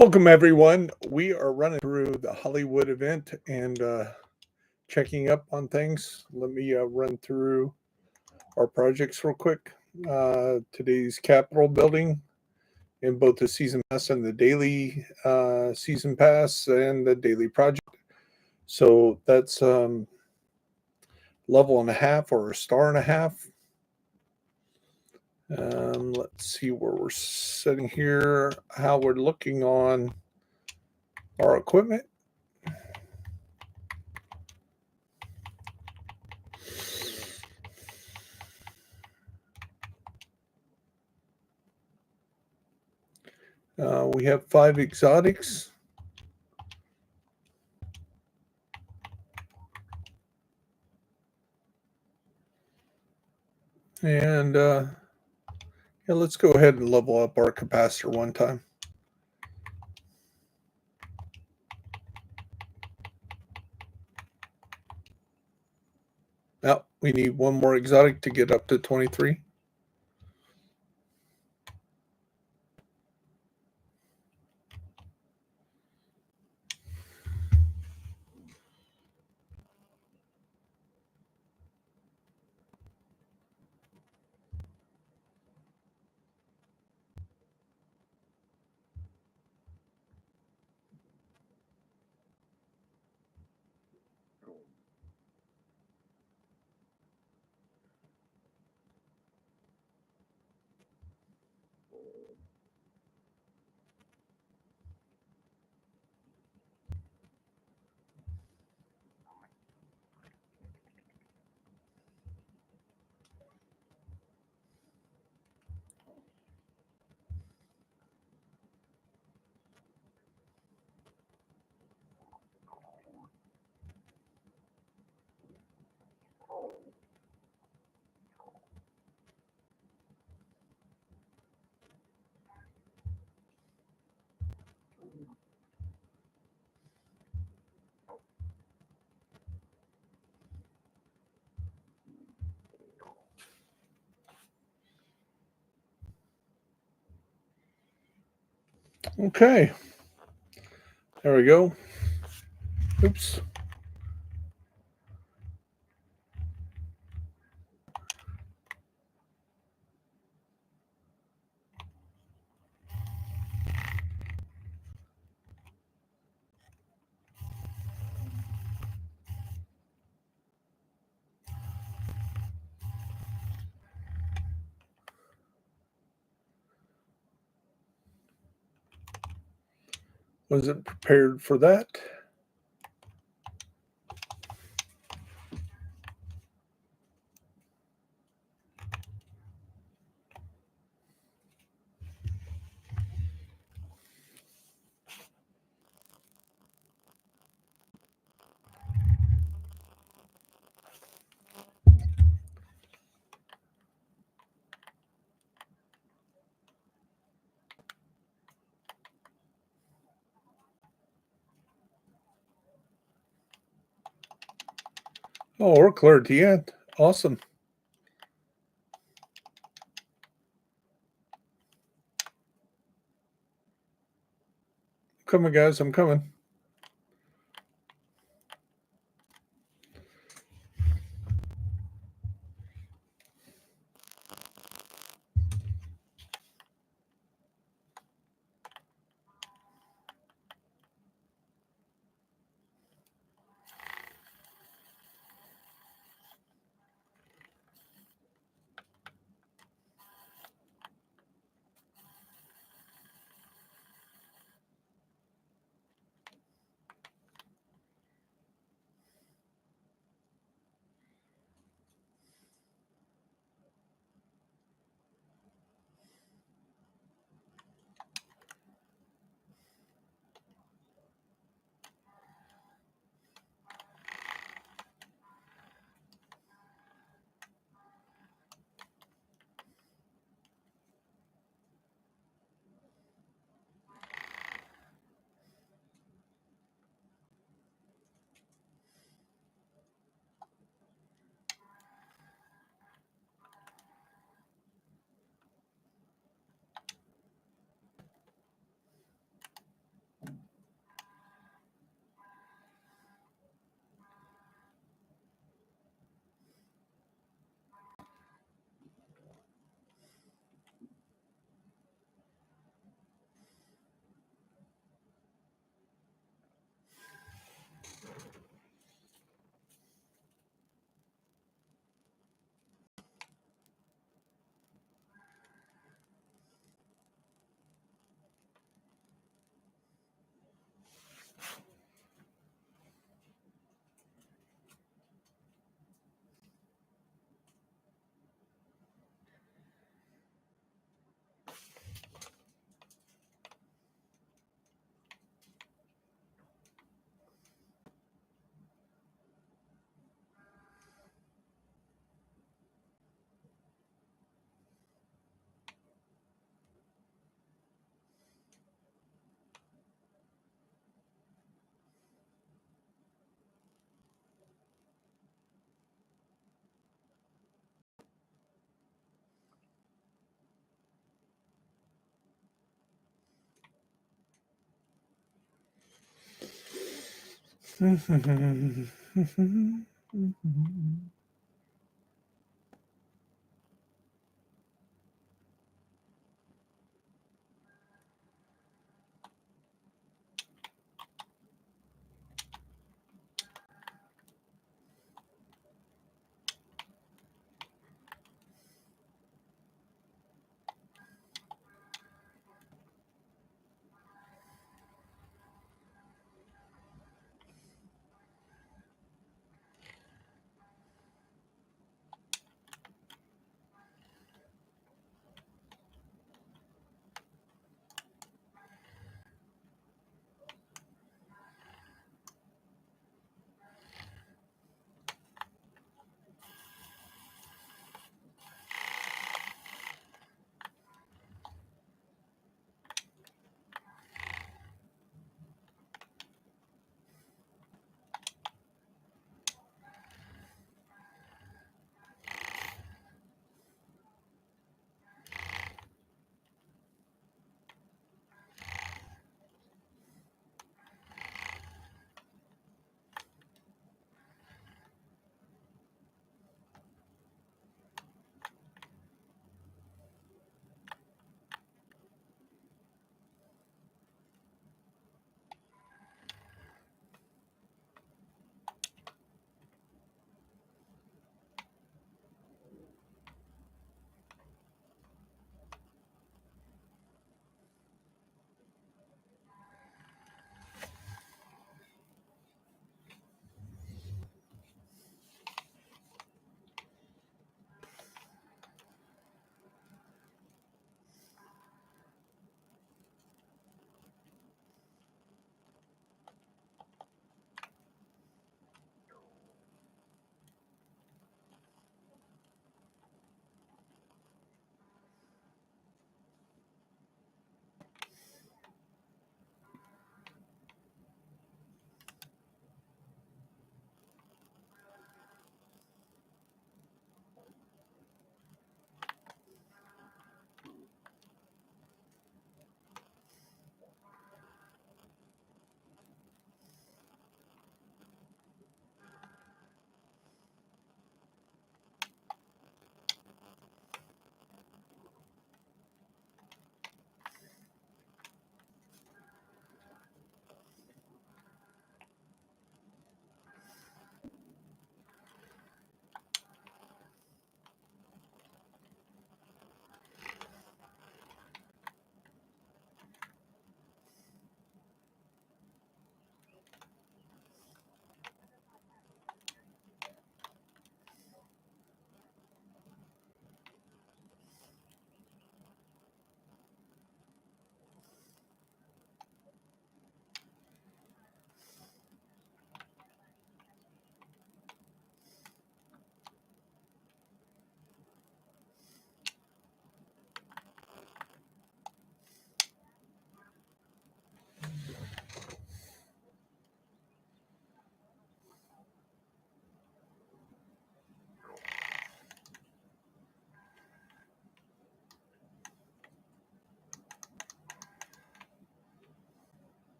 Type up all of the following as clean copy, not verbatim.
Welcome, everyone. We are running through the Hollywood event and checking up on things. Let me run through our projects real quick. Today's Capitol building in both the season pass and the daily season pass and the daily project. So that's level and a half or a star and a half. Let's see where we're sitting here, how we're looking on our equipment. We have 5 exotics. And yeah, let's go ahead and level up our capacitor one time. Now we need one more exotic to get up to 23. Okay, there we go. Oops. Wasn't prepared for that. Oh, we're clear at the end. Awesome. Coming, guys. I'm coming.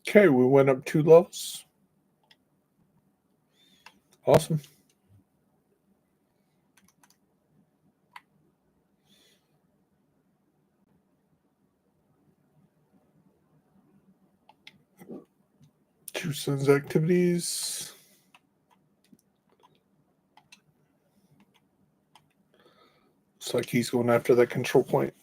Okay, we went up 2 levels. Awesome. Two sons activities. Looks like he's going after that control point.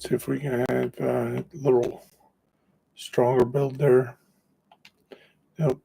See if we can have a little stronger build there. Nope.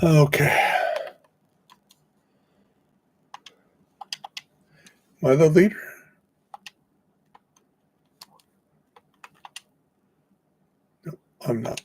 Okay. Am I the leader? No, I'm not.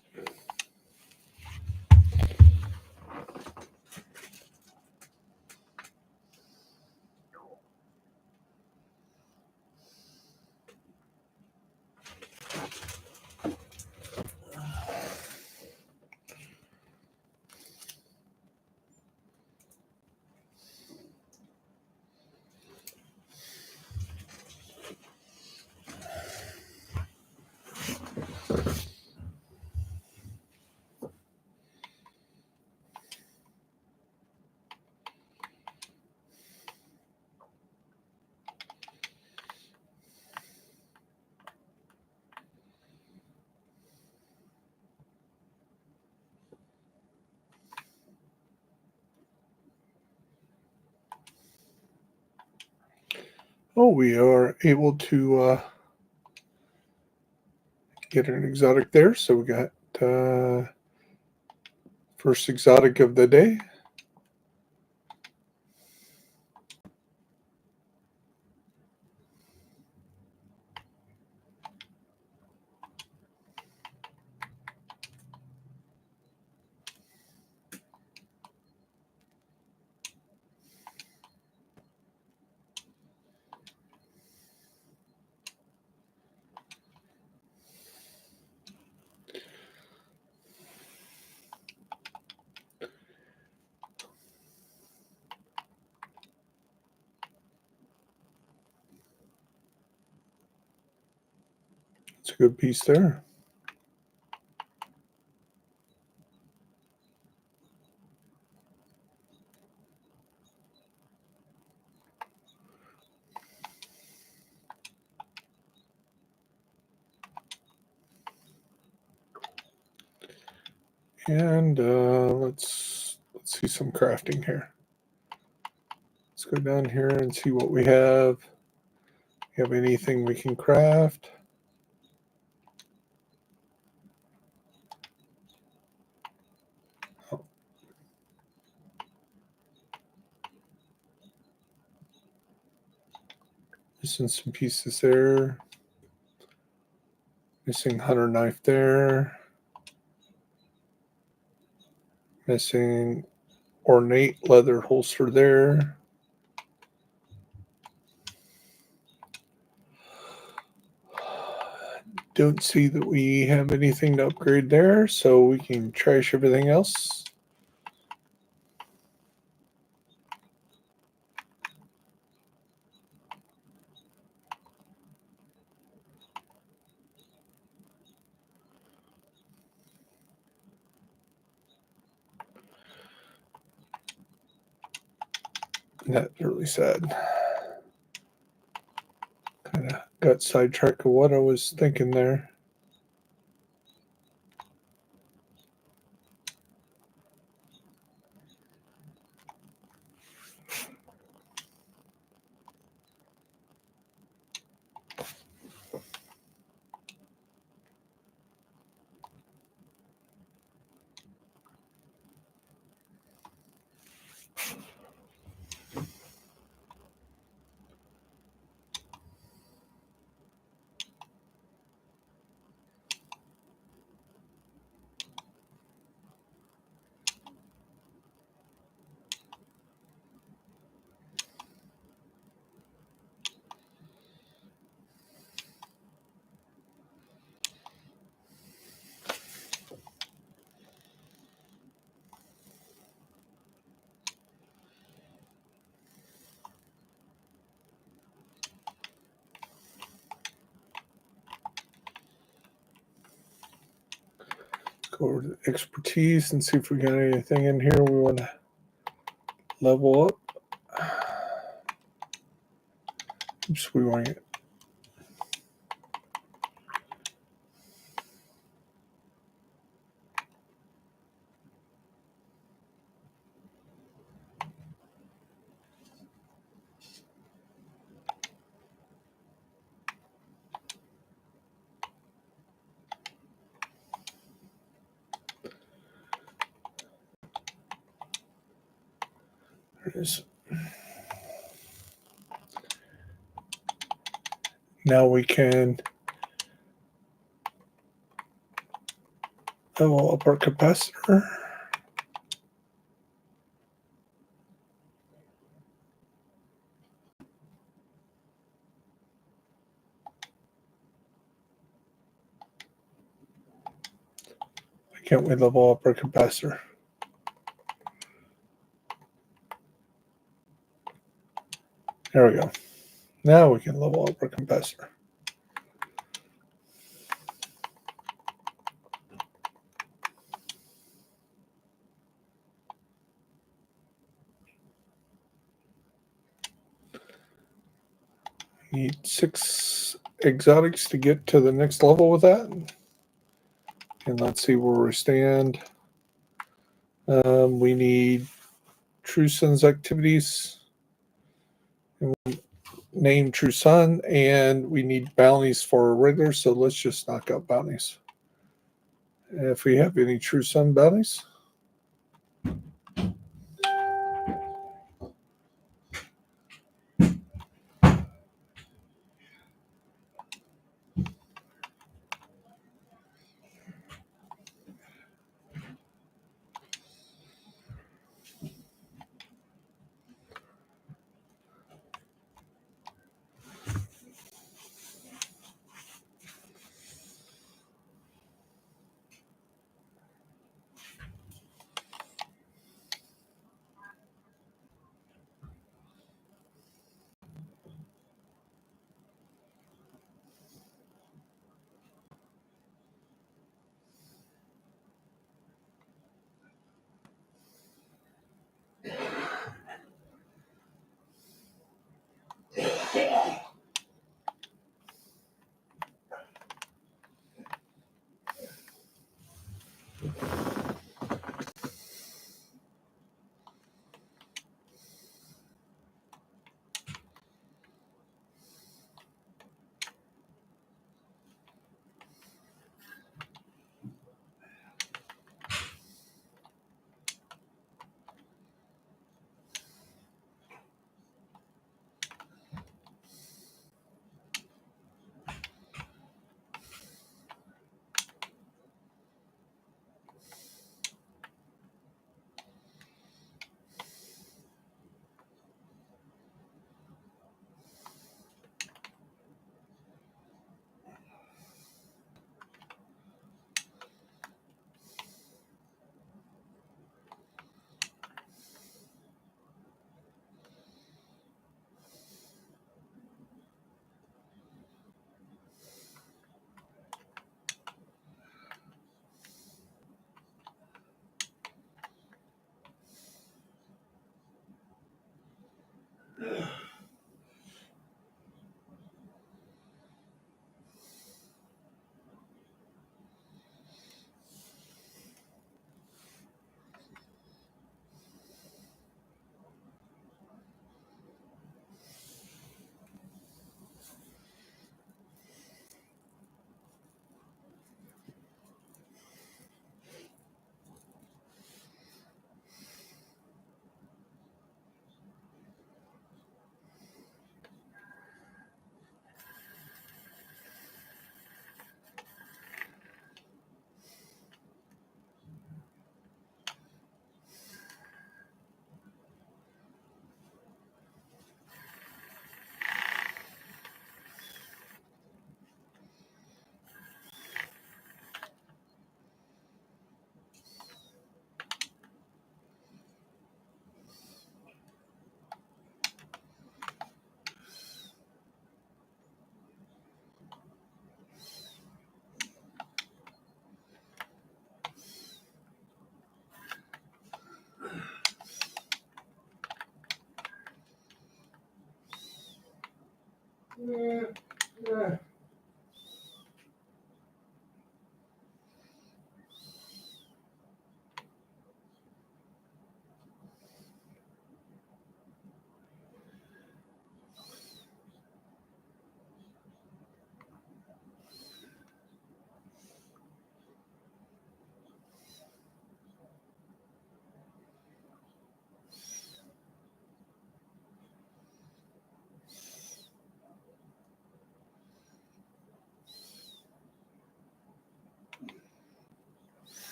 Oh, we are able to get an exotic there. So we got first exotic of the day. It's a good piece there. And let's see some crafting here. Let's go down here and see what we have. We have anything we can craft? Oh. Missing some pieces there. Missing hunter knife there. Missing ornate leather holster there. Don't see that we have anything to upgrade there, so we can trash everything else. That's really sad. Kind of got sidetracked of what I was thinking there. Go over to expertise and see if we got anything in here we want to level up. Oops, we want it. Now we can level up our capacitor. Why can't we level up our capacitor? There we go. Now we can level up our capacitor. Need 6 exotics to get to the next level with that. And let's see where we stand. We need True Sun's activities. Name True Sun, and we need bounties for regular, so let's just knock out bounties. If we have any True Sun bounties.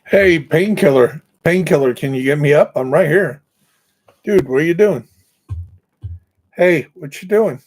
Hey, painkiller, painkiller, can you get me up? I'm right here. Dude, what are you doing? Hey, what you doing?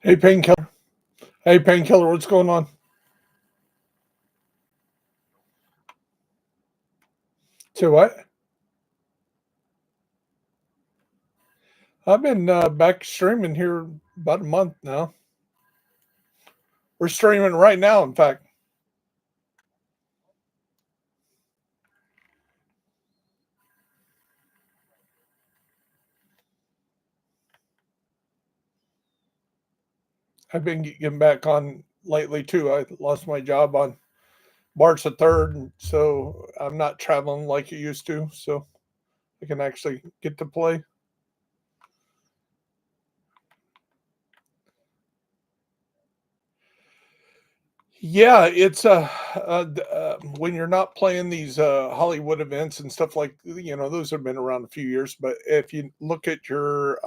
Hey, Painkiller. Hey, Painkiller, what's going on? To what? I've been back streaming here about a month now. We're streaming right now, in fact. I've been getting back on lately, too. I lost my job on March the 3rd, and so I'm not traveling like I used to, so I can actually get to play. Yeah, it's when you're not playing these Hollywood events and stuff like those have been around a few years. But if you look at your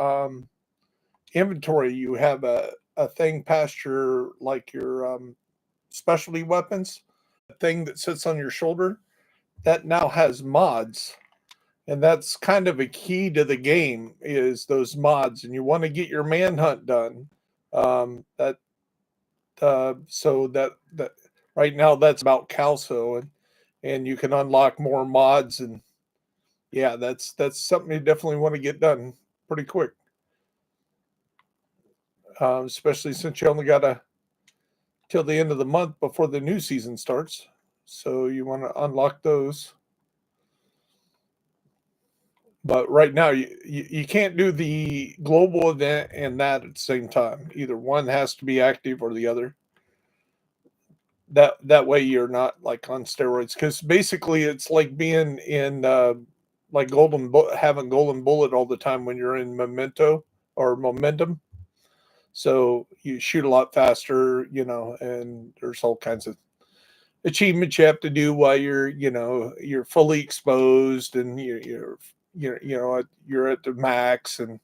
inventory, you have a thing past your like your specialty weapons, a thing that sits on your shoulder that now has mods, and that's kind of a key to the game is those mods, and you want to get your manhunt done. That so that right now that's about Calso, and you can unlock more mods, and yeah, that's something you definitely want to get done pretty quick, especially since you only got a till the end of the month before the new season starts. So you want to unlock those. But right now, you can't do the global event and that at the same time. Either one has to be active or the other. That way you're not like on steroids because basically it's like being in like having golden bullet all the time when you're in memento or momentum. So you shoot a lot faster, and there's all kinds of achievements you have to do while you're fully exposed and you're at the max, and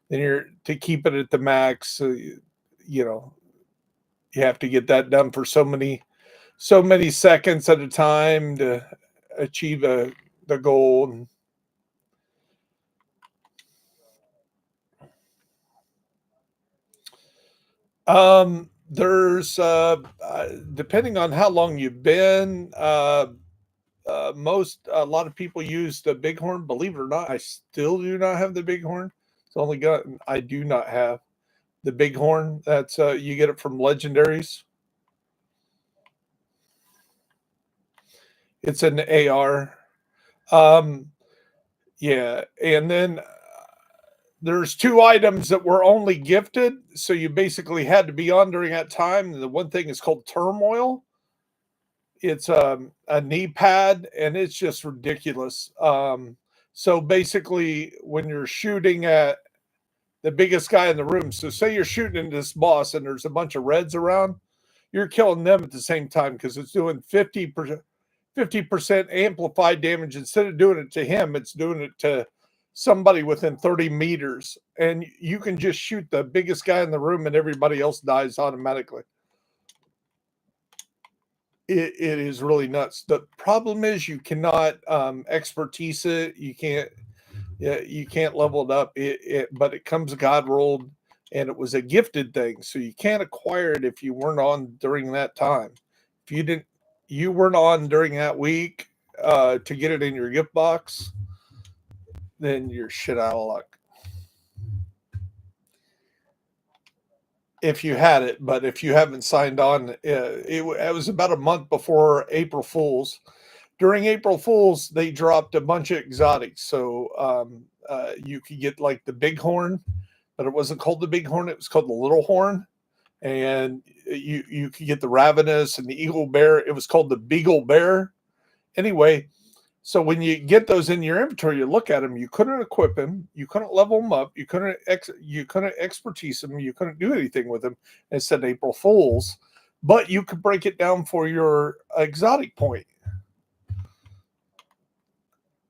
then you're to keep it at the max. You know you have to get that done for so many seconds at a time to achieve the goal. There's depending on how long you've been, a lot of people use the bighorn. Believe it or not, I still do not have the bighorn. It's the only gun I do not have. The bighorn. That's you get it from legendaries. It's an AR. Um, yeah, and then there's two items that were only gifted, so you basically had to be on during that time. The one thing is called Turmoil. It's a knee pad, and it's just ridiculous. So basically, when you're shooting at the biggest guy in the room, so say you're shooting at this boss, and there's a bunch of reds around, you're killing them at the same time because it's doing 50% amplified damage. Instead of doing it to him, it's doing it to somebody within 30 meters. And you can just shoot the biggest guy in the room and everybody else dies automatically. It is really nuts. The problem is you cannot expertise it. You can't, yeah, you can't level it up. But it comes God rolled, and it was a gifted thing, so you can't acquire it if you weren't on during that time. If you weren't on during that week to get it in your gift box, then you're shit out of luck. If you had it, but if you haven't signed on, it was about a month before April Fools. During April Fools, they dropped a bunch of exotics, so you could get like the bighorn, but it wasn't called the bighorn; it was called the little horn. And you could get the ravenous and the eagle bear. It was called the beagle bear. Anyway, so when you get those in your inventory, you look at them. You couldn't equip them. You couldn't level them up. You couldn't expertise them. You couldn't do anything with them. It said April Fools, but you could break it down for your exotic point.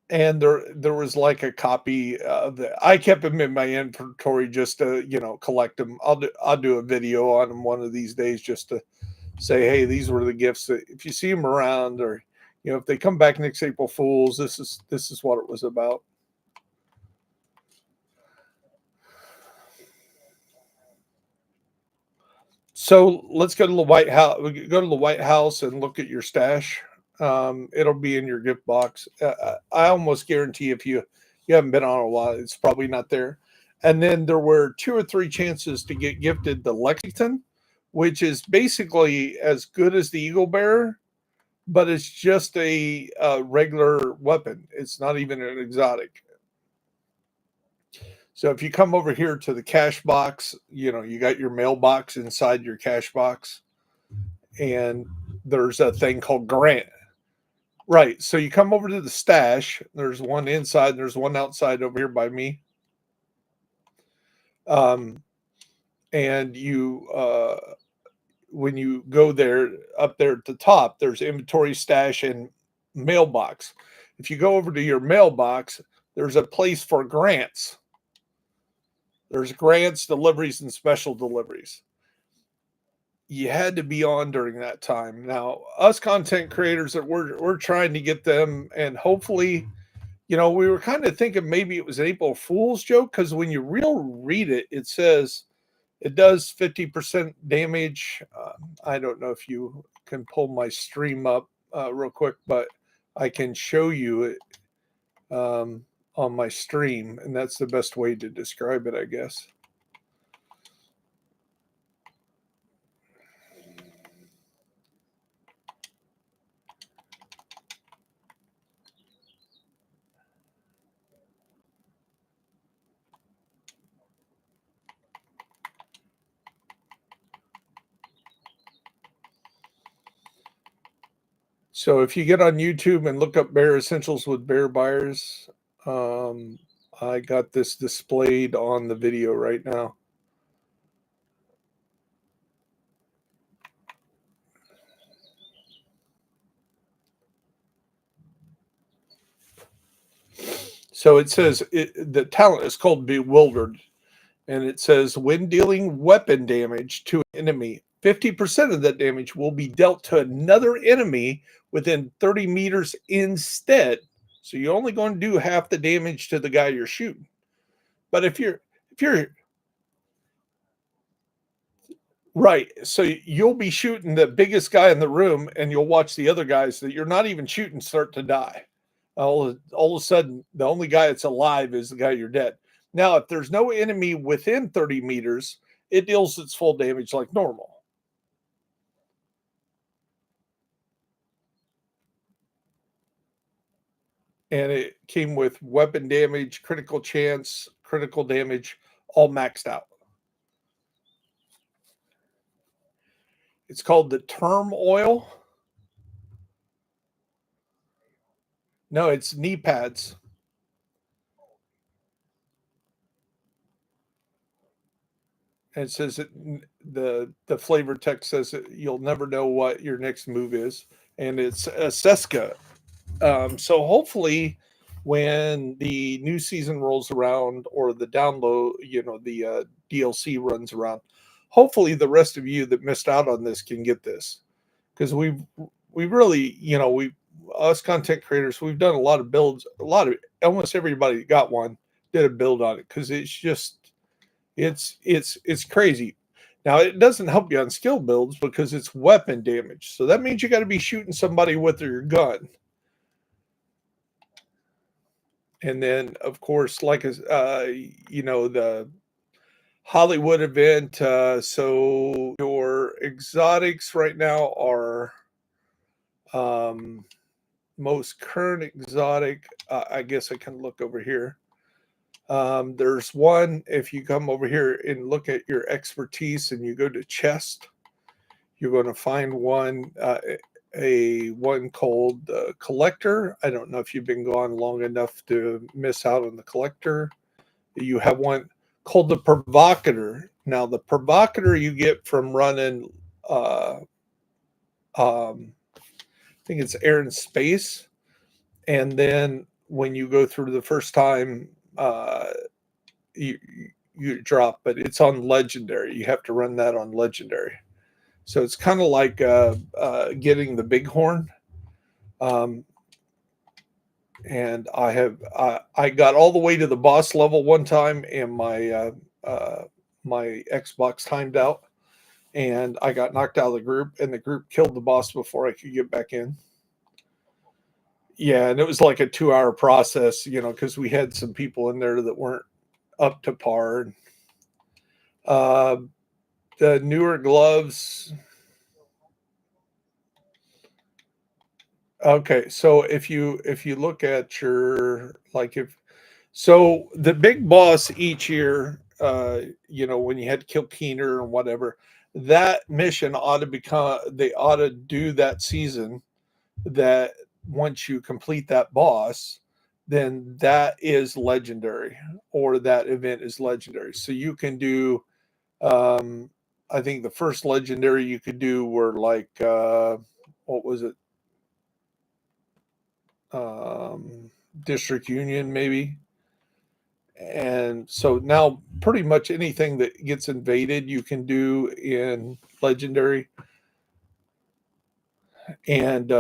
And there was like a copy of the. I kept them in my inventory just to collect them. I'll do a video on them one of these days just to say, hey, these were the gifts that if you see them around, or if they come back next April Fools, this is what it was about. So let's go to the White House. Go to the White House and look at your stash. It'll be in your gift box. I almost guarantee if you haven't been on a while, it's probably not there. And then there were 2 or 3 chances to get gifted the Lexington, which is basically as good as the Eagle Bearer, but it's just a regular weapon. It's not even an exotic. So if you come over here to the cash box, you got your mailbox inside your cash box, and there's a thing called grant. Right. So you come over to the stash. There's one inside. There's one outside over here by me. And when you go there, up there at the top, there's inventory, stash, and mailbox. If you go over to your mailbox, there's a place for grants. There's grants, deliveries, and special deliveries. You had to be on during that time. Now, us content creators, that we're trying to get them, and hopefully, we were kind of thinking maybe it was an April Fool's joke, because when you read it, it says it does 50% damage. I don't know if you can pull my stream up real quick, but I can show you it on my stream, and that's the best way to describe it, I guess. So if you get on YouTube and look up Bear Essentials with Bear Buyers, I got this displayed on the video right now. So it says the talent is called Bewildered. And it says when dealing weapon damage to an enemy, 50% of that damage will be dealt to another enemy within 30 meters instead. So you're only going to do half the damage to the guy you're shooting. But if you're right, so you'll be shooting the biggest guy in the room, and you'll watch the other guys that you're not even shooting start to die. All of a sudden, the only guy that's alive is the guy you're dead. Now, if there's no enemy within 30 meters, it deals its full damage like normal. And it came with weapon damage, critical chance, critical damage, all maxed out. It's called the Turmoil. No, it's knee pads. And it says the flavor text says that you'll never know what your next move is, and it's a Seska. So hopefully, when the new season rolls around or the download, the DLC runs around, hopefully the rest of you that missed out on this can get this, because we really, we us content creators, we've done a lot of builds, almost everybody got one did a build on it, because it's just it's crazy. Now it doesn't help you on skill builds because it's weapon damage, so that means you got to be shooting somebody with your gun. And then, of course, like the Hollywood event. So your exotics right now are most current exotic. I guess I can look over here. There's one. If you come over here and look at your expertise and you go to chest, you're going to find one. One called Collector. I don't know if you've been gone long enough to miss out on the Collector. You have one called the Provocateur. Now, the Provocateur you get from running, I think it's Air and Space. And then when you go through the first time, you drop, but it's on Legendary. You have to run that on Legendary. So it's kind of like getting the Bighorn. And I got all the way to the boss level one time, and my my Xbox timed out. and I got knocked out of the group, and the group killed the boss before I could get back in. Yeah, and it was like a 2-hour process, because we had some people in there that weren't up to par. Uh, the newer gloves. Okay, so if you look at your like if so the big boss each year, when you had to kill Keener or whatever, that mission ought to become they ought to do that season that once you complete that boss, then that is legendary or that event is legendary. So you can do I think the first legendary you could do were like what was it? District Union maybe. And so now pretty much anything that gets invaded you can do in legendary. And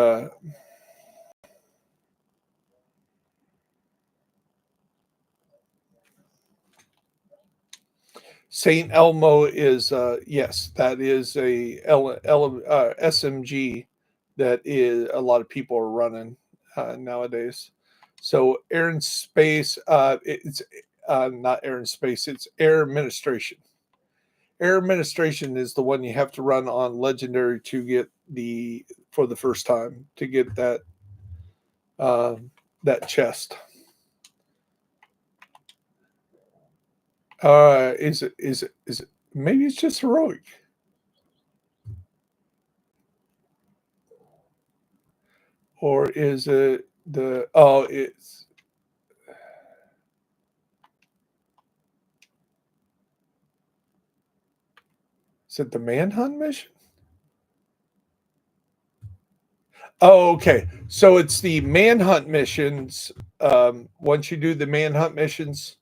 St. Elmo is yes, that is SMG that is a lot of people are running nowadays. So air and space, it's not air and space, it's air administration. Air administration is the one you have to run on legendary to get the for the first time to get uh, that chest. Is it maybe it's just heroic, or is it the oh is it the manhunt mission? Oh, okay. So it's the manhunt missions. Once you do the manhunt missions,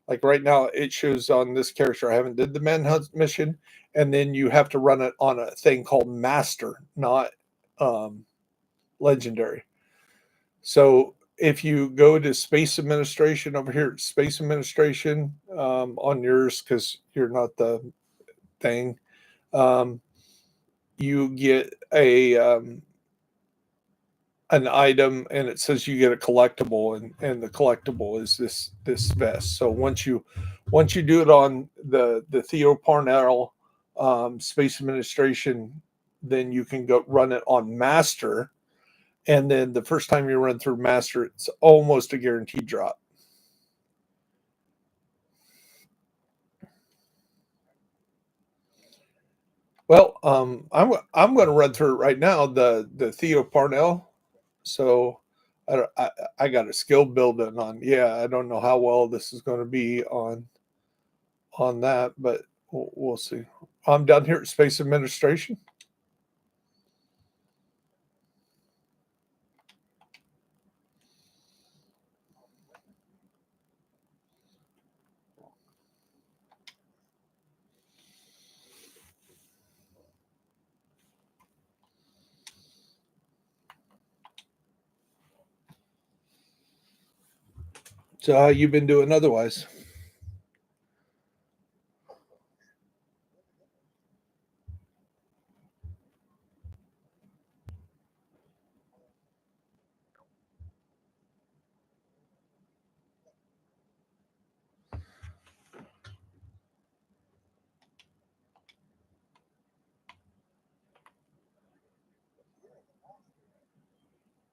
like right now, it shows on this character I haven't did the manhunt mission, and then you have to run it on a thing called master, not um, legendary. So if you go to space administration over here, space administration on yours because you're not the thing, um, you get a an item and it says you get a collectible, and the collectible is this vest. So once you do it on the Theo Parnell space administration, then you can go run it on master, and then the first time you run through master it's almost a guaranteed drop. Well, I'm going to run through it right now, the Theo Parnell. So I got a skill building on. Yeah, I don't know how well this is going to be on that, but we'll see. I'm down here at Space Administration. So how you been doing otherwise?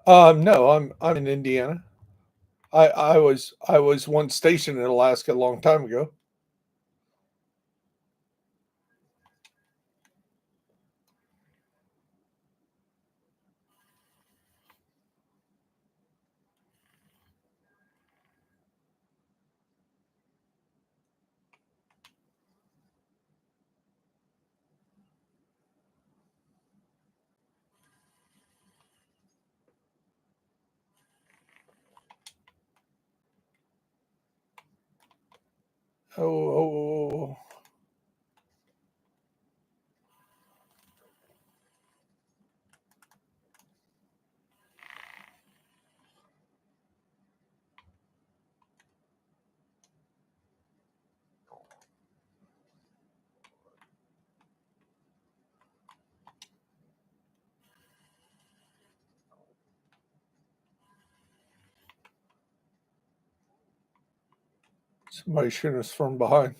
No, I'm in Indiana. I was once stationed in Alaska a long time ago. Oh, oh, Somebody shooting us from behind.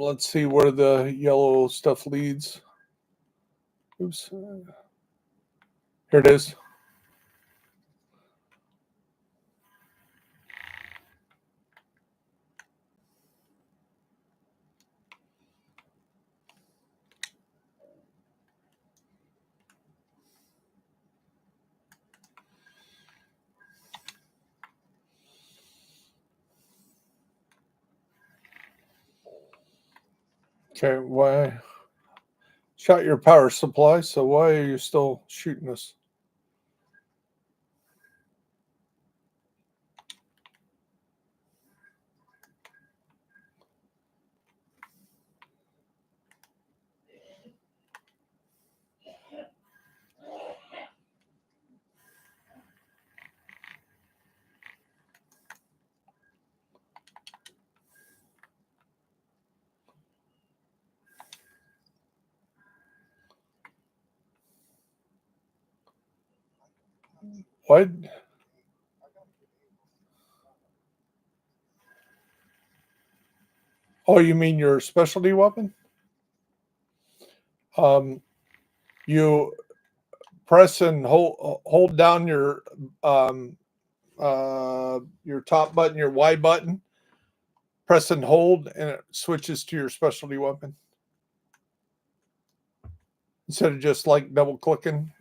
Let's see where the yellow stuff leads. Oops. Here it is. Okay, why? Shot your power supply, so why are you still shooting us? Why? Oh, you mean your specialty weapon? Um, you press and hold down your top button, your Y button. Press and hold, and it switches to your specialty weapon instead of just like double clicking.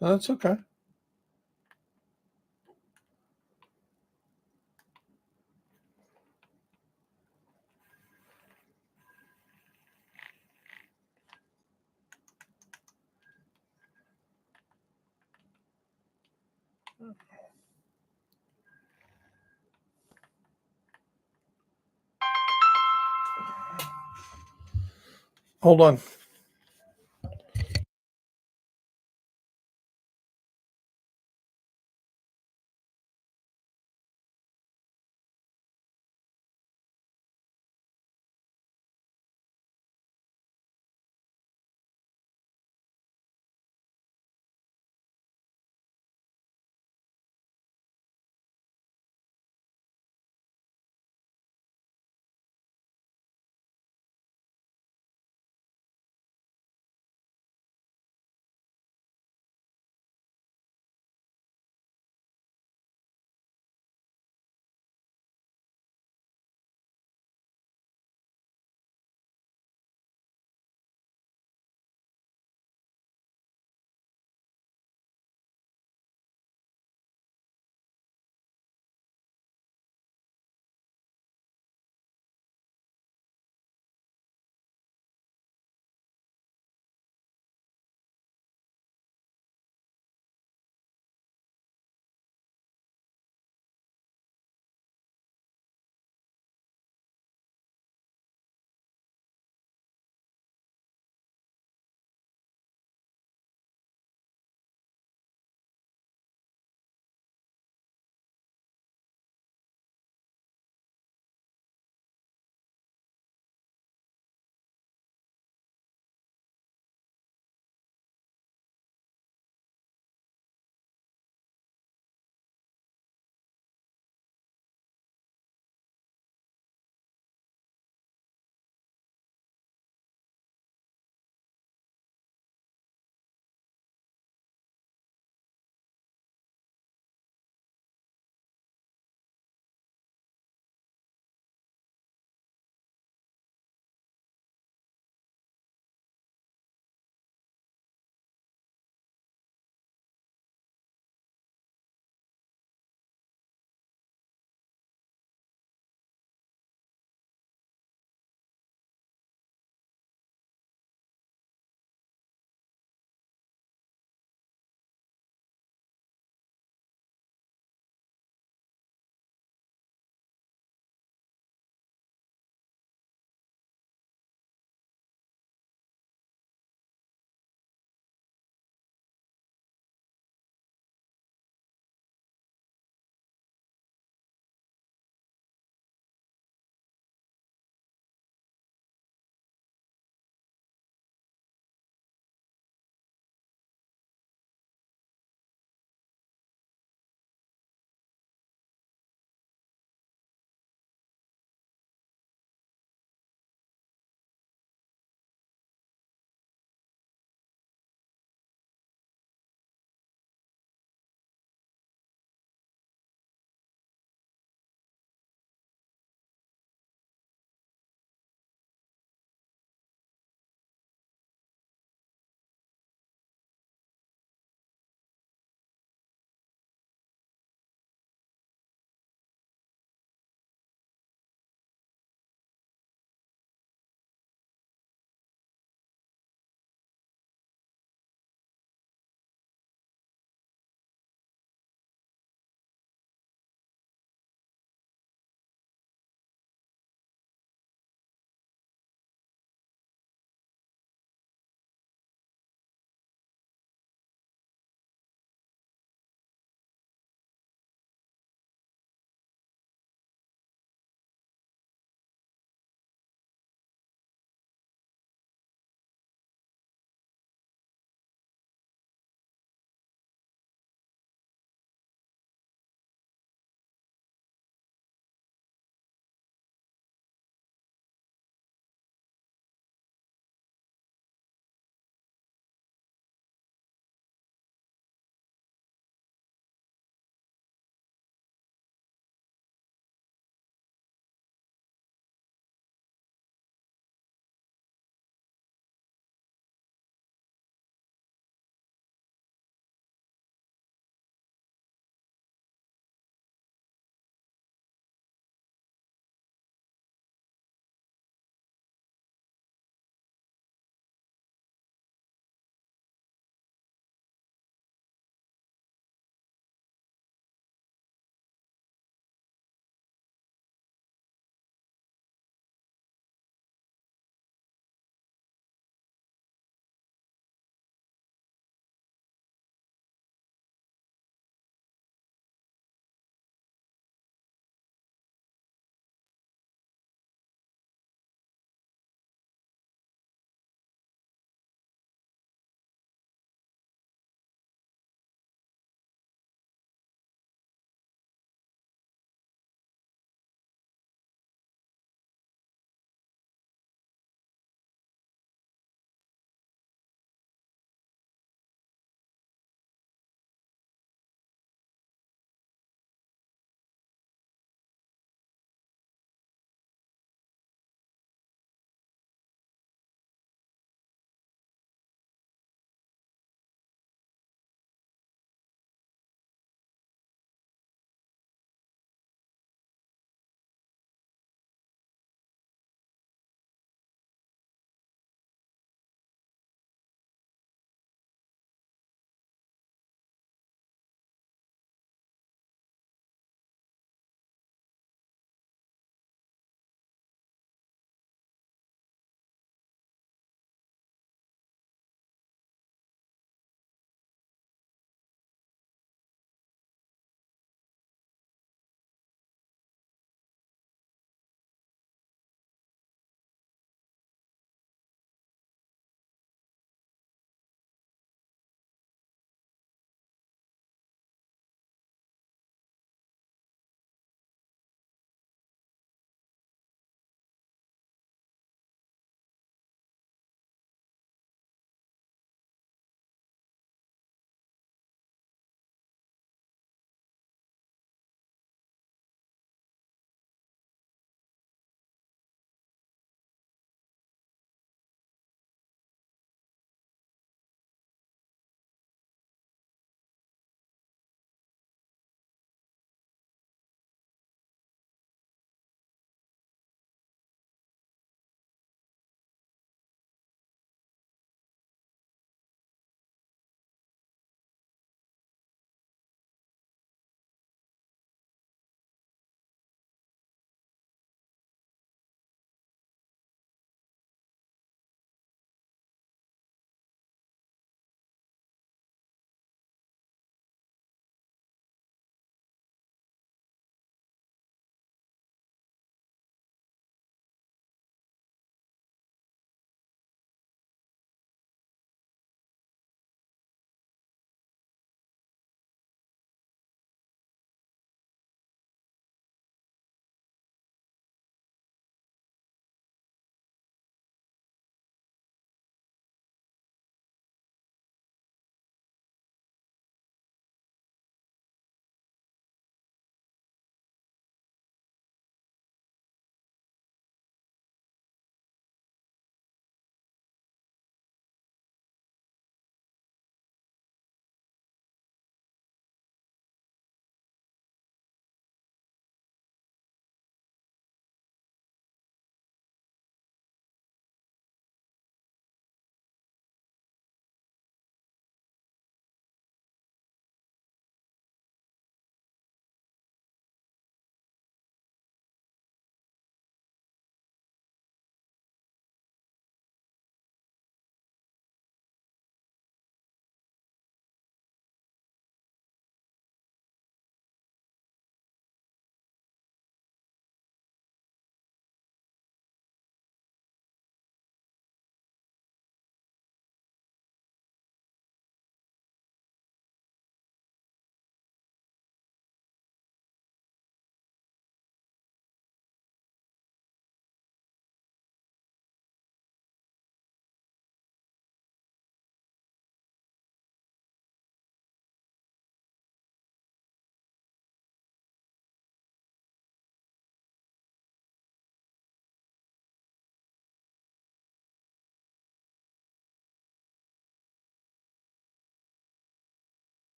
That's okay. Hold on.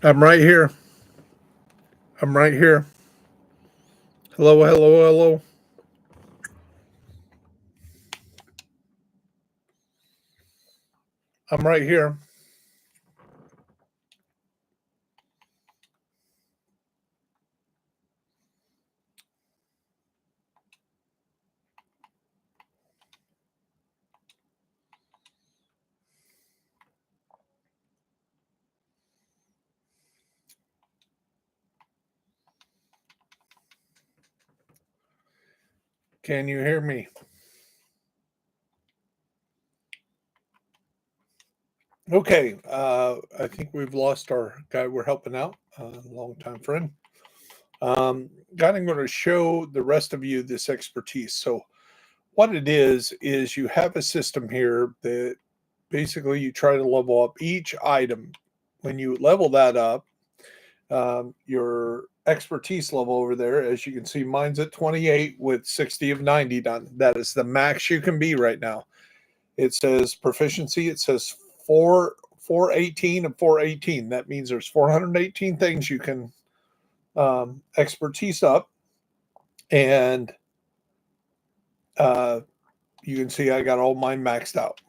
I'm right here. I'm right here. Hello, hello, hello. I'm right here. Can you hear me? Okay. I think we've lost our guy we're helping out, longtime friend. God, I'm going to show the rest of you this expertise. So, what it is you have a system here that basically you try to level up each item. When you level that up, your expertise level over there, as you can see, mine's at 28 with 60 of 90 done. That is the max you can be right now. It says proficiency, it says 418 and 418. That means there's 418 things you can expertise up. And uh, you can see I got all mine maxed out.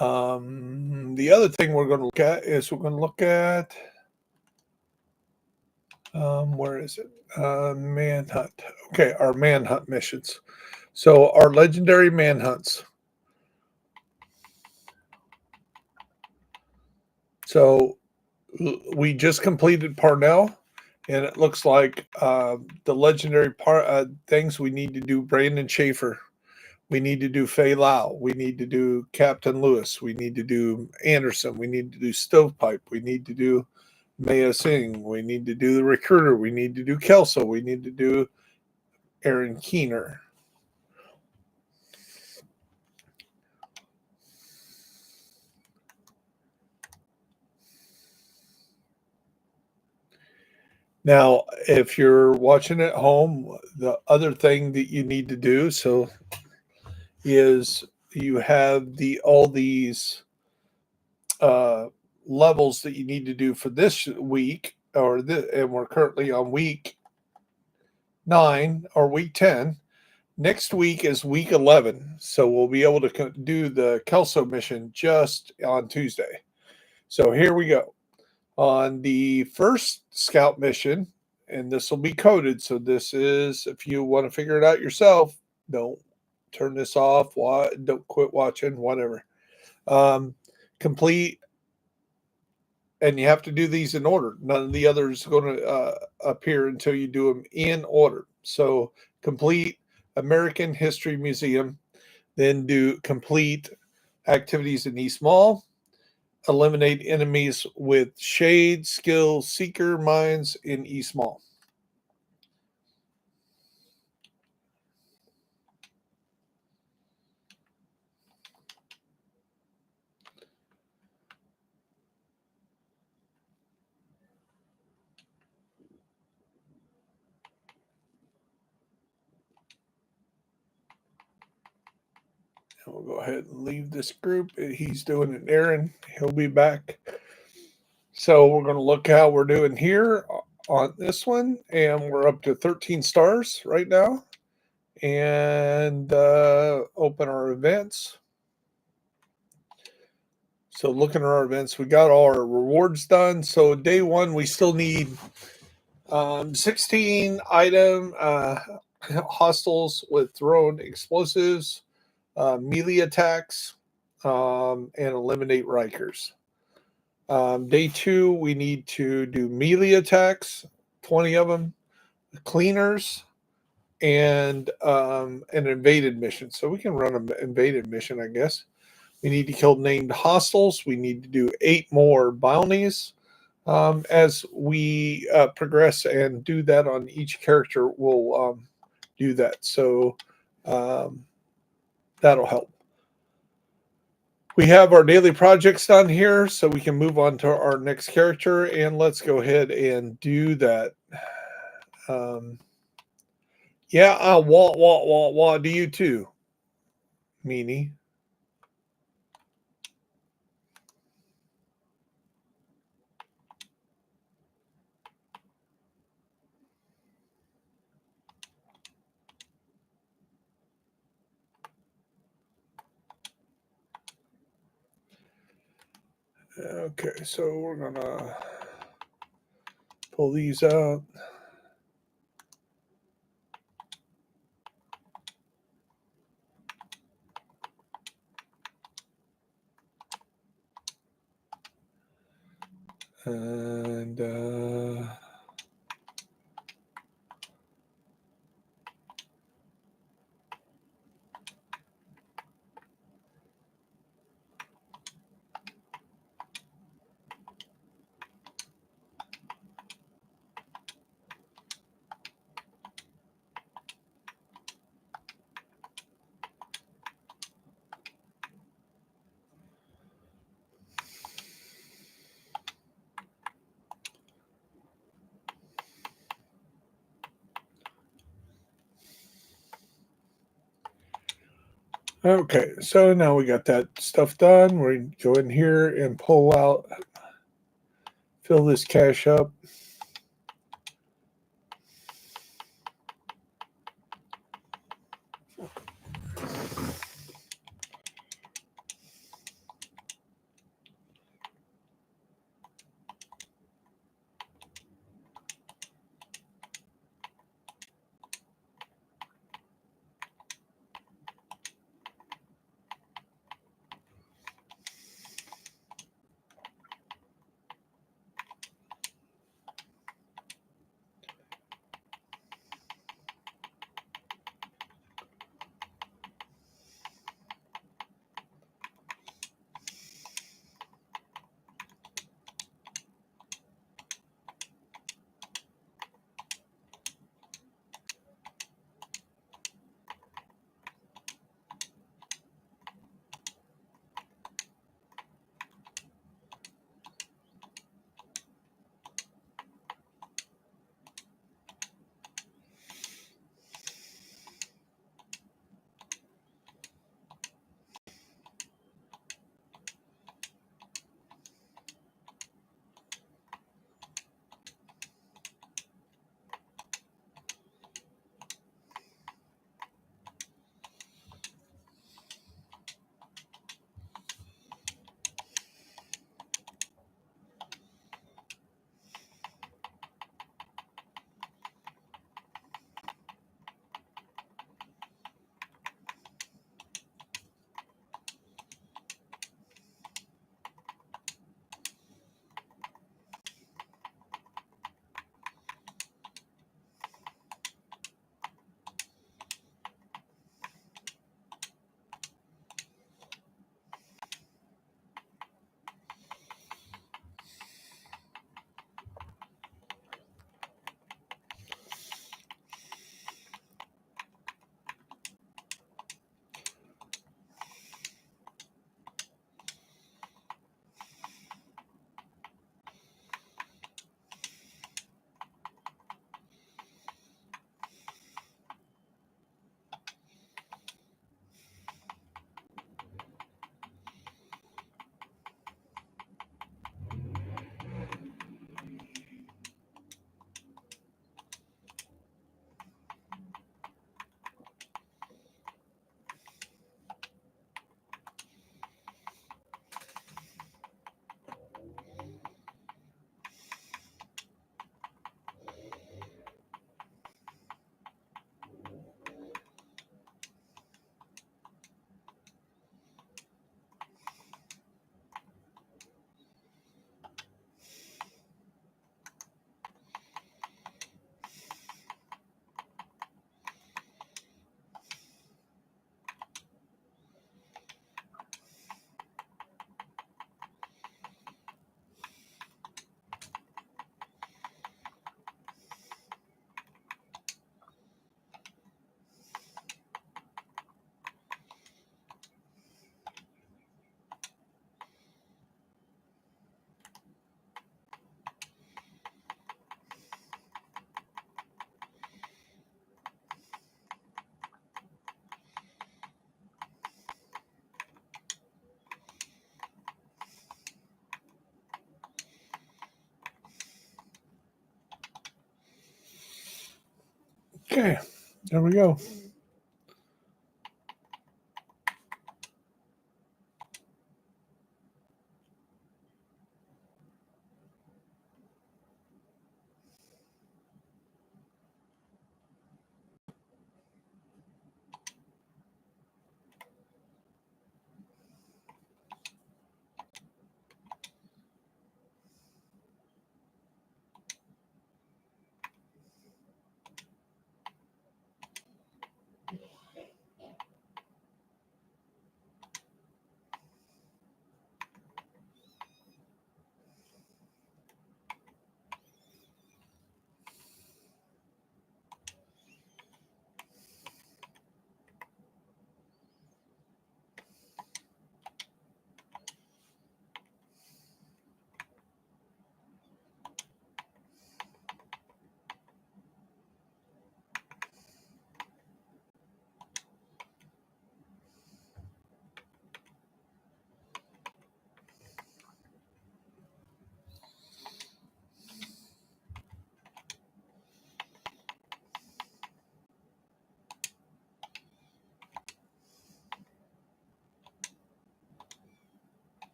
The other thing we're going to look at is we're going to look at where is it? Manhunt. Okay, our manhunt missions. So our legendary manhunts. So we just completed Parnell, and it looks like the legendary things we need to do. Brandon Schaefer. We need to do Fei Lau. We need to do Captain Lewis. We need to do Anderson. We need to do Stovepipe. We need to do Maya Singh. We need to do the Recruiter. We need to do Kelso. We need to do Aaron Keener. Now, if you're watching at home, the other thing that you need to do is you have all these uh, levels that you need to do for this week, and we're currently on week 9 or week 10. Next week is week 11, so we'll be able to do the Kelso mission just on Tuesday. So here we go. On the first scout mission, and this will be coded. So this is, if you want to figure it out yourself, don't turn this off. Don't quit watching. Whatever. Complete, and you have to do these in order. None of the others are going to appear until you do them in order. So complete American History Museum, then do complete activities in East Mall, eliminate enemies with Shade, Skill, Seeker, Mines in East Mall. And we'll go ahead and leave this group. He's doing an errand. He'll be back. So we're going to look how we're doing here on this one. And we're up to 13 stars right now. And open our events. So looking at our events, we got all our rewards done. So day one, we still need 16 item hostiles with thrown explosives, melee attacks, and eliminate Rikers. Day two, we need to do melee attacks, 20 of them, cleaners, and an invaded mission. So we can run an invaded mission, I guess. We need to kill named hostiles. We need to do 8 more bounties. As we progress and do that on each character, we'll do that. So that'll help. We have our daily projects done here, so we can move on to our next character, and let's go ahead and do that. Yeah, wah, do you too, Meanie? Okay, so we're gonna pull these out. And okay, so now we got that stuff done. We go in here and pull out, fill this cache up. Okay, there we go.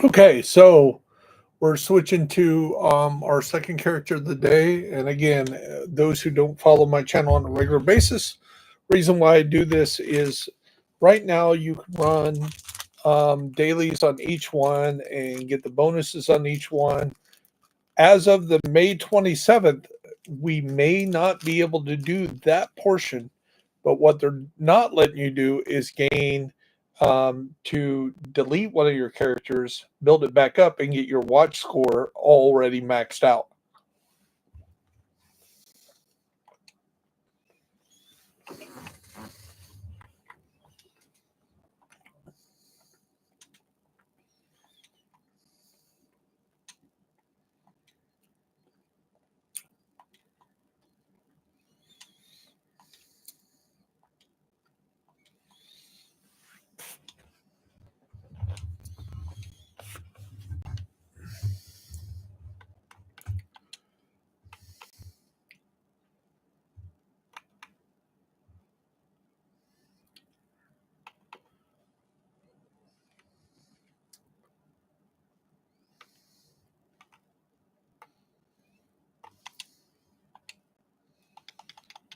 Okay, so we're switching to our second character of the day. And again, those who don't follow my channel on a regular basis, reason why I do this is right now you can run dailies on each one and get the bonuses on each one. As of the May 27th, we may not be able to do that portion, but what they're not letting you do is gain to delete one of your characters, build it back up, and get your watch score already maxed out.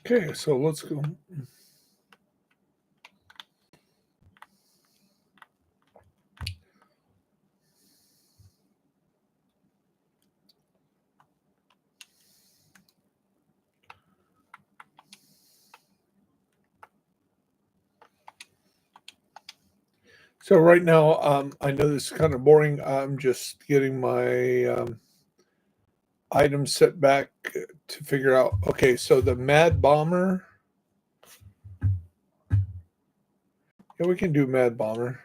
Okay, so let's go. So right now, I know this is kind of boring. I'm just getting my items set back to figure out. Okay, so the Mad Bomber. Yeah, we can do Mad Bomber.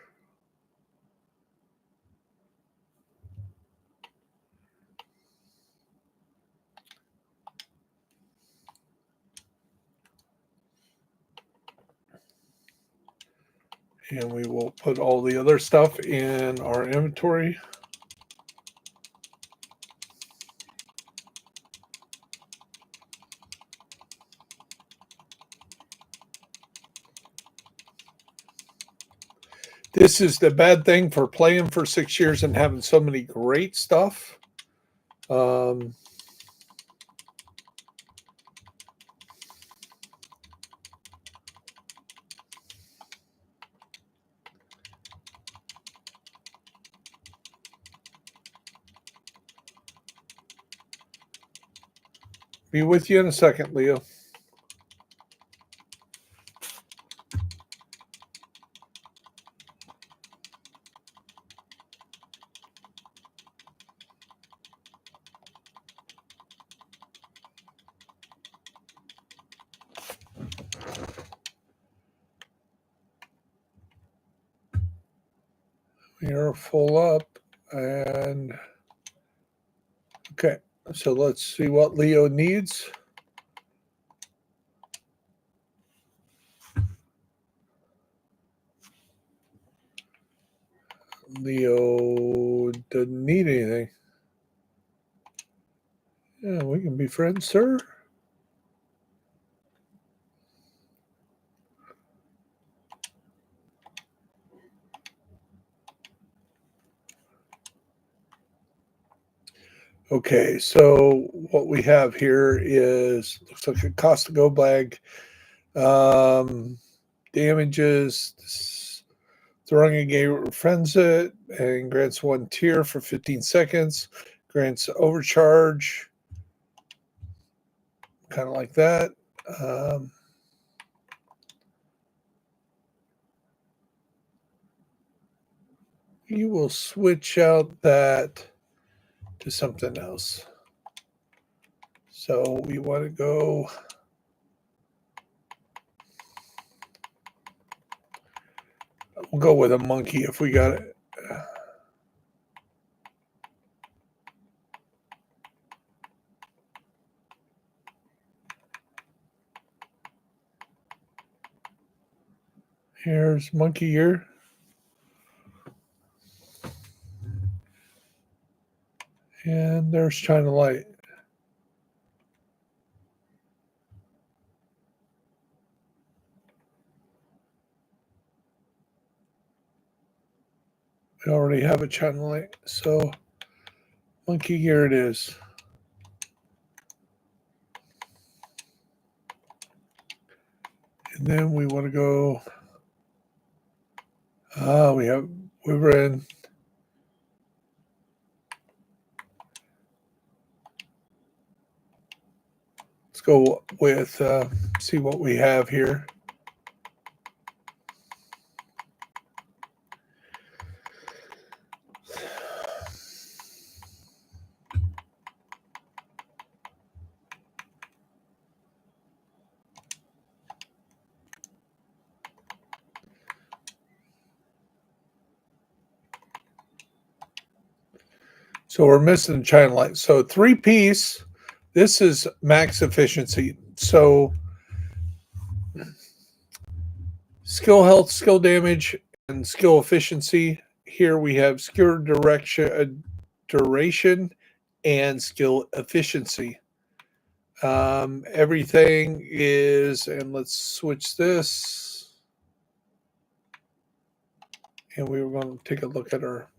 And we will put all the other stuff in our inventory. This is the bad thing for playing for 6 years and having so many great stuff. Um, be with you in a second, Leo. We are full up. And okay, so let's see what Leo needs. Leo doesn't need anything. Yeah, we can be friends, sir. Okay, so what we have here is looks like a cost to go bag. Damages throwing a game friends it and grants one tier for 15 seconds. Grants overcharge, kind of like that. Um, you will switch out that to something else. So we want to go. We'll go with a monkey if we got it. Here's monkey ear. And there's China Light. We already have a channel light, so monkey gear it is. And then we want to go. We're in. Let's go with see what we have here. So we're missing channel light. So 3-piece. This is max efficiency. So skill health, skill damage, and skill efficiency. Here we have skill duration and skill efficiency. Everything is, and let's switch this. And we were going to take a look at our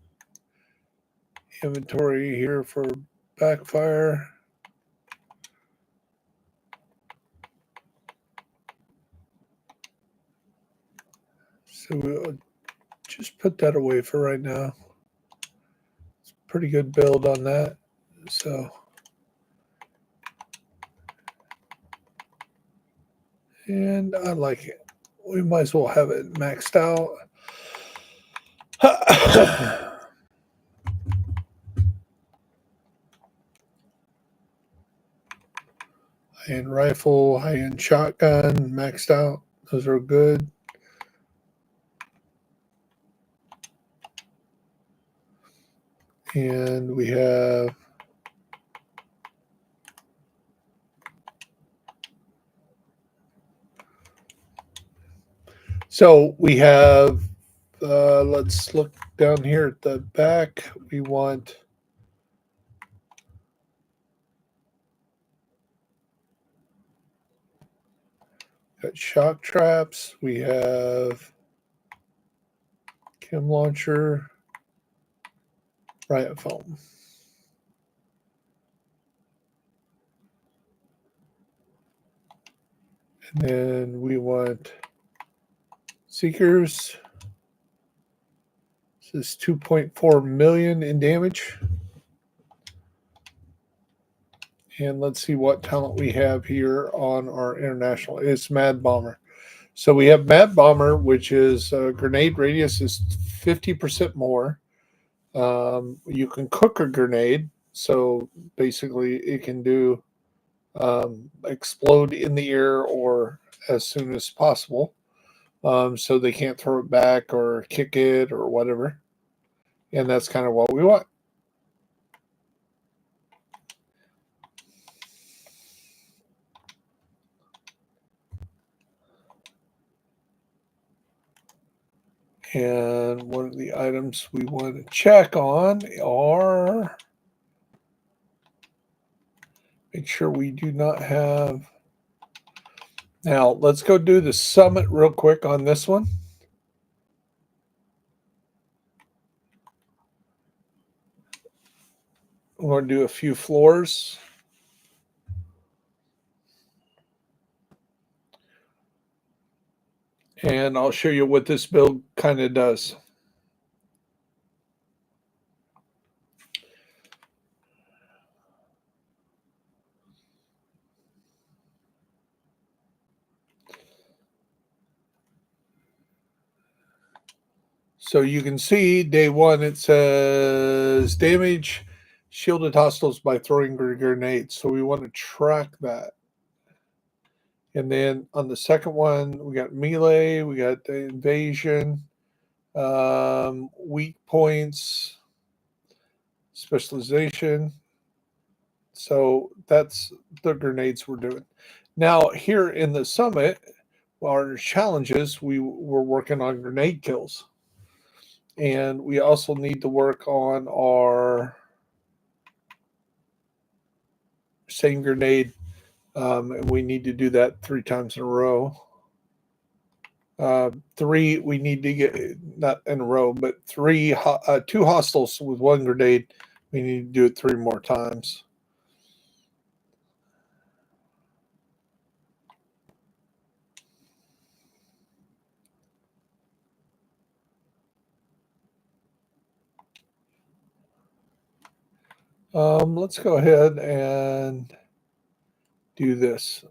inventory here for backfire. So we'll just put that away for right now. It's a pretty good build on that. So, and I like it. We might as well have it maxed out. High-end rifle, high-end shotgun, maxed out. Those are good. And we have let's look down here at the back. We want got shock traps. We have chem launcher, riot foam. And then we want seekers. This is 2.4 million in damage. And let's see what talent we have here on our international. It's Mad Bomber. So we have Mad Bomber, which is grenade radius is 50% more. You can cook a grenade. So basically it can do explode in the air or as soon as possible. So they can't throw it back or kick it or whatever. And that's kind of what we want. And one of the items we want to check on are, make sure we do not have. Now, let's go do the summit real quick on this one. We're going to do a few floors. And I'll show you what this build kind of does. So you can see day one, it says damage shielded hostiles by throwing grenades. So we want to track that. And then on the second one, we got melee, we got the invasion, weak points, specialization. So that's the grenades we're doing. Now here in the summit, our challenges, we were working on grenade kills. And we also need to work on our same grenade. And we need to do that 3 times in a row. Three, we need to get, not in a row, but two hostiles with one grenade. We need to do it 3 more times. Let's go ahead and do this.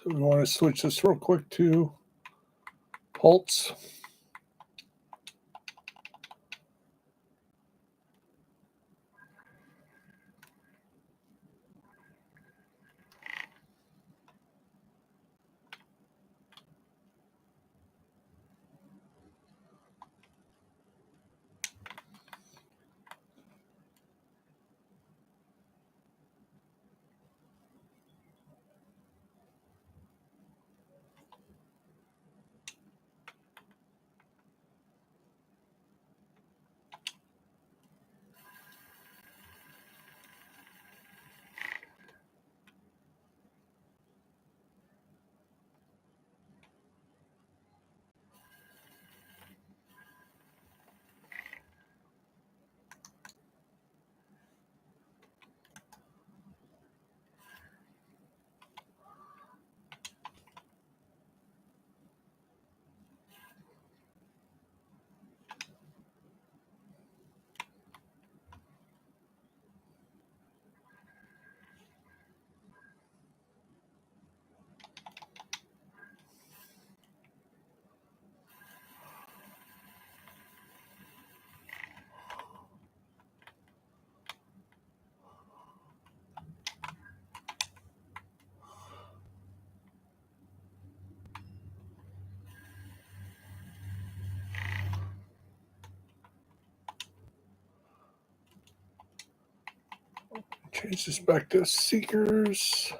So we want to switch this real quick to pulse. Change this back to seekers.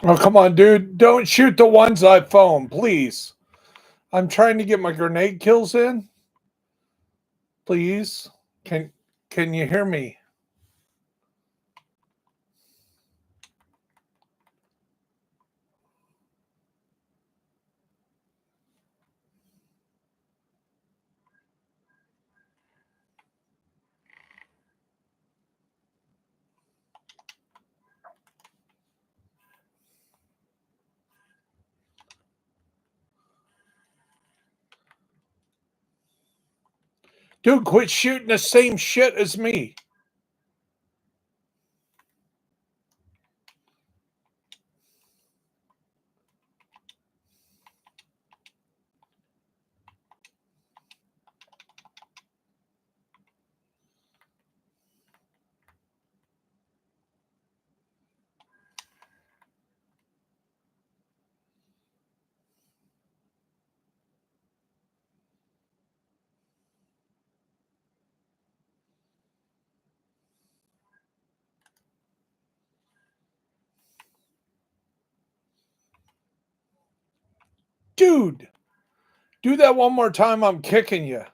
Oh, come on, dude. Don't shoot the ones I foam, please. I'm trying to get my grenade kills in. Please. Can can you hear me? Dude, quit shooting the same shit as me. Dude, do that one more time. I'm kicking you.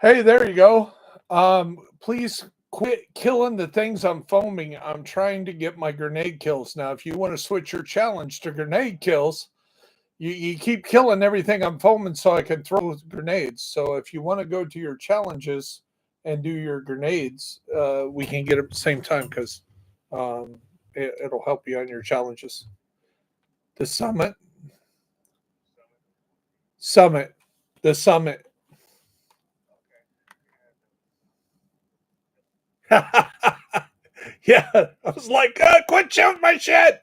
Hey, there you go. Please quit killing the things I'm foaming. I'm trying to get my grenade kills. Now, if you want to switch your challenge to grenade kills, you keep killing everything I'm foaming so I can throw grenades. So if you want to go to your challenges and do your grenades, we can get them at the same time because it'll help you on your challenges. The summit, the summit. Yeah, I was like, quit shooting my shit.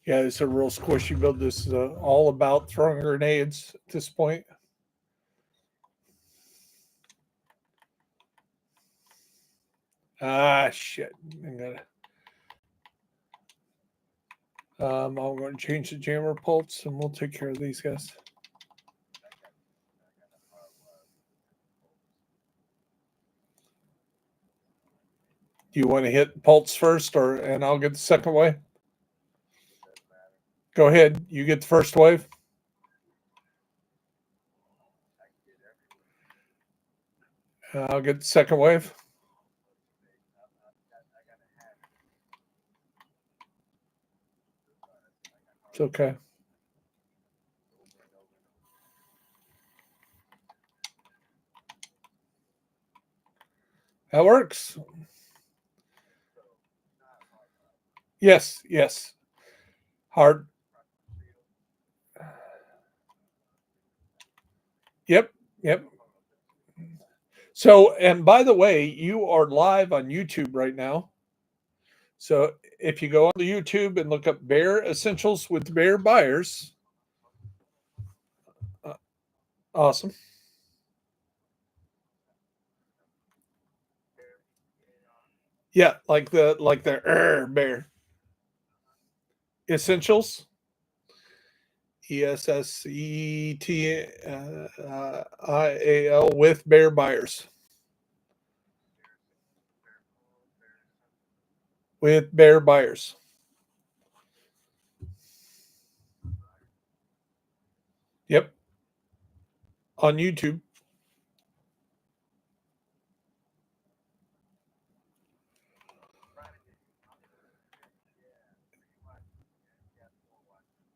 Yeah, it's a real squishy build. This is all about throwing grenades at this point. Ah, shit. I'm going to change the jammer pulse and we'll take care of these guys. Do you want to hit pulse first and I'll get the second wave? Go ahead. You get the first wave. I'll get the second wave. It's okay. That works. Yes, yes. Hard. Yep, yep. So, and by the way, you are live on YouTube right now. So, if you go on the YouTube and look up Bear Essentials with Bear Buyers, uh, awesome. Yeah, like the bear essentials. ESSETIAL with Bear Buyers. With Bear Buyers. Yep. On YouTube.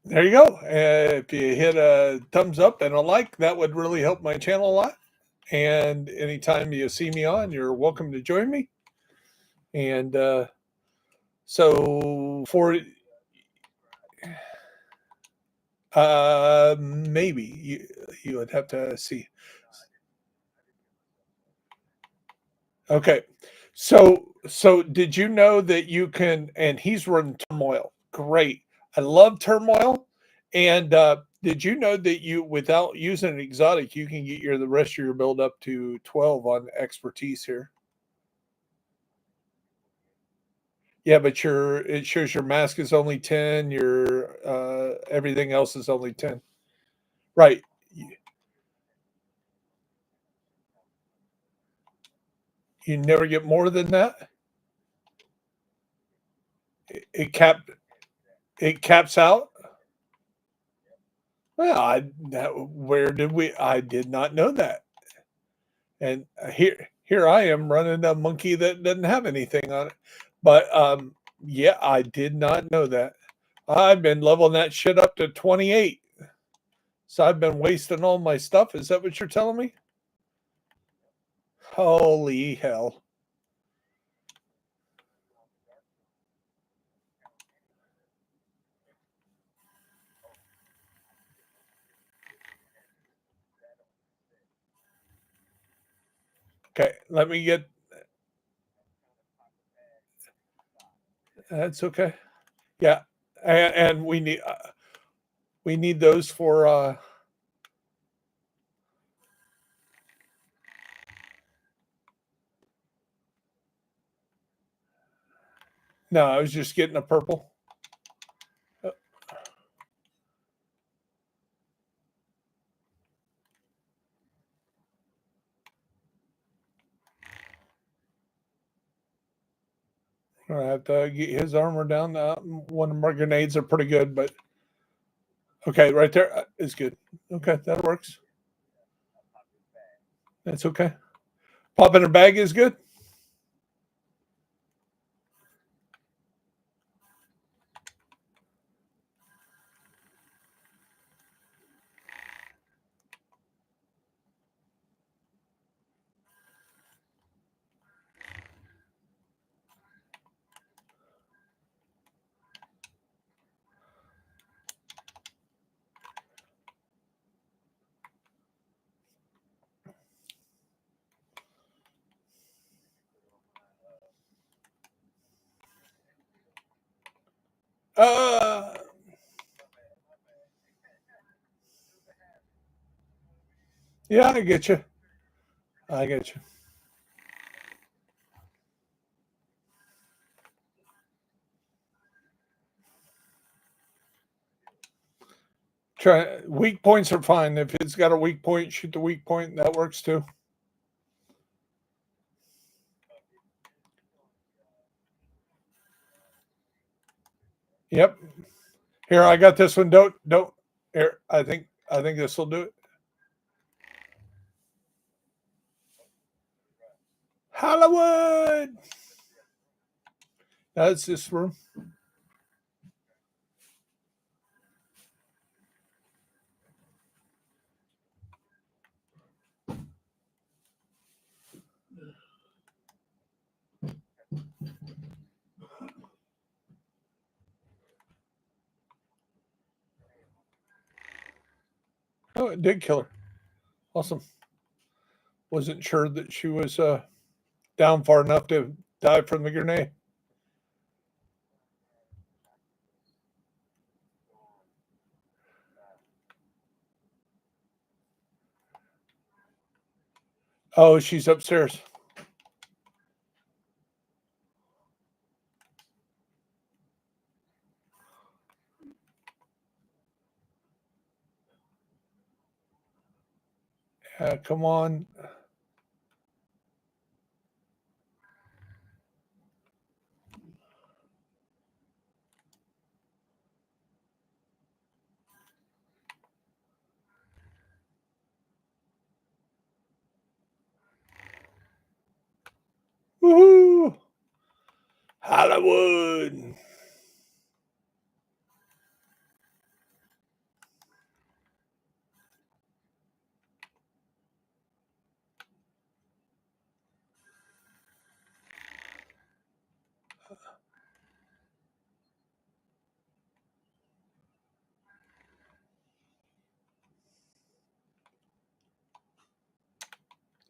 There you go. If you hit a thumbs up and a like, that would really help my channel a lot. And anytime you see me on, you're welcome to join me. And so for maybe you would have to see. Okay. So did you know that you can, and he's running turmoil. Great. I love turmoil. And did you know that you, without using an exotic, you can get the rest of your build up to 12 on expertise here? Yeah, but it shows your mask is only 10, your everything else is only 10. Right. You never get more than that. It cap it caps out. Well, where did we? I did not know that. And here I am running a monkey that doesn't have anything on it. But yeah, I did not know that. I've been leveling that shit up to 28. So I've been wasting all my stuff. Is that what you're telling me? Holy hell. Okay, let me get. That's okay. Yeah, and we need those for. No, I was just getting a purple. Uh, I have to get his armor down. One of my grenades are pretty good, but okay, right there is good. Okay, that works. That's okay. Pop in a bag is good. Uh, yeah, I get you. I get you. Try weak points are fine. If it's got a weak point, shoot the weak point. That works too. Yep. Here, I got this one. Don't. Here, I think this will do it. Hollywood. That's this room. Oh, it did kill her. Awesome. Wasn't sure that she was down far enough to die from the grenade. Oh, she's upstairs. Come on. Woohoo! Hollywood.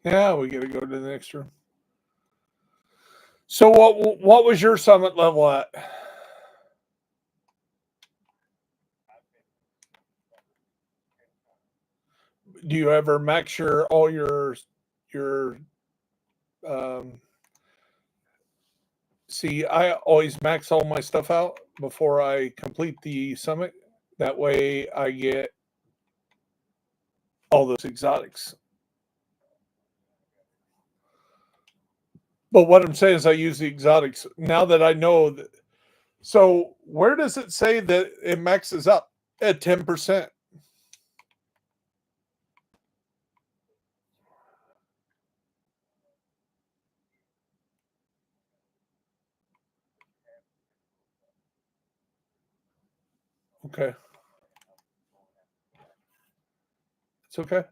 Yeah, we got to go to the next room. So what was your summit level at? Do you ever max all your um see, I always max all my stuff out before I complete the summit. That way I get all those exotics. But what I'm saying is I use the exotics now that I know that. So where does it say that it maxes up at 10%? Okay. It's okay.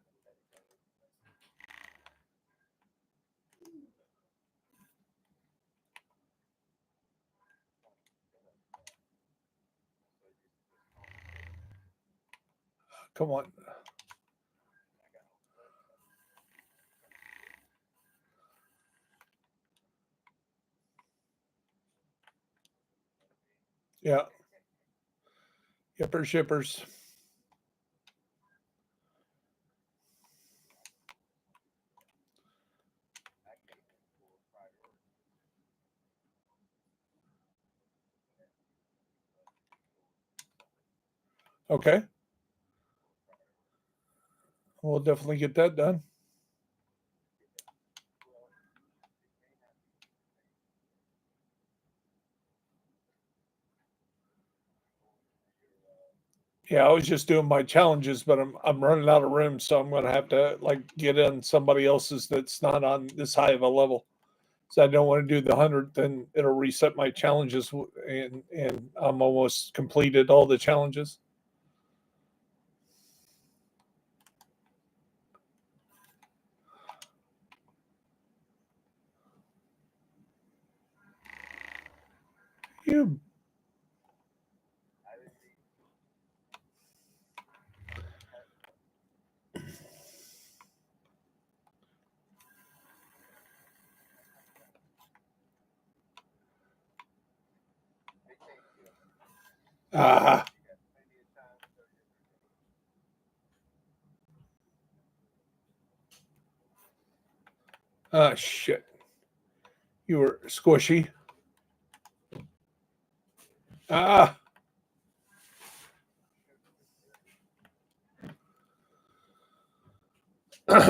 Come on. Yeah. Yippers shippers. Okay. We'll definitely get that done. Yeah, I was just doing my challenges, but I'm running out of room, so I'm gonna have to like get in somebody else's that's not on this high of a level. So I don't want to do the 100, then it'll reset my challenges, and I'm almost completed all the challenges. You ah shit. You were squishy. Ah. Get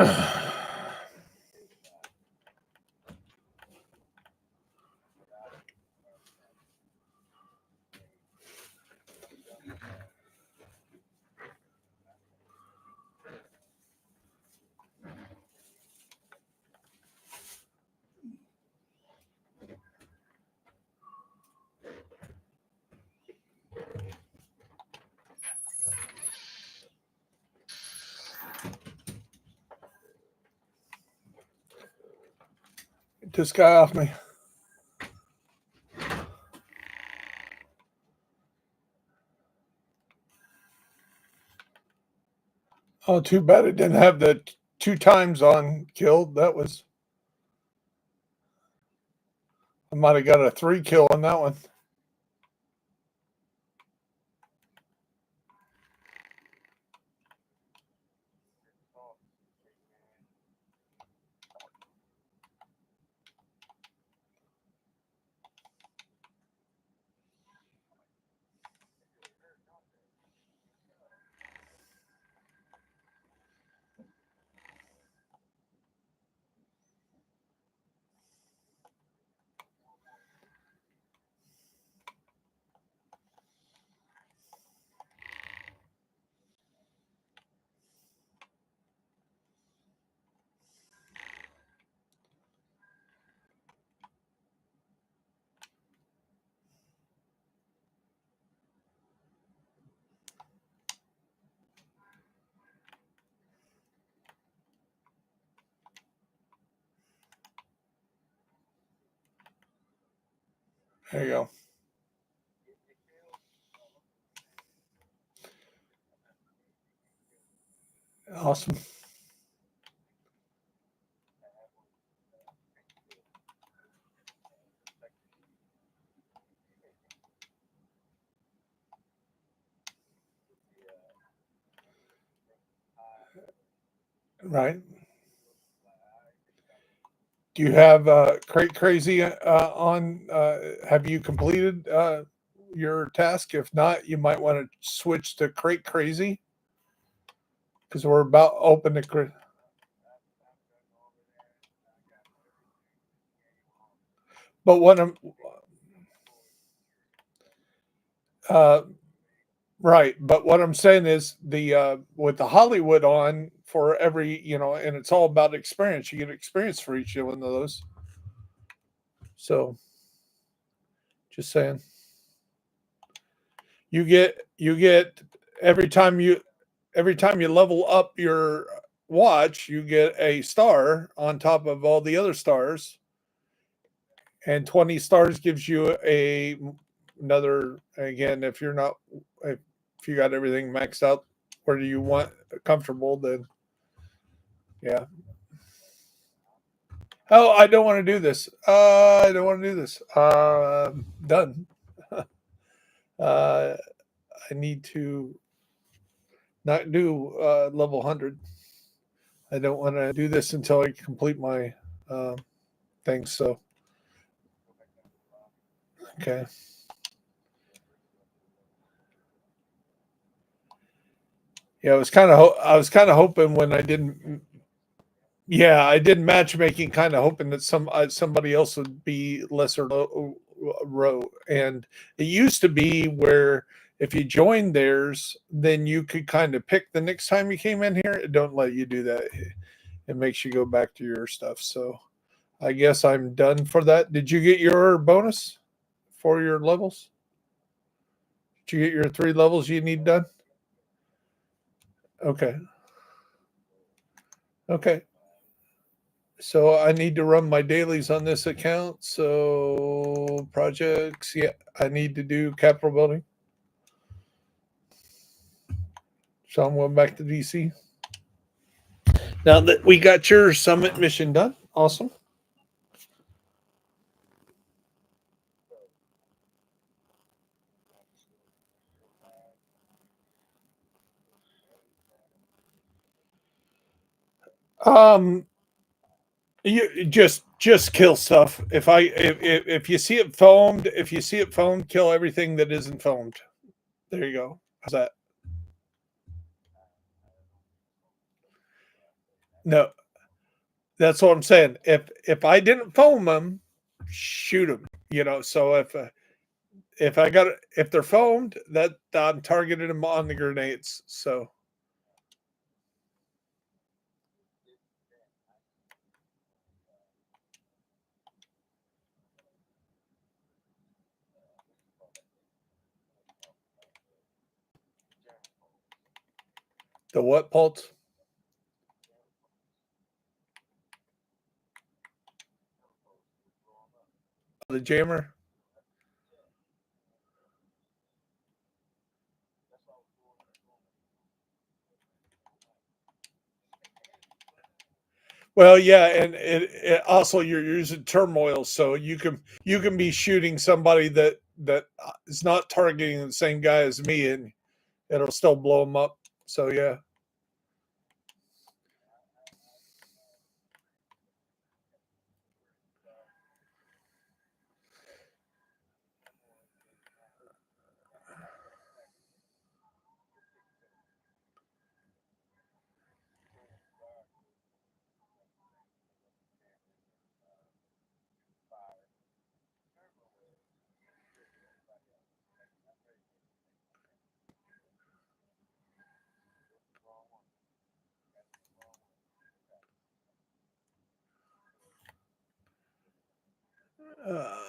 this guy off me. Oh, too bad it didn't have the 2 times on killed. That was, I might have got a 3 kill on that one. There you go. Awesome. Right. Do you have Crate Crazy on? Have you completed your task? If not, you might want to switch to Crate Crazy because we're about open to Crate. But what I'm uh, right, but what I'm saying is the with the Hollywood on for every and it's all about experience. You get experience for each one of those. So just saying, you get every time you every time you level up your watch, you get a star on top of all the other stars, and 20 stars gives you another. Again, if you're not if you got everything maxed out where you want comfortable, then yeah. Oh, I don't want to do this. I don't want to do this. Done. uh, I need to not do level 100. I don't want to do this until I complete my things. So, okay. Yeah, I was kind of hoping when I didn't. Yeah, I did matchmaking, kind of hoping that somebody else would be lesser row. And it used to be where if you joined theirs, then you could kind of pick the next time you came in here. It don't let you do that. It makes you go back to your stuff. So I guess I'm done for that. Did you get your bonus for your levels? Did you get your 3 levels you need done? Okay. Okay. So I need to run my dailies on this account. So projects, yeah, I need to do capital building. So I'm going back to DC. Now that we got your summit mission done, awesome. Um, you just kill stuff. If you see it foamed, kill everything that isn't foamed. There you go. How's that? No, that's what I'm saying. If I didn't foam them, shoot them. So if I got if they're foamed, that I'm targeting them on the grenades. So the what pulse? The jammer. Well, yeah, and it also you're using turmoil, so you can be shooting somebody that is not targeting the same guy as me, and it'll still blow them up. So yeah.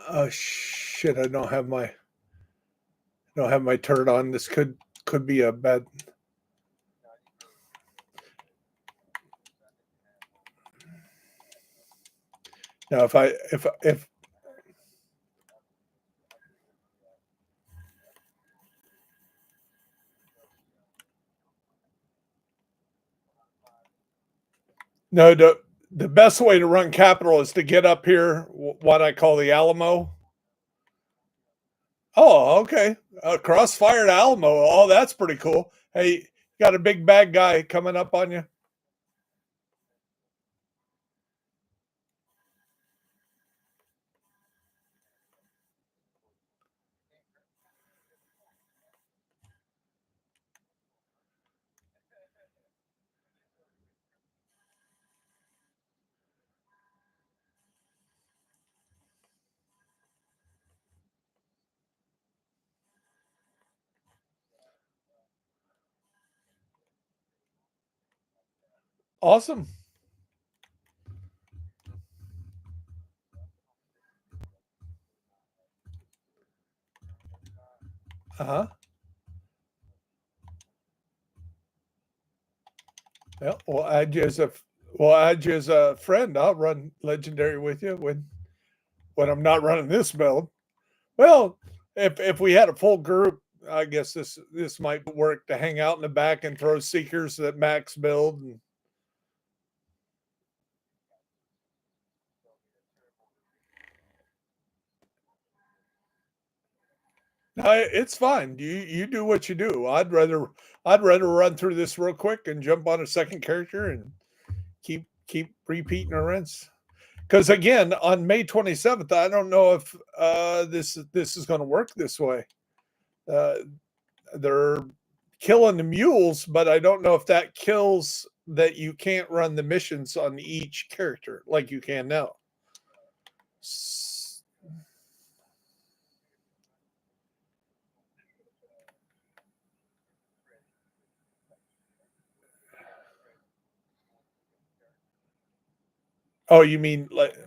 Oh shit! I don't have my turret on. This could be a bad. Now if no, the best way to run capital is to get up here, what I call the Alamo. Oh, okay. Crossfire to Alamo. Oh, that's pretty cool. Hey, got a big bad guy coming up on you. Awesome. Uh huh. Yeah. Well, add you as a friend. I'll run legendary with you when I'm not running this build. Well, if we had a full group, I guess this might work to hang out in the back and throw seekers at max build. And no, it's fine. You do what you do. I'd rather run through this real quick and jump on a second character and keep repeating our runs. Because again, on May 27th, I don't know if this is going to work this way. Uh, they're killing the mules, but I don't know if that kills that you can't run the missions on each character like you can now. Oh, you mean like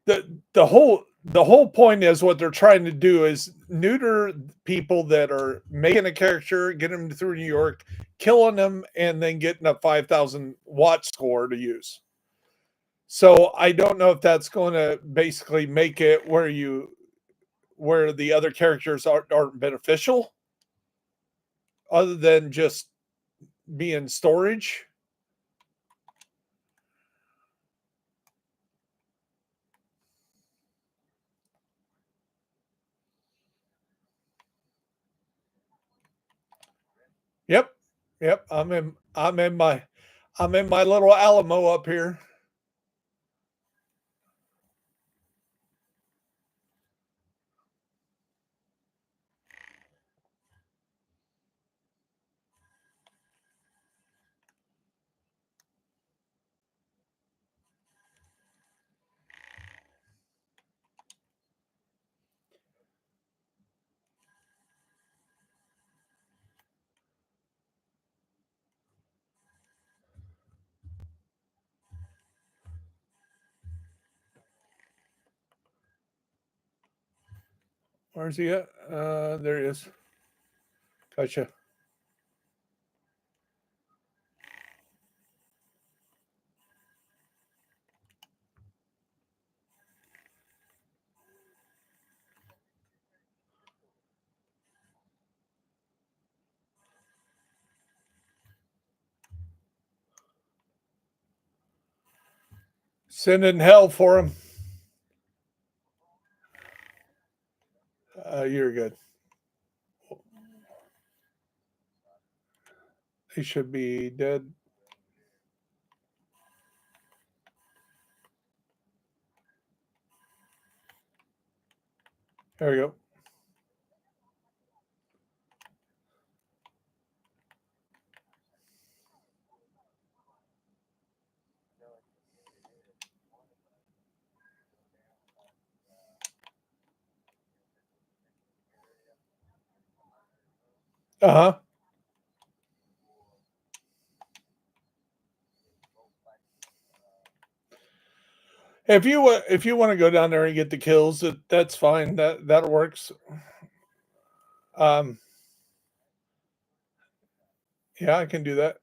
the whole point is what they're trying to do is neuter people that are making a character, get them through New York, killing them, and then getting a 5,000 watt score to use. So I don't know if that's going to basically make it where the other characters aren't beneficial, other than just being storage. Yep, yep. I'm in my little Alamo up here. Where's he at? There he is. Gotcha. Sending hell for him. You're good. He should be dead. There we go. Uh-huh. If you want to go down there and get the kills, that's fine. That works. Um, yeah, I can do that.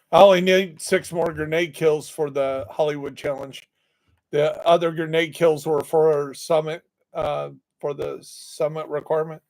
I only need 6 more grenade kills for the Hollywood challenge. The other grenade kills were for summit, for the summit requirement.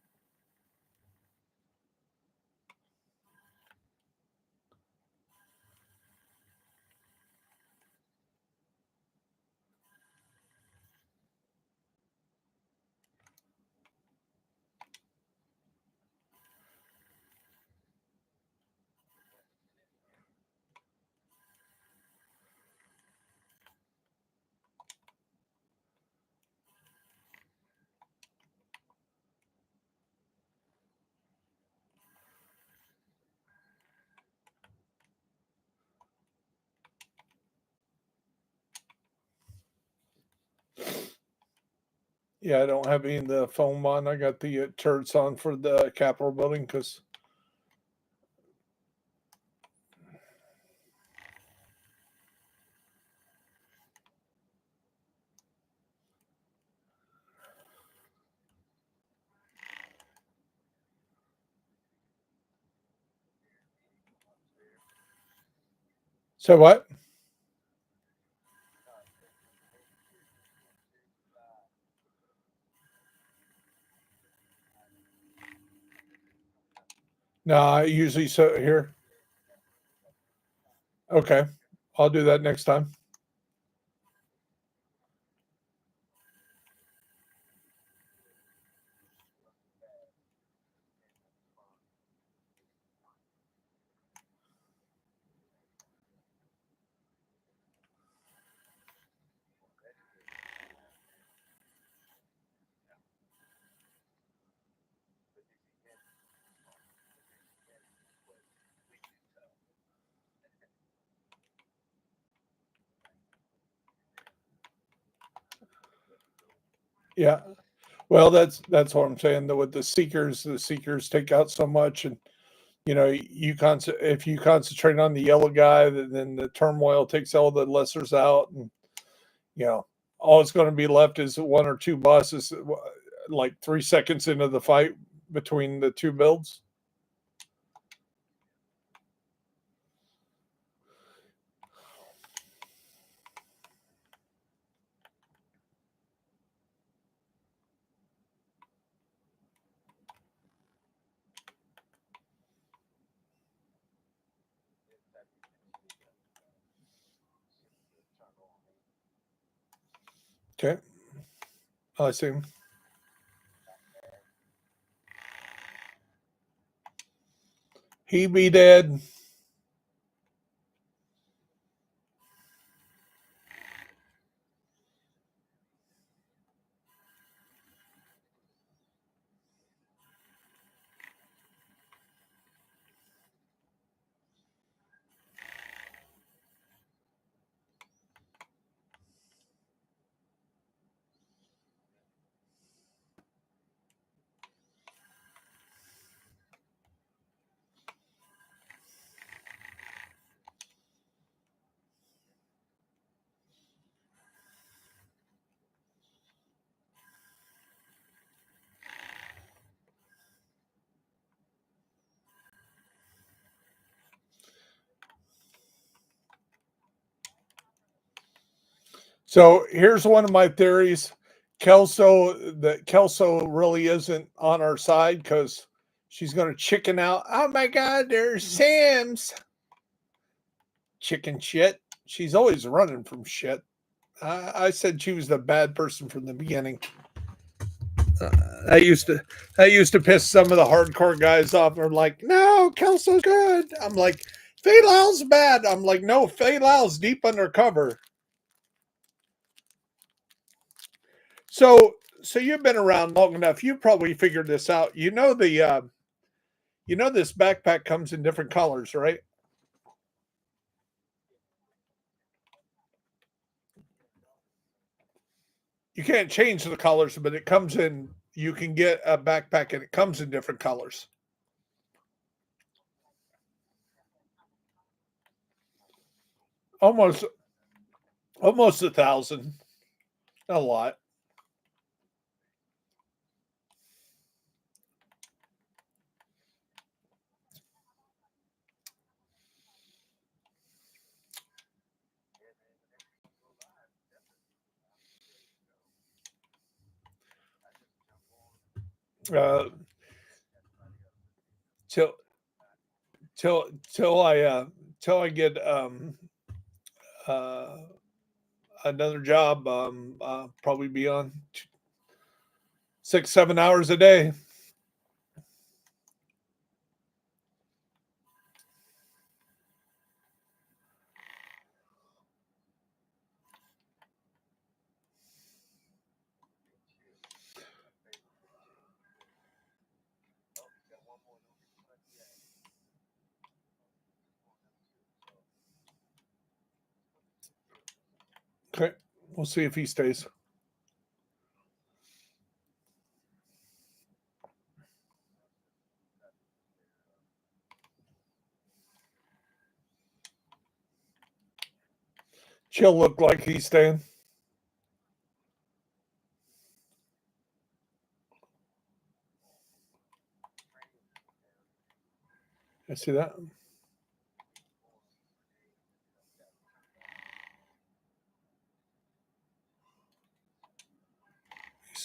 Yeah, I don't have any of the foam on. I got the turrets on for the Capitol building because. So what? No, I usually sit here. Okay, I'll do that next time. Yeah. Well, that's what I'm saying. That with the seekers take out so much, and if you concentrate on the yellow guy, then the turmoil takes all the lessers out, and you know all it's going to be left is 1 or 2 bosses, like 3 seconds into the fight between the 2 builds. Okay, I see. He be dead. So here's one of my theories. Kelso really isn't on our side because she's going to chicken out. Oh my God, there's Sam's chicken shit. She's always running from shit. I said she was the bad person from the beginning. Uh, I used to I used to piss some of the hardcore guys off. They're like, "No, Kelso's good." I'm like, "Fei Lao's bad." I'm like, "No, Fei Lao's deep undercover." So you've been around long enough. You probably figured this out. You know this backpack comes in different colors, right? You can't change the colors, but it comes in. You can get a backpack and it comes in different colors. Almost almost 1,000. A lot. Uh, till till till I get uh, another job. Probably be on 6 7 hours a day. Okay, we'll see if he stays. She'll look like he's staying. I see that.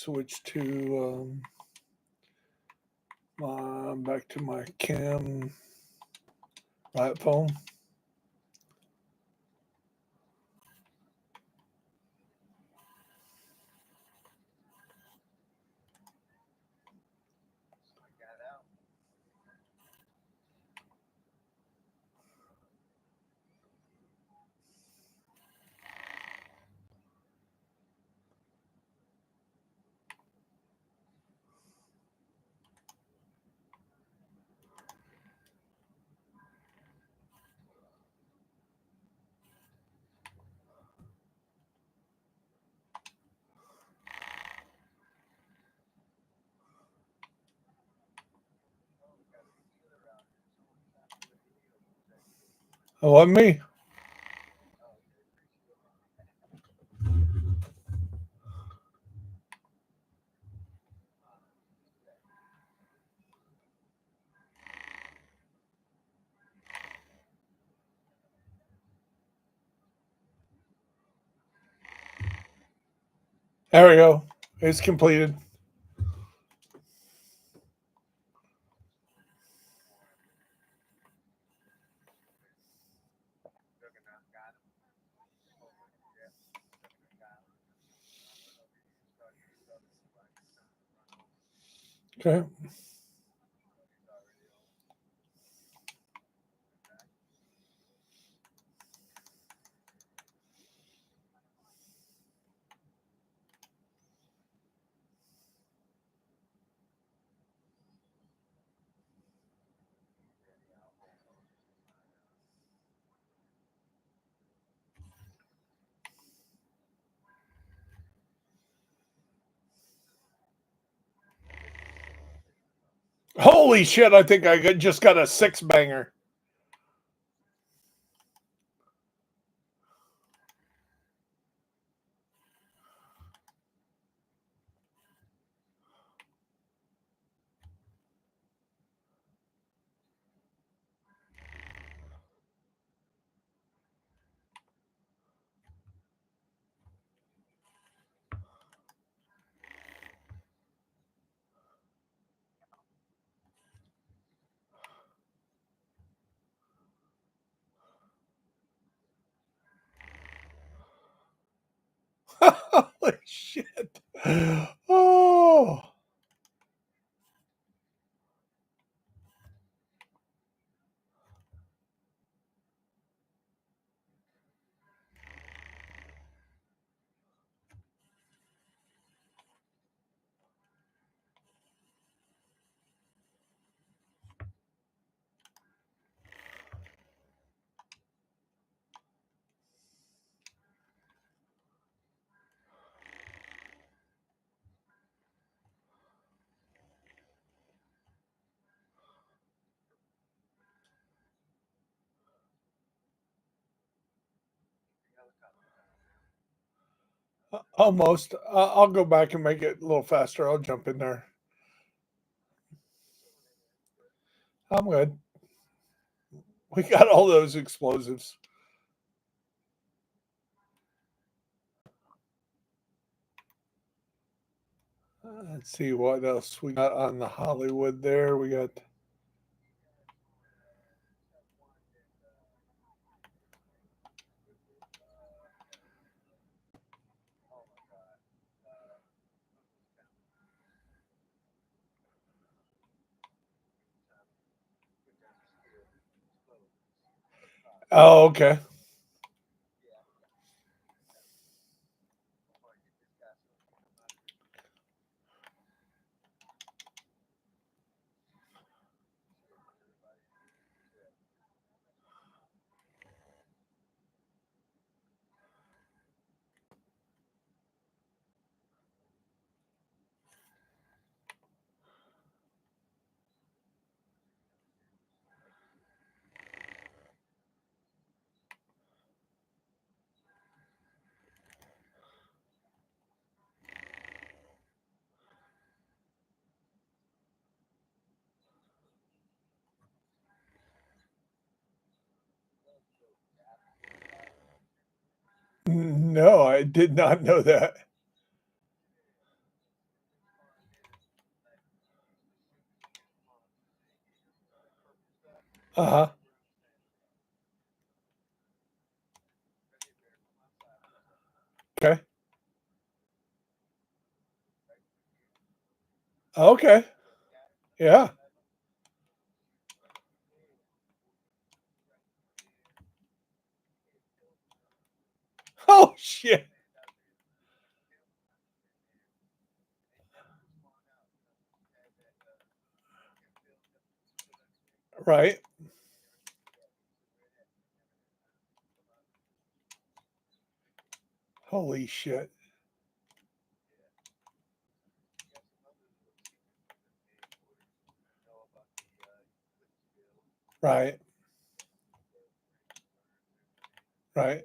Switch to back to my cam phone. Oh, and me. There we go. It's completed. Okay. Holy shit! I think just got a six banger. Holy shit. Oh. Almost. I'll go back and make it a little faster. I'll jump in there. I'm good. We got all those explosives. Let's see what else we got on the Hollywood there. We got. Oh, okay. No, I did not know that. Uh huh. Okay. Okay. Yeah. Oh shit. Right. Holy shit. Right. Right.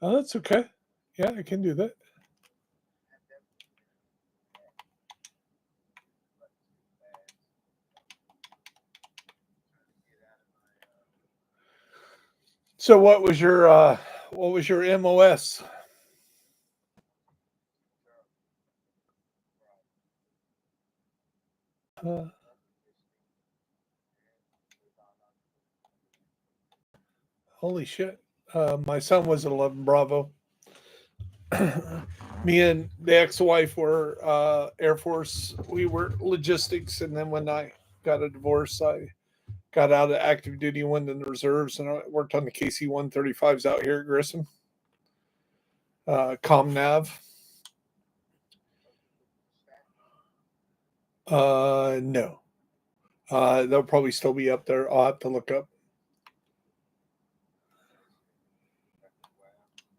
Oh, that's okay. Yeah, I can do that. So what was your MOS? Uh, holy shit. My son was 11 Bravo. Me and the ex-wife were Air Force. We were logistics, and then when I got a divorce, I got out of active duty and went in the reserves, and I worked on the KC 135s out here at Grissom. ComNav. No. They'll probably still be up there. I'll have to look up.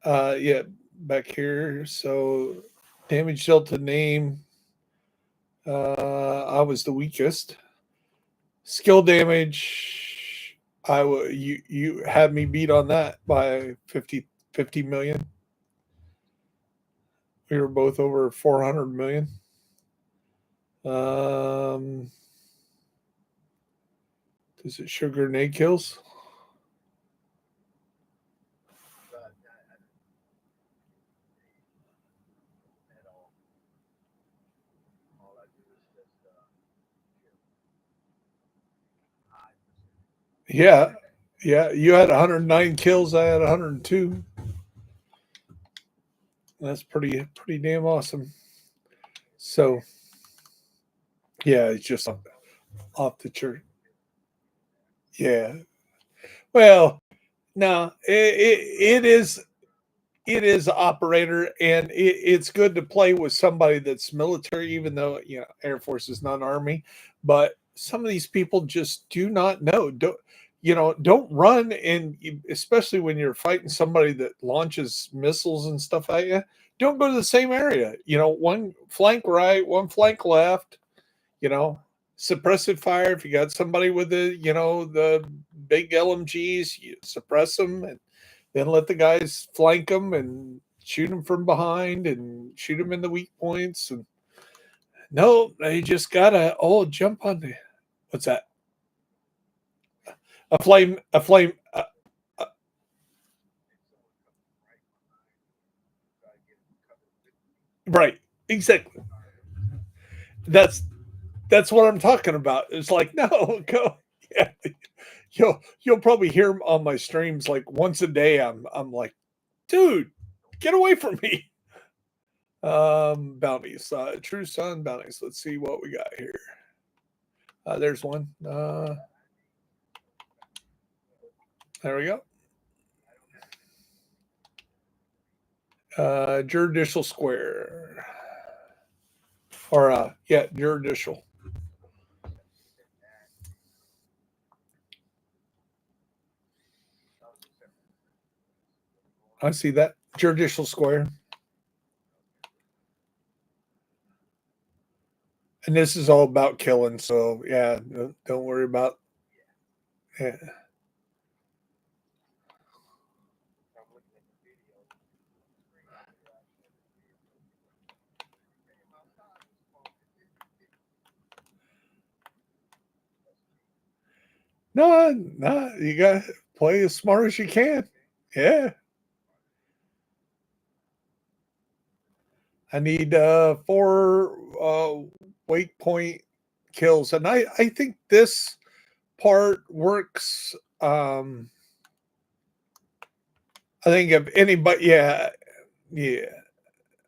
Yeah, back here. So damage dealt to name. I was the weakest. Skill damage. You had me beat on that by 50 million. We were both over 400 million. Um, does it show grenade kills? Yeah. Yeah. You had 109 kills. I had 102. That's pretty damn awesome. So yeah, it's just off the church. Yeah. Well, no, it is operator, and it's good to play with somebody that's military, even though Air Force is not Army. But some of these people just do not know. Don't run, and especially when you're fighting somebody that launches missiles and stuff at you. Don't go to the same area. One flank right, one flank left. You know, Suppressive fire. If you got somebody with the big LMGs, you suppress them and then let the guys flank them and shoot them from behind and shoot them in the weak points. And no, they just gotta jump on the what's that? A flame. Uh, right, exactly. That's that's what I'm talking about. It's like no, go. Yeah, you'll probably hear 'em on my streams like once a day. I'm like, dude, get away from me. Bounties, true sun bounties. Let's see what we got here. There's one. There we go. Judicial Square. Or, yeah, Judicial. I see that. Judicial Square. And this is all about killing. So, yeah, don't worry about. Yeah. No, no, you got to play as smart as you can. Yeah. I need four wake point kills. And I think this part works. I think if anybody, yeah, yeah,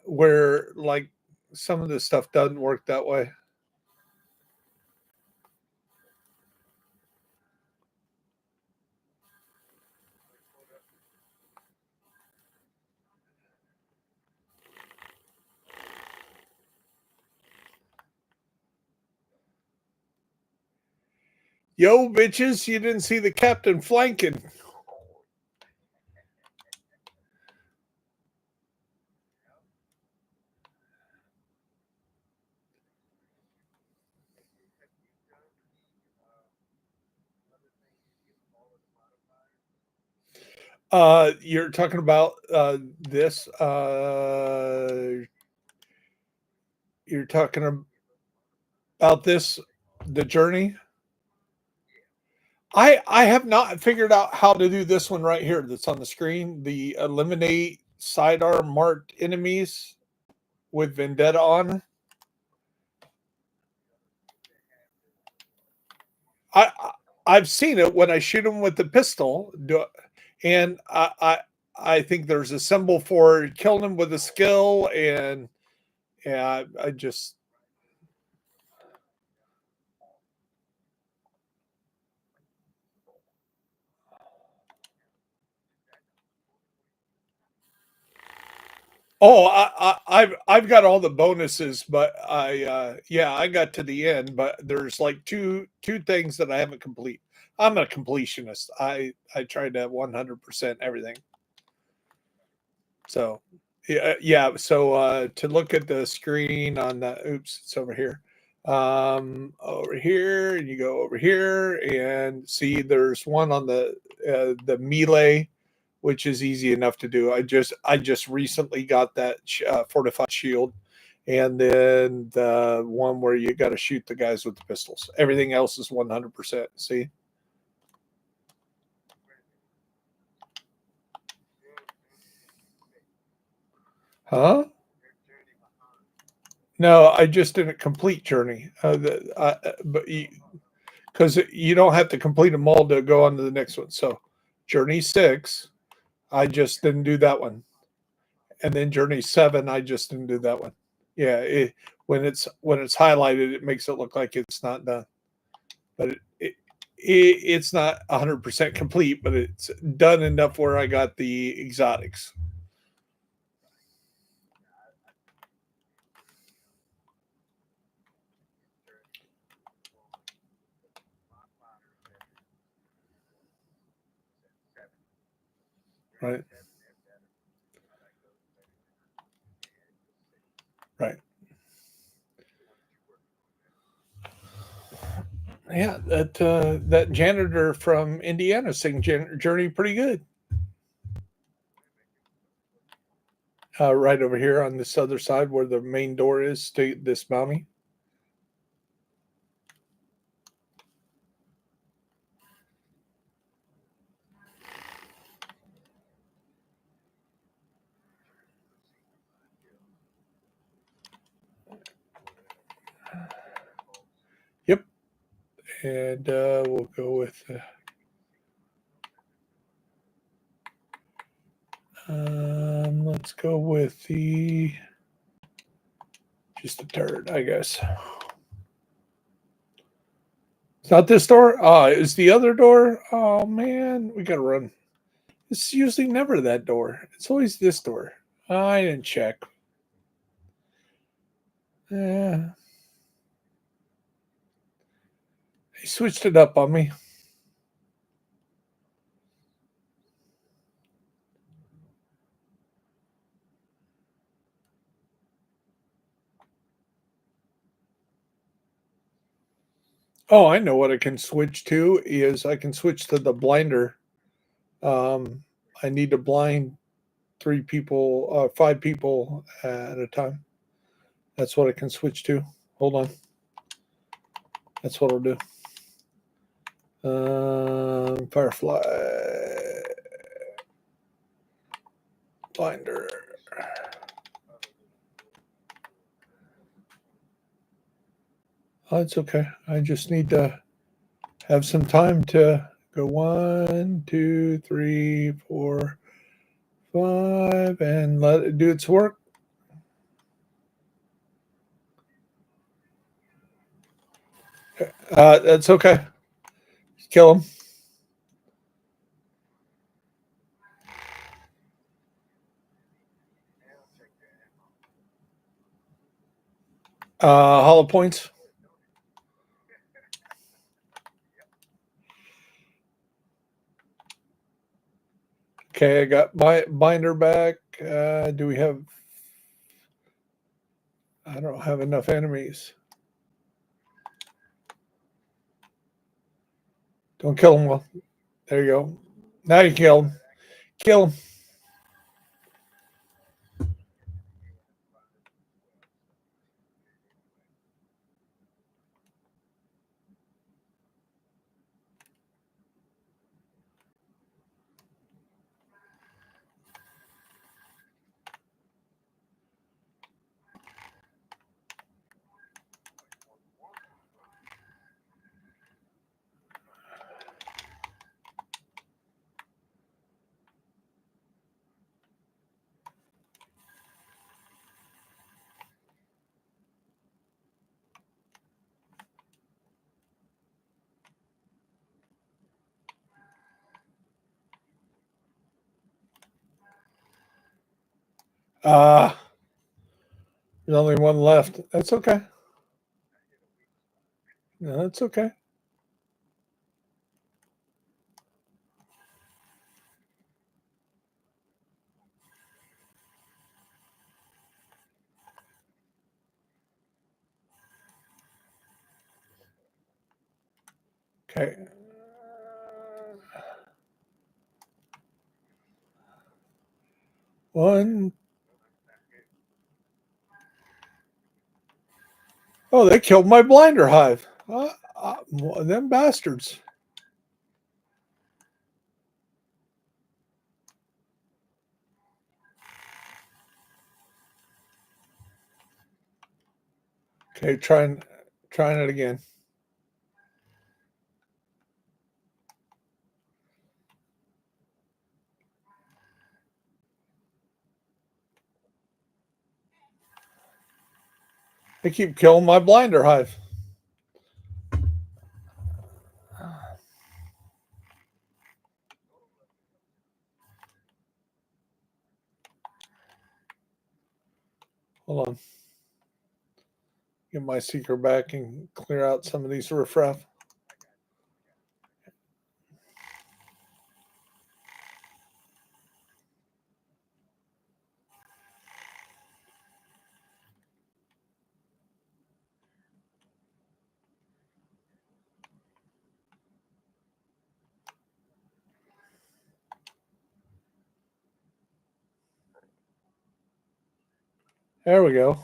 where like some of the stuff doesn't work that way. Yo, bitches, you didn't see the captain flanking. You're talking about this. You're talking about this, the journey. I have not figured out how to do this one right here. That's on the screen. The eliminate sidearm marked enemies with vendetta on. I've seen it when I shoot them with the pistol, and I think there's a symbol for killing them with a skill, and yeah, I just I've got all the bonuses, but yeah, I got to the end, but there's like two things that I haven't complete. I'm a completionist. I tried to 100% everything. So yeah. So to look at the screen on the oops, it's over here. Over here, and you go over here and see there's one on the melee, which is easy enough to do. I just recently got that fortified shield, and then the one where you got to shoot the guys with the pistols. Everything else is 100%. See? Huh? No, I just did a complete journey. But because you don't have to complete them all to go on to the next one. So Journey 6, I just didn't do that one. And then Journey 7, I just didn't do that one. Yeah, when it's highlighted, it makes it look like it's not done. But it's not 100% complete, but it's done enough where I got the exotics. Right. Right. Yeah, that janitor from Indiana sing Journey pretty good. Right over here on this other side where the main door is to this mommy. Yep. And we'll go with let's go with the just a turd, I guess. It's not this door. It's the other door. Oh man, we gotta run. It's usually never that door. It's always this door. I didn't check. Yeah, he switched it up on me. Oh, I know what I can switch to is I can switch to the blinder. Um, I need to blind 5 people at a time. That's what I can switch to. Hold on. That's what I'll do. Firefly blinder. Oh, it's okay. I just need to have some time to go 1, 2, 3, 4, 5, and let it do its work. That's okay. Kill him. Hollow points. Okay, I got my binder back. Do we have? I don't have enough enemies. Don't kill him. Well, there you go. Now you kill him. Kill him. There's only one left. That's okay. No, that's okay. Okay. One. Oh, they killed my blinder hive. Them bastards. Okay, trying it again. They keep killing my blinder hive. Hold on. Get my seeker back and clear out some of these riffraff. There we go.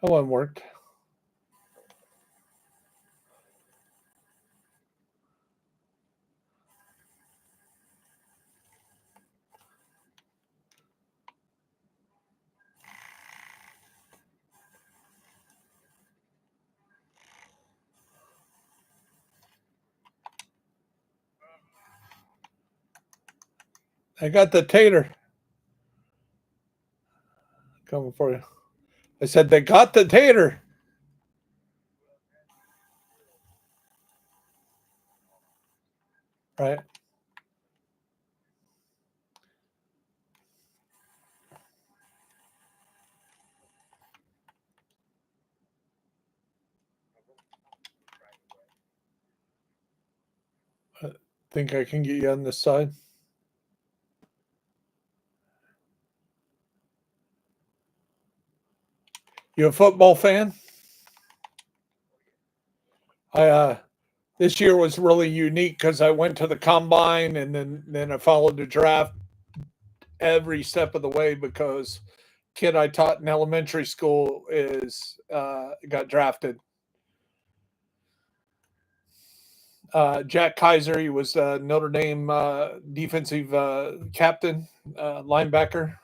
That one worked. I got the tater coming for you. I said they got the tater. Right. I think I can get you on this side. You a football fan? I this year was really unique because I went to the combine and then I followed the draft every step of the way because kid I taught in elementary school is got drafted. Jack Kaiser, he was Notre Dame defensive captain, linebacker,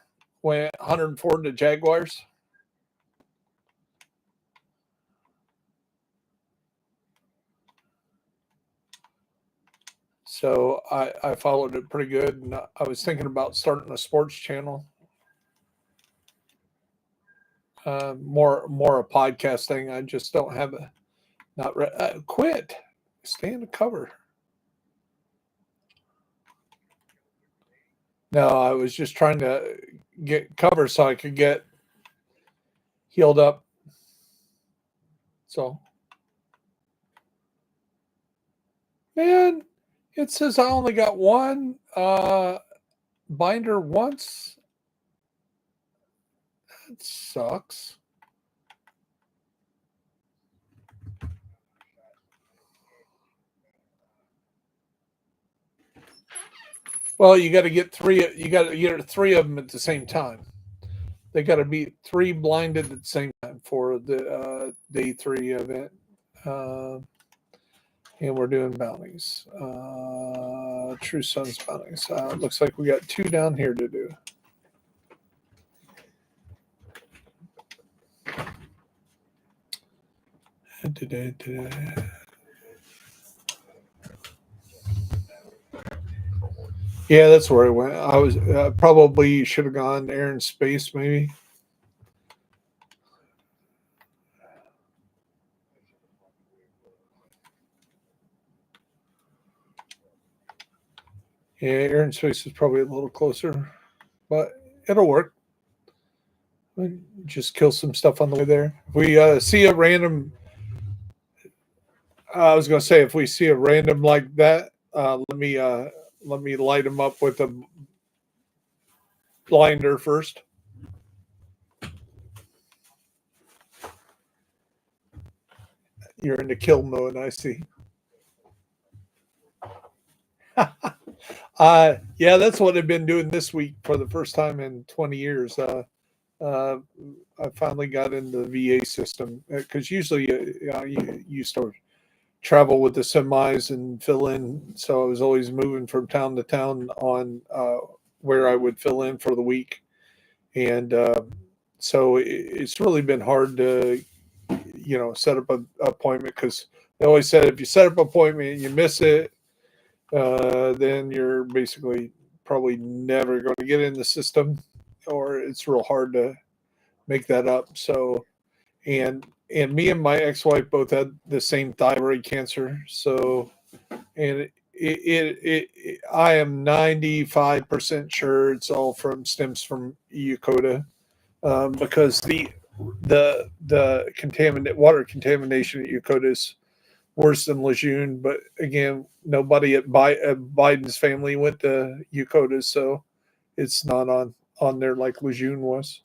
went 104 to Jaguars. So I followed it pretty good, and I was thinking about starting a sports channel, more a podcast thing. I just don't have a not quit, stay in the cover. No, I was just trying to get cover so I could get healed up. So, man, it says I only got one binder once. That sucks. Well, you got to get three. You got to get three of them at the same time. They got to be three blinded at the same time for the day 3 event. And we're doing bounties. True Sons bounties. Looks like we got 2 down here to do. Yeah, that's where I went. I was probably should have gone air and space, maybe. Yeah, air and space is probably a little closer, but it'll work. Just kill some stuff on the way there. If we see a random, I was gonna say if we see a random like that, let me light them up with a blinder first. You're into kill mode, I see. Yeah, that's what I've been doing this week for the first time in 20 years. I finally got into the VA system because usually you used to travel with the semis and fill in. So I was always moving from town to town on where I would fill in for the week. And so it's really been hard to, set up an appointment because they always said if you set up an appointment and you miss it, then you're basically probably never going to get in the system or it's real hard to make that up. So and me and my ex-wife both had the same thyroid cancer. So, and I am 95% sure it's all stems from E. coli, because the contaminant water contamination at E. coli is worse than Lejeune. But again, nobody at Biden's family went to E. coli, so it's not on there like Lejeune was.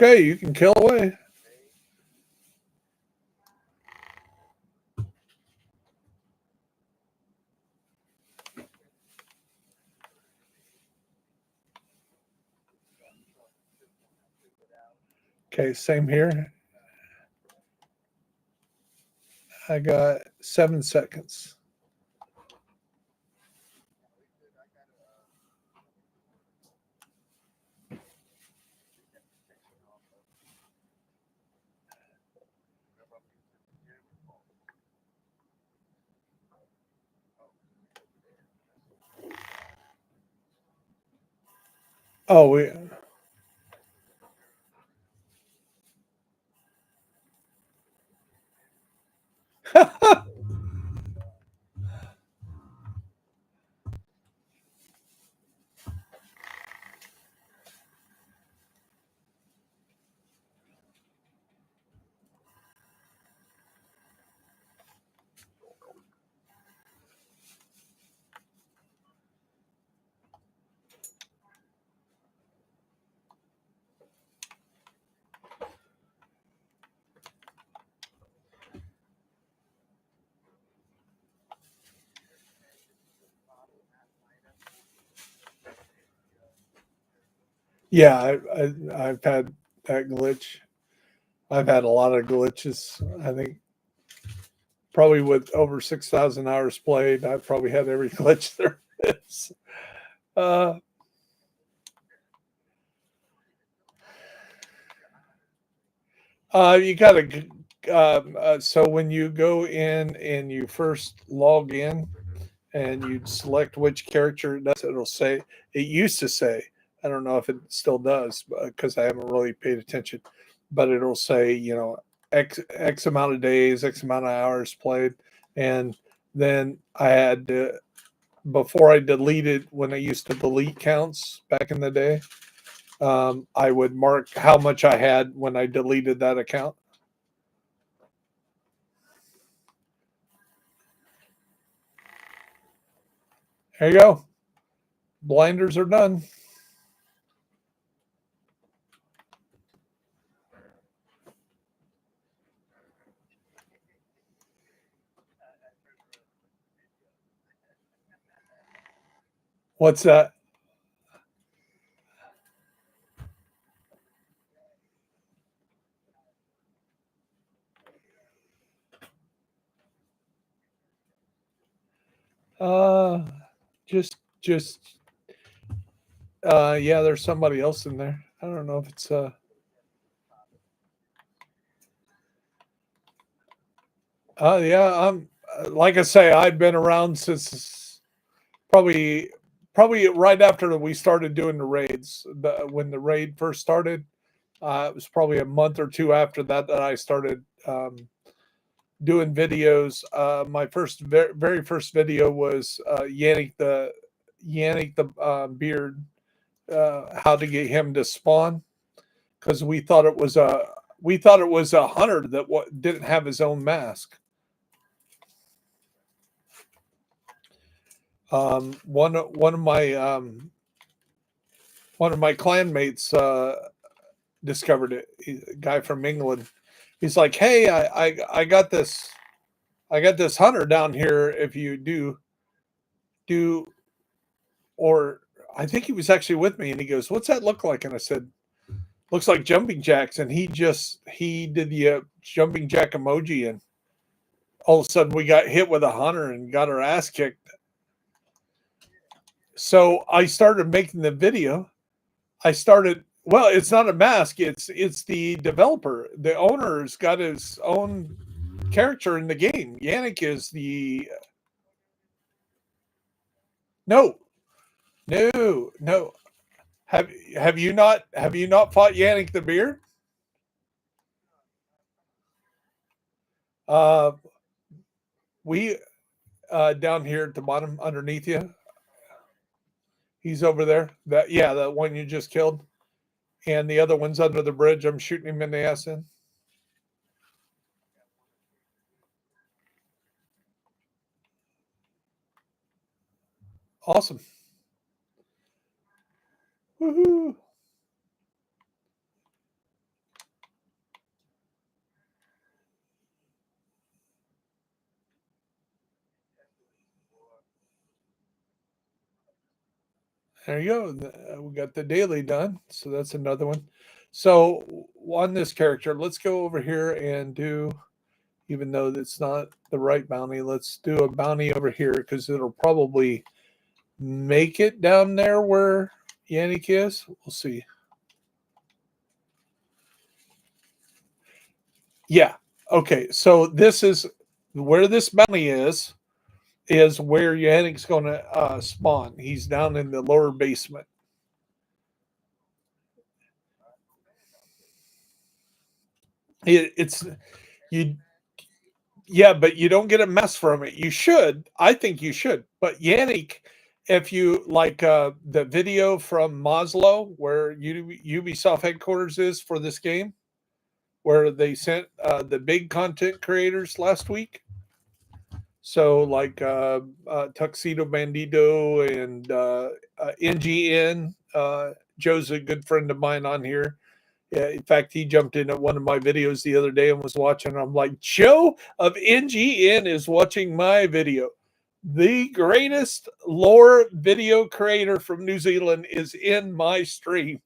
Okay, you can kill away. Okay, same here. I got 7 seconds. Oh, we. Yeah, I've had that glitch. I've had a lot of glitches. I think probably with over 6,000 hours played, I've probably had every glitch there is. Uh, you got to. So when you go in and you first log in, and you select which character it does, it'll say, it used to say, I don't know if it still does because I haven't really paid attention, but it'll say, X amount of days, X amount of hours played. And then I had to, before I deleted, when I used to delete counts back in the day, I would mark how much I had when I deleted that account. There you go. Blinders are done. What's that? Uh, just yeah, there's somebody else in there. I don't know if it's yeah, I'm like I say, I've been around since probably probably right after we started doing the raids. When the raid first started, it was probably a month or two after that I started doing videos. My very first video was Yannick the beard, how to get him to spawn, because we thought it was a hunter that didn't have his own mask. One of my clanmates discovered it. A guy from England. He's like, "Hey, I got this hunter down here. If you do, or I think he was actually with me, and he goes, "What's that look like?" And I said, "Looks like jumping jacks." And he did the jumping jack emoji, and all of a sudden we got hit with a hunter and got our ass kicked. So I started making the video. Well, it's not a mask, it's the developer. The owner's got his own character in the game. Yannick is the no, no. Have you not fought Yannick the Beard? Uh, we down here at the bottom underneath you. He's over there. That yeah, that one you just killed, and the other one's under the bridge. I'm shooting him in the ass in. Awesome. Woohoo! There you go. We got the daily done. So that's another one. So on this character, let's go over here and do, even though that's not the right bounty, let's do a bounty over here because it'll probably make it down there where Yannick is. We'll see. Yeah. Okay. So this is where this bounty is where Yannick's going to spawn. He's down in the lower basement. It's you. Yeah, but you don't get a mess from it. You should. I think you should. But Yannick, if you like the video from Maslow, where Ubisoft headquarters is for this game, where they sent the big content creators last week. So like Tuxedo Bandito and NGN. Joe's a good friend of mine on here. Yeah, in fact, he jumped in at one of my videos the other day and was watching. I'm like, Joe of NGN is watching my video. The greatest lore video creator from New Zealand is in my stream.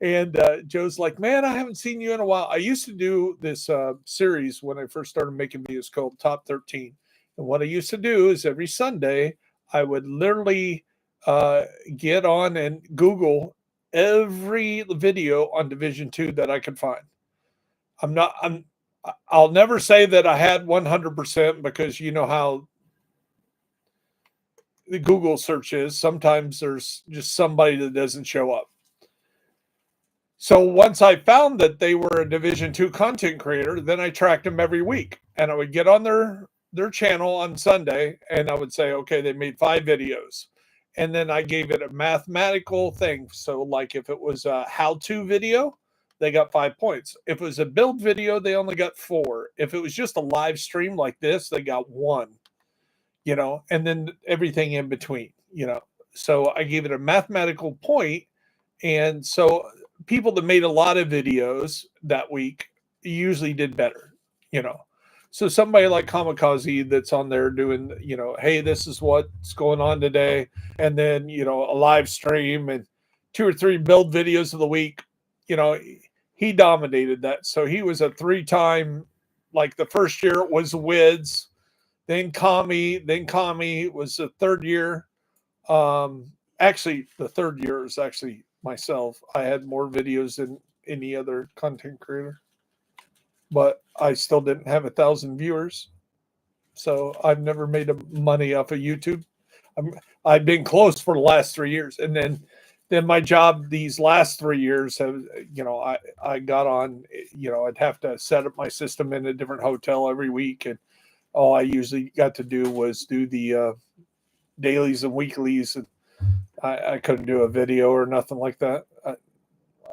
And Joe's like, man, I haven't seen you in a while. I used to do this series when I first started making videos called Top 13. And what I used to do is every Sunday, I would literally get on and Google every video on Division 2 that I could find. I'll never say that I had 100% because you know how the Google search is. Sometimes there's just somebody that doesn't show up. So once I found that they were a Division 2 content creator, then I tracked them every week. And I would get on their channel on Sunday and I would say, okay, they made 5 videos. And then I gave it a mathematical thing. So like if it was a how-to video, they got 5 points. If it was a build video, they only got 4. If it was just a live stream like this, they got 1. You know, and then everything in between, you know. So I gave it a mathematical point. And so people that made a lot of videos that week usually did better, you know. So somebody like Kamikaze that's on there doing, you know, hey, this is what's going on today, and then you know a live stream and 2 or 3 build videos of the week, you know, he dominated that. So he was a 3-time, like the first year it was Wids, then Kami was the third year. Actually, the third year is actually myself. I had more videos than any other content creator, but I still didn't have 1,000 viewers. So I've never made money off of YouTube. I've been close for the last 3 years, and then my job these last 3 years have, you know, I got on, you know, I'd have to set up my system in a different hotel every week, and all I usually got to do was do the dailies and weeklies, and I couldn't do a video or nothing like that.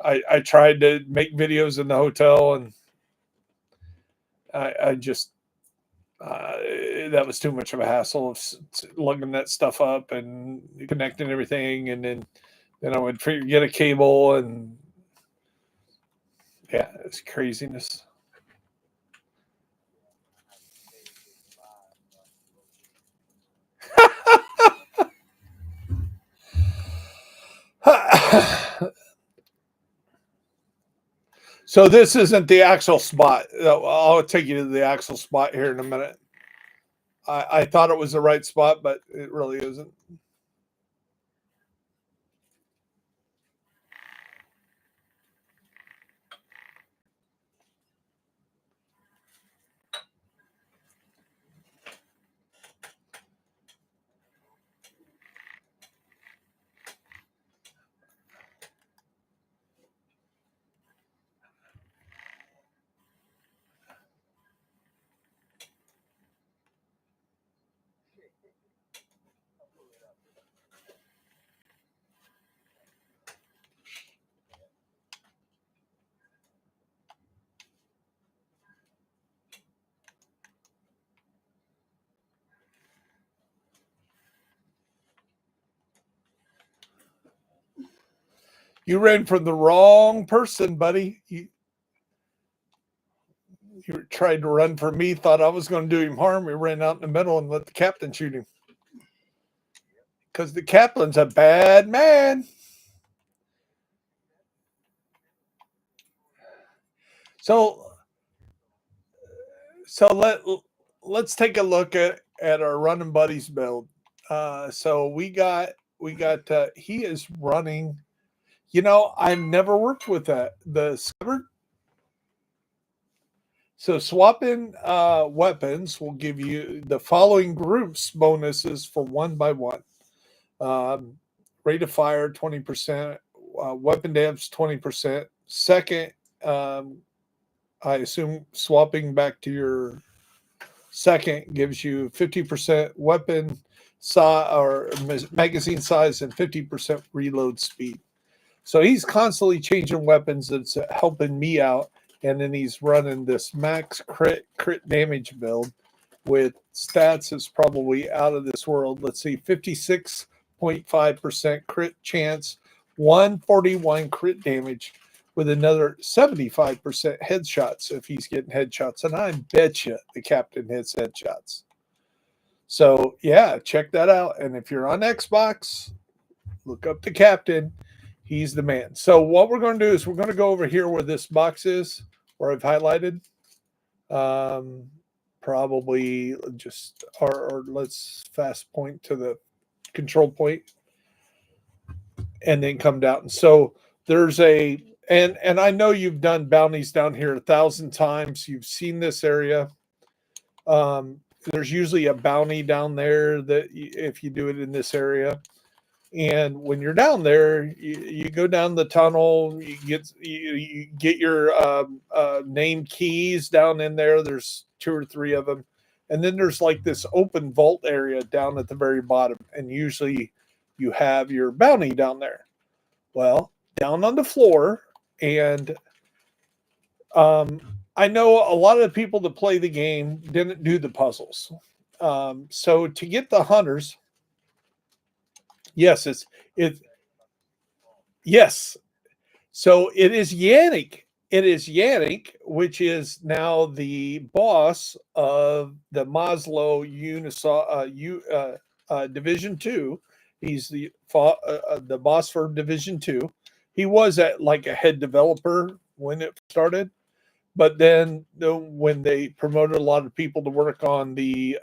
I tried to make videos in the hotel, and I just that was too much of a hassle of lugging that stuff up and connecting everything, and then I would get a cable, and yeah, it's craziness. So this isn't the actual spot. I'll take you to the actual spot here in a minute. I thought it was the right spot, but it really isn't. You ran from the wrong person, buddy. You tried to run from me, thought I was going to do him harm. We ran out in the middle and let the captain shoot him. Because the captain's a bad man. So let's take a look at our running buddies build. So we got he is running. You know, I've never worked with the scabbard. So swapping weapons will give you the following groups bonuses for 1x1. Rate of fire 20%, weapon damage 20%. Second, I assume swapping back to your second gives you 50% weapon size or magazine size and 50% reload speed. So he's constantly changing weapons. That's helping me out. And then he's running this max crit damage build with stats that's probably out of this world. Let's see, 56.5% crit chance, 141 crit damage with another 75% headshots if he's getting headshots. And I bet you the captain hits headshots. So yeah, check that out. And if you're on Xbox, look up the captain. He's the man. So what we're going to do is we're going to go over here where this box is, where I've highlighted. Probably just, or let's fast point to the control point and then come down. So there's and I know you've done bounties down here 1,000 times. You've seen this area. There's usually a bounty down there that if you do it in this area. And when you're down there, you go down the tunnel. You get your name keys down in there. There's 2 or 3 of them, and then there's like this open vault area down at the very bottom. And usually, you have your bounty down there. Well, down on the floor, and I know a lot of the people that play the game didn't do the puzzles. So to get the hunters. Yes, yes. So it is Yannick. It is Yannick, which is now the boss of the Maslow Division 2. He's the boss for Division 2. He was at like a head developer when it started, but then when they promoted a lot of people to work on the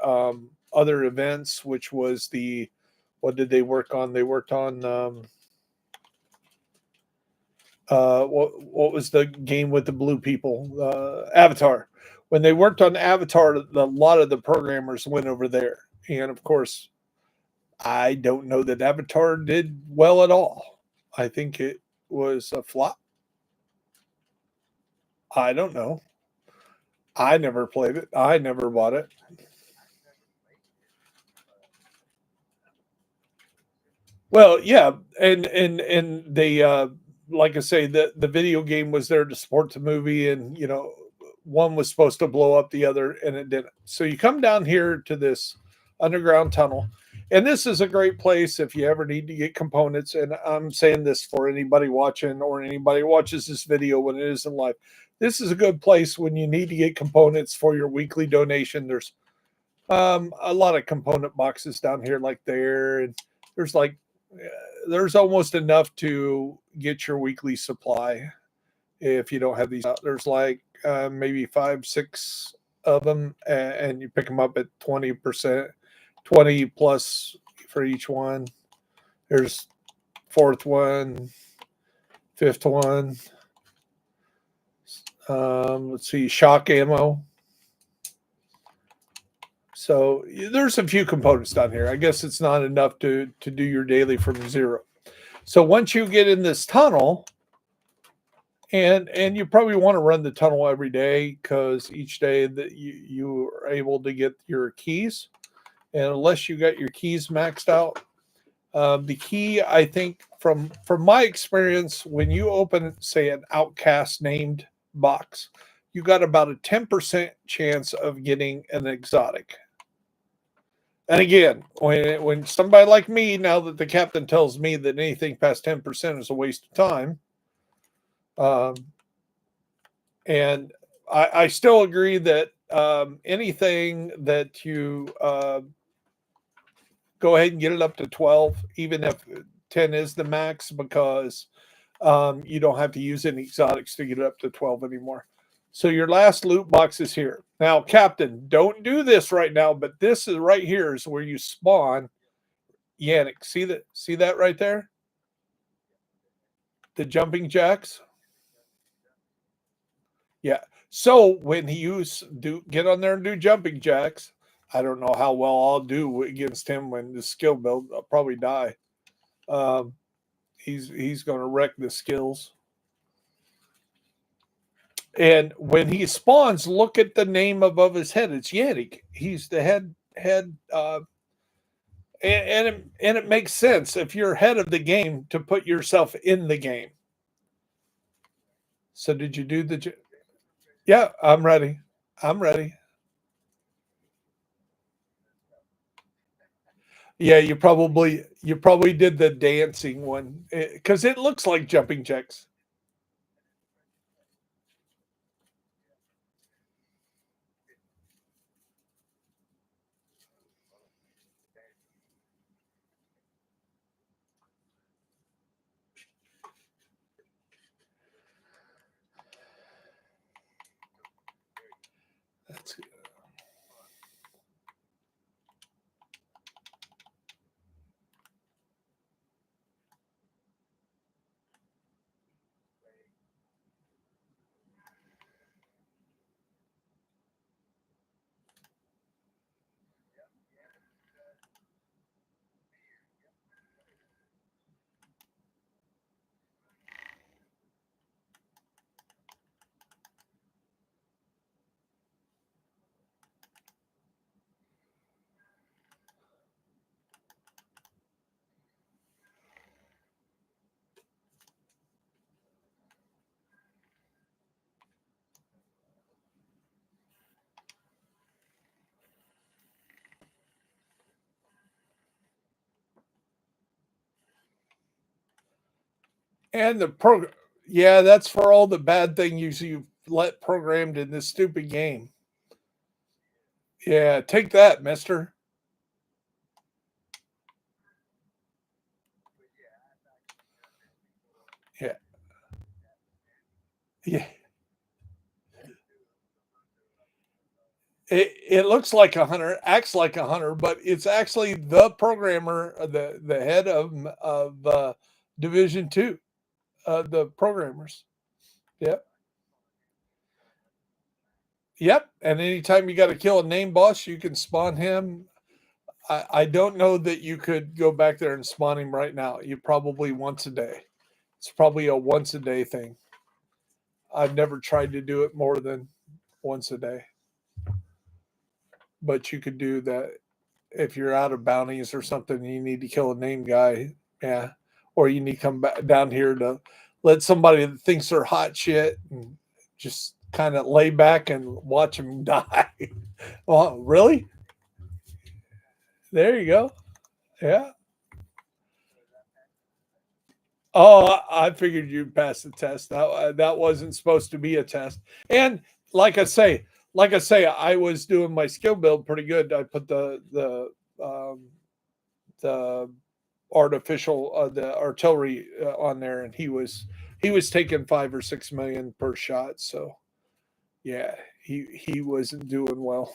other events, which was what did they work on? They worked on what was the game with the blue people? Avatar. When they worked on Avatar, a lot of the programmers went over there. And of course, I don't know that Avatar did well at all. I think it was a flop. I don't know. I never played it. I never bought it. Well, yeah, and they like I say, the video game was there to support the movie, and one was supposed to blow up the other, and it didn't. So you come down here to this underground tunnel, and this is a great place if you ever need to get components. And I'm saying this for anybody watching or anybody who watches this video when it is in live. This is a good place when you need to get components for your weekly donation. There's a lot of component boxes down here, like there, and there's like there's almost enough to get your weekly supply if you don't have these out. There's like maybe 5-6 of them, and you pick them up at 20%, 20 plus for each one. There's 4th one, 5th one. Let's see, shock ammo. So there's a few components down here. I guess it's not enough to do your daily from 0. So once you get in this tunnel, and you probably want to run the tunnel every day, because each day that you are able to get your keys, and unless you got your keys maxed out, the key, I think, from my experience, when you open, say, an Outcast named box, you got about a 10% chance of getting an exotic. And again, when somebody like me, now that the captain tells me that anything past 10% is a waste of time, um, and I still agree that anything that you go ahead and get it up to 12, even if 10 is the max, because you don't have to use any exotics to get it up to 12 anymore. So your last loot box is here. Now, Captain, don't do this right now, but this is right here is where you spawn Yannick. See that right there? The jumping jacks? Yeah. So when you do get on there and do jumping jacks, I don't know how well I'll do against him when the skill build. I'll probably die. Um, he's going to wreck the skills. And when he spawns, look at the name above his head. It's Yannick. He's the head. And it makes sense if you're head of the game to put yourself in the game. So did you do the? Yeah, I'm ready. I'm ready. Yeah, you probably did the dancing one because it looks like jumping jacks. That's and the program. Yeah, that's for all the bad things you let programmed in this stupid game. Yeah, take that, Mister. Yeah, yeah. It looks like a hunter, acts like a hunter, but it's actually the programmer, the head of Division Two, the programmers. Yep, yep. And anytime you got to kill a name boss, you can spawn him. I don't know that you could go back there and spawn him right now. You probably once a day. It's probably a once a day thing. I've never tried to do it more than once a day, but you could do that if you're out of bounties or something, you need to kill a name guy, yeah, or you need to come back down here to let somebody that thinks they're hot shit and just kind of lay back and watch them die. Well, really? There you go. Yeah. Oh, I figured you'd pass the test. That wasn't supposed to be a test. And like I say, I was doing my skill build pretty good. I put the artificial the artillery on there, and he was taking 5 or 6 million per shot. So yeah, he wasn't doing well.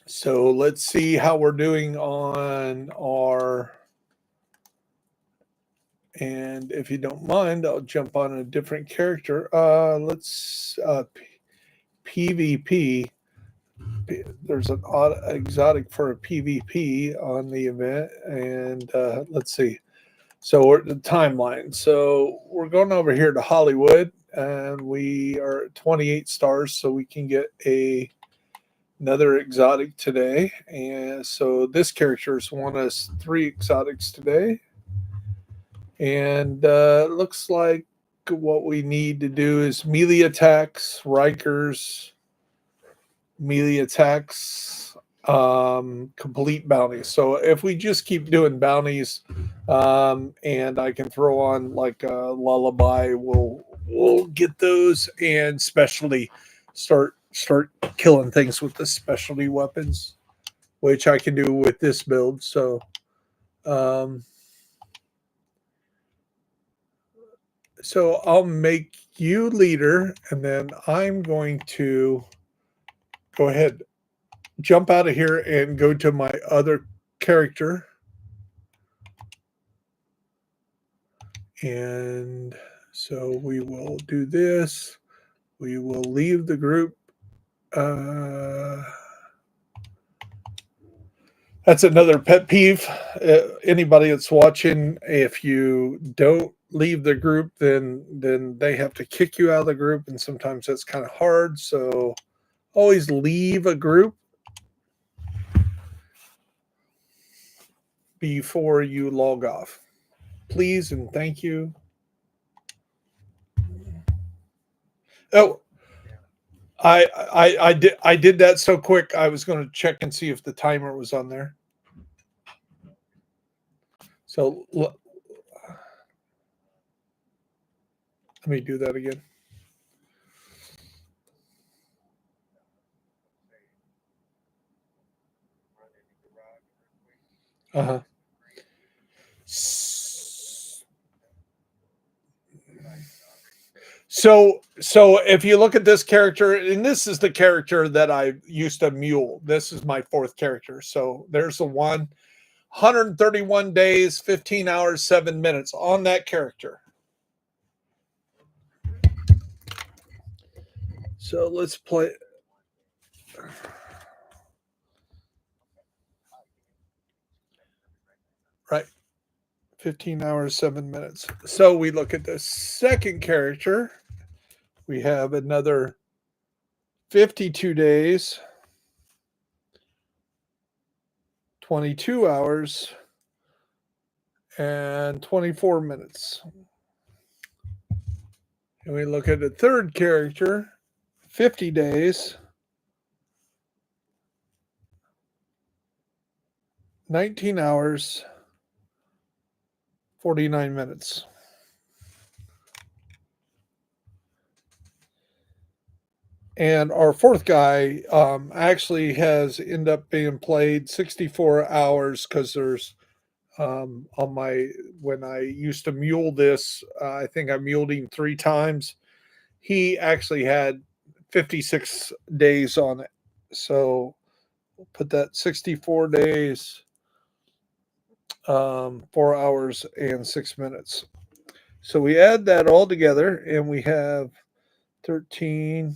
So let's see how we're doing on our. And if you don't mind, I'll jump on a different character. Let's PvP. There's an exotic for a PvP on the event, and let's see. So we're at the timeline. So we're going over here to Hollywood, and we are at 28 stars, so we can get another exotic today. And so this character has won us 3 exotics today, and looks like what we need to do is melee attacks, Rikers, melee attacks, complete bounties. So if we just keep doing bounties, and I can throw on like a lullaby, we'll get those and specialty start killing things with the specialty weapons, which I can do with this build. Um, so I'll make you leader, and then I'm going to go ahead, jump out of here, and go to my other character. And so we will do this. We will leave the group. That's another pet peeve. Anybody that's watching, if you don't leave the group, then they have to kick you out of the group, and sometimes that's kind of hard. So always leave a group before you log off, please, and thank you. Oh, I did that so quick. I was going to check and see if the timer was on there. So let me do that again. Uh-huh. So if you look at this character, and this is the character that I used to mule. This is my fourth character. So there's the 131 days, 15 hours, 7 minutes on that character. So let's play. Right. 15 hours, 7 minutes. So we look at the second character. We have another 52 days, 22 hours, and 24 minutes. And we look at the third character, 50 days, 19 hours, 49 minutes. And our fourth guy actually has ended up being played 64 hours because there's on my, when I used to mule this, I think I muled him 3 times. He actually had 56 days on it. So we'll put that 64 days, 4 hours, and 6 minutes. So we add that all together and we have 13,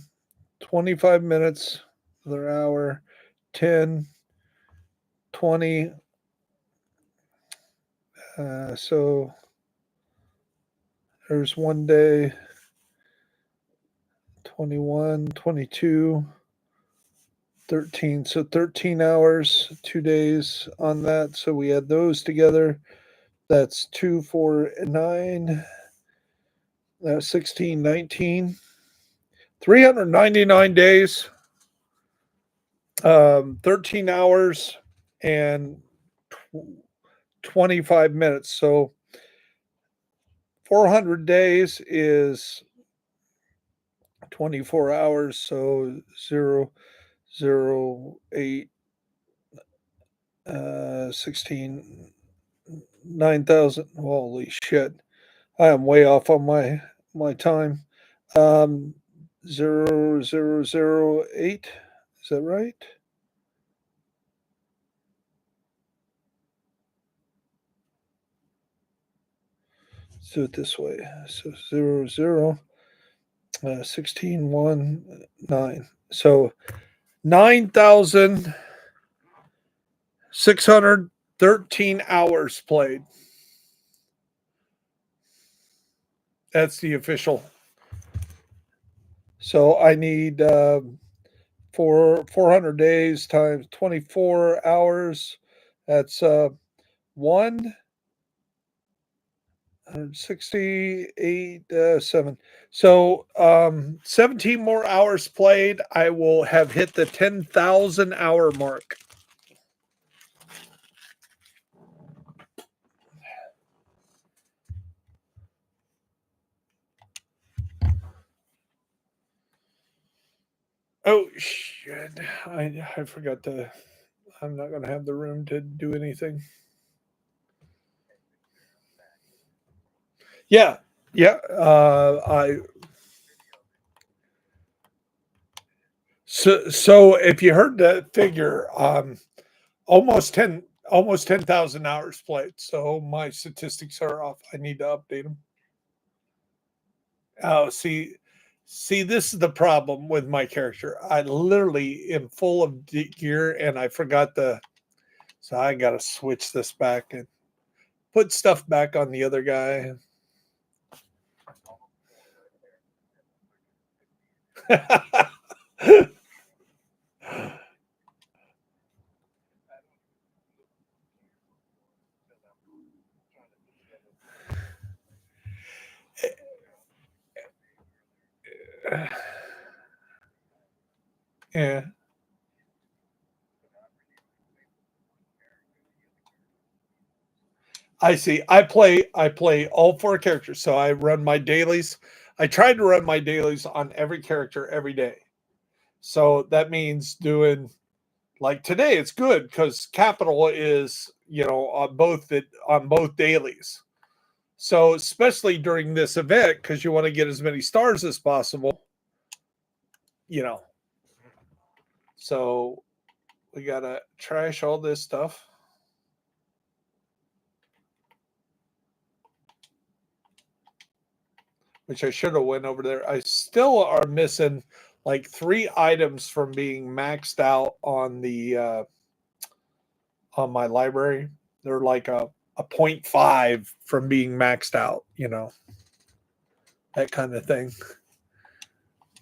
25 minutes, another hour, 10, 20. So there's one day, 21, 22, 13. So 13 hours, 2 days on that. So we add those together. That's 2, 4, 9, 16, 19, 399 days, 13 hours, and 25 minutes. So 400 days is 24 hours. So 0, 0, 8, 16, 9,000. Holy shit. I am way off on my time. 0, 0, 0, 8. Is that right? Let's do it this way. So 0, 0, 16, 1, 9. So 9,613 hours played. That's the official. So I need 400 days times 24 hours. That's one 168, 7. So 17 more hours played. I will have hit the 10,000 hour mark. Oh, shit. I forgot to. I'm not going to have the room to do anything. Yeah. Yeah. So if you heard that figure, almost 10,000 hours played. So my statistics are off. I need to update them. Oh, see, this is the problem with my character. I literally am full of gear, and I forgot the. So I got to switch this back and put stuff back on the other guy. Yeah, I see. I play all four characters. So I run my dailies. I tried to run my dailies on every character every day. So that means doing like today it's good because capital is on both dailies. So especially during this event, because you want to get as many stars as possible, you know. So we gotta trash all this stuff. Which I should have went over there. I still are missing like 3 items from being maxed out on my library. They're like a 0.5 from being maxed out, that kind of thing.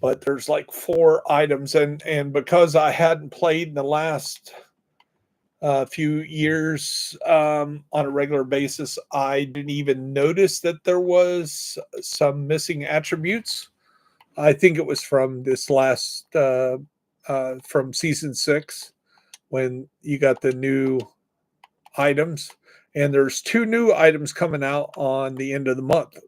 But there's like 4 items, and because I hadn't played in the last few years on a regular basis, I didn't even notice that there was some missing attributes. I think it was from this last from season 6 when you got the new items, and there's 2 new items coming out on the end of the month.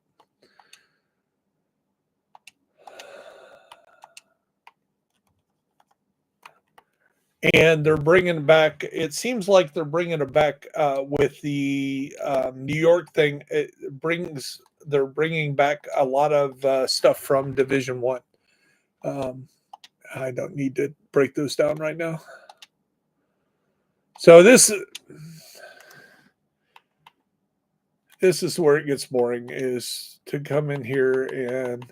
And they're bringing back. It seems like they're bringing it back with the New York thing. They're bringing back a lot of stuff from Division 1. Um, I don't need to break those down right now. So this is where it gets boring, is to come in here and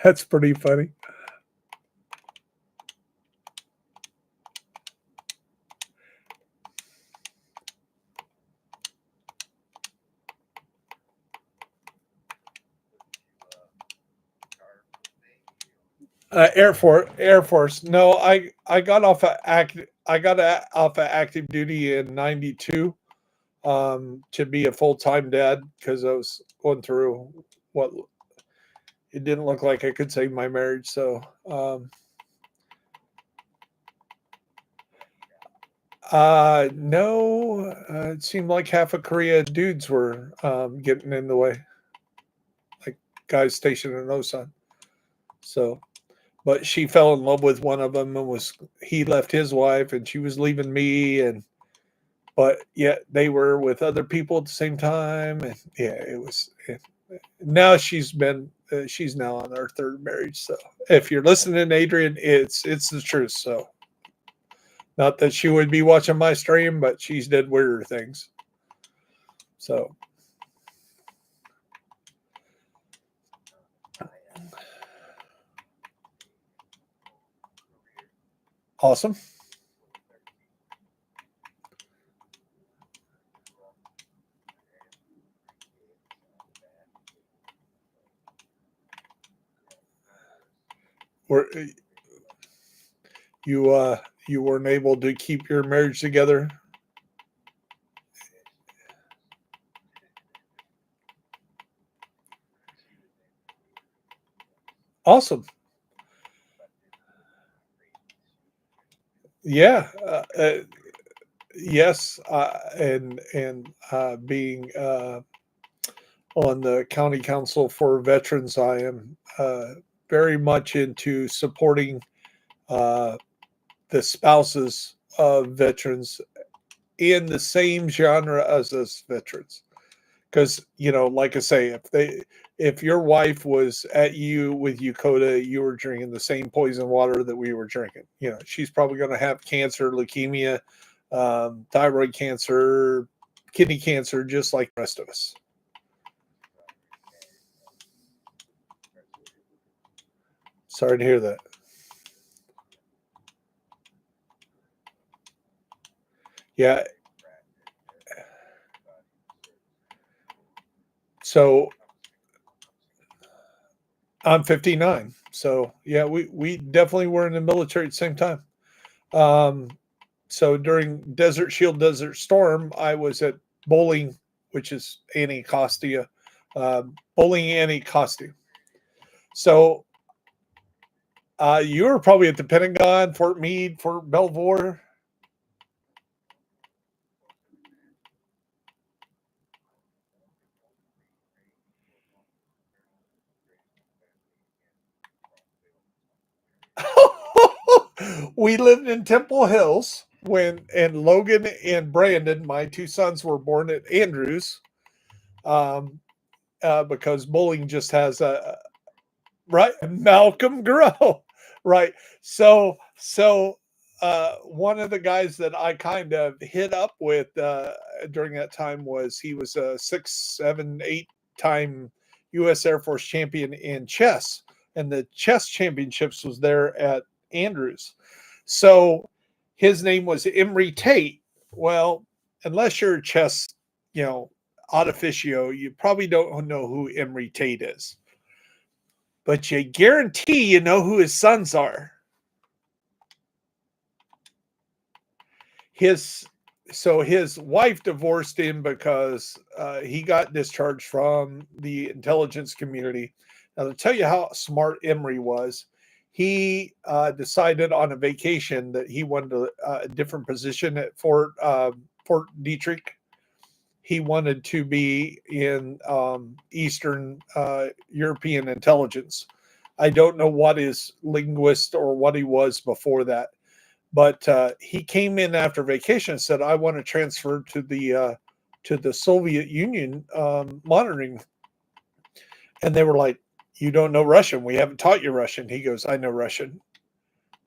that's pretty funny. Air Force. No, I got off of off of active duty in '92 to be a full time dad because I was going through what it didn't look like I could save my marriage. So no, it seemed like half of Korea dudes were getting in the way, like guys stationed in Osan. So, but she fell in love with one of them, and he left his wife, and she was leaving me, and but yet they were with other people at the same time, and yeah, it was. Now she's now on her third marriage. So if you're listening, Adrian, it's the truth. So not that she would be watching my stream, but she's did weirder things. So awesome. were you weren't able to keep your marriage together? Awesome. Yeah. Yes. And being on the county council for veterans, I am very much into supporting uh, the spouses of veterans in the same genre as us veterans. Because like I say, if your wife was at you with Yokota, you were drinking the same poison water that we were drinking. She's probably going to have cancer, leukemia, thyroid cancer, kidney cancer, just like the rest of us. Sorry to hear that. Yeah. So I'm 59. So yeah, we definitely were in the military at the same time. Um, so during Desert Shield, Desert Storm, I was at Bowling, which is Anacostia, Bowling Anacostia. So you were probably at the Pentagon, Fort Meade, Fort Belvoir. We lived in Temple Hills and Logan and Brandon, my two sons, were born at Andrews, um, because Bowling just has a right Malcolm Grow, right. So one of the guys that I kind of hit up with during that time was he was a 6, 7, 8 time U.S. Air Force champion in chess, and the chess championships was there at Andrews. So his name was Emery Tate. Well, unless you're a chess, you know, artificio, you probably don't know who Emery Tate is, but you guarantee you know who his sons are. His his wife divorced him because he got discharged from the intelligence community. Now, to tell you how smart Emery was, he decided on a vacation that he wanted a different position at Fort Detrick. He wanted to be in Eastern European intelligence. I don't know what his linguist or what he was before that, but he came in after vacation and said, "I want to transfer to the Soviet Union monitoring." And they were like, "You don't know Russian. We haven't taught you Russian." He goes, "I know Russian."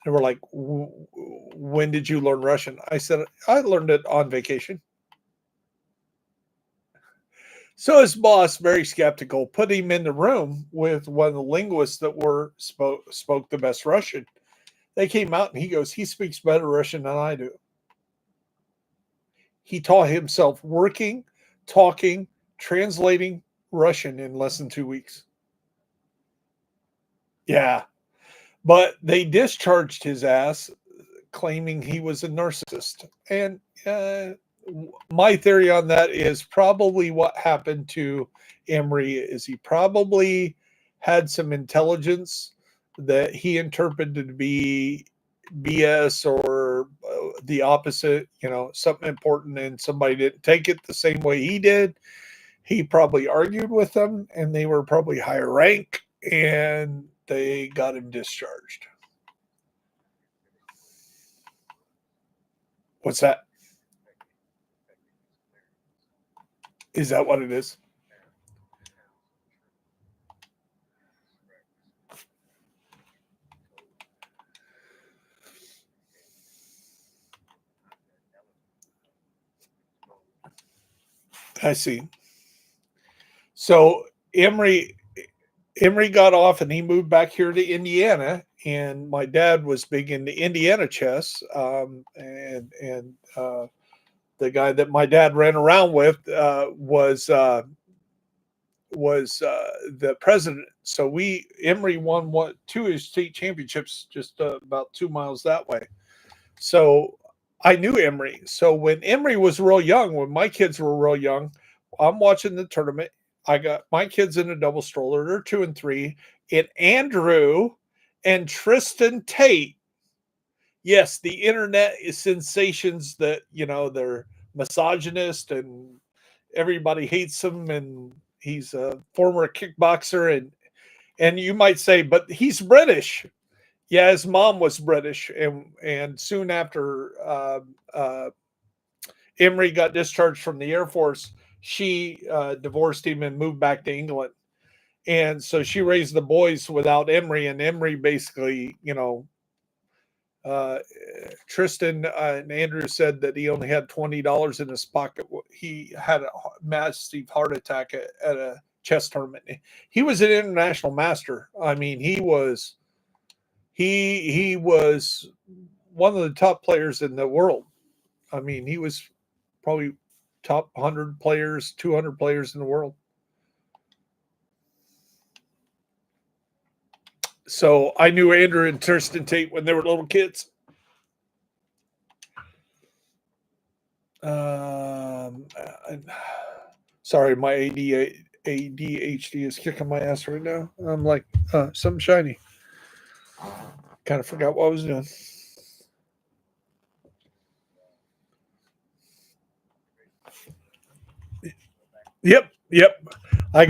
And we're like, "When did you learn Russian?" I said, "I learned it on vacation." So his boss, very skeptical, put him in the room with one of the linguists that spoke the best Russian. They came out and he goes, "He speaks better Russian than I do." He taught himself working, talking, translating Russian in less than 2 weeks. Yeah. But they discharged his ass, claiming he was a narcissist. And my theory on that is probably what happened to Emery is he probably had some intelligence that he interpreted to be BS or the opposite, something important, and somebody didn't take it the same way he did. He probably argued with them, and they were probably higher rank, and they got him discharged. What's that? Is that what it is? I see. So Emery got off and he moved back here to Indiana. And my dad was big into Indiana chess, and the guy that my dad ran around with the president. So Emory won two of his state championships just about 2 miles that way. So I knew Emory. So when Emory was real young, when my kids were real young, I'm watching the tournament. I got my kids in a double stroller. They're 2 and 3. And Andrew and Tristan Tate. Yes, the internet is sensations that, they're misogynist and everybody hates him, and he's a former kickboxer, and you might say, but he's British. Yeah, his mom was British, and soon after Emory got discharged from the Air Force, she divorced him and moved back to England. And so she raised the boys without Emory, and Emory basically, Tristan and Andrew said that he only had $20 in his pocket. He had a massive heart attack at a chess tournament. He was an international master. I mean, he was one of the top players in the world. I mean, he was probably top 100 players, 200 players in the world. So I knew Andrew and Tristan Tate when they were little kids. Sorry, my ADHD is kicking my ass right now. I'm like, something shiny. Kind of forgot what I was doing. Yep. I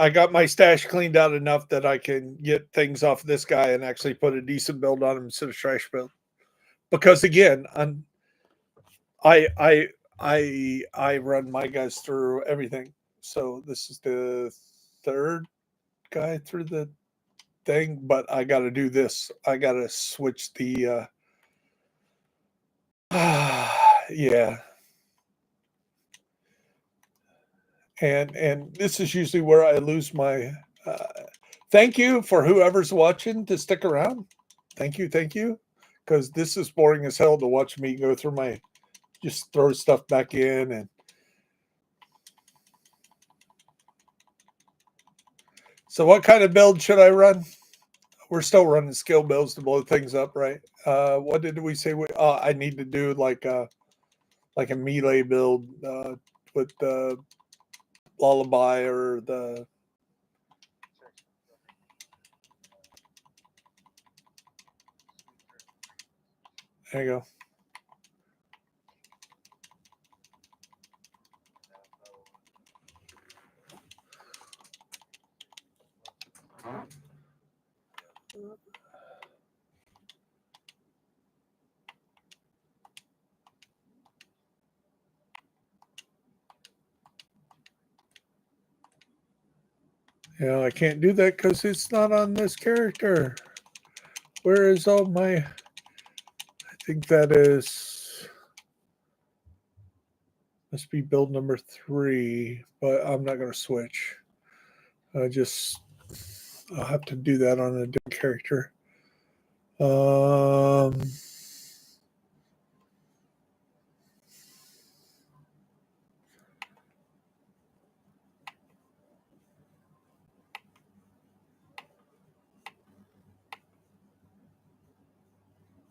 got my stash cleaned out enough that I can get things off this guy and actually put a decent build on him instead of trash build. Because again, I run my guys through everything. So this is the third guy through the thing, but I got to do this. I got to switch the yeah. And this is usually where I lose my thank you for whoever's watching to stick around. Thank you, because this is boring as hell to watch me go through my just throw stuff back in. And so what kind of build should I run? We're still running skill builds to blow things up, right? What did we say? I need to do like a melee build with the lullaby or the. There you go. Yeah, I can't do that because it's not on this character. Where is all my? I think that is must be build number 3, but I'm not going to switch. I'll have to do that on a different character.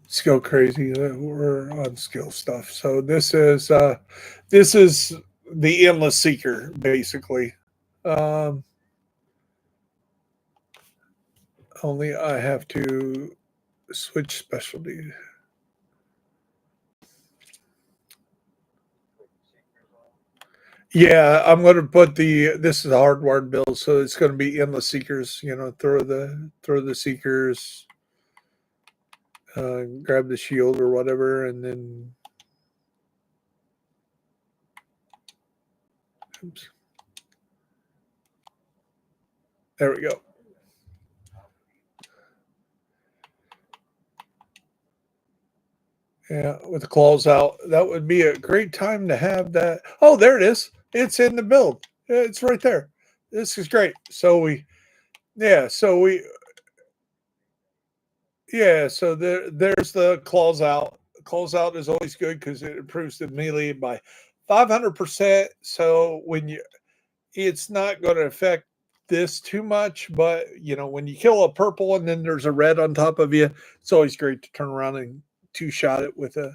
Skill crazy. We're on skill stuff. So this is the endless seeker basically. Only I have to switch specialty. Yeah, I'm going to put this is a hardwired build, so it's going to be endless seekers. Throw the seekers, grab the shield or whatever, and then. Oops. There we go. Yeah, with the claws out. That would be a great time to have that. Oh, there it is. It's in the build. It's right there. This is great. So yeah, so there's the claws out. Claws out is always good because it improves the melee by 500%. So when it's not going to affect this too much, but when you kill a purple and then there's a red on top of you, it's always great to turn around and two shot it with a.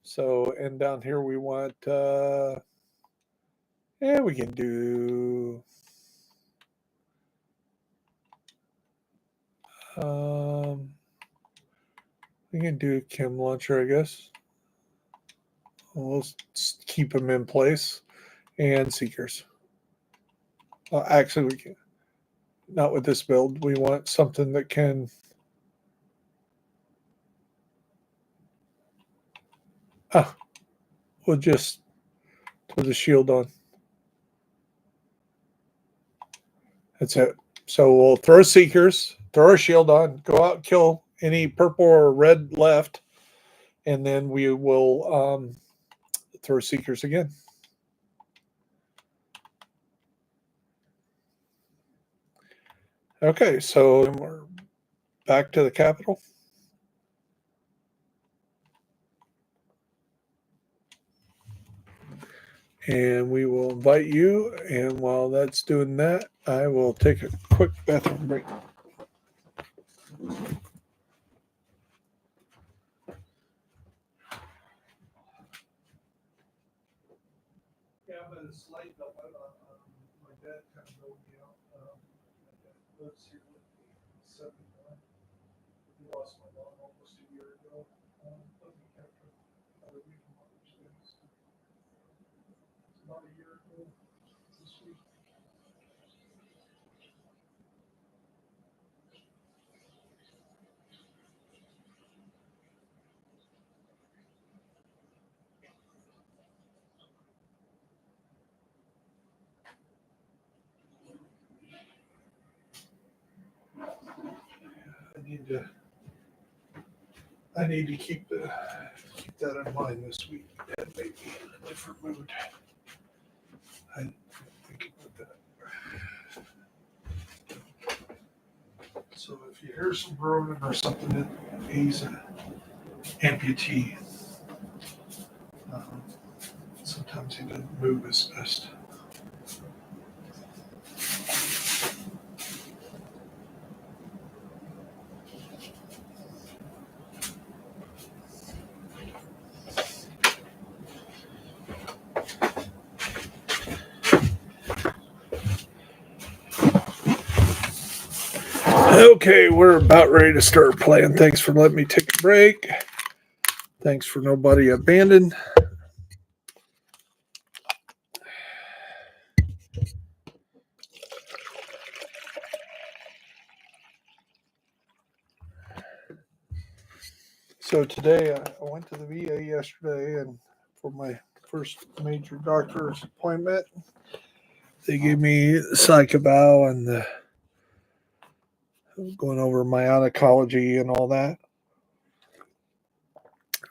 So, and down here we want, yeah, we can do, um, we can do a chem launcher, I guess. We'll keep them in place and seekers. Actually, we can not with this build. We want something that can. We'll just put the shield on. That's it. So we'll throw seekers, throw our shield on, go out, kill any purple or red left, and then we will throw seekers again. Okay, so we're back to the capital. And we will invite you. And while that's doing that, I will take a quick bathroom break. Yeah, but it's late. My dad kind of drove me out. Lives here with me, 71. He lost my mom almost a year ago. Let me after another week of Mother's Day. It's about a year ago this week. I need to keep that in mind this week. That may be in a different mood. I think about that. So if you hear some groaning or something, he's an amputee. Um, sometimes he doesn't move his best. Okay, we're about ready to start playing. Thanks for letting me take a break. Thanks for nobody abandoned. So today I went to the VA yesterday and for my first major doctor's appointment. They gave me psych eval and going over my oncology and all that.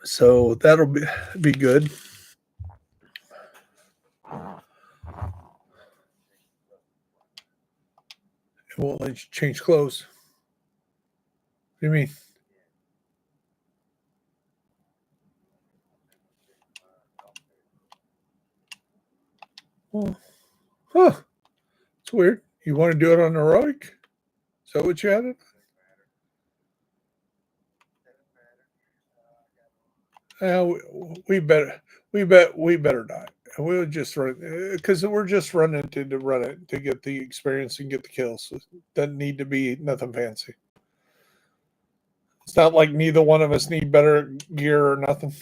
So that'll be good. It won't let you change clothes. What do you mean? Well, huh. It's weird. You want to do it on heroic? Is that what you had it? We better not. We'll just run because we're just running to run it to get the experience and get the kills. It doesn't need to be nothing fancy. It's not like neither one of us need better gear or nothing.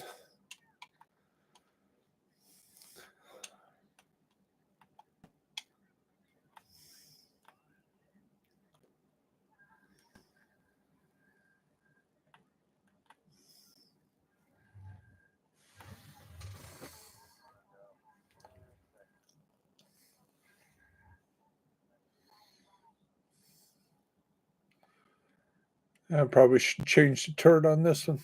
I probably should change the turret on this one.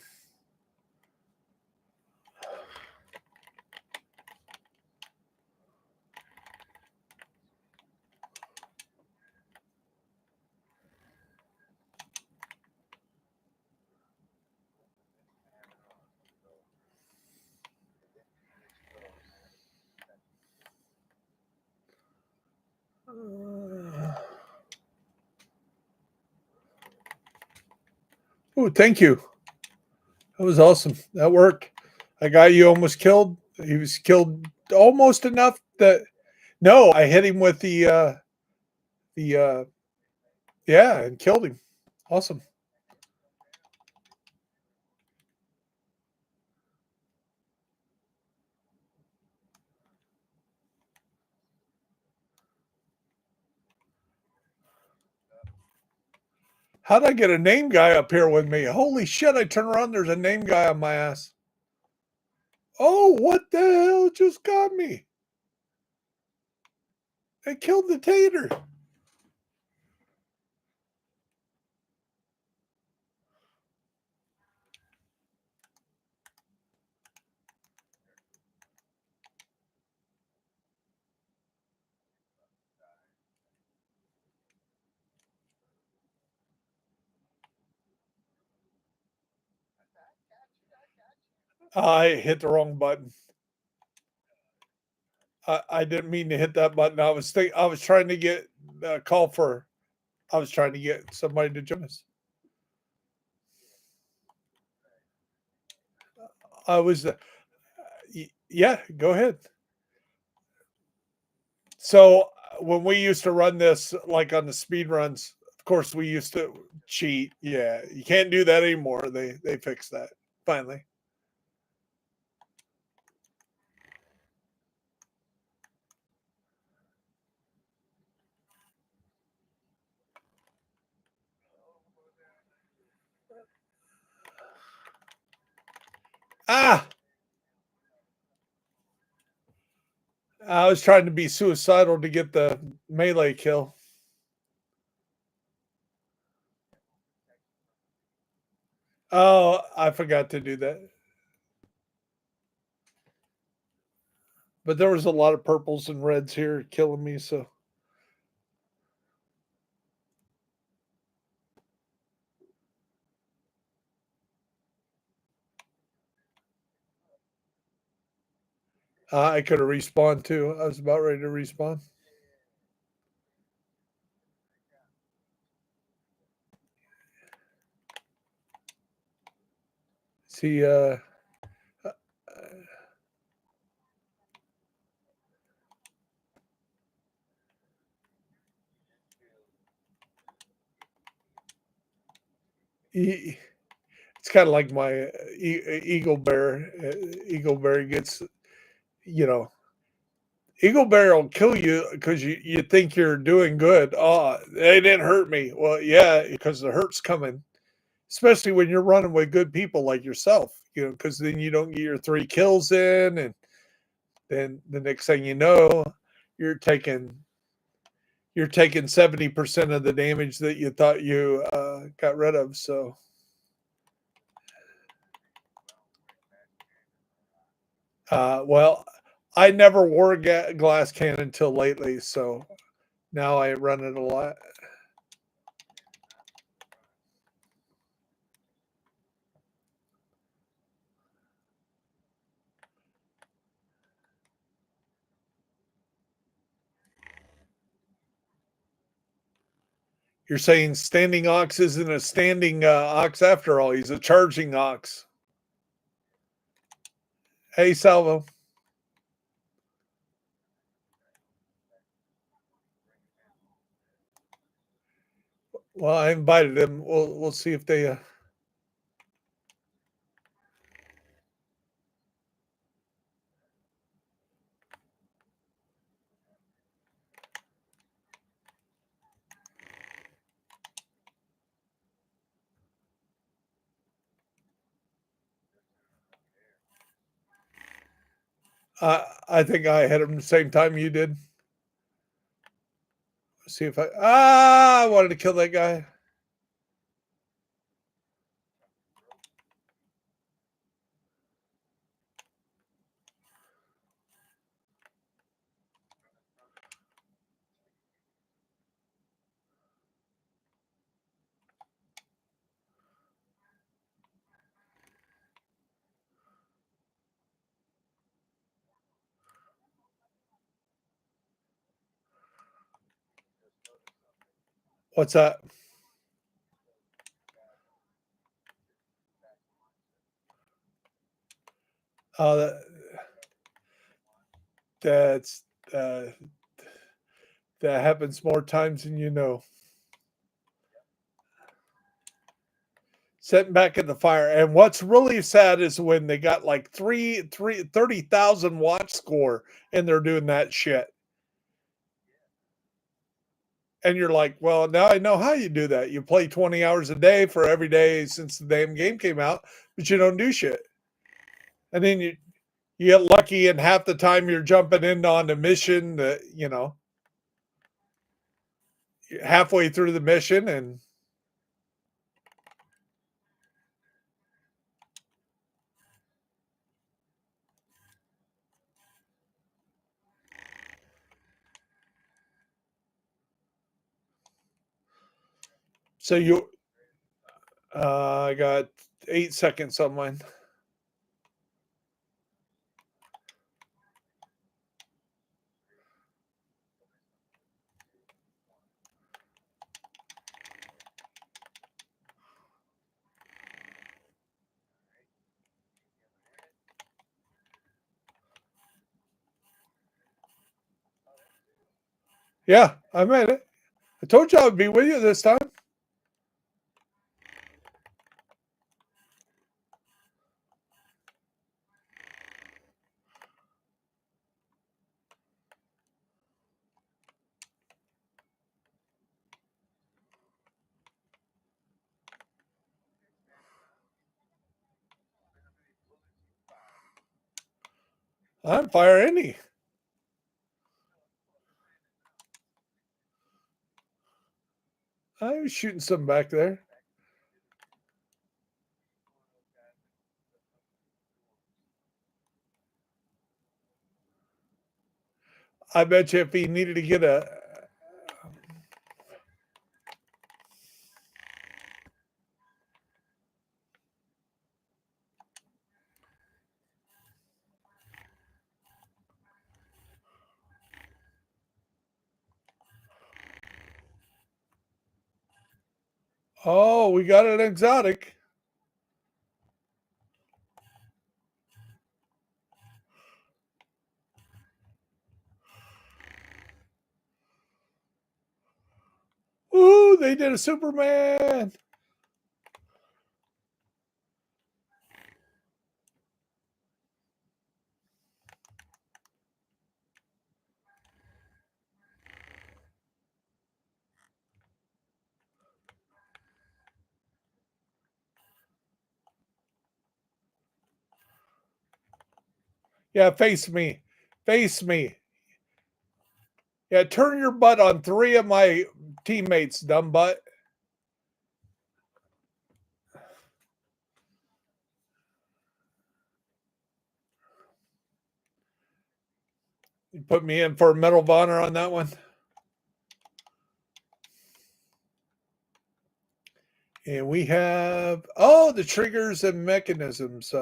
Oh, thank you. That was awesome. That worked. That guy you almost killed. He was killed almost enough that no, I hit him with the yeah, and killed him. Awesome. How'd I get a name guy up here with me? Holy shit, I turn around, there's a name guy on my ass. Oh, what the hell just got me? I killed the tater. I hit the wrong button. I didn't mean to hit that button. I was trying to get a call for I was trying to get somebody to join us. I was yeah, go ahead. So when we used to run this like on the speed runs, of course we used to cheat. Yeah, you can't do that anymore. They fixed that finally. Ah, I was trying to be suicidal to get the melee kill. Oh, I forgot to do that. But there was a lot of purples and reds here killing me, so I could have respawned too. I was about ready to respawn. See, uh, he, it's kind of like my eagle bear. Eagle bear gets, you know, eagle bear will kill you because you think you're doing good. Oh, they didn't hurt me. Well, yeah, because the hurt's coming, especially when you're running with good people like yourself. You know, because then you don't get your 3 kills in, and then the next thing you know, you're taking you're taking 70% of the damage that you thought you got rid of. So, well, I never wore a glass cannon until lately, so now I run it a lot. You're saying standing ox isn't a standing ox after all. He's a charging ox. Hey, Salvo. Well, I invited him. We'll see if they. I think I had him the same time you did. See if I wanted to kill that guy. What's that? Uh, that's uh, that happens more times than you know. Sitting back in the fire. And what's really sad is when they got like 30,000 watch score and they're doing that shit. And you're like, well, now I know how you do that. You play 20 hours a day for every day since the damn game came out, but you don't do shit. And then you get lucky and half the time you're jumping in on a mission that, halfway through the mission and so I got 8 seconds on mine. Yeah, I made it. I told you I would be with you this time. I'm fire any. I was shooting some back there. I bet you if he needed to get a. Oh, we got an exotic. Ooh, they did a Superman. Yeah, face me. Face me. Yeah, turn your butt on 3 of my teammates, dumb butt. You put me in for a Medal of Honor on that one. And we have, the triggers and mechanisms.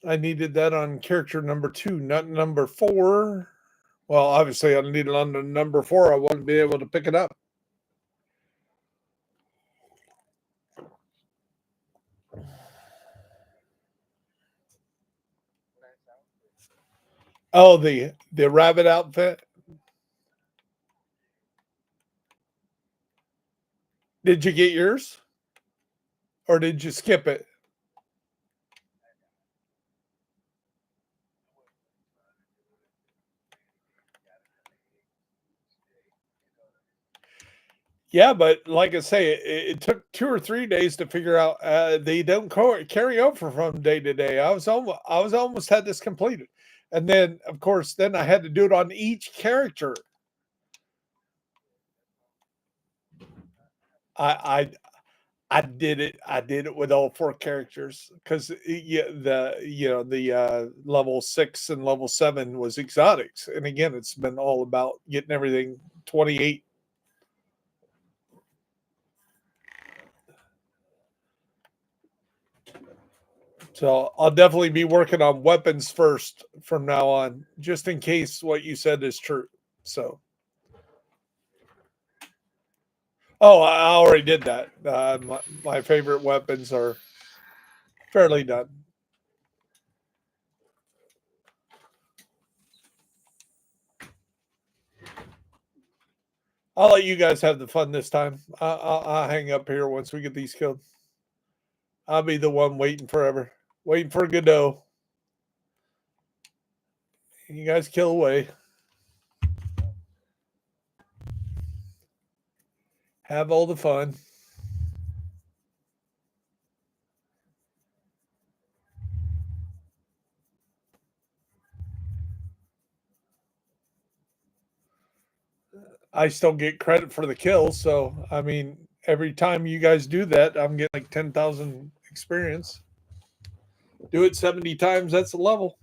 I needed that on character number 2, not number 4. Well, obviously, I needed it on the number 4. I wouldn't be able to pick it up. Oh, the rabbit outfit. Did you get yours, or did you skip it? Yeah, but like I say, it took 2 or 3 days to figure out. They don't carry over from day to day. I was almost had this completed, and then of course, then I had to do it on each character. I I did it. I did it with all 4 characters because yeah, the level 6 and level 7 was exotics, and again, it's been all about getting everything 28. So I'll definitely be working on weapons first from now on, just in case what you said is true. So, oh, I already did that. My favorite weapons are fairly done. I'll let you guys have the fun this time. I'll hang up here once we get these killed. I'll be the one waiting forever, waiting for Godot. You guys kill away. Have all the fun. I still get credit for the kills. So, I mean, every time you guys do that, I'm getting like 10,000 experience. Do it 70 times, that's a level.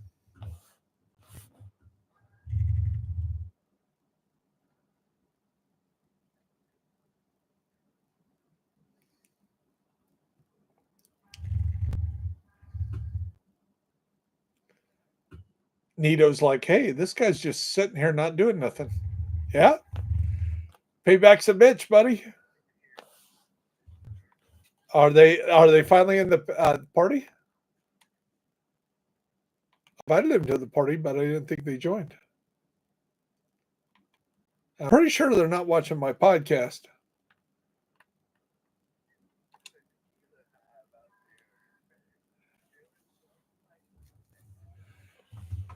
Nito's like, hey, this guy's just sitting here not doing nothing. Yeah. Payback's a bitch, buddy. Are they finally in the party? I invited them to the party, but I didn't think they joined. I'm pretty sure they're not watching my podcast.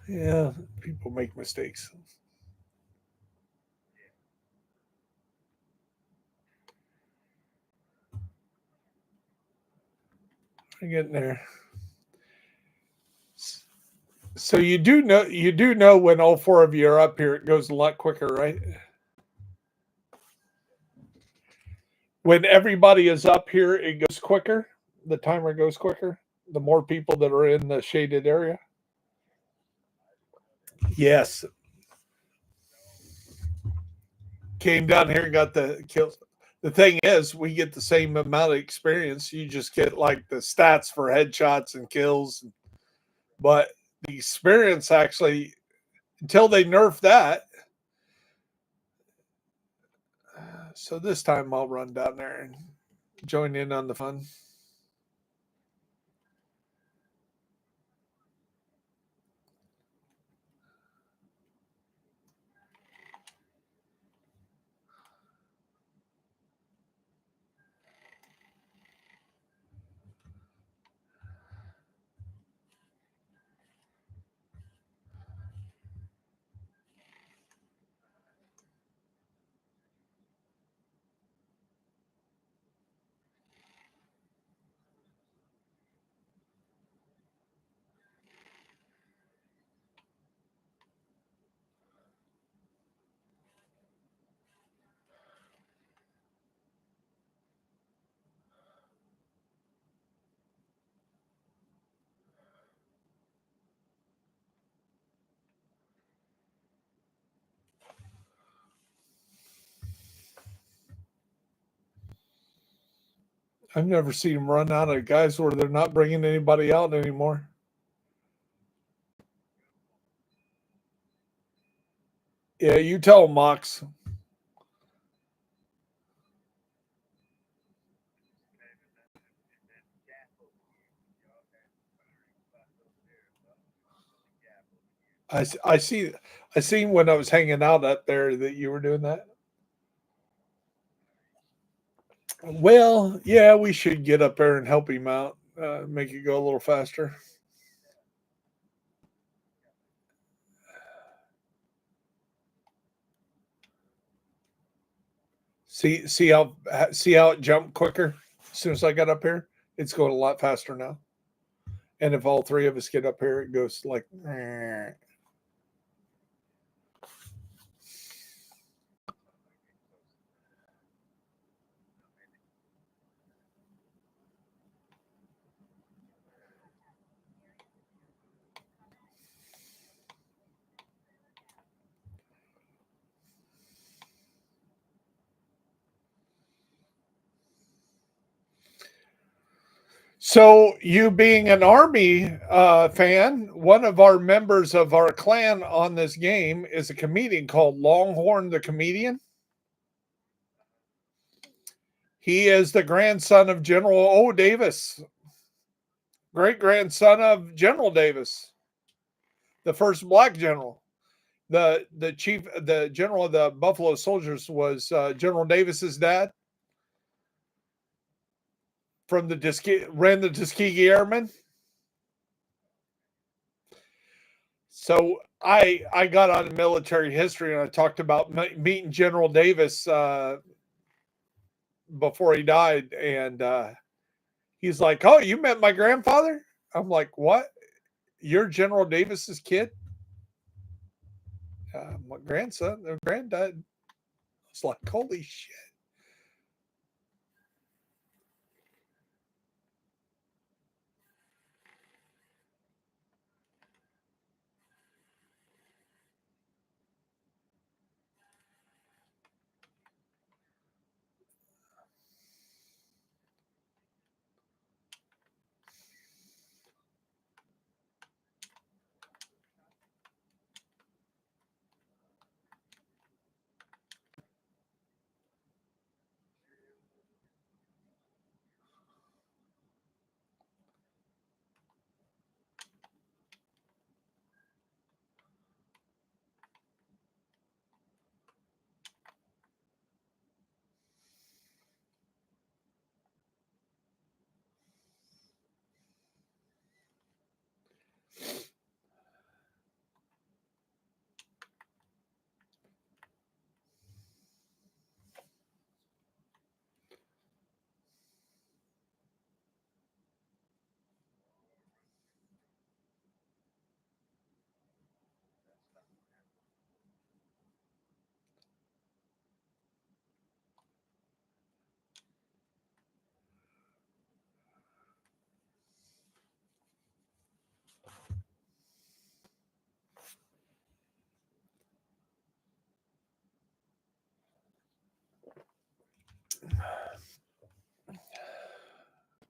Yeah, people make mistakes. I'm getting there. So you do know when all four of you are up here, it goes a lot quicker, right? When everybody is up here, it goes quicker. The timer goes quicker. The more people that are in the shaded area. Yes, came down here and got the kills. The thing is, we get the same amount of experience. You just get like the stats for headshots and kills, but the experience actually, until they nerf that. So this time I'll run down there and join in on the fun. I've never seen them run out of guys where they're not bringing anybody out anymore. Yeah, you tell them, Mox. I see. I seen when I was hanging out up there that you were doing that. Well, yeah, we should get up there and help him out, make it go a little faster. See how it jumped quicker as soon as I got up here. It's going a lot faster now. And if all three of us get up here, it goes like. So, you being an Army fan, one of our members of our clan on this game is a comedian called Longhorn the Comedian. He is the grandson of General O. Davis, great grandson of General Davis, the first black general. The chief, the general of the Buffalo Soldiers was General Davis's dad from ran the Tuskegee Airmen. So I got on military history and I talked about meeting General Davis before he died, and he's like, "Oh, you met my grandfather?" I'm like, "What? You're General Davis's kid?" My grandson, their granddad. It's like, holy shit.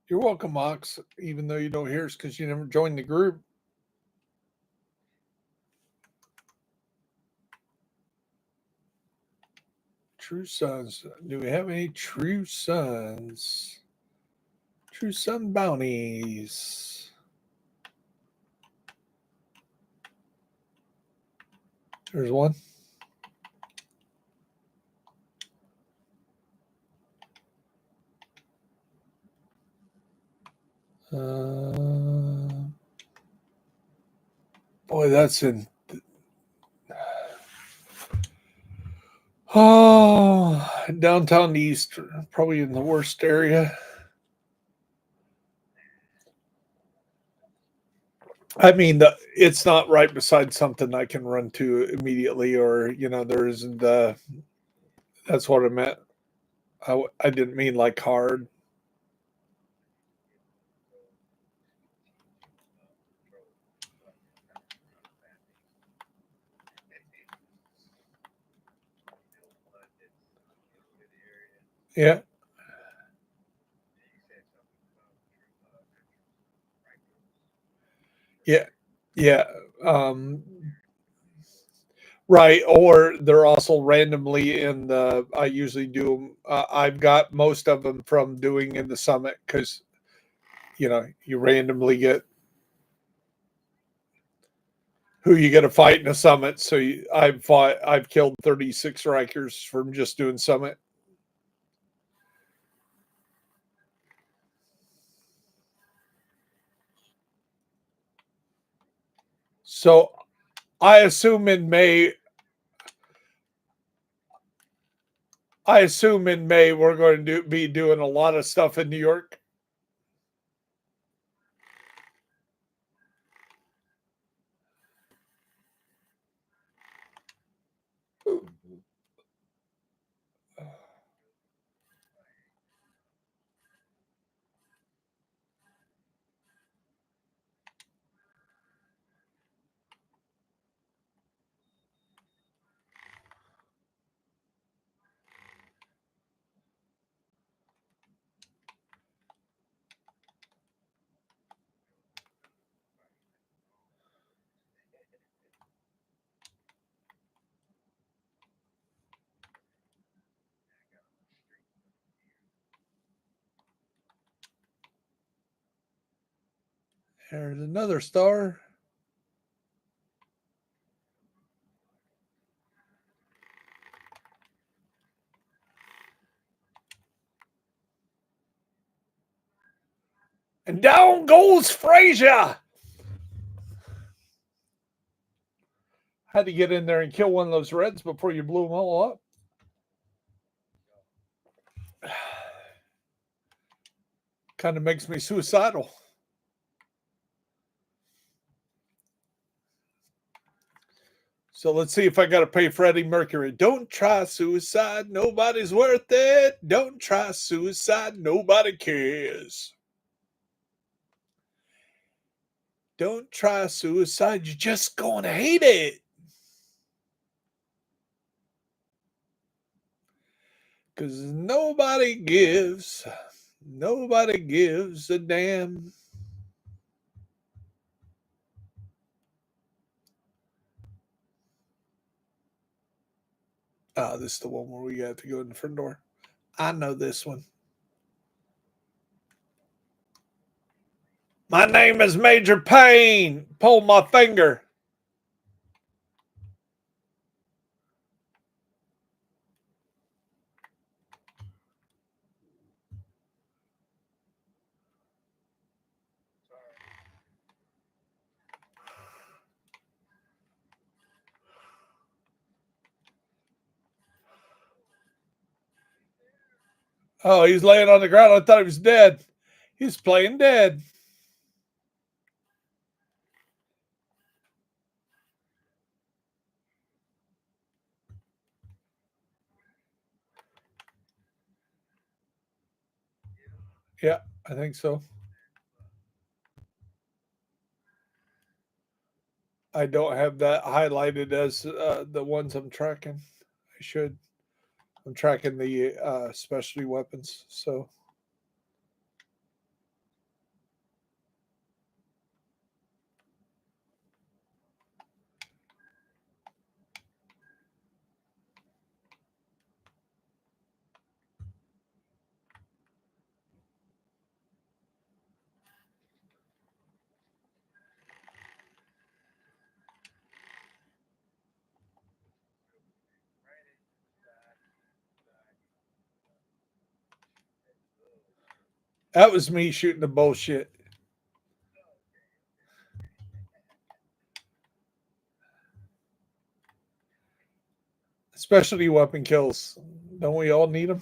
You're welcome, Mox, even though you don't hear us because you never joined the group. True sons. Do we have any true sons? True son bounties. There's one. Boy, that's in. Oh, downtown east, probably in the worst area. I mean, it's not right beside something I can run to immediately, or there isn't. That's what I meant. I didn't mean like hard. Yeah, yeah, yeah. Um, right, or they're also randomly in the. I usually do them. I've got most of them from doing in the summit because you randomly get who you get to fight in a summit. So I've killed 36 Rikers from just doing summit. So I assume in May, we're going to be doing a lot of stuff in New York. There's another star. And down goes Frazier. Had to get in there and kill one of those reds before you blew them all up. Kind of makes me suicidal. So let's see if I got to pay Freddie Mercury. Don't try suicide. Nobody's worth it. Don't try suicide. Nobody cares. Don't try suicide. You're just going to hate it. Because nobody gives a damn. Oh, this is the one where we got to go in the front door. I know this one. My name is Major Payne. Pull my finger. Oh, he's laying on the ground. I thought he was dead. He's playing dead. Yeah, I think so. I don't have that highlighted as the ones I'm tracking. I should. I'm tracking the specialty weapons. So. That was me shooting the bullshit. Specialty weapon kills. Don't we all need them?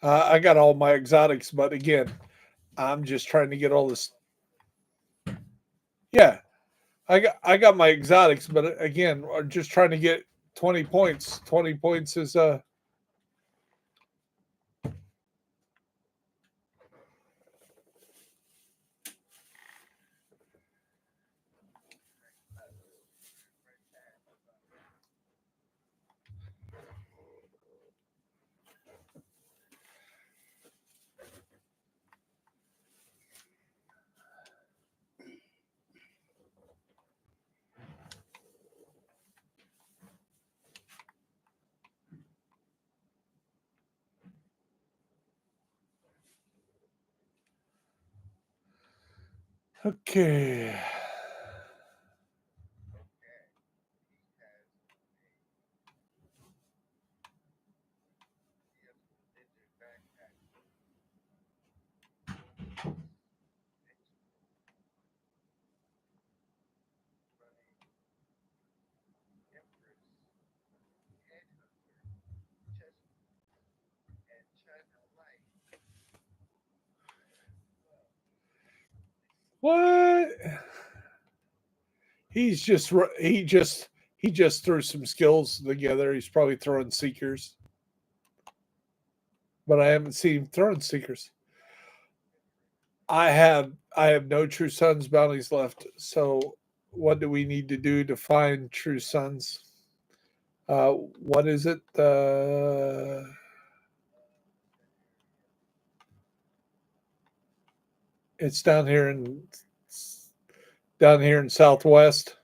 I got all my exotics, but again, I'm just trying to get all this. Yeah, I got my exotics, but again, I'm just trying to get 20 points. 20 points is okay. What? He just threw some skills together. He's probably throwing seekers, but I haven't seen him throwing seekers. I have no true sons bounties left. So what do we need to do to find true sons? What is it? It's down here in Southwest.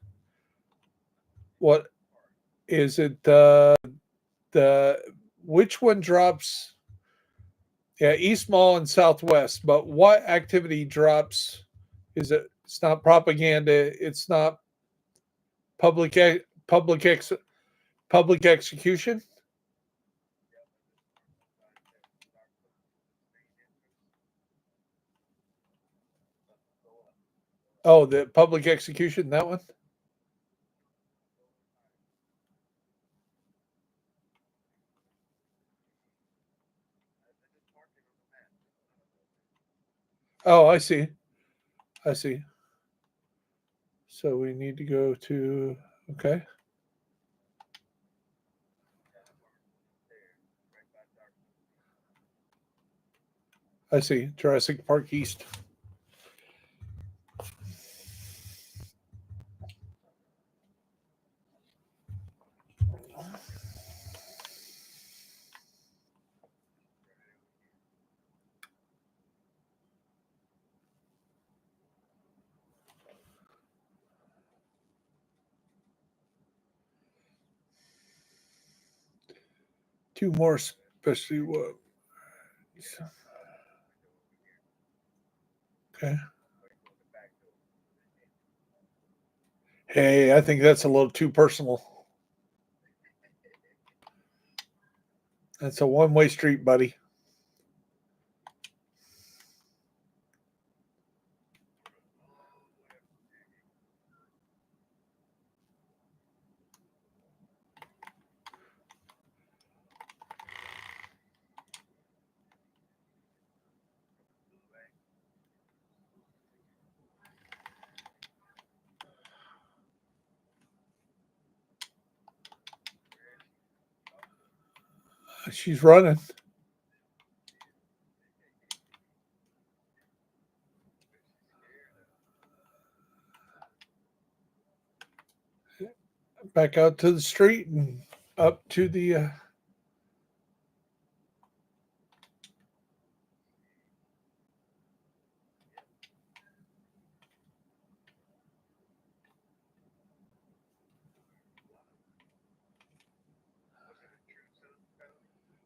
What is it? The which one drops? Yeah, East Mall and Southwest. But what activity drops? Is it? It's not propaganda. It's not public public public execution. Oh, the public execution. That one. Oh, I see. I see. So we need to go to. Okay, I see. Jurassic Park East. Two more, especially what? Okay. Hey, I think that's a little too personal. That's a one-way street, buddy. She's running. Back out to the street and up to the.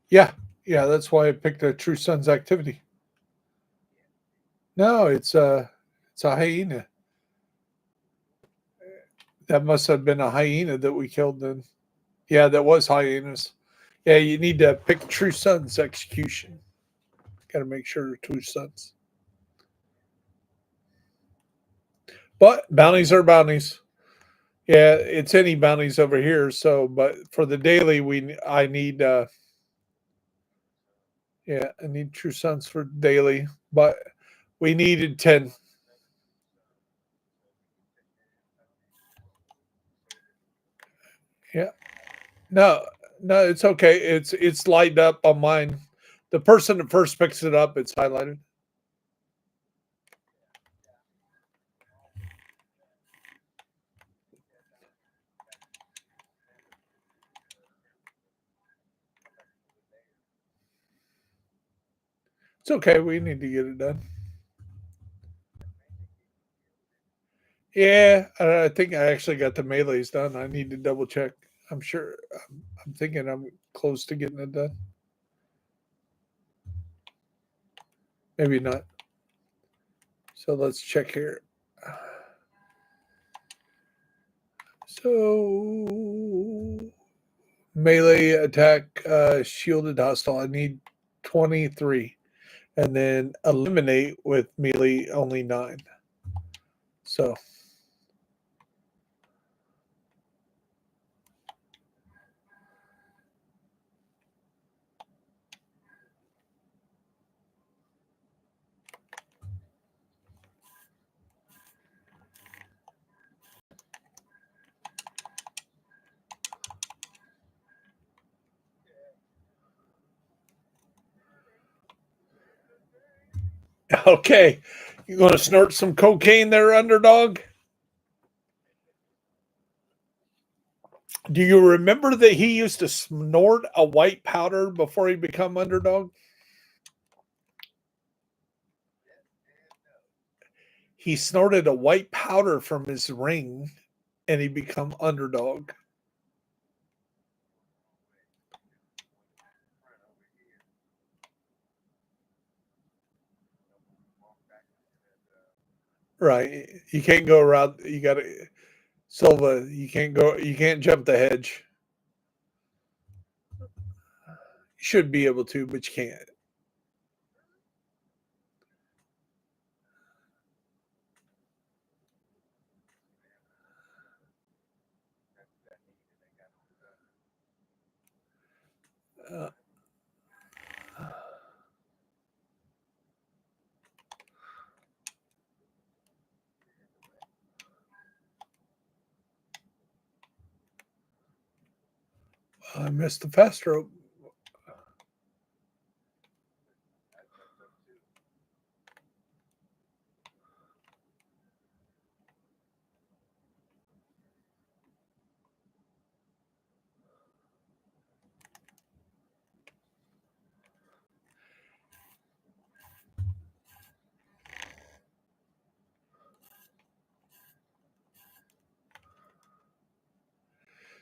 Yeah, yeah. That's why I picked a True Sons activity. No, it's a hyena. That must have been a hyena that we killed. Then, yeah, that was hyenas. Yeah, you need to pick True Sons execution. Got to make sure True Sons. But bounties are bounties. Yeah, it's any bounties over here. So, but for the daily, I need yeah, I need True Sons for daily. But we needed 10. Yeah. No, no, it's okay. It's lighted up on mine. The person that first picks it up, it's highlighted. It's okay. We need to get it done. Yeah, I think I actually got the melees done. I need to double check. I'm sure. I'm thinking I'm close to getting it done. Maybe not. So let's check here. So melee attack, shielded hostile. I need 23, and then eliminate with melee only 9. So okay, you going to snort some cocaine there, underdog? Do you remember that he used to snort a white powder before he become underdog? He snorted a white powder from his ring and he become underdog. Right. You can't go around. You got to Silva. You can't go. You can't jump the hedge. You should be able to, but you can't. Uh, I missed the fast rope.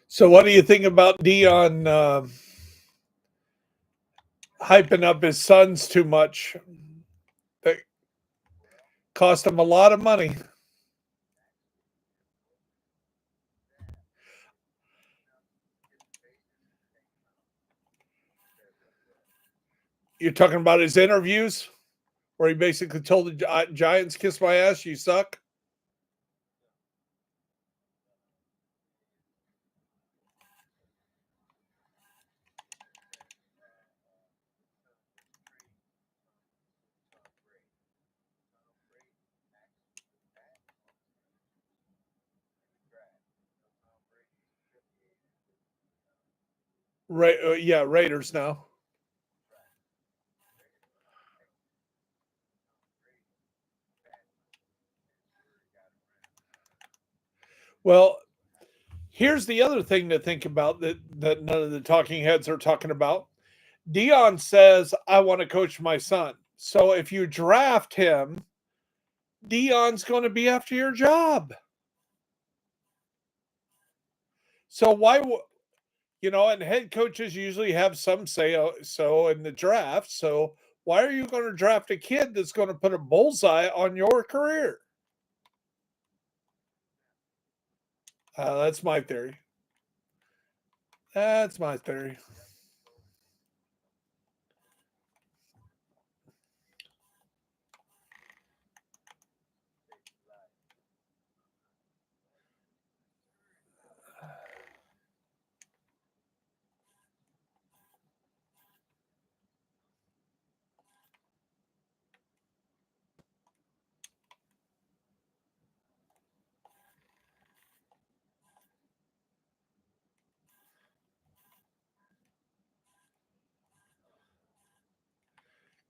So, what do you think about Dion hyping up his sons too much? That cost him a lot of money. You're talking about his interviews where he basically told the Giants, "Kiss my ass, you suck." Right? Yeah, Raiders now. Well, here's the other thing to think about that none of the talking heads are talking about. Dion says, "I want to coach my son." So if you draft him, Dion's going to be after your job. So why, and head coaches usually have some say so in the draft. So why are you going to draft a kid that's going to put a bullseye on your career? That's my theory. That's my theory.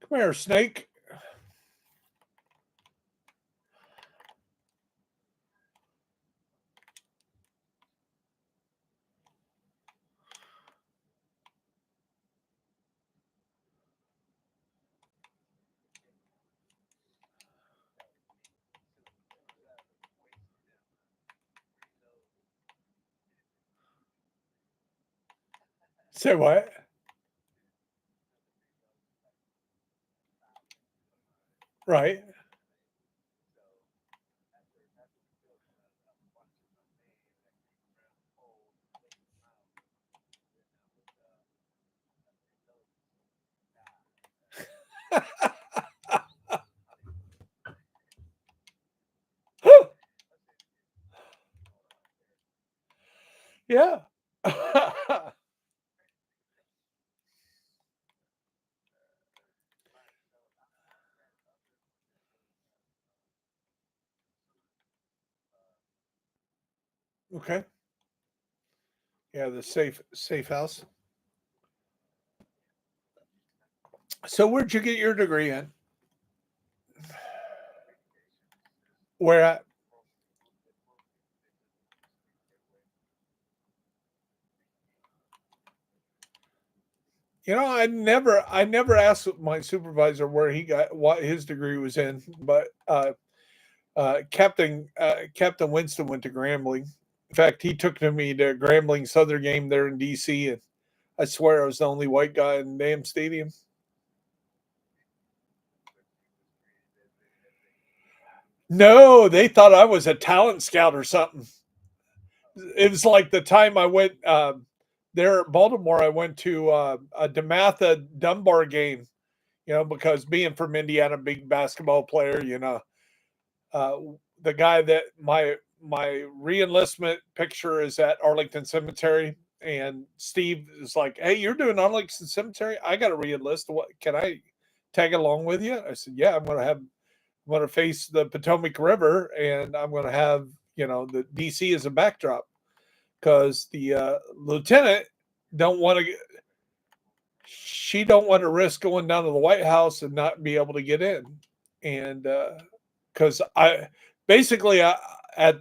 Come here, Snake. Say what? Right. Yeah. Okay. Yeah, the safe house. So where'd you get your degree in? Where at? I never asked my supervisor where he got what his degree was in, but Captain Winston went to Grambling. In fact, he took me to Grambling Southern game there in DC, and I swear I was the only white guy in the damn stadium. No, they thought I was a talent scout or something. It was like the time I went there at Baltimore. I went to a DeMatha Dunbar game, because being from Indiana, big basketball player, uh, the guy that my reenlistment picture is at Arlington Cemetery, and Steve is like, "Hey, you're doing Arlington Cemetery? I got to reenlist. What can I tag along with you?" I said, "Yeah, I'm going to face the Potomac River, and I'm going to have the DC as a backdrop because the lieutenant don't want to she don't want to risk going down to the White House and not be able to get in. And because I basically at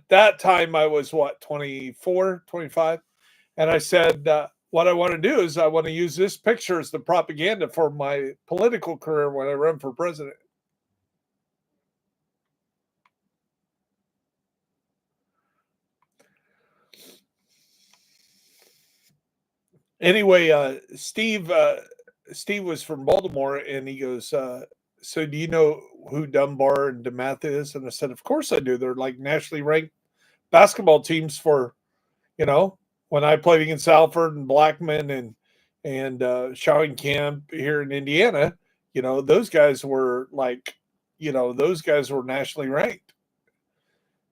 that time I was what 24, 25, and I said what I want to do is I want to use this picture as the propaganda for my political career when I run for president. Anyway, Steve was from Baltimore, and he goes, "So do you know who Dunbar and DeMath is?" And I said, "Of course I do. They're like nationally ranked basketball teams for when I played against Alford and Blackman and Shawing Camp here in Indiana. Those guys were like, those guys were nationally ranked."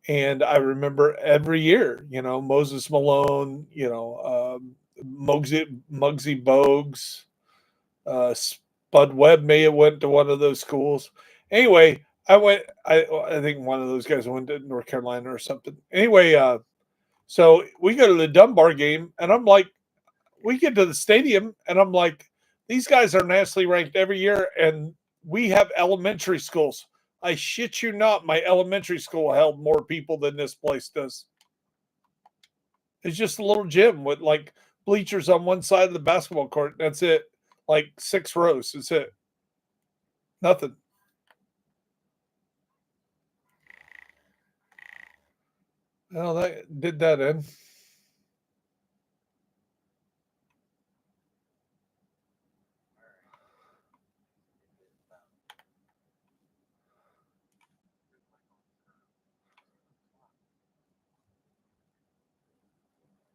And I remember every year, Moses Malone, Muggsy Bogues, Spud Webb may have went to one of those schools. Anyway, I went. I think one of those guys went to North Carolina or something. Anyway, so we go to the Dunbar game, and I'm like, we get to the stadium, and I'm like, these guys are nationally ranked every year, and we have elementary schools. I shit you not, my elementary school held more people than this place does. It's just a little gym with like bleachers on one side of the basketball court. That's it. Like 6 rows. That's it. Nothing. Well, that did that in.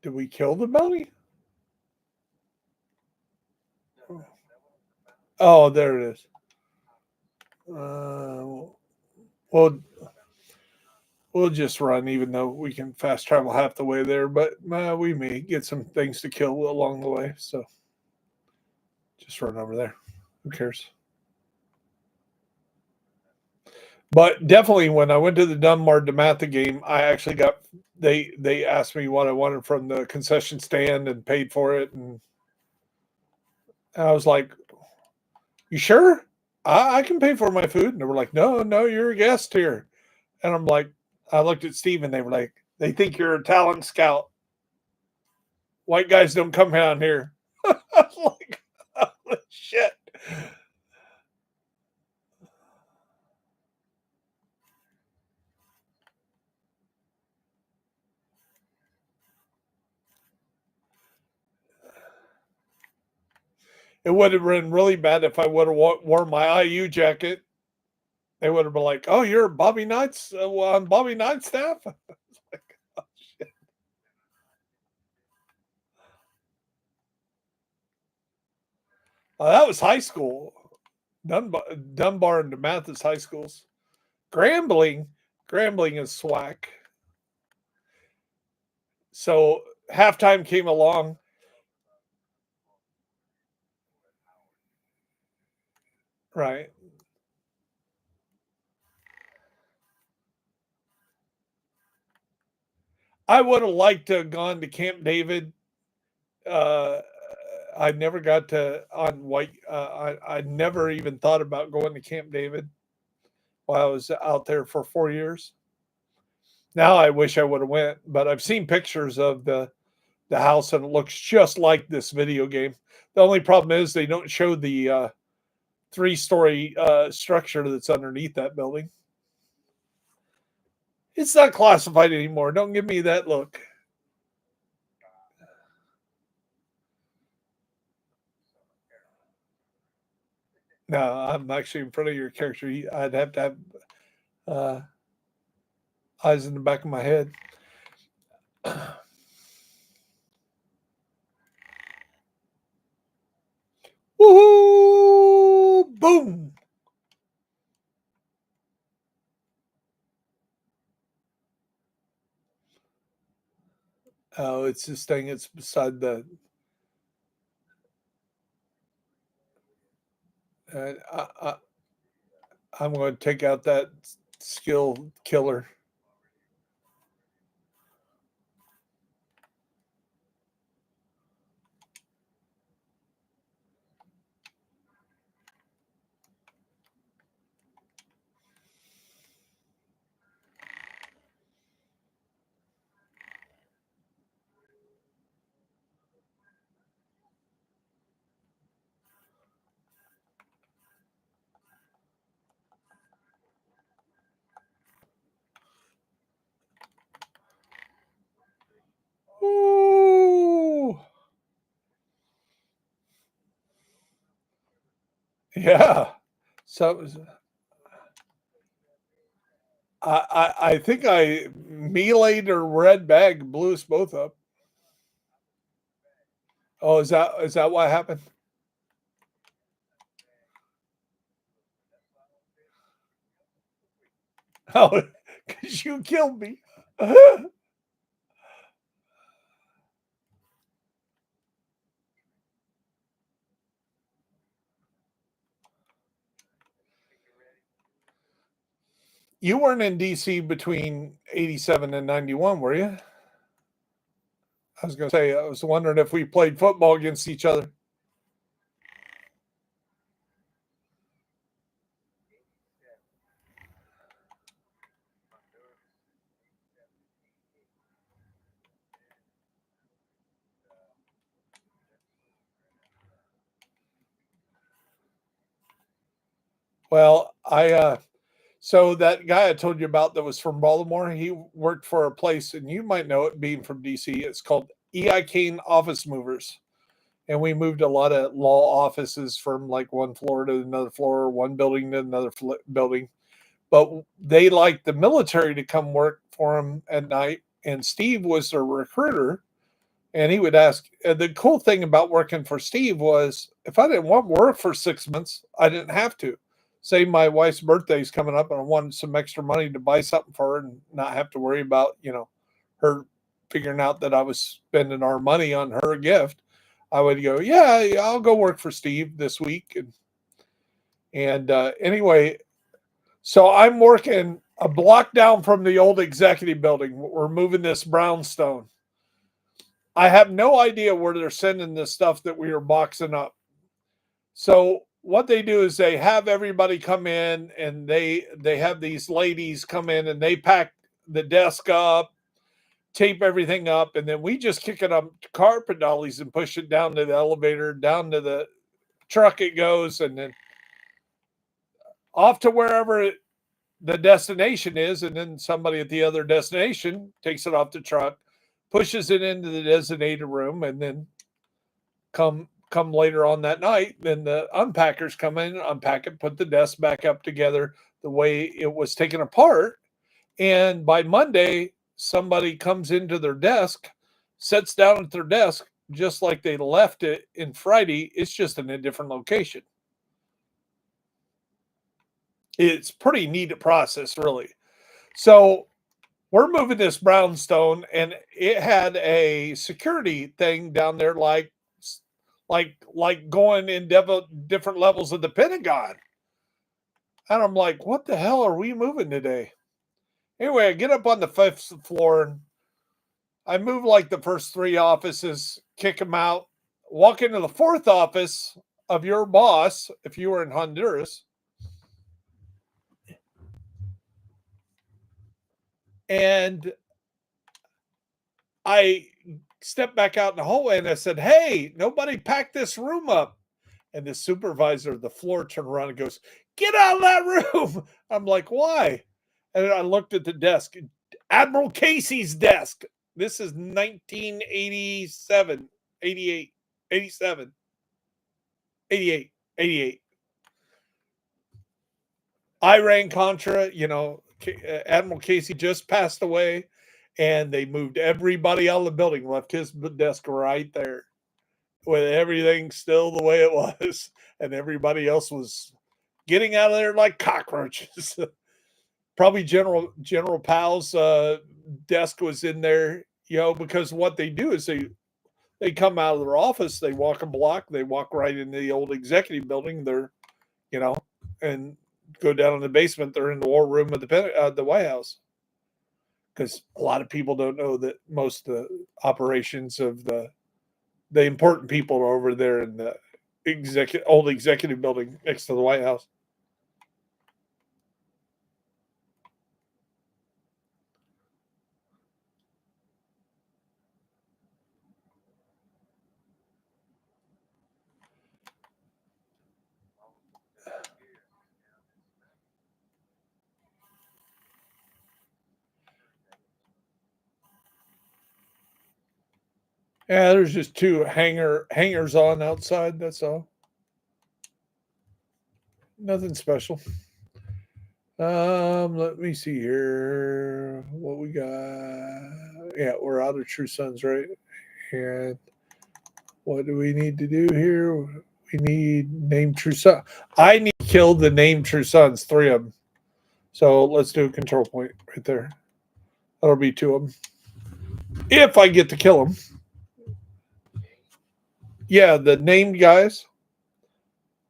Did we kill the bounty? Oh, there it is. Well, we'll just run, even though we can fast travel half the way there. But we may get some things to kill along the way. So just run over there. Who cares? But definitely, when I went to the Dunbar Dematha game, I actually got they asked me what I wanted from the concession stand and paid for it, and I was like, "You sure? I can pay for my food." And they were like, "No, no, you're a guest here." And I'm like, I looked at Steve, and they were like, "They think you're a talent scout. White guys don't come down here." I was like, "Holy shit!" It would have been really bad if I would have worn my IU jacket. They would have been like, "Oh, you're Bobby Knight's on Bobby Knight's staff." Like, oh, shit. That was high school. Dunbar and DeMathis high schools. Grambling, Grambling is SWAC. So halftime came along, right? I would have liked to have gone to Camp David. Uh, I never got to on White. I never even thought about going to Camp David while I was out there for 4 years. Now I wish I would have went, but I've seen pictures of the house and it looks just like this video game. The only problem is they don't show the 3-story structure that's underneath that building. It's not classified anymore. Don't give me that look. No, I'm actually in front of your character. I'd have to have. eyes in the back of my head. Woohoo! Boom! Oh, it's this thing. It's beside the. I'm going to take out that skill killer. Ooh. Yeah. So I think I meleeed or red bag blew us both up. Oh, is that what happened? Oh, because you killed me. You weren't in DC between 87 and 91, were you? I was going to say, I was wondering if we played football against each other. Well, so that guy I told you about that was from Baltimore, he worked for a place, and you might know it being from DC. It's called EI Kane Office Movers. And we moved a lot of law offices from like one floor to another floor, one building to another building. But they liked the military to come work for them at night. And Steve was their recruiter. And he would ask, and the cool thing about working for Steve was if I didn't want work for 6 months, I didn't have to. Say my wife's birthday is coming up and I wanted some extra money to buy something for her and not have to worry about, her figuring out that I was spending our money on her gift. I would go, yeah, I'll go work for Steve this week. And anyway, so I'm working a block down from the old executive building. We're moving this brownstone. I have no idea where they're sending the stuff that we are boxing up. So what they do is they have everybody come in and they have these ladies come in and they pack the desk up, tape everything up, and then we just kick it up to carpet dollies and push it down to the elevator, down to the truck it goes, and then off to wherever the destination is, and then somebody at the other destination takes it off the truck, pushes it into the designated room, and then come later on that night, then the unpackers come in, unpack it, put the desk back up together the way it was taken apart. And by Monday, somebody comes into their desk, sits down at their desk, just like they left it in Friday. It's just in a different location. It's pretty neat process, really. So we're moving this brownstone, and it had a security thing down there, like going in different levels of the Pentagon. And I'm like, what the hell are we moving today? Anyway, I get up on the fifth floor and I move like the first three offices, kick them out, walk into the fourth office of your boss if you were in Honduras. And I stepped back out in the hallway and I said, hey, nobody packed this room up. And the supervisor of the floor turned around and goes, get out of that room. I'm like, why? And I looked at the desk, Admiral Casey's desk. This is 1987, 88, 87, 88, 88. Iran Contra, Admiral Casey just passed away, and they moved everybody out of the building, left his desk right there with everything still the way it was, and everybody else was getting out of there like cockroaches. Probably General Powell's desk was in there, because what they do is they come out of their office, they walk a block, they walk right into the old executive building. They're, you know, and go down in the basement. They're in the war room of the White House, because a lot of people don't know that most of the operations of the important people are over there in the old executive building next to the White House. Yeah, there's just two hangers on outside. That's all. Nothing special. Let me see here. What we got? Yeah, we're out of True Sons, right? And what do we need to do here? We need name True Son. I need to kill the name True Sons, 3 of them. So let's do a control point right there. That'll be 2 of them. If I get to kill them. Yeah, the named guys.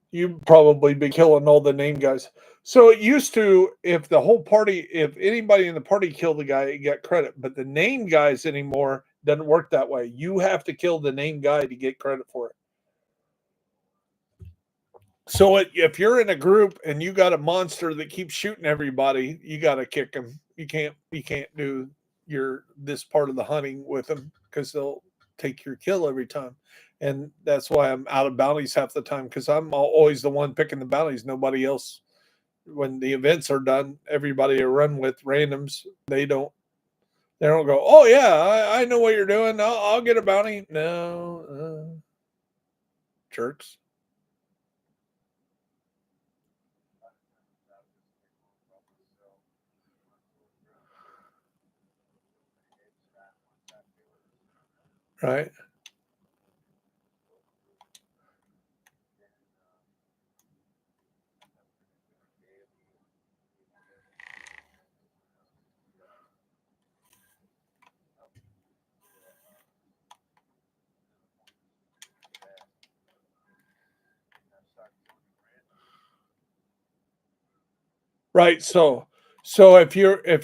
You've probably been killing all the named guys. So it used to, if the whole party, if anybody in the party killed the guy, you got credit. But the named guys anymore doesn't work that way. You have to kill the named guy to get credit for it. So if you're in a group and you got a monster that keeps shooting everybody, you got to kick him. You can't do this part of the hunting with them, because they'll take your kill every time. And that's why I'm out of bounties half the time, because I'm always the one picking the bounties. Nobody else. When the events are done, everybody I run with randoms. They don't go, oh yeah, I know what you're doing. I'll get a bounty. No, jerks. Right. Right. So if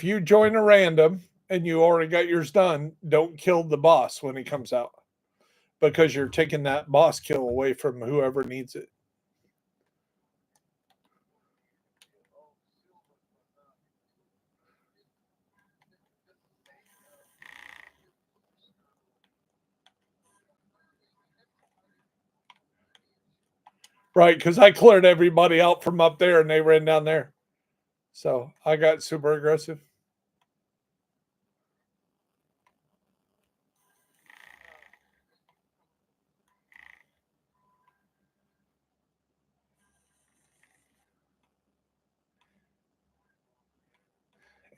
you join a random and you already got yours done, don't kill the boss when he comes out, because you're taking that boss kill away from whoever needs it. Right, because I cleared everybody out from up there and they ran down there. So I got super aggressive.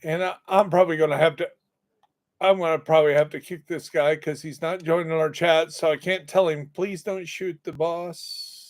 And I'm probably gonna have to I'm gonna probably have to kick this guy because he's not joining our chat, so I can't tell him, please don't shoot the boss.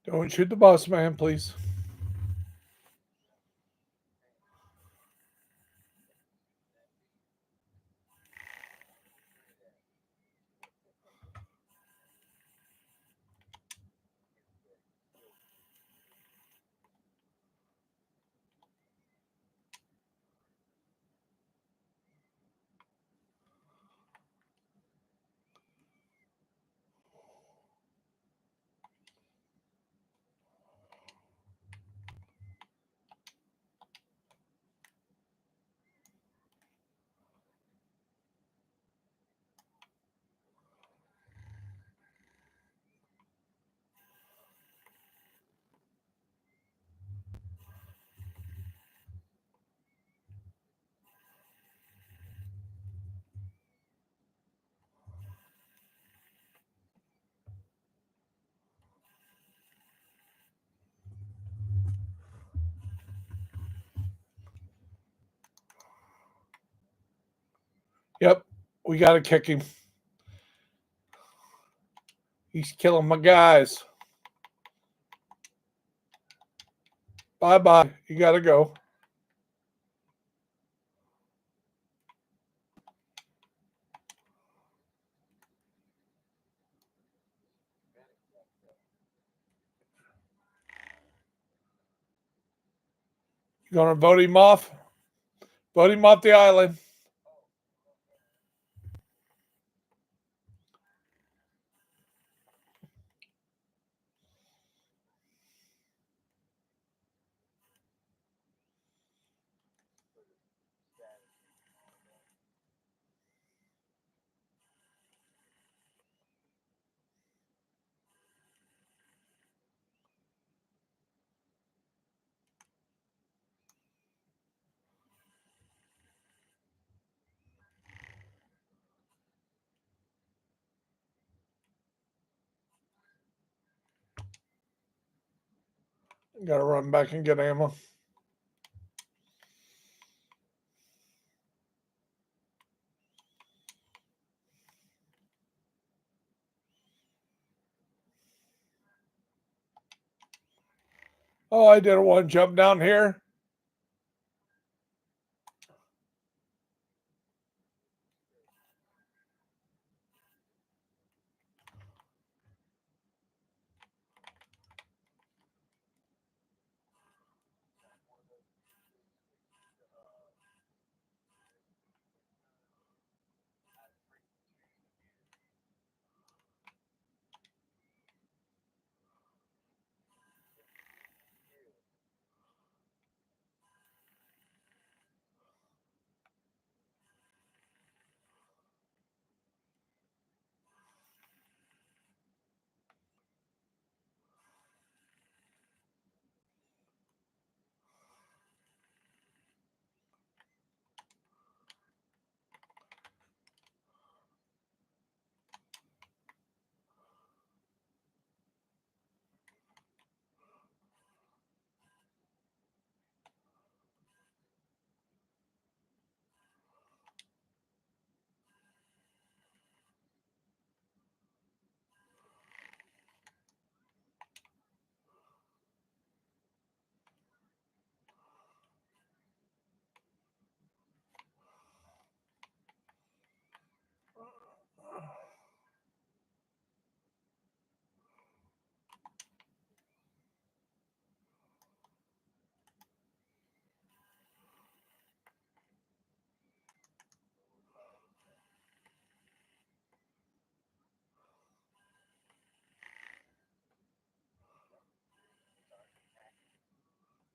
Don't shoot the boss man, please. Yep, we got to kick him. He's killing my guys. Bye-bye. You got to go. You going to vote him off? Vote him off the island. Got to run back and get ammo. Oh, I didn't want to jump down here.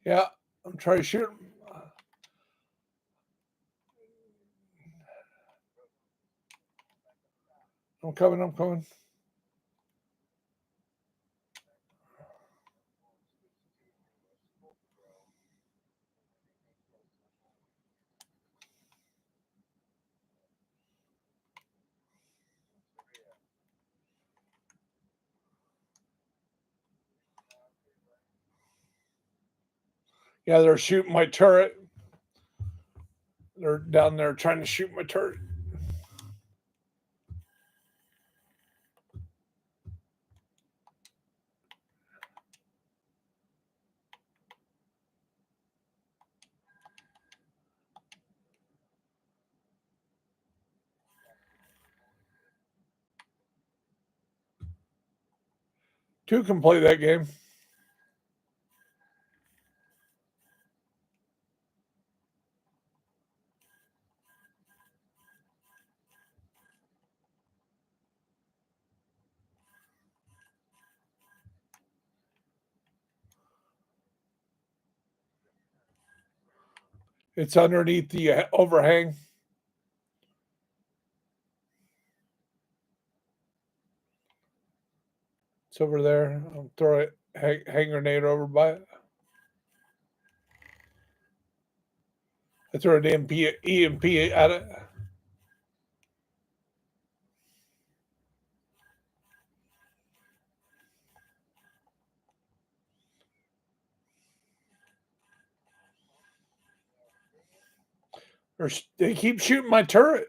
Yeah, I'm trying to shoot him. I'm coming. Yeah, they're shooting my turret. They're down there trying to shoot my turret. Two can play that game. It's underneath the overhang. It's over there. I'll throw it, hang grenade over by it. I throw an EMP at it. They keep shooting my turret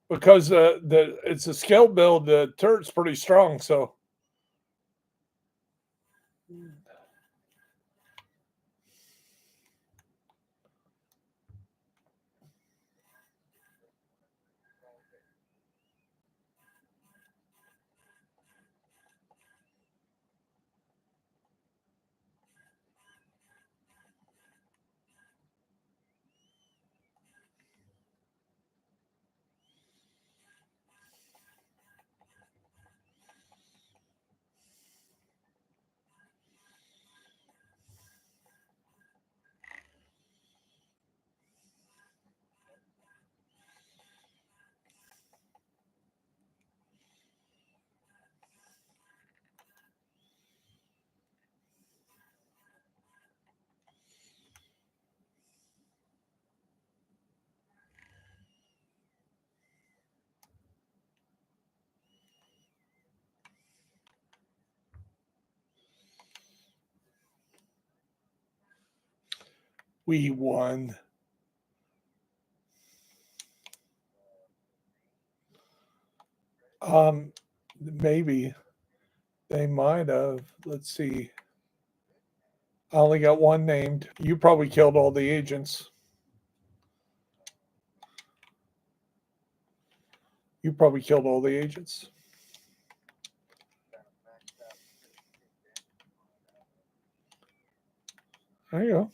because it's a scale build. The turret's pretty strong, so we won. Maybe they might have. Let's see. I only got one named. You probably killed all the agents. You probably killed all the agents. There you go.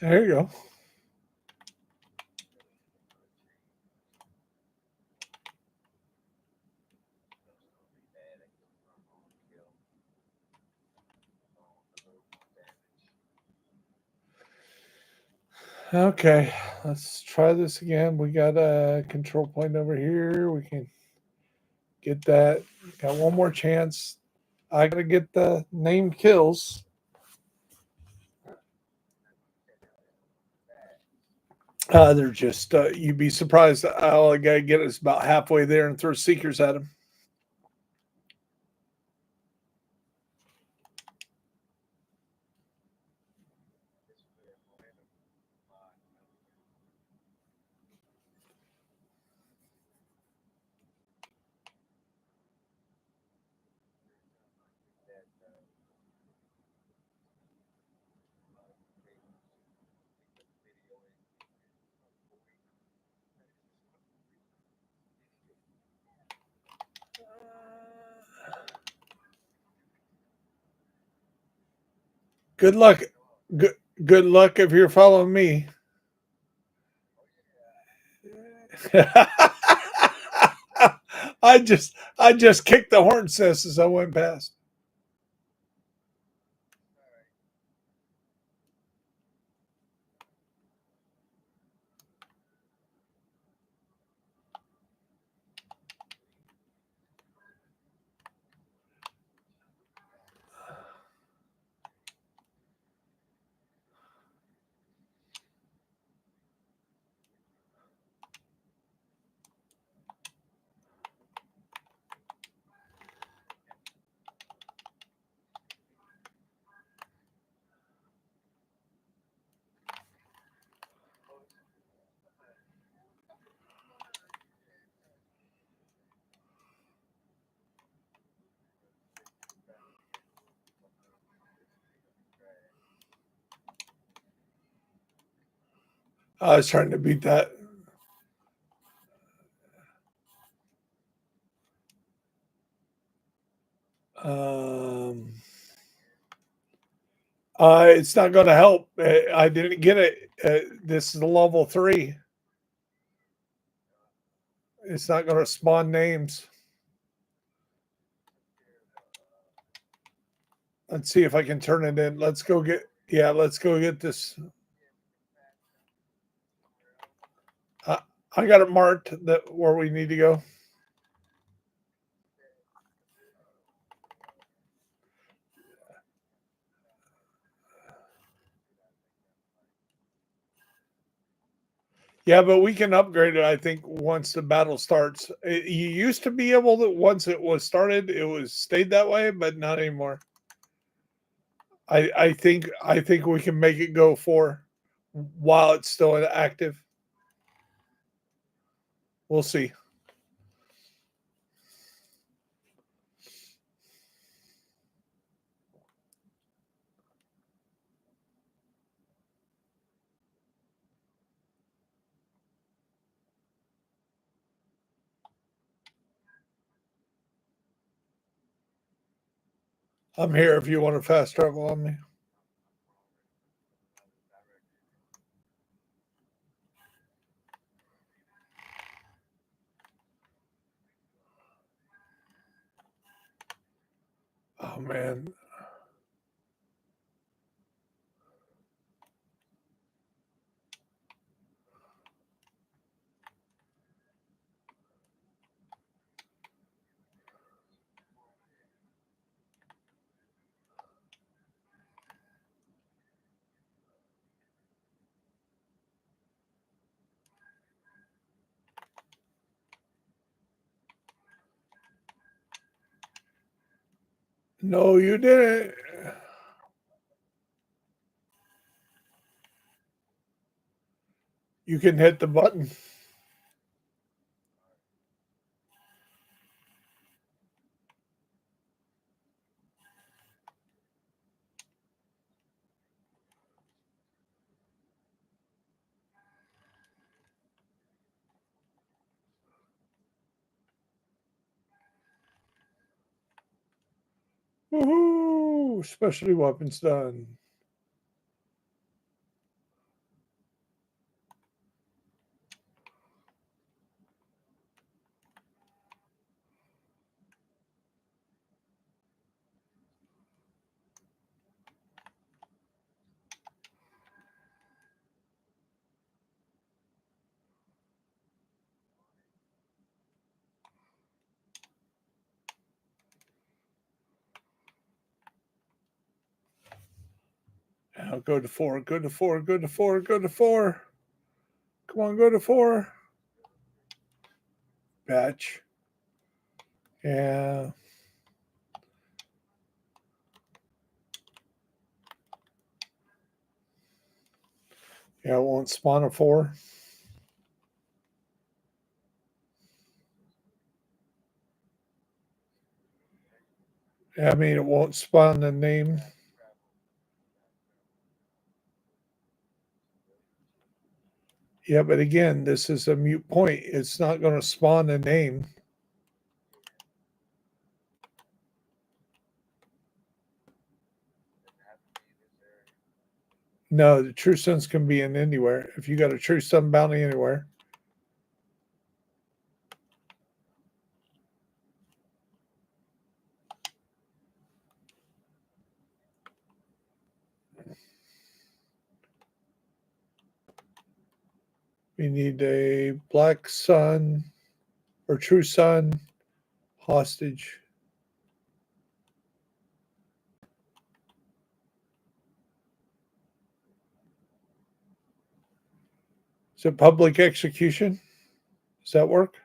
There you go. Okay, let's try this again. We got a control point over here. We can get that. Got one more chance. I gotta get the named kills. They're just you'd be surprised. All I gotta get is about halfway there and throw seekers at them. Good luck. Good luck if you're following me. I just kicked the horn cess as I went past. I was trying to beat that. Um, it's not going to help. I didn't get it. This is a level 3. It's not going to spawn names. Let's see if I can turn it in. Let's go get this. I got it marked that where we need to go. Yeah, but we can upgrade it, I think, once the battle starts. You used to be able to, once it was started, it was stayed that way, but not anymore. I think we can make it go 4 while it's still active. We'll see. I'm here if you want to fast travel on me. Oh man. No, you didn't. You can hit the button. Woohoo! Specialty weapons done. Now go to 4, go to 4, go to 4, go to 4. Come on, go to 4. Batch. Yeah. Yeah, it won't spawn a 4. I mean, it won't spawn the name. Yeah, but again, this is a mute point. It's not going to spawn a name. No, the true sons can be in anywhere. If you got a true sun bounty anywhere. We need a black sun or true sun hostage. Is it public execution? Does that work?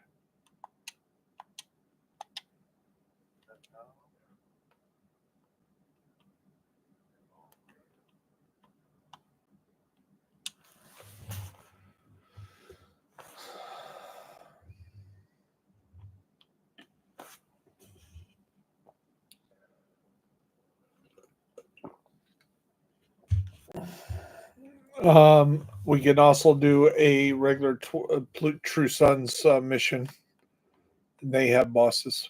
We can also do a regular True Sons mission. They have bosses.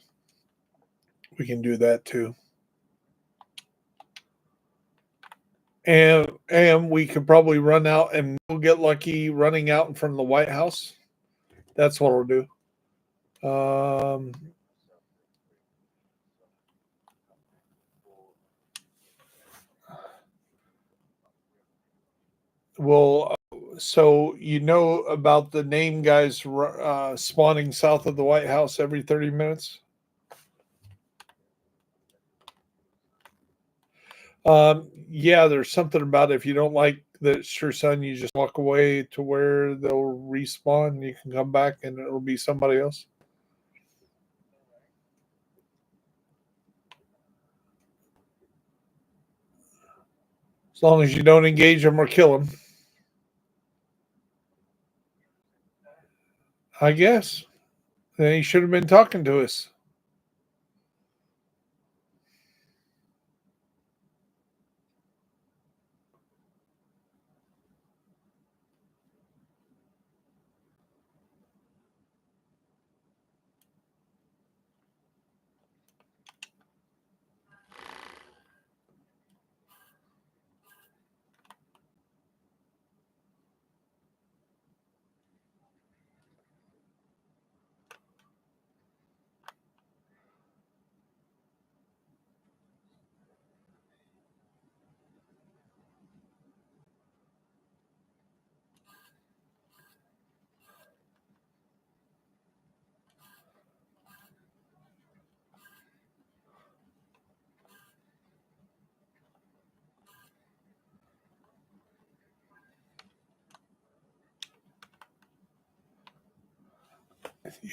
We can do that too. And we could probably run out and we'll get lucky running out in front of the White House. That's what we'll do. Well, so you know about the name guys spawning south of the White House every 30 minutes? Yeah, there's something about it. If you don't like the Sure Sun, you just walk away to where they'll respawn. You can come back and it'll be somebody else. As long as you don't engage them or kill them, I guess. Then he should have been talking to us.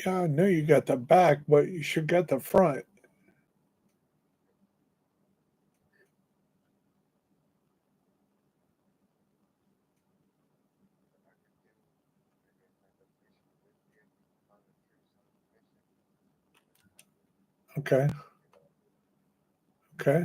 Yeah, I know you got the back, but you should got the front. Okay. Okay.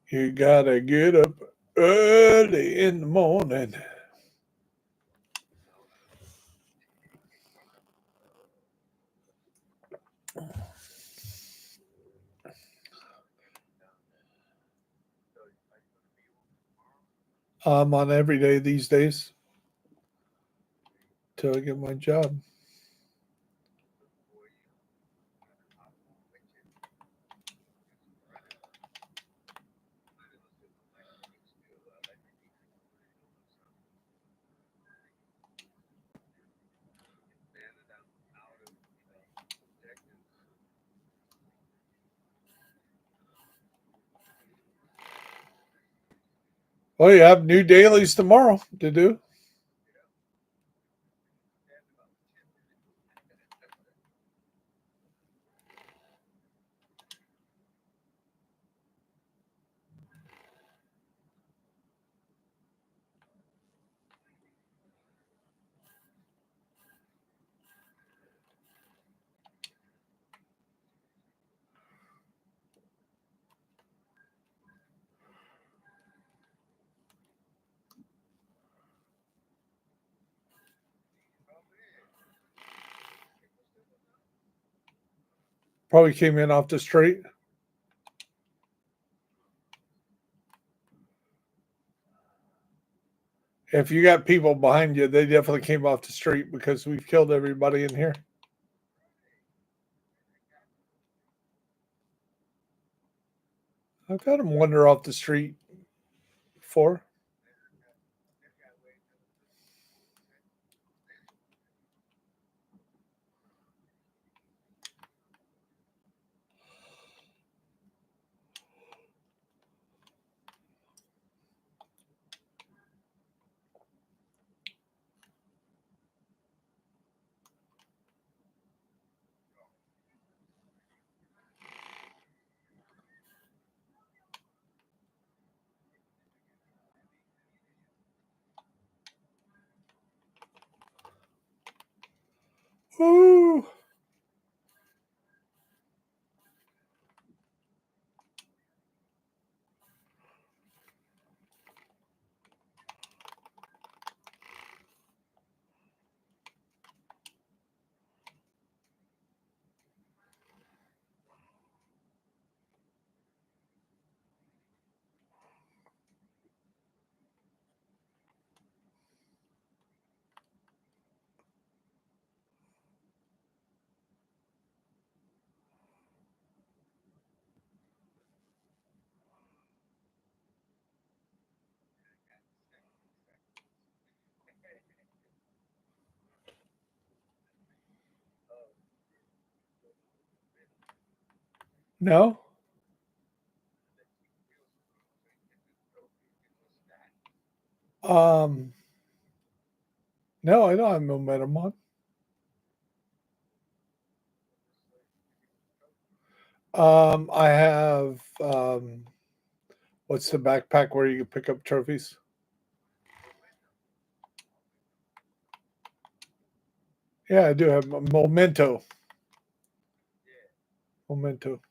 You gotta get up early in the morning. I'm on every day these days till I get my job. Oh, you have new dailies tomorrow to do. Probably came in off the street. If you got people behind you, they definitely came off the street because we've killed everybody in here. I've had them wander off the street before. Ooh. No. Um, no, I don't have momentum on. I have what's the backpack where you can pick up trophies? Yeah, I do have memento. Memento.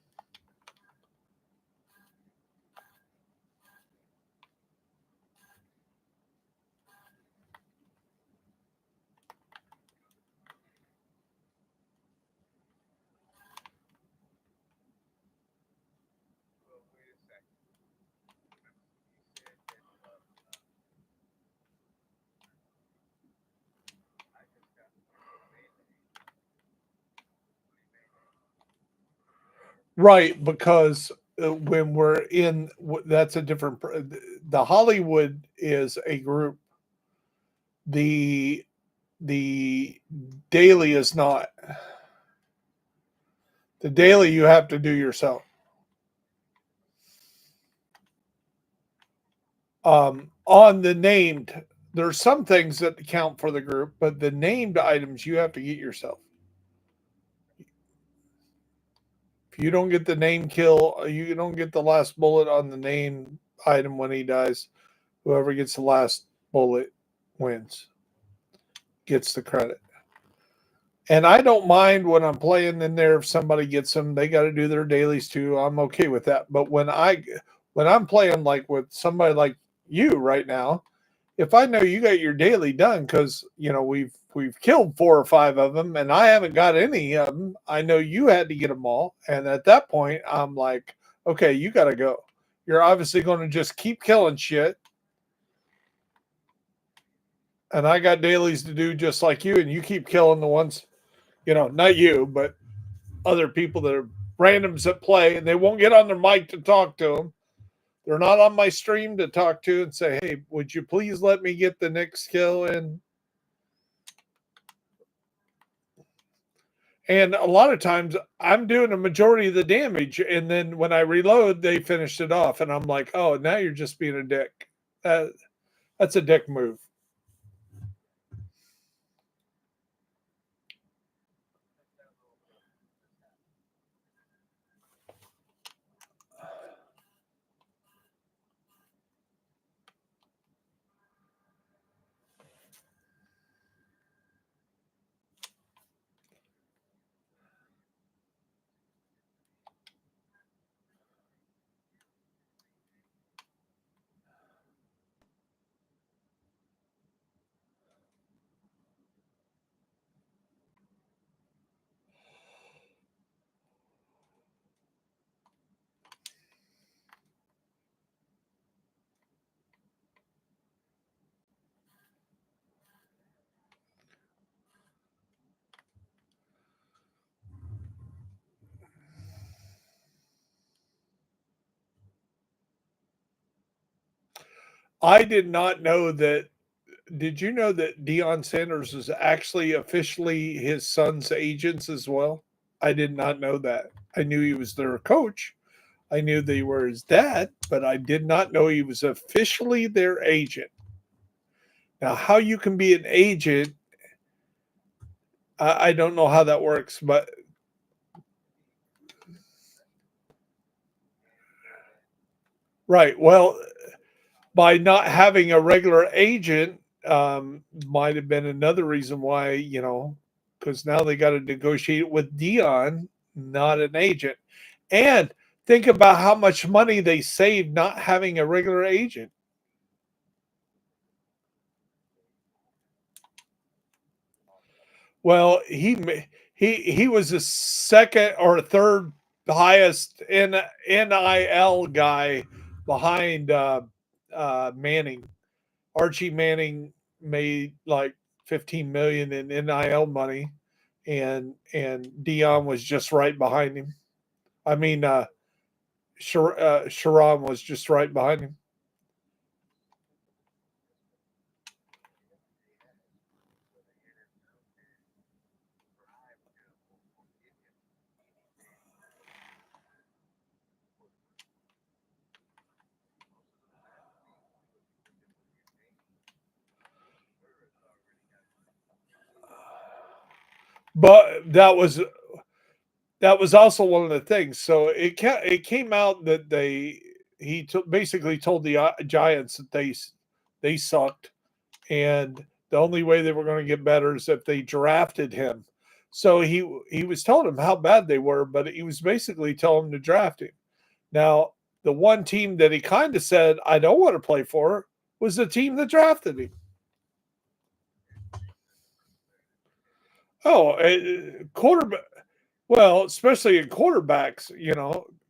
Right, because when we're in, that's a different. The Hollywood is a group. The the daily is not. The daily you have to do yourself. On the named, there's some things that count for the group, but the named items you have to get yourself. If you don't get the name kill, you don't get the last bullet on the name item when he dies. Whoever gets the last bullet wins, gets the credit. And I don't mind when I'm playing in there if somebody gets them, they got to do their dailies too. I'm okay with that. But when I'm playing like with somebody like you right now, if I know you got your daily done because we've killed 4 or 5 of them and I haven't got any of them, I know you had to get them all, and at that point I'm like, okay, you got to go. You're obviously going to just keep killing shit, and I got dailies to do just like you, and you keep killing the ones, not you, but other people that are randoms that play, and they won't get on their mic to talk to them. They're not on my stream to talk to and say, hey, would you please let me get the next kill in? And a lot of times I'm doing a majority of the damage. And then when I reload, they finished it off. And I'm like, oh, now you're just being a dick. That's a dick move. I did not know that. Did you know that Deion Sanders is actually officially his son's agents as well? I did not know that. I knew he was their coach. I knew they were his dad, but I did not know he was officially their agent. Now, how you can be an agent, I don't know how that works, but right. Well, by not having a regular agent, might have been another reason why, because now they got to negotiate with Dion, not an agent. And think about how much money they saved not having a regular agent. Well, he was the second or third highest NIL guy behind Manning. Archie Manning made like 15 million in NIL money, and Dion was just right behind him. I mean, Sharon was just right behind him. But that was also one of the things. So it came out that basically told the Giants that they sucked, and the only way they were going to get better is if they drafted him. So he was telling them how bad they were, but he was basically telling them to draft him. Now, the one team that he kind of said I don't want to play for was the team that drafted him. Oh, quarterback. Well, especially in quarterbacks,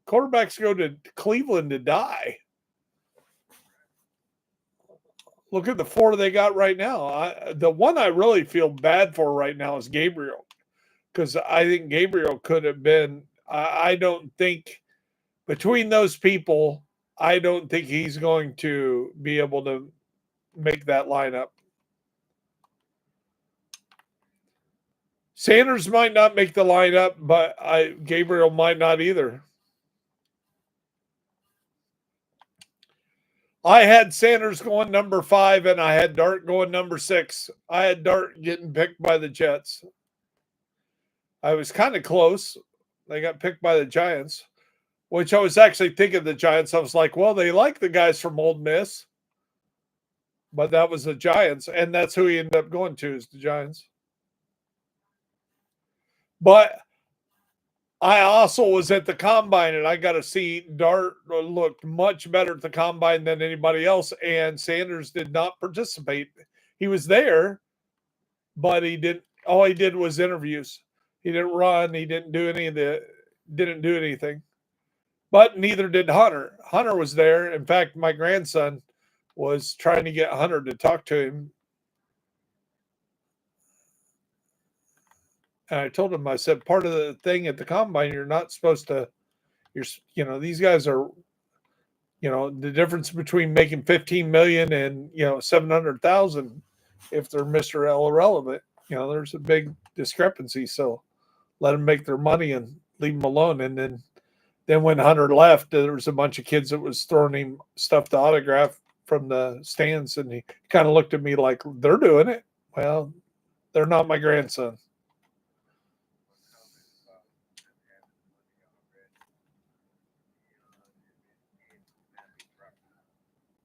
quarterbacks go to Cleveland to die. Look at the four they got right now. The one I really feel bad for right now is Gabriel, because I think Gabriel could have been. I don't think between those people, I don't think he's going to be able to make that lineup. Sanders might not make the lineup, but Gabriel might not either. I had Sanders going number 5, and I had Dart going number 6. I had Dart getting picked by the Jets. I was kind of close. They got picked by the Giants, which I was actually thinking the Giants. I was like, well, they like the guys from Old Miss, but that was the Giants, and that's who he ended up going to, is the Giants. But I also was at the combine, and I got to see Dart looked much better at the combine than anybody else, and Sanders did not participate. He was there, but he didn't. All he did was interviews. He didn't run. He didn't do didn't do anything. But neither did Hunter. Hunter was there. In fact, my grandson was trying to get Hunter to talk to him. And I told him, I said, part of the thing at the combine, you're not supposed to, these guys are, the difference between making 15 million and, 700,000, if they're Mr. Irrelevant, there's a big discrepancy. So let them make their money and leave them alone. And then when Hunter left, there was a bunch of kids that was throwing him stuff to autograph from the stands. And he kind of looked at me like, they're doing it. Well, they're not my grandson.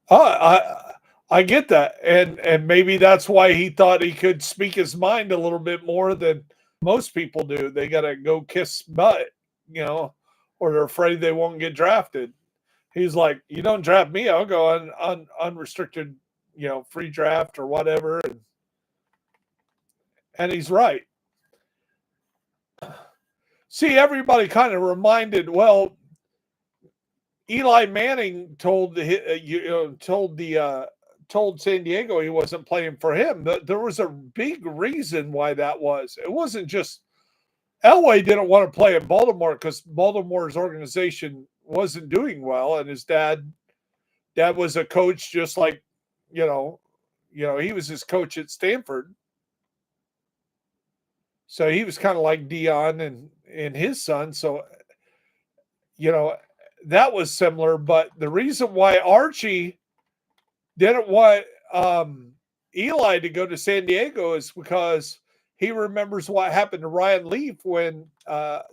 I get that, and maybe that's why he thought he could speak his mind a little bit more than most people do. They got to go kiss butt, or they're afraid they won't get drafted. He's like, you don't draft me, I'll go on unrestricted, free draft or whatever, and he's right. See, everybody kind of reminded. Well, Eli Manning told told San Diego he wasn't playing for him. There was a big reason why that was. It wasn't just Elway didn't want to play in Baltimore because Baltimore's organization wasn't doing well, and his dad was a coach just like he was his coach at Stanford. So he was kind of like Dion and his son. So that was similar. But the reason why Archie didn't want Eli to go to San Diego is because he remembers what happened to Ryan Leaf when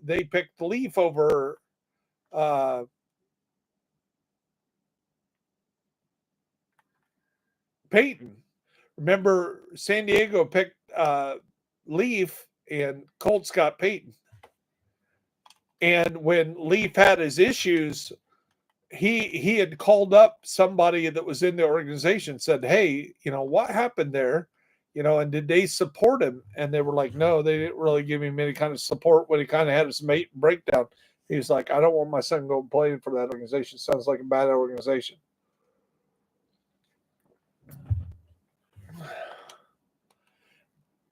they picked Leaf over Peyton. Remember, San Diego picked Leaf and Colts got Peyton. And when Leaf had his issues, he had called up somebody that was in the organization, said, hey, what happened there? And did they support him? And they were like, no, they didn't really give him any kind of support when he kind of had his mate breakdown. He's like, I don't want my son going playing for that organization. Sounds like a bad organization.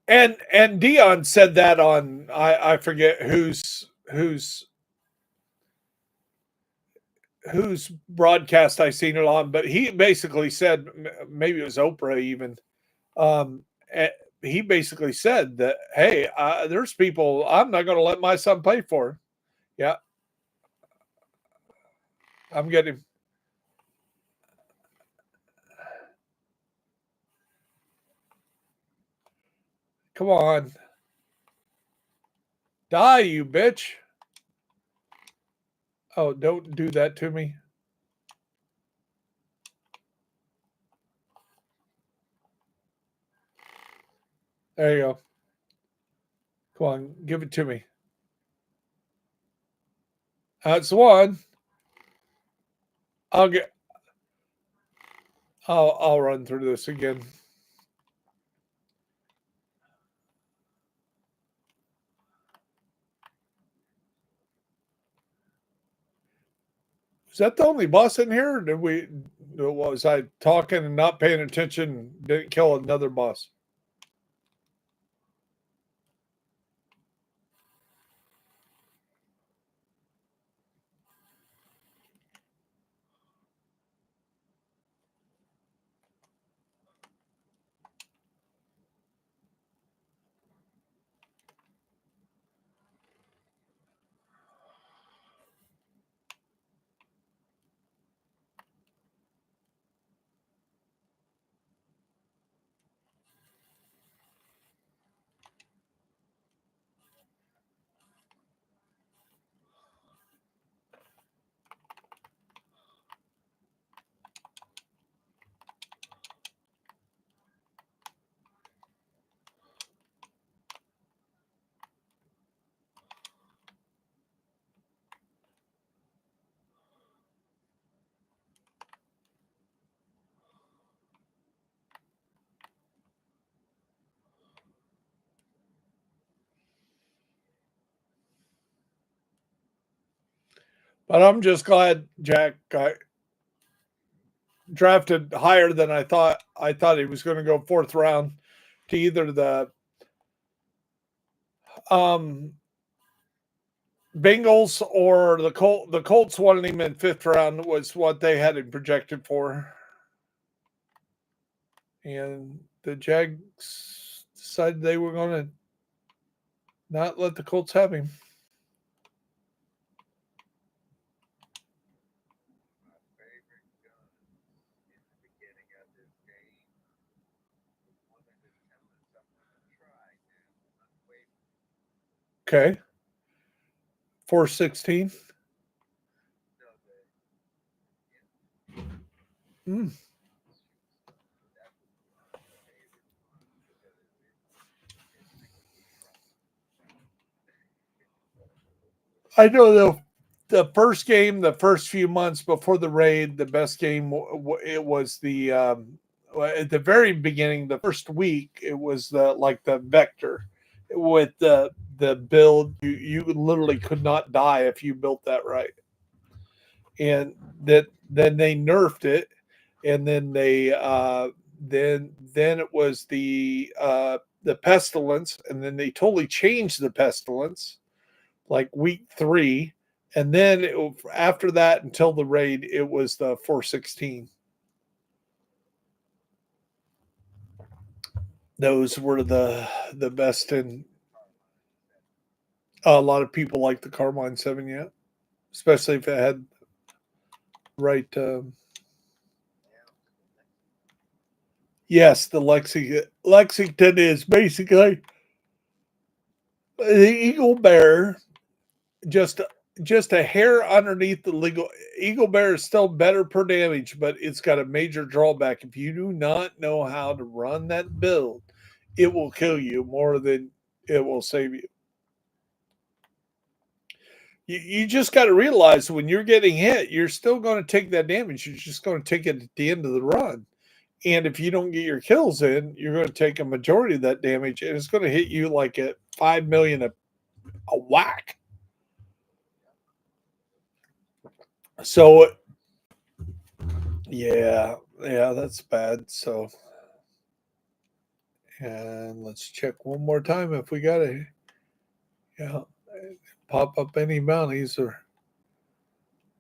And Dion said that on I forget whose broadcast I seen it on, but he basically said, maybe it was Oprah even. He basically said that, hey, there's people I'm not going to let my son play for. Yeah, I'm getting. Come on. Die, you bitch. Oh, don't do that to me. There you go. Come on, give it to me. That's one. I'll get. I'll run through this again. Is that the only boss in here? Or did we? Was I talking and not paying attention? Didn't kill another boss. But I'm just glad Jack got drafted higher than I thought. I thought he was going to go fourth round to either the um, Bengals or the Colts. The Colts wanted him in fifth round was what they had him projected for, and the Jags decided they were going to not let the Colts have him. Okay, 416. Mm. I know the first game, the first few months before the raid, the best game it was the at the very beginning, the first week, it was the Vector with the build. You literally could not die if you built that right, and that then they nerfed it, and then they then it was the pestilence, and then they totally changed the pestilence like week 3, and then after that until the raid, it was the 416. Those were the best, and a lot of people like the Carmine 7, yeah, especially if it had right. Yes, the Lexington is basically the Eagle Bear, just just a hair underneath the legal. Eagle Bear is still better per damage, but it's got a major drawback. If you do not know how to run that build, it will kill you more than it will save you. You just got to realize when you're getting hit, you're still going to take that damage. You're just going to take it at the end of the run. And if you don't get your kills in, you're going to take a majority of that damage, and it's going to hit you like at 5 million a whack. So yeah, yeah, that's bad. So, and let's check one more time if we got to, yeah, pop up any bounties or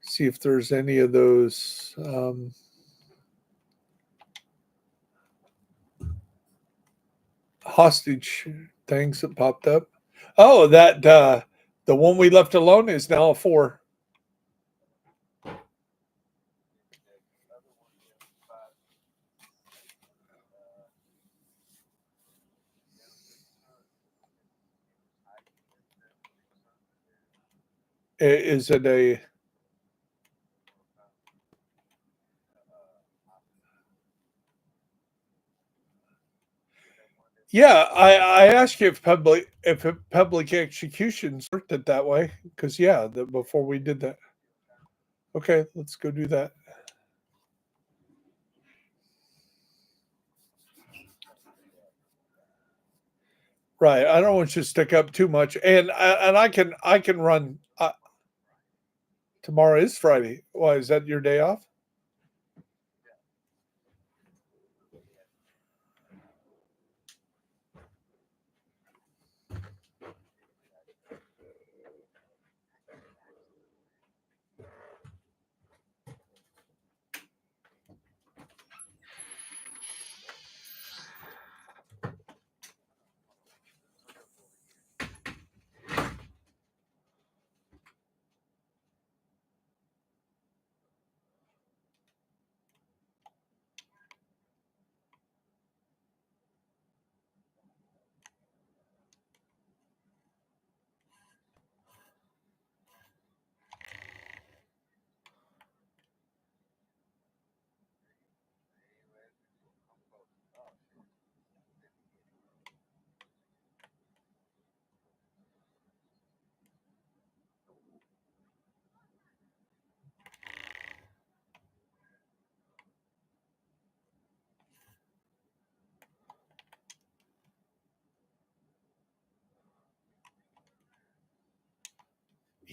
see if there's any of those hostage things that popped up. Oh, that the one we left alone is now a 4. Is it a? Yeah, I asked you if public executions worked it that way because yeah, before we did that. Okay, let's go do that. Right, I don't want you to stick up too much, and I can run. Tomorrow is Friday. Why is that your day off?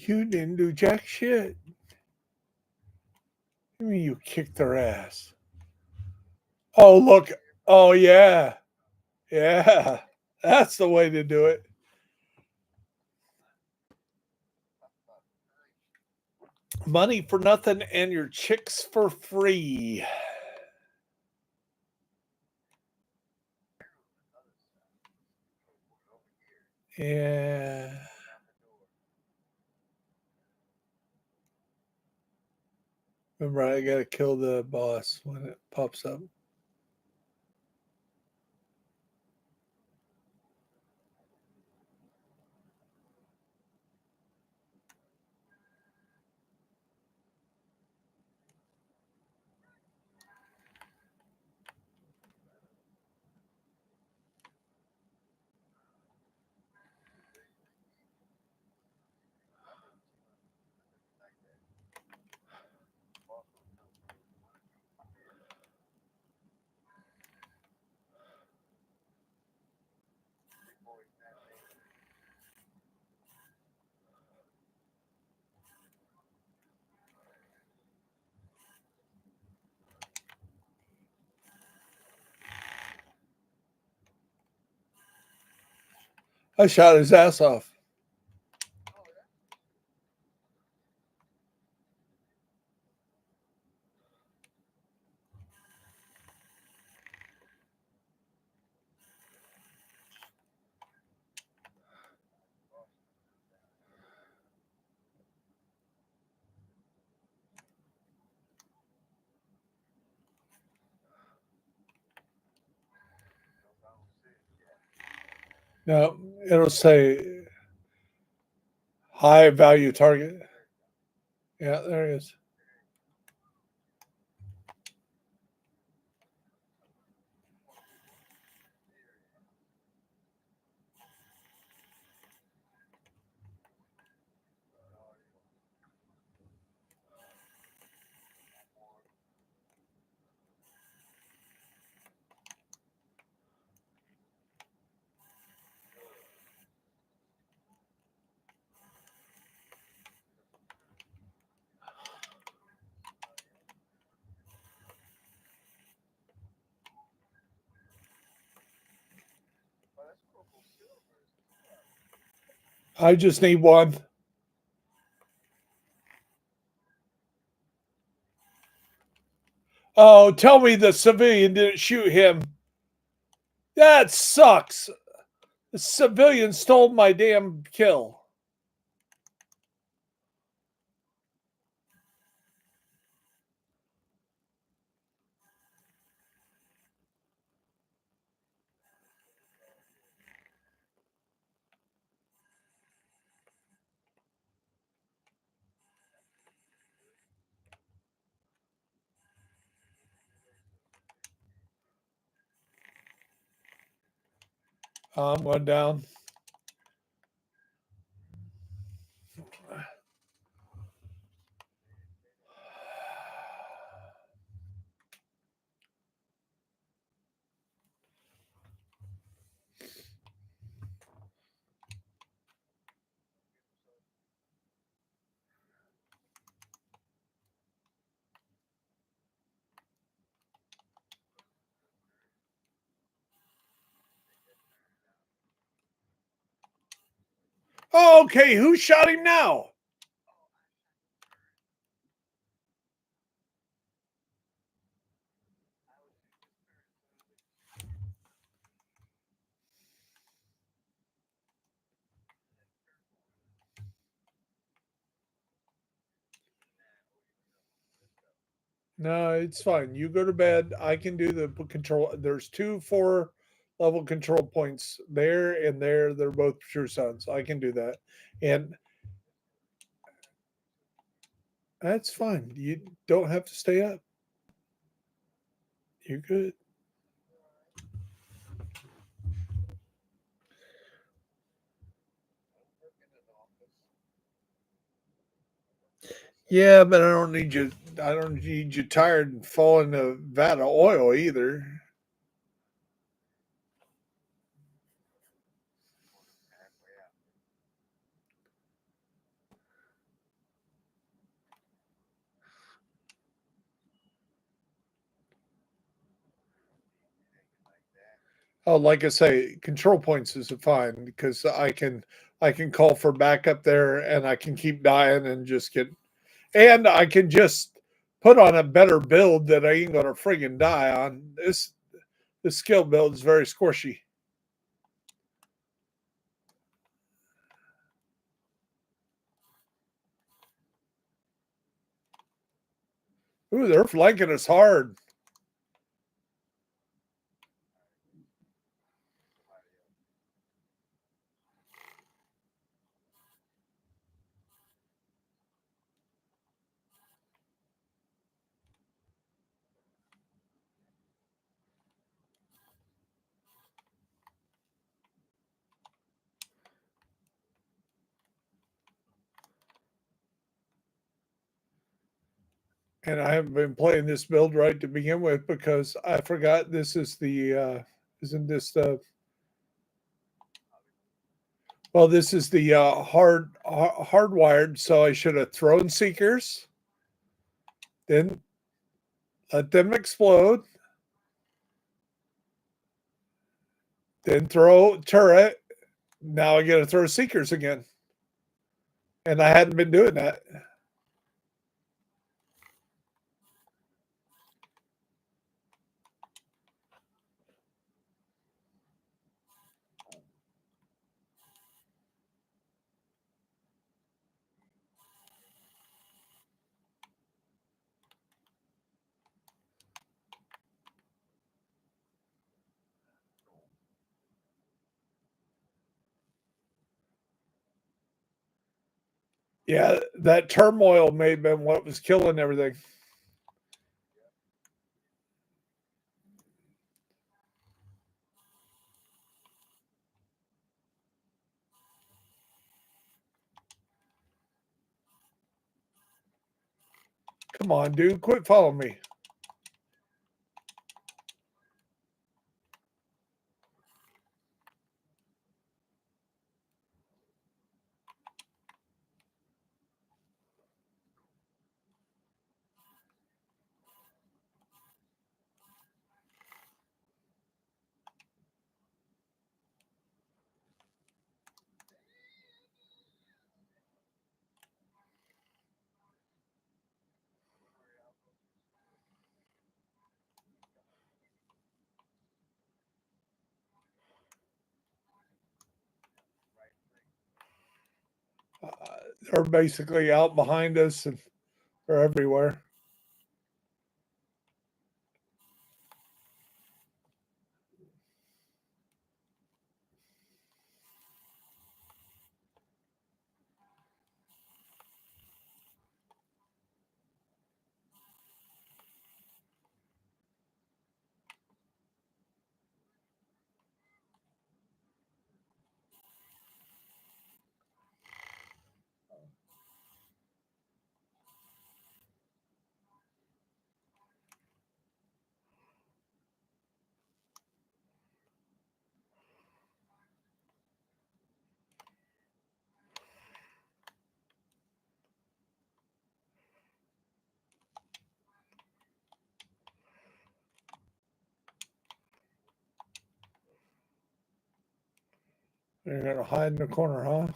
You didn't do jack shit. I mean, you kicked their ass. Oh look. Oh yeah, yeah. That's the way to do it. Money for nothing and your chicks for free. Yeah. Remember, I gotta kill the boss when it pops up. I shot his ass off. No, it'll say high value target. Yeah, there it is. I just need one. Oh, tell me the civilian didn't shoot him. That sucks. The civilian stole my damn kill. I'm going down. Oh, okay, who shot him now? No, it's fine. You go to bed. I can do the control. There's 2 4 level control points there and there. They're both true suns. I can do that. And that's fine. You don't have to stay up. You're good. Yeah, but I don't need you. I don't need you tired and fall in a vat of oil either. Oh, like I say, control points is fine because I can call for backup there and I can keep dying and just get and I can just put on a better build that I ain't gonna friggin' die on. This skill build is very squishy. Ooh, they're flanking us hard. And I haven't been playing this build right to begin with because I forgot this is the isn't this the well, this is the hardwired, so I should have thrown seekers, then let them explode, then throw turret. Now I got to throw seekers again, and I hadn't been doing that. Yeah, that turmoil may have been what was killing everything. Come on, dude, quit following me. Uh, they're basically out behind us and they're everywhere. They're gonna hide in the corner, huh?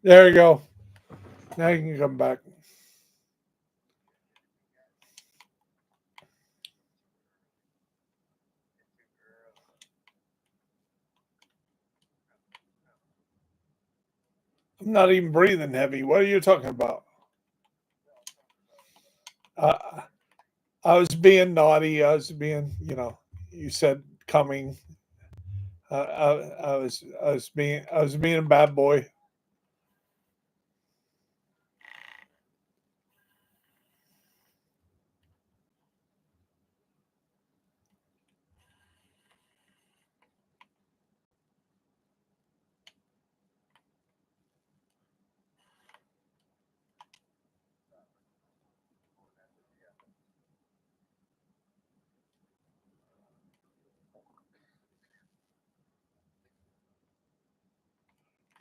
There you go. Now you can come back. I'm not even breathing heavy. What are you talking about? Uh, I was being naughty. I was being, you said coming. I was being a bad boy.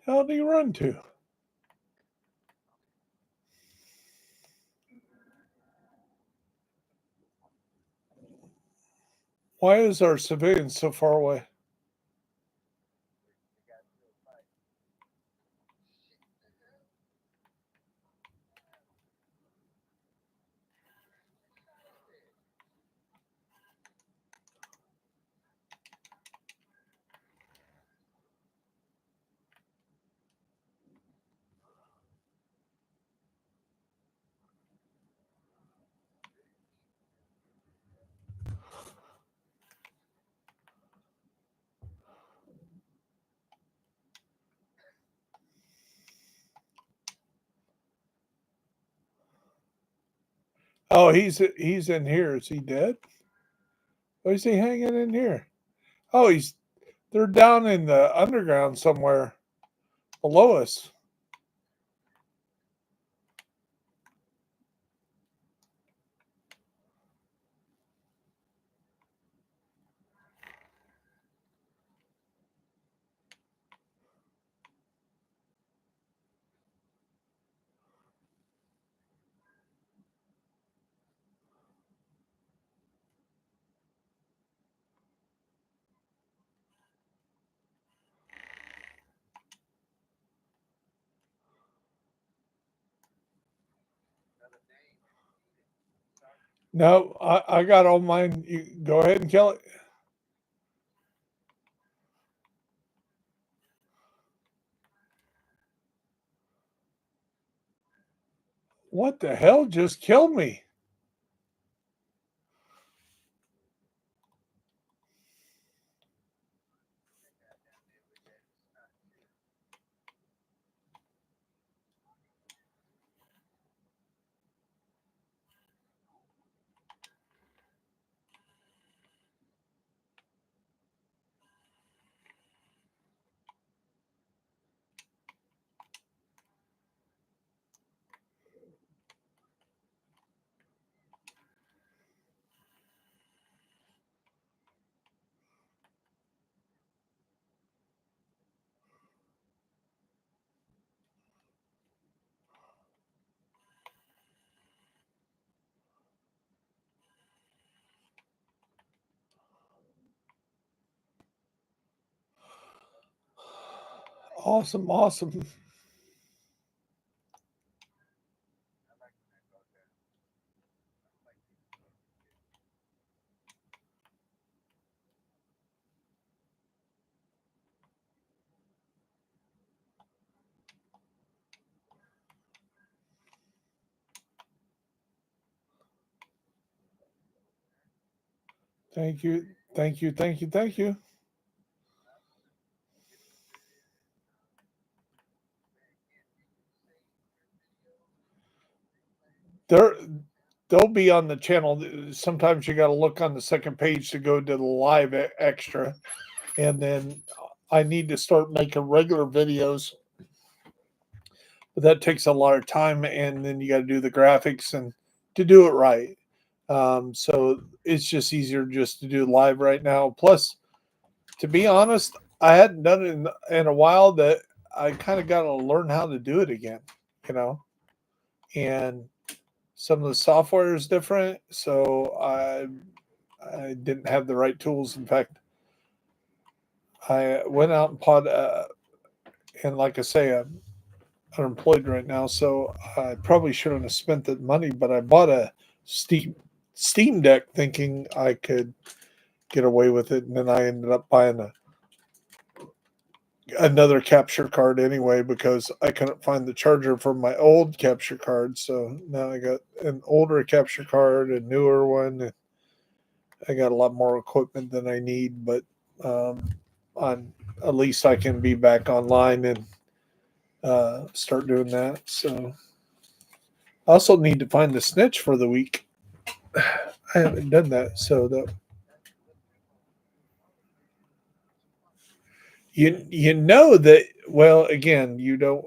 How do you run to? Why is our civilians so far away? Oh, he's in here. Is he dead? Why is he hanging in here? Oh, they're down in the underground somewhere below us. No, I got all mine. You go ahead and kill it. What the hell just killed me? Awesome, awesome. Thank you. Thank you. Thank you. Thank you. They're, they'll be on the channel. Sometimes you got to look on the second page to go to the live extra. And then I need to start making regular videos, but that takes a lot of time. And then you got to do the graphics and to do it right. So it's just easier just to do live right now. Plus, to be honest, I hadn't done it in a while that I kind of got to learn how to do it again, you know, and some of the software is different. So I didn't have the right tools. In fact, I went out and and like I say, I'm unemployed right now. So I probably shouldn't have spent the money, but I bought a Steam Deck thinking I could get away with it. And then I ended up buying another capture card anyway because I couldn't find the charger for my old capture card. So now I got an older capture card, a newer one. And I got a lot more equipment than I need, but um, on at least I can be back online and start doing that. So I also need to find the snitch for the week. I haven't done that, so that you know that. Well, again, you don't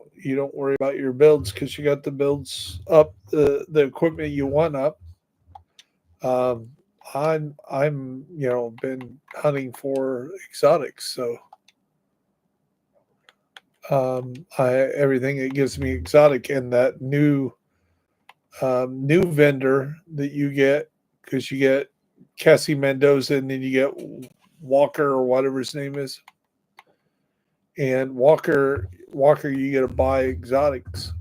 worry about your builds because you got the builds up, the equipment you want up. Um, I'm been hunting for exotics, so I everything that gives me exotic and that new vendor that you get because you get Cassie Mendoza and then you get Walker or whatever his name is. And Walker, you get to buy exotics.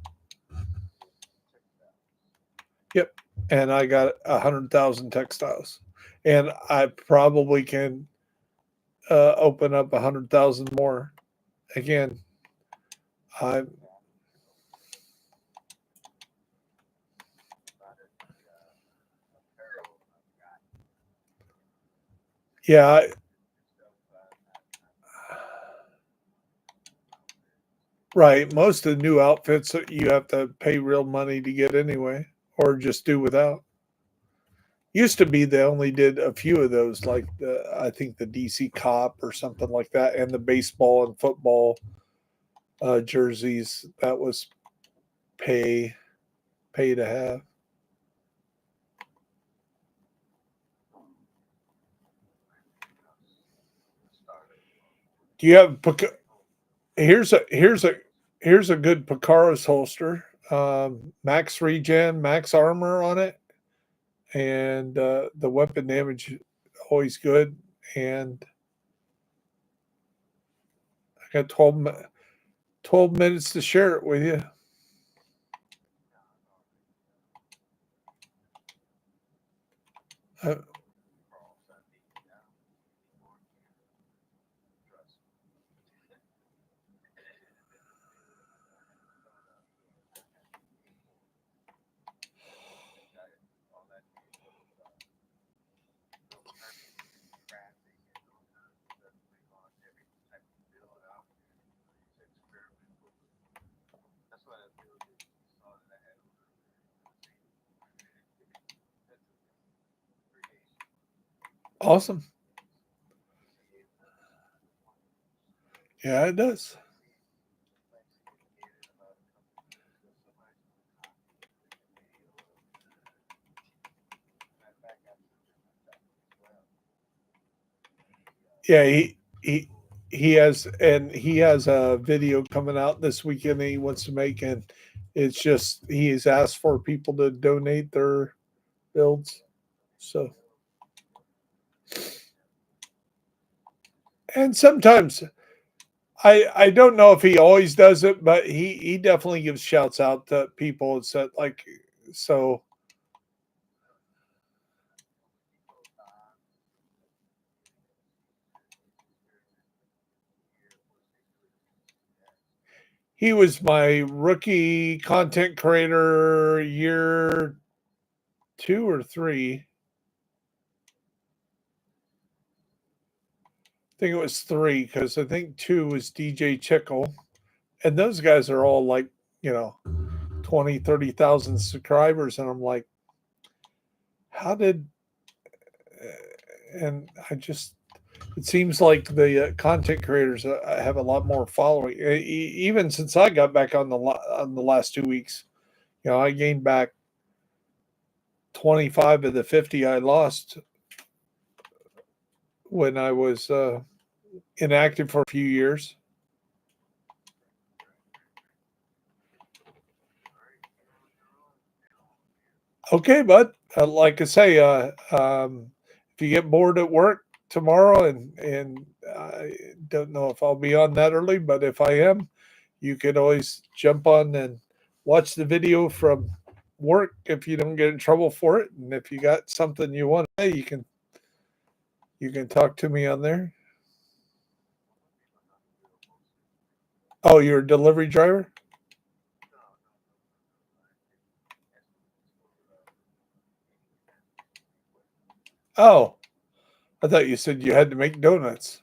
Yep. And I got 100,000 textiles, and I probably can open up 100,000 more. Again, I yeah, right. Most of the new outfits you have to pay real money to get anyway, or just do without. Used to be they only did a few of those, like I think the DC Cop or something like that, and the baseball and football jerseys. That was pay pay to have. Do you have here's a here's a good Picaro's holster. Max regen, max armor on it, and the weapon damage always good. And I got 12 minutes to share it with you. Uh, awesome. Yeah, it does. Yeah, he has a video coming out this weekend that he wants to make, and it's just he's asked for people to donate their builds. So, and sometimes I don't know if he always does it, but he definitely gives shouts out to people. It's like so he was my rookie content creator year 2 or 3. think it was three because I think two was DJ Chickle, and those guys are all like, you know, 20, 30,000 subscribers. And I'm like, how did, and I just, it seems like the content creators have a lot more following. Even since I got back on on the last 2 weeks, you know, I gained back 25 of the 50 I lost when I was inactive for a few years. Okay, bud. Like I say, if you get bored at work tomorrow, and I don't know if I'll be on that early, but if I am, you can always jump on and watch the video from work if you don't get in trouble for it. And if you got something you want to say, you can talk to me on there. Oh, you're a delivery driver? Oh, I thought you said you had to make donuts.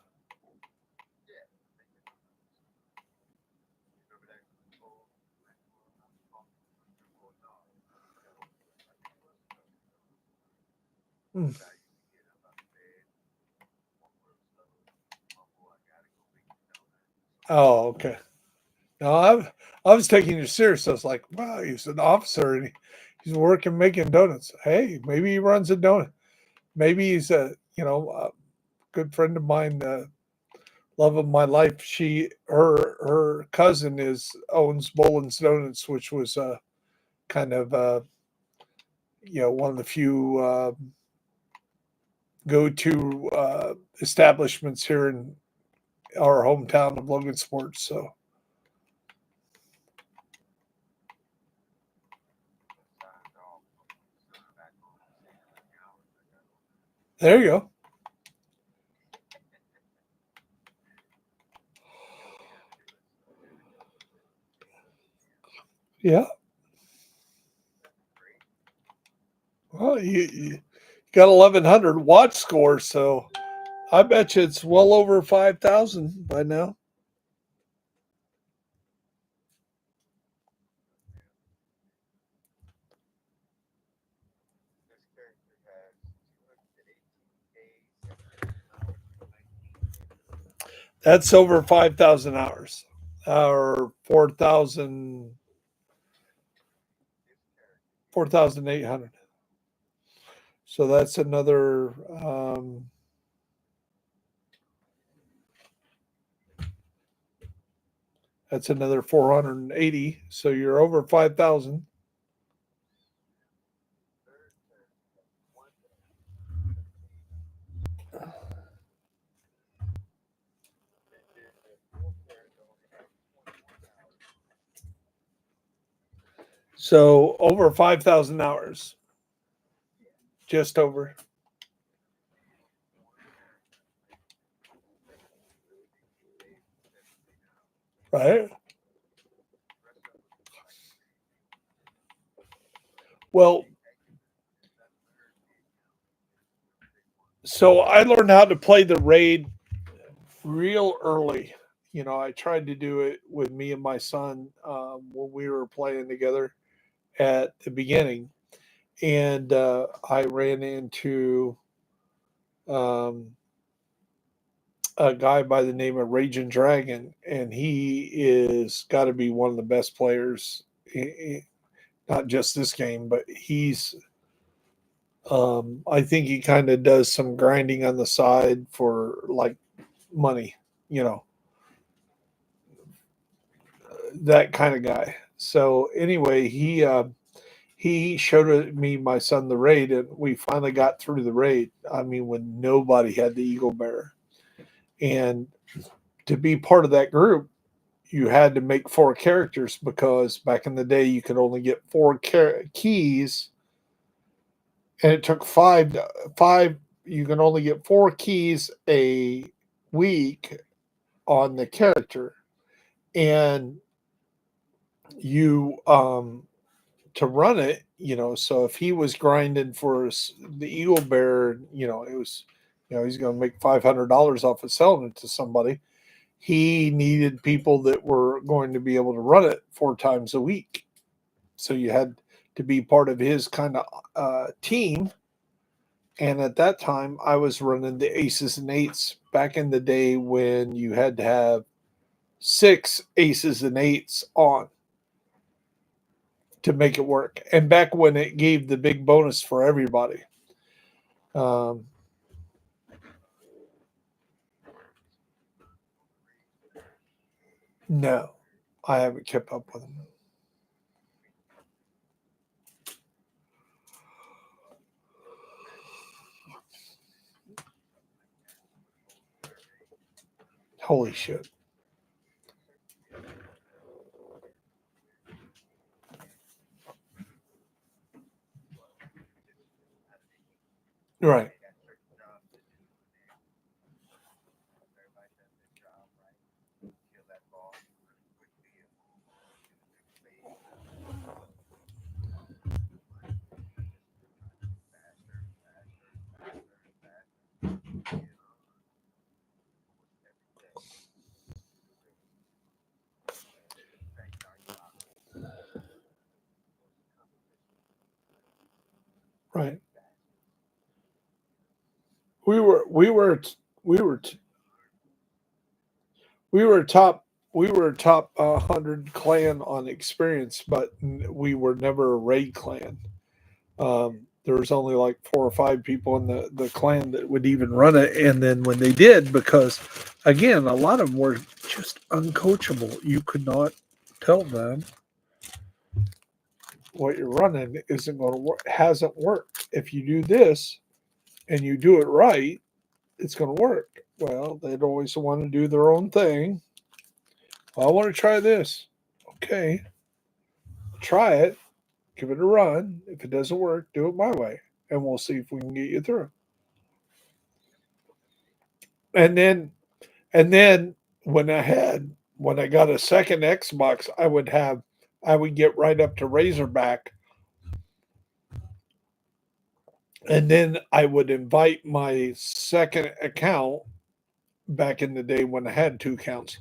Hmm. Oh, okay. No, I was taking you serious. I was like, wow, he's an officer and he's working making donuts. Hey, maybe he runs a donut. Maybe he's a good friend of mine, love of my life. Her cousin is owns Boland's Donuts, which was kind of one of the few go to establishments here in our hometown of Logansport. So there you go. Yeah. Well, you got 1,100 watch score, so I bet you it's well over 5,000 by now. That's over 5,000 hours, or 4,800. So that's another 480. So you're over 5,000. So over 5,000 hours, just over, right? Well, so I learned how to play the raid real early. You know, I tried to do it with me and my son when we were playing together at the beginning, and I ran into um, a guy by the name of Raging Dragon, and he is got to be one of the best players, not just this game, but he's. I think he kind of does some grinding on the side for like money, you know, that kind of guy. So anyway, he showed me my son the raid, and we finally got through the raid. I mean, when nobody had the eagle bearer, and to be part of that group, you had to make four characters because back in the day you could only get four keys, and it took five. You can only get four keys a week on the character, and you to run it, you know, so if he was grinding for the eagle bearer, you know, it was he's going to make $500 off of selling it to somebody. He needed people that were going to be able to run it 4 times a week. So you had to be part of his kind of team. And at that time, I was running the aces and eights back in the day when you had to have 6 aces and eights on to make it work. And back when it gave the big bonus for everybody. No, I haven't kept up with them. Holy shit. Right. Right. We were we were we were we were top we were a top 100 clan on experience, but we were never a raid clan. There was only like 4 or 5 people in the clan that would even run it, and then when they did, because again, a lot of them were just uncoachable. You could not tell them what you're running isn't going to work, hasn't worked. If you do this and you do it right, it's going to work. Well, they'd always want to do their own thing. Well, I want to try this. Okay, try it, give it a run. If it doesn't work, do it my way, and we'll see if we can get you through. And then, and then when I got a second Xbox, I would get right up to Razorback, and then I would invite my second account back in the day when I had 2 accounts,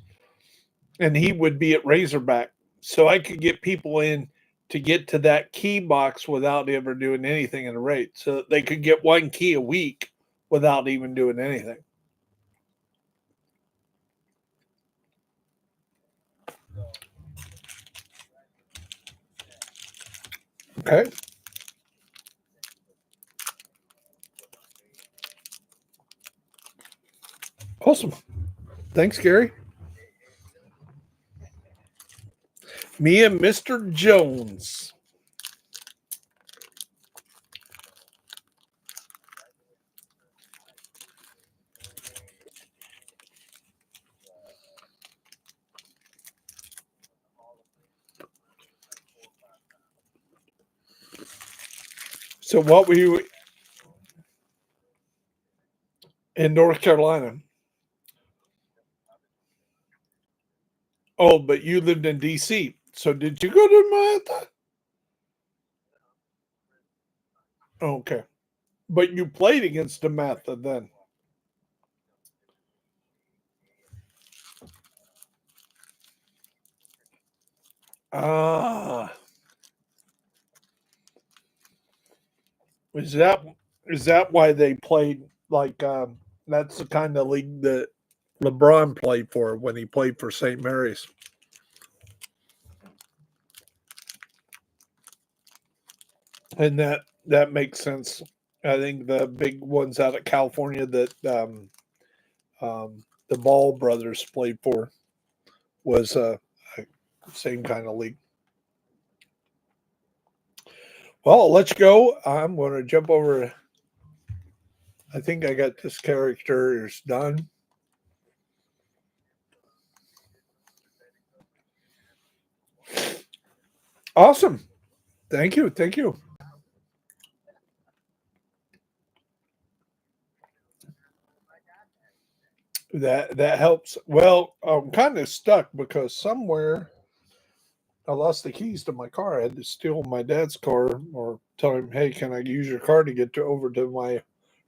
and he would be at Razorback, so I could get people in to get to that key box without ever doing anything in a raid. So they could get 1 key a week without even doing anything. Okay. Awesome. Thanks, Gary. Me and Mr. Jones. So what were you in North Carolina? Oh, but you lived in DC. So did you go to Martha? Okay. But you played against Dematha then. Ah. Is that is that why they played like that's the kind of league that LeBron played for when he played for St. Mary's? And that makes sense. I think the big ones out of California that the Ball brothers played for was a same kind of league. Well, let's go. I'm going to jump over. I think I got this character is done. Awesome. Thank you. Thank you. That helps. Well, I'm kind of stuck because somewhere I lost the keys to my car. I had to steal my dad's car or tell him, "Hey, can I use your car to get to over to my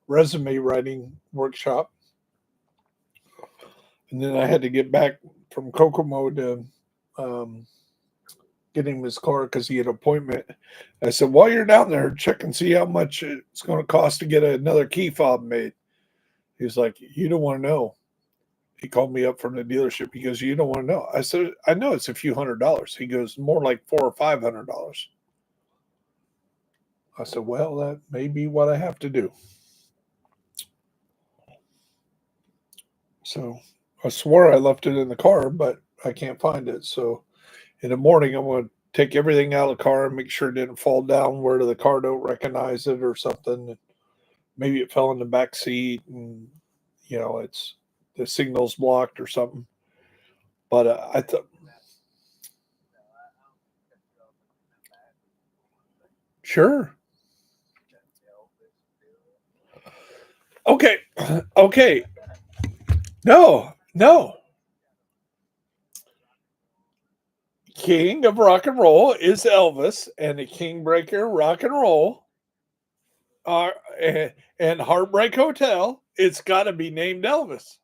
resume writing workshop, and then I had to get back from Kokomo to um, get him his car because he had an appointment. I said, while you're down there, check and see how much it's going to cost to get another key fob made. He's like, you don't want to know. He called me up from the dealership. He goes, you don't want to know. I said, I know it's a few $100s. He goes, more like $400 or $500. I said, well, that may be what I have to do. So I swore I left it in the car, but I can't find it. So in the morning, I'm going to take everything out of the car and make sure it didn't fall down where the car don't recognize it or something. Maybe it fell in the back seat and, it's the signal's blocked or something. But I thought, sure. Okay. Okay. No, no. King of rock and roll is Elvis, and the King Breaker rock and roll are and Heartbreak Hotel. It's got to be named Elvis.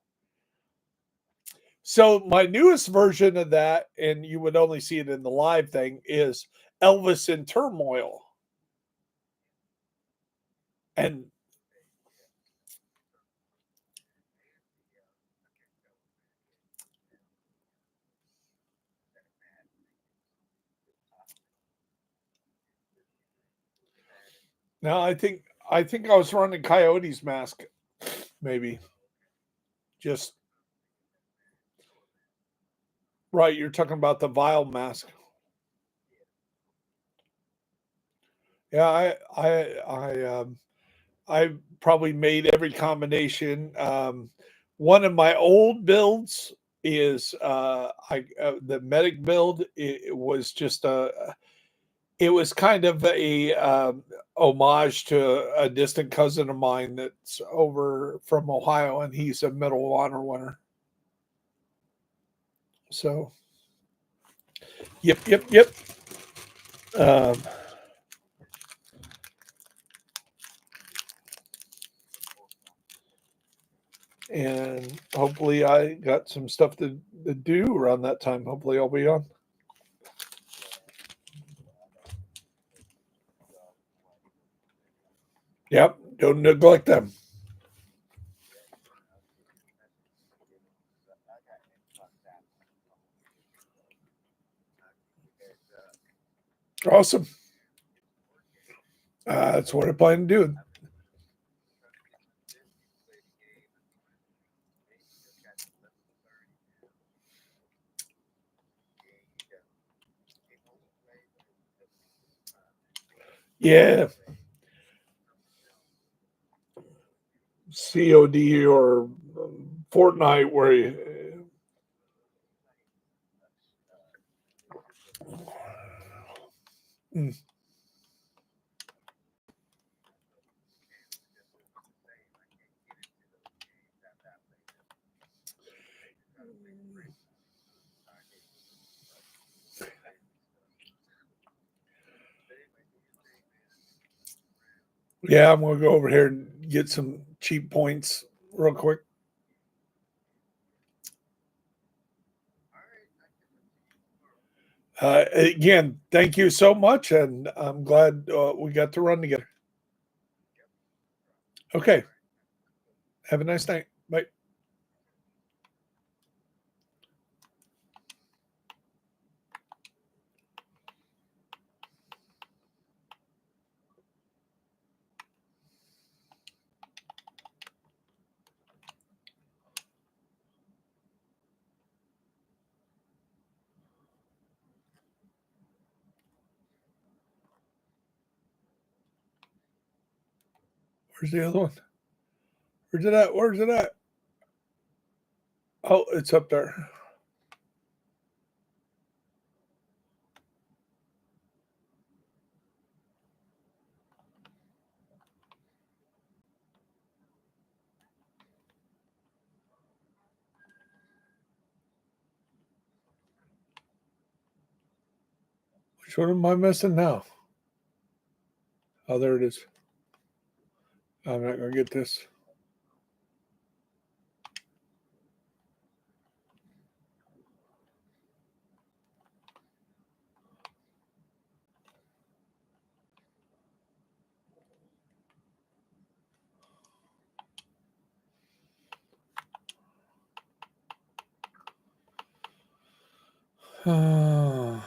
So my newest version of that, and you would only see it in the live thing, is Elvis in Turmoil. And now I think I was running Coyote's mask, maybe. Just right, you're talking about the Vile mask. Yeah, I probably made every combination. One of my old builds is the medic build. It was just it was kind of a homage to a distant cousin of mine that's over from Ohio, and he's a Medal of Honor winner. So, yep, yep, yep. Um, and hopefully, I got some stuff to do around that time. Hopefully, I'll be on. Yep, don't neglect them. Awesome. That's what I plan to do. Yeah, COD or Fortnite, where you, mm, yeah, I'm gonna go over here and get some cheap points real quick. Again, thank you so much, and I'm glad we got to run together. Okay, have a nice night. Bye. Where's the other one? Where's it at? Where's it at? Oh, it's up there. Which one am I missing now? Oh, there it is. I'm not going to get this. Oh.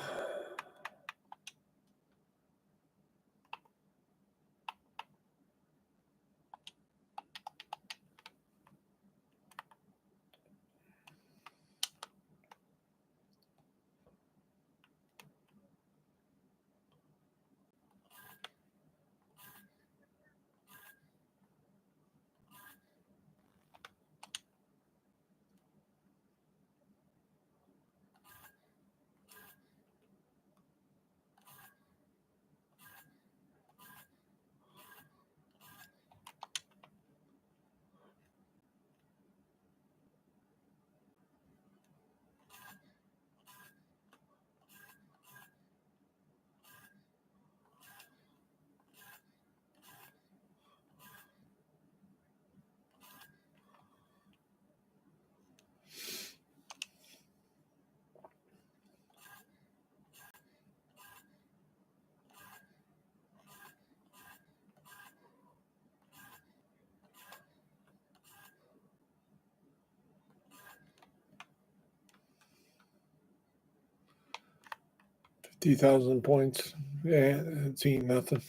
$50,000. Yeah, it's ain't nothing.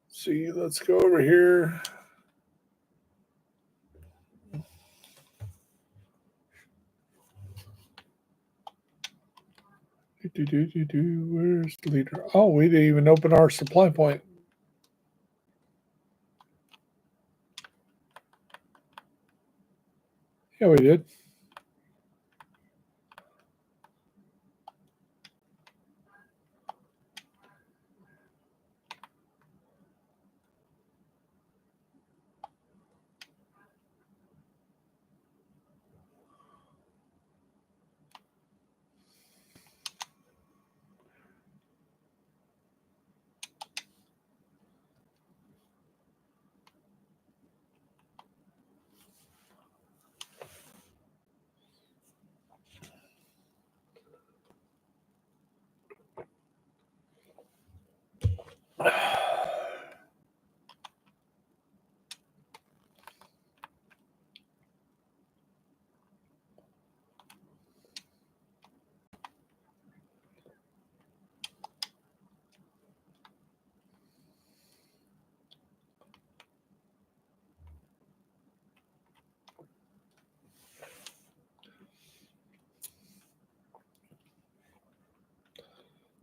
See, let's go over here. Where's the leader? Oh, we didn't even open our supply point. Yeah, we did.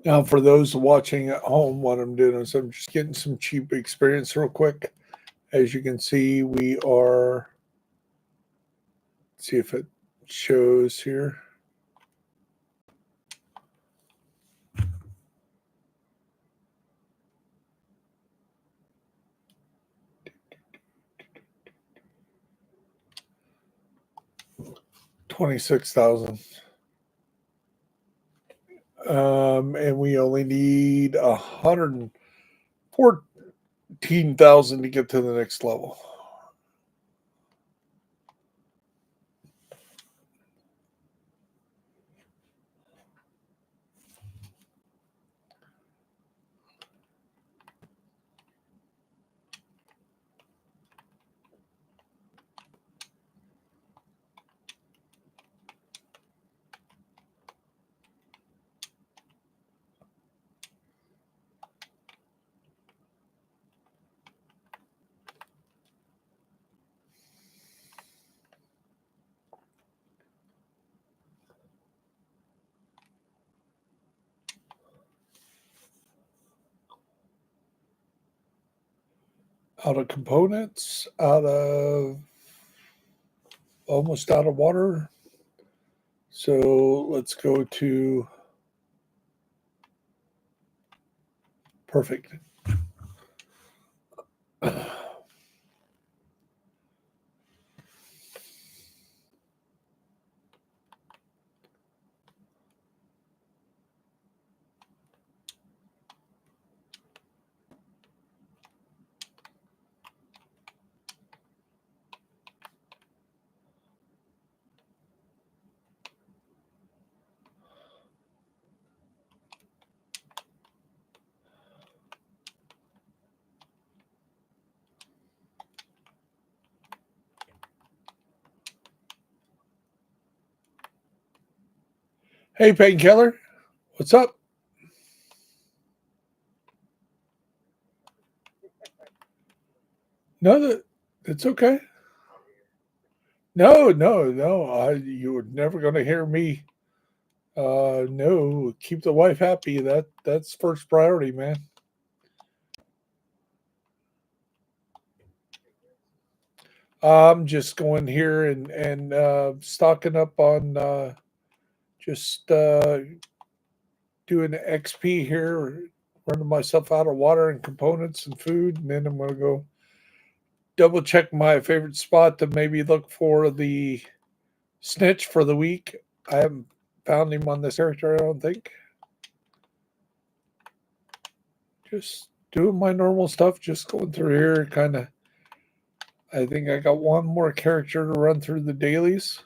Now, for those watching at home, what I'm doing is I'm just getting some cheap experience real quick. As you can see, we are, see if it shows here. $26,000. And we only need 114,000 to get to the next level. Out of components, almost out of water. So let's go to perfect. Hey, Painkiller, what's up? No, that's okay. No, no, no. You were never going to hear me. No, keep the wife happy. That's first priority, man. I'm just going here and stocking up on just doing XP here, running myself out of water and components and food, and then I'm going to go double check my favorite spot to maybe look for the snitch for the week. I haven't found him on this character, I don't think. Just doing my normal stuff, just going through here, kind of. I think I got one more character to run through the dailies.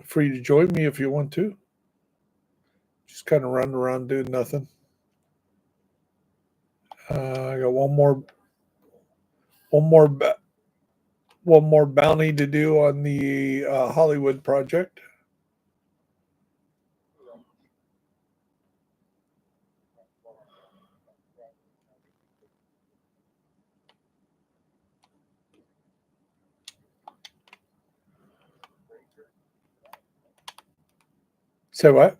Free to join me if you want to. Just kind of running around doing nothing. I got one more, one more bounty to do on the Hollywood project. Say what?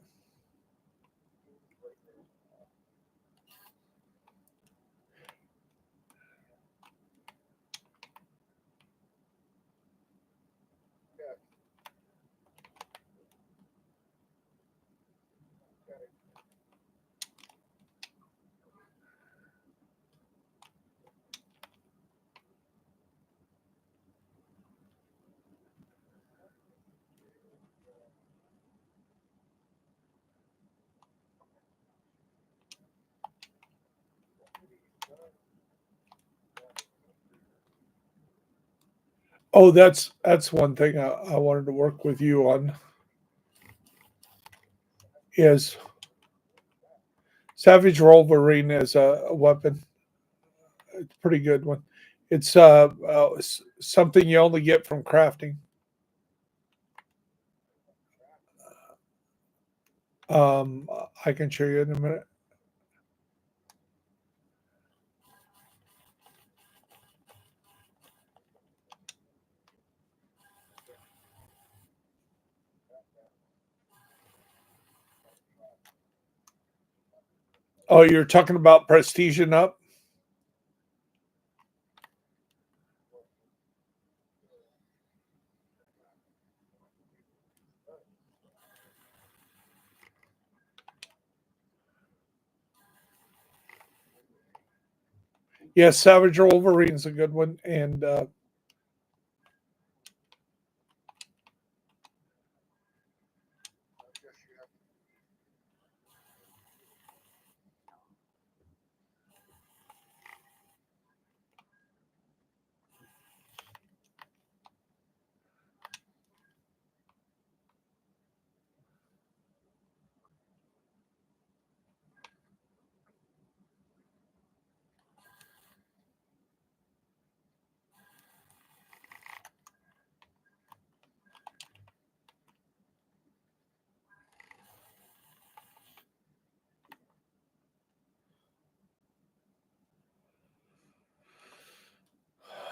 Oh, that's one thing I wanted to work with you on is Savage Wolverine as a weapon. It's a pretty good one. It's something you only get from crafting. Um, I can show you in a minute. Oh, you're talking about prestige and up? Yes, Savage Wolverine's a good one. And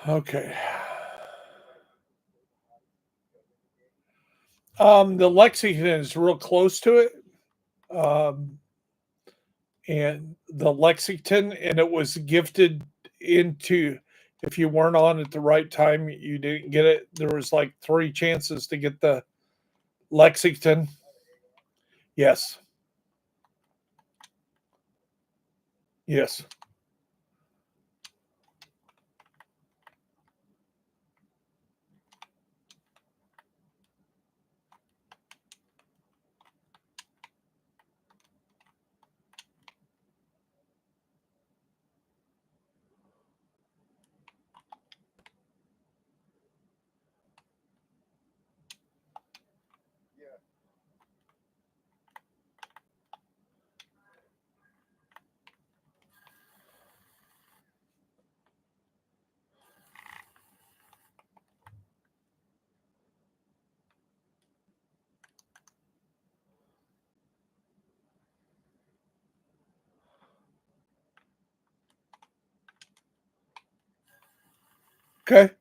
okay. The Lexington is real close to it. Um, and the Lexington, and it was gifted into, if you weren't on at the right time, you didn't get it. There was like three chances to get the Lexington. Yes. Yes. Okay.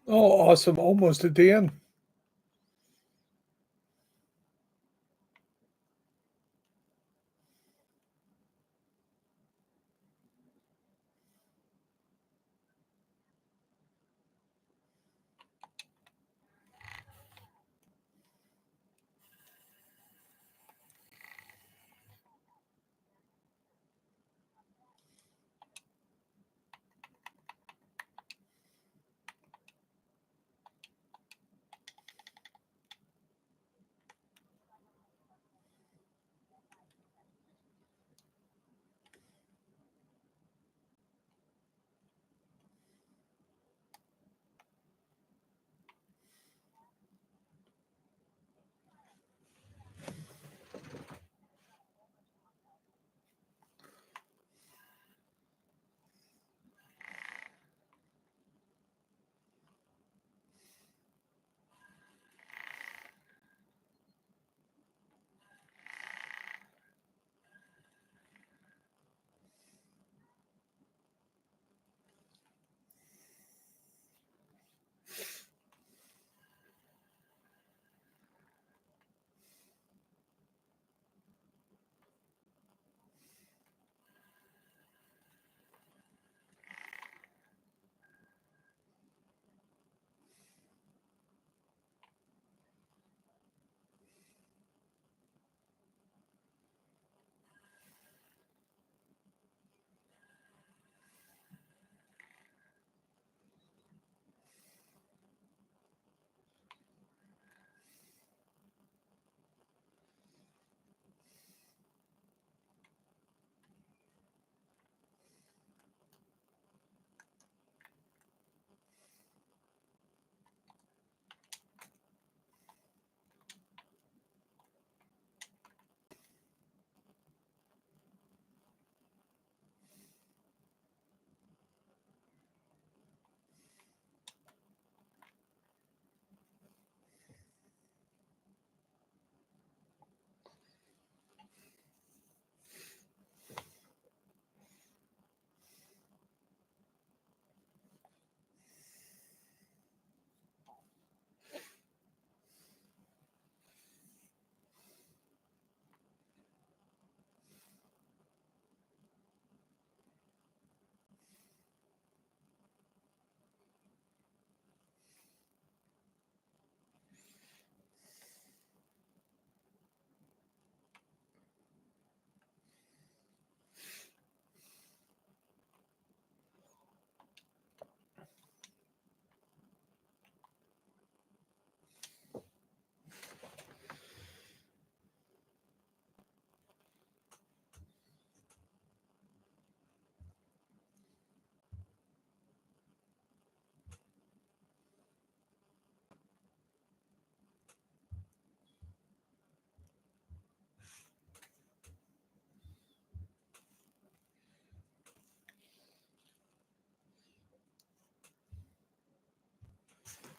Oh, awesome. Almost at the end.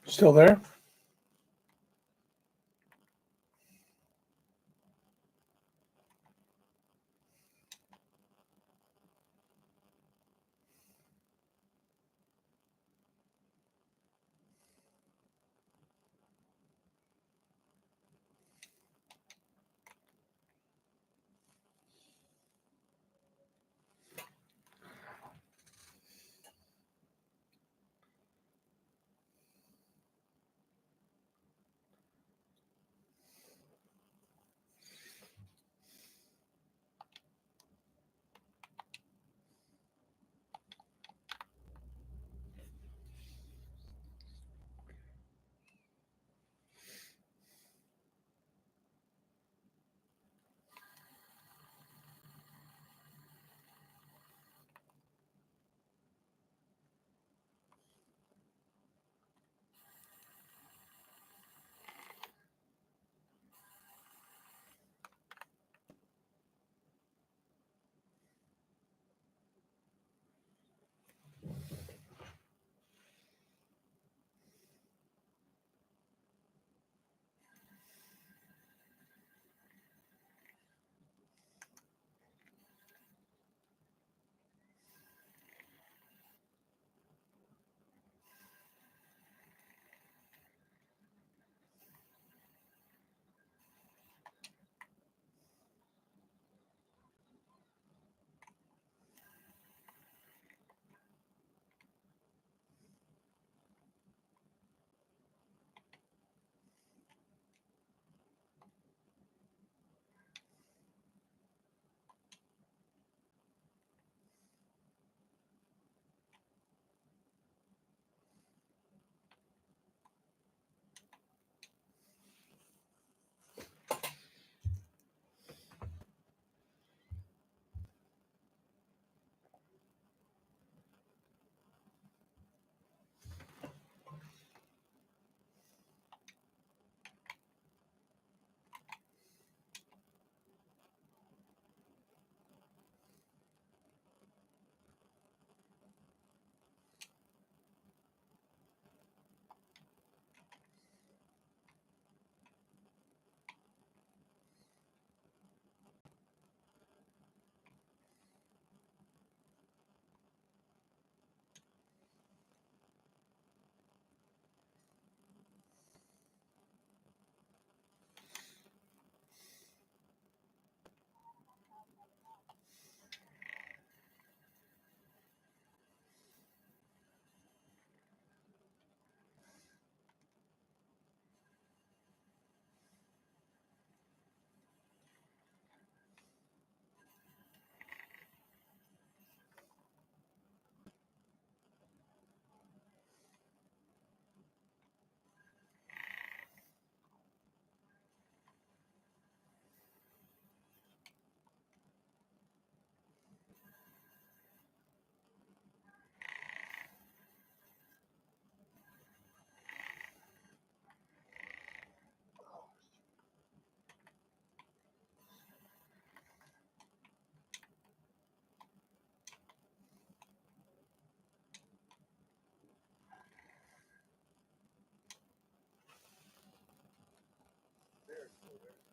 Still there?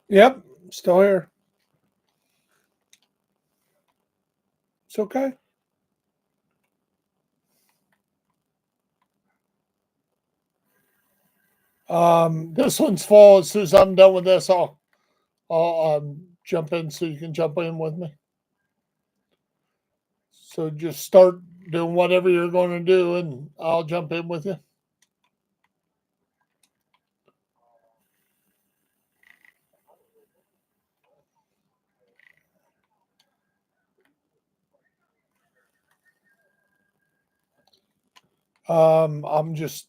Yep, still here. It's okay. This one's full. As soon as I'm done with this, I'll jump in so you can jump in with me. So just start doing whatever you're going to do, and I'll jump in with you. I'm just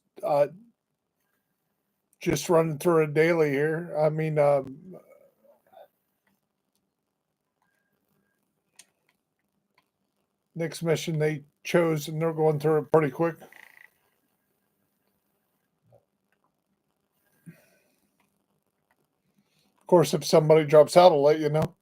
running through it daily here. I mean, next mission they chose, and they're going through it pretty quick. Of course, if somebody drops out, I'll let you know.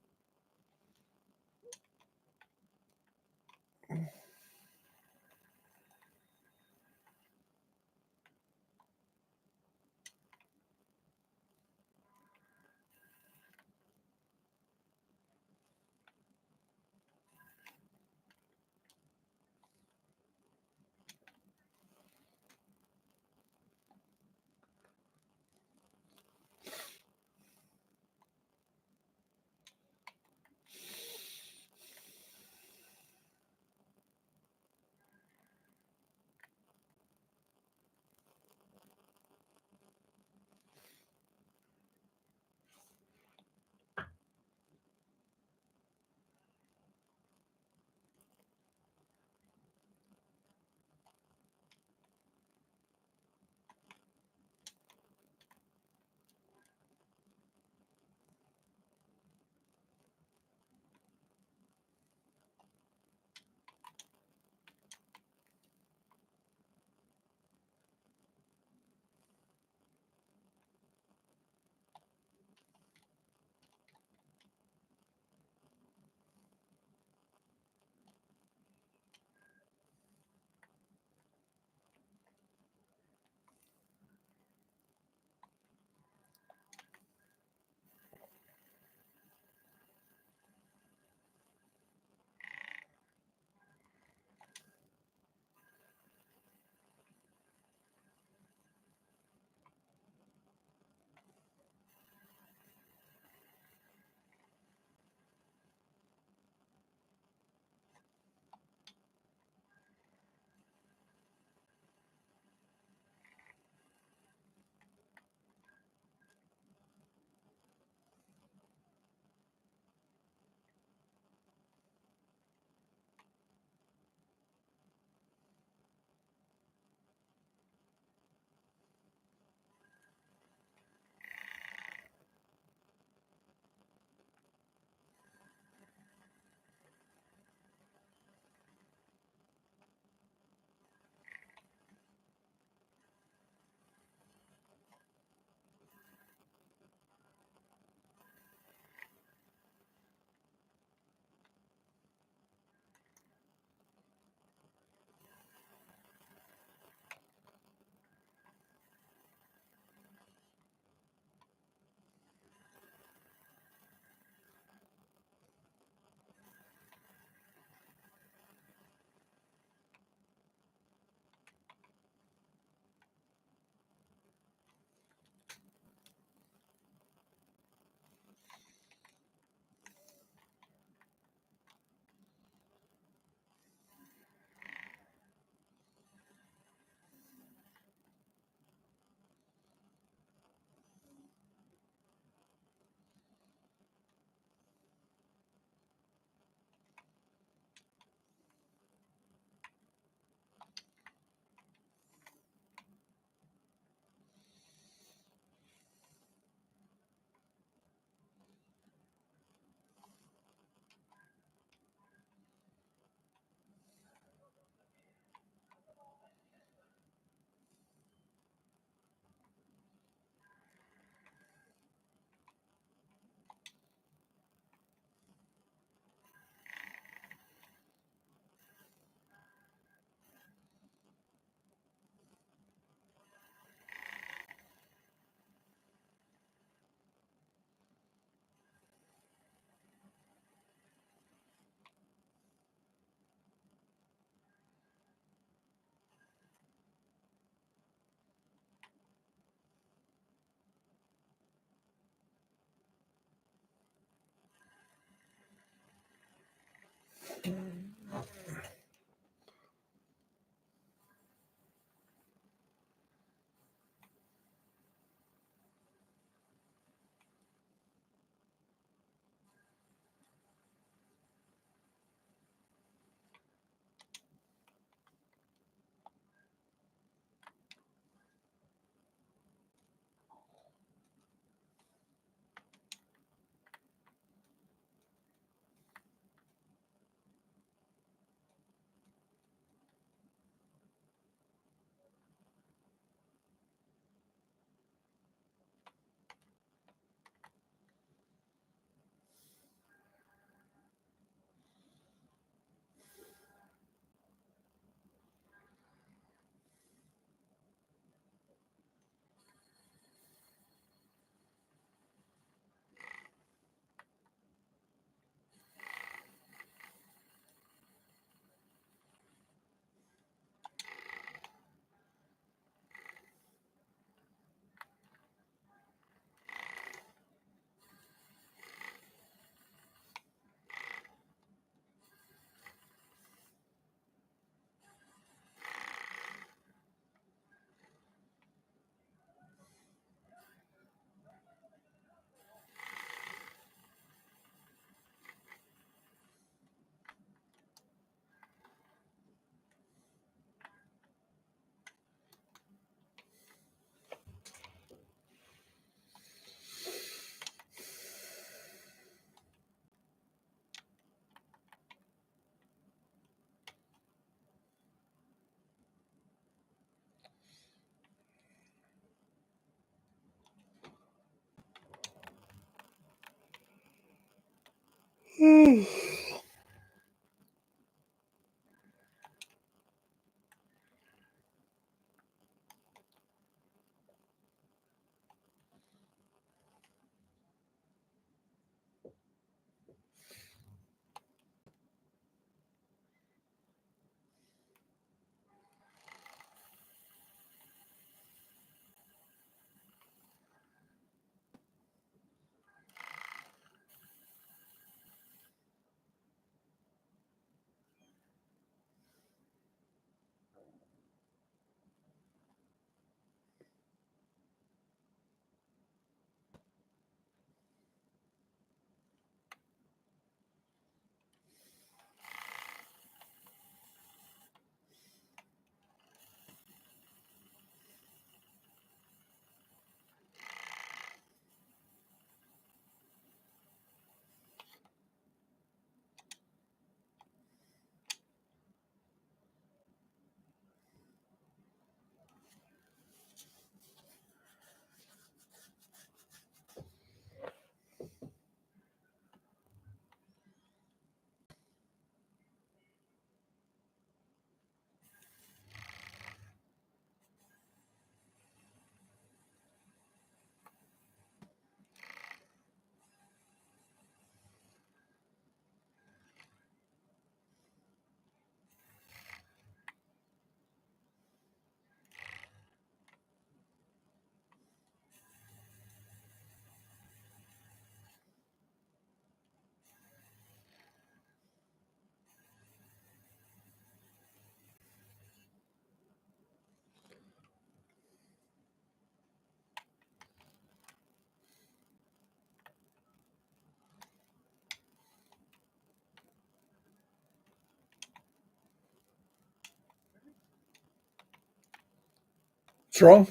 What's wrong?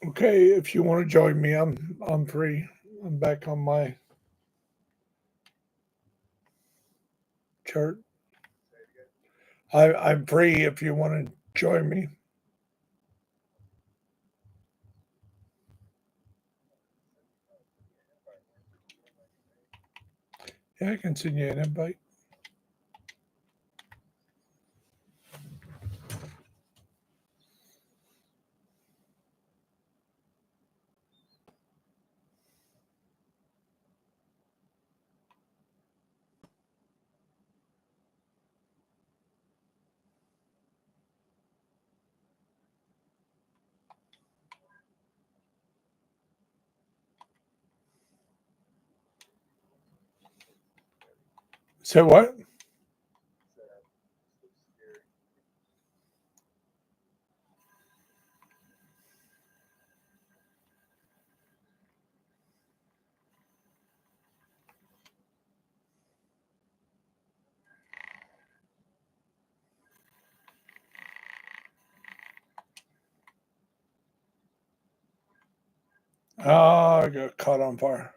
Okay, if you want to join me, I'm free. I'm back on my chart. I'm free if you want to join me. Yeah, I can send you an invite. Say what? Oh, I got caught on fire.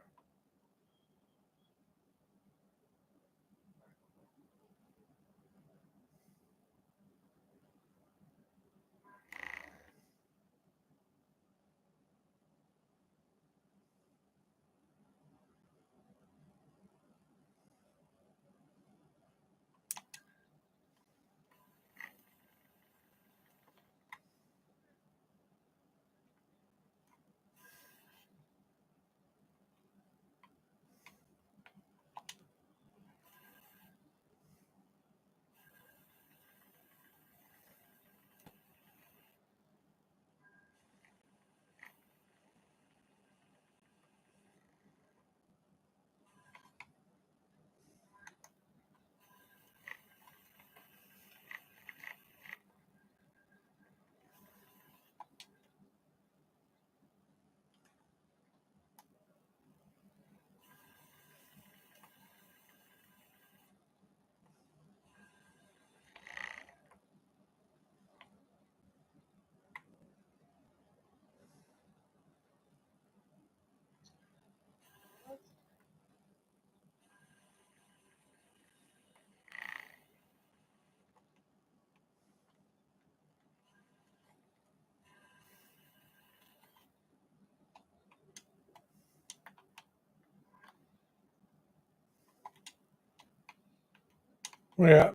Yeah.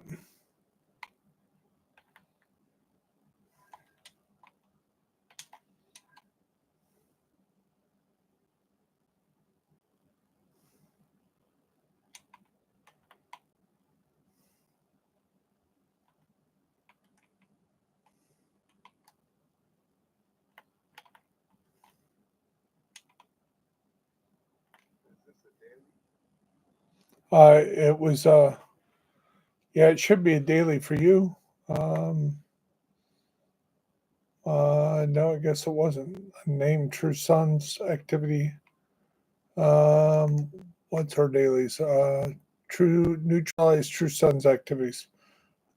It was yeah, it should be a daily for you. Um no, I guess it wasn't. Name True Sons activity. Um what's our dailies? True neutralize True Sons activities.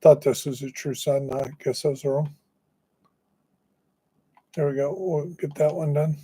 Thought this was a True Sun. I guess I was wrong. There we go. We'll get that one done.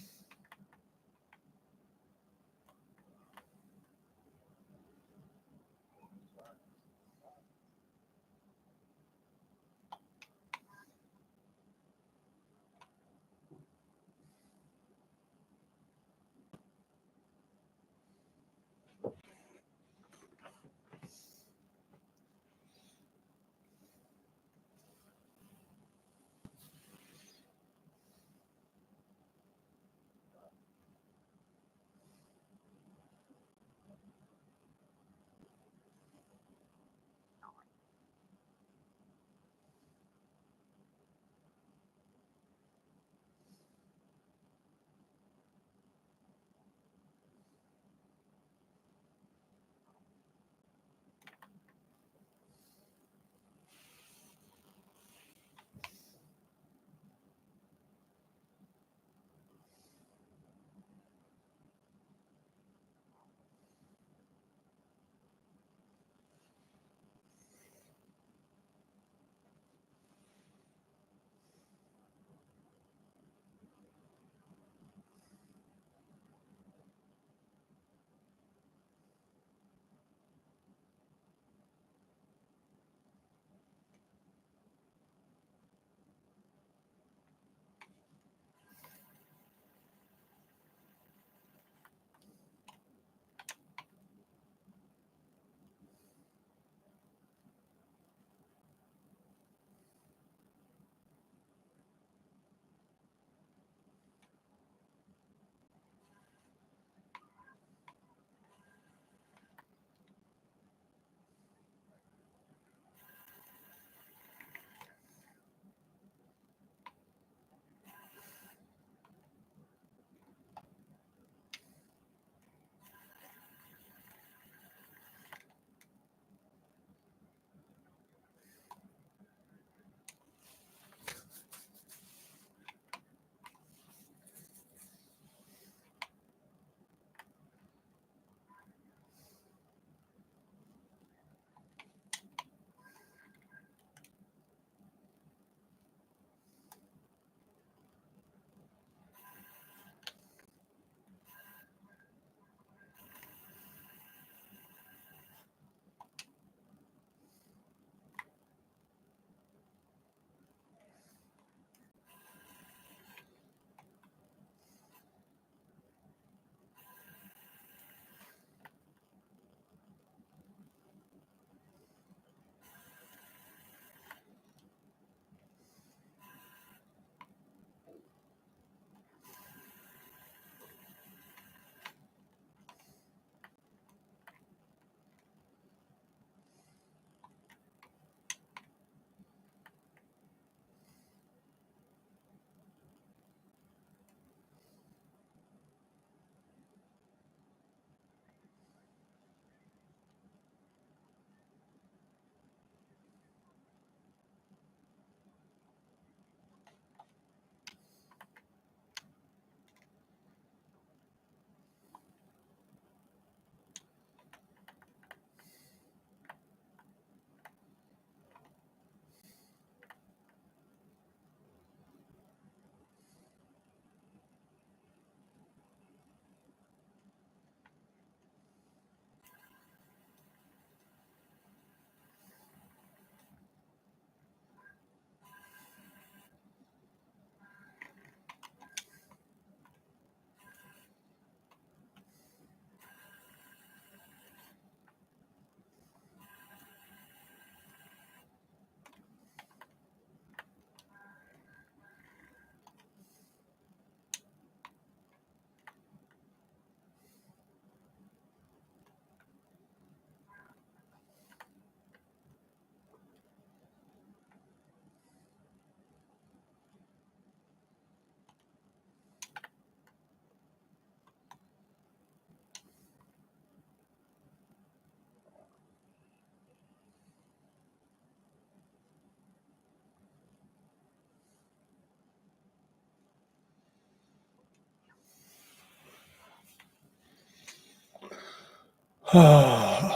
Control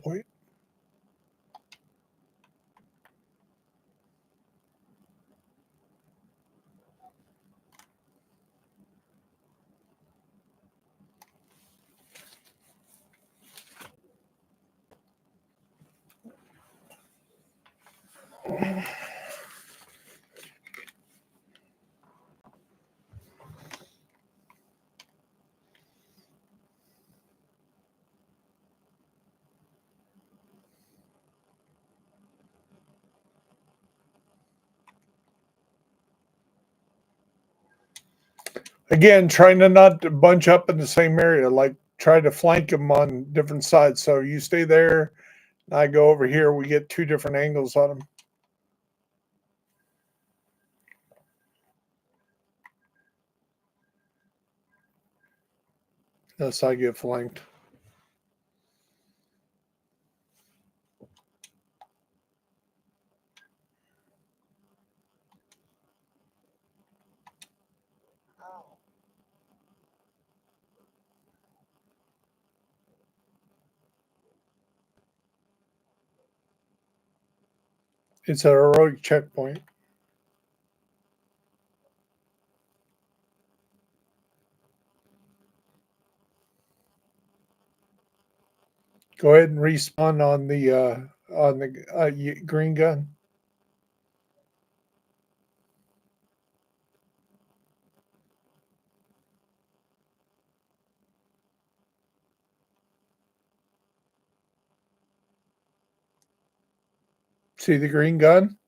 point. Again, trying to not to bunch up in the same area, like try to flank them on different sides. So you stay there, I go over here, we get two different angles on them. Thus I get flanked. It's a heroic checkpoint. Go ahead and respawn on the green gun. See the green gun?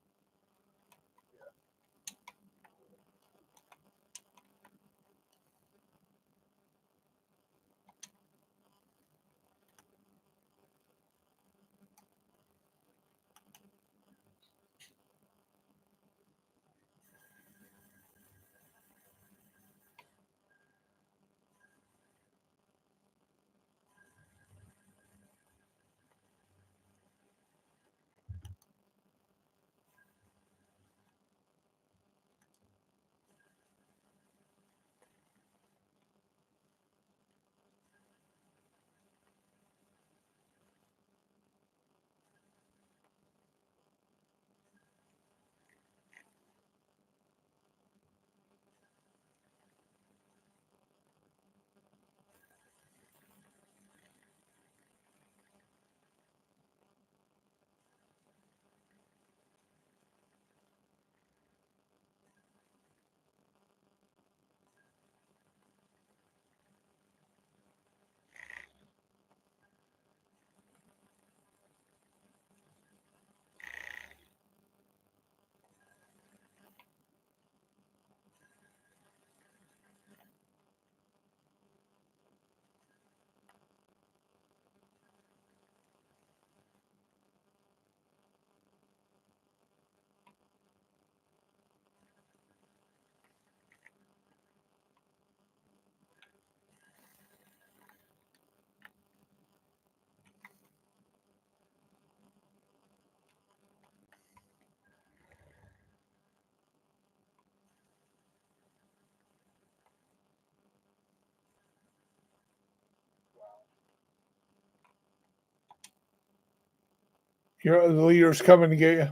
The leader's coming to get you.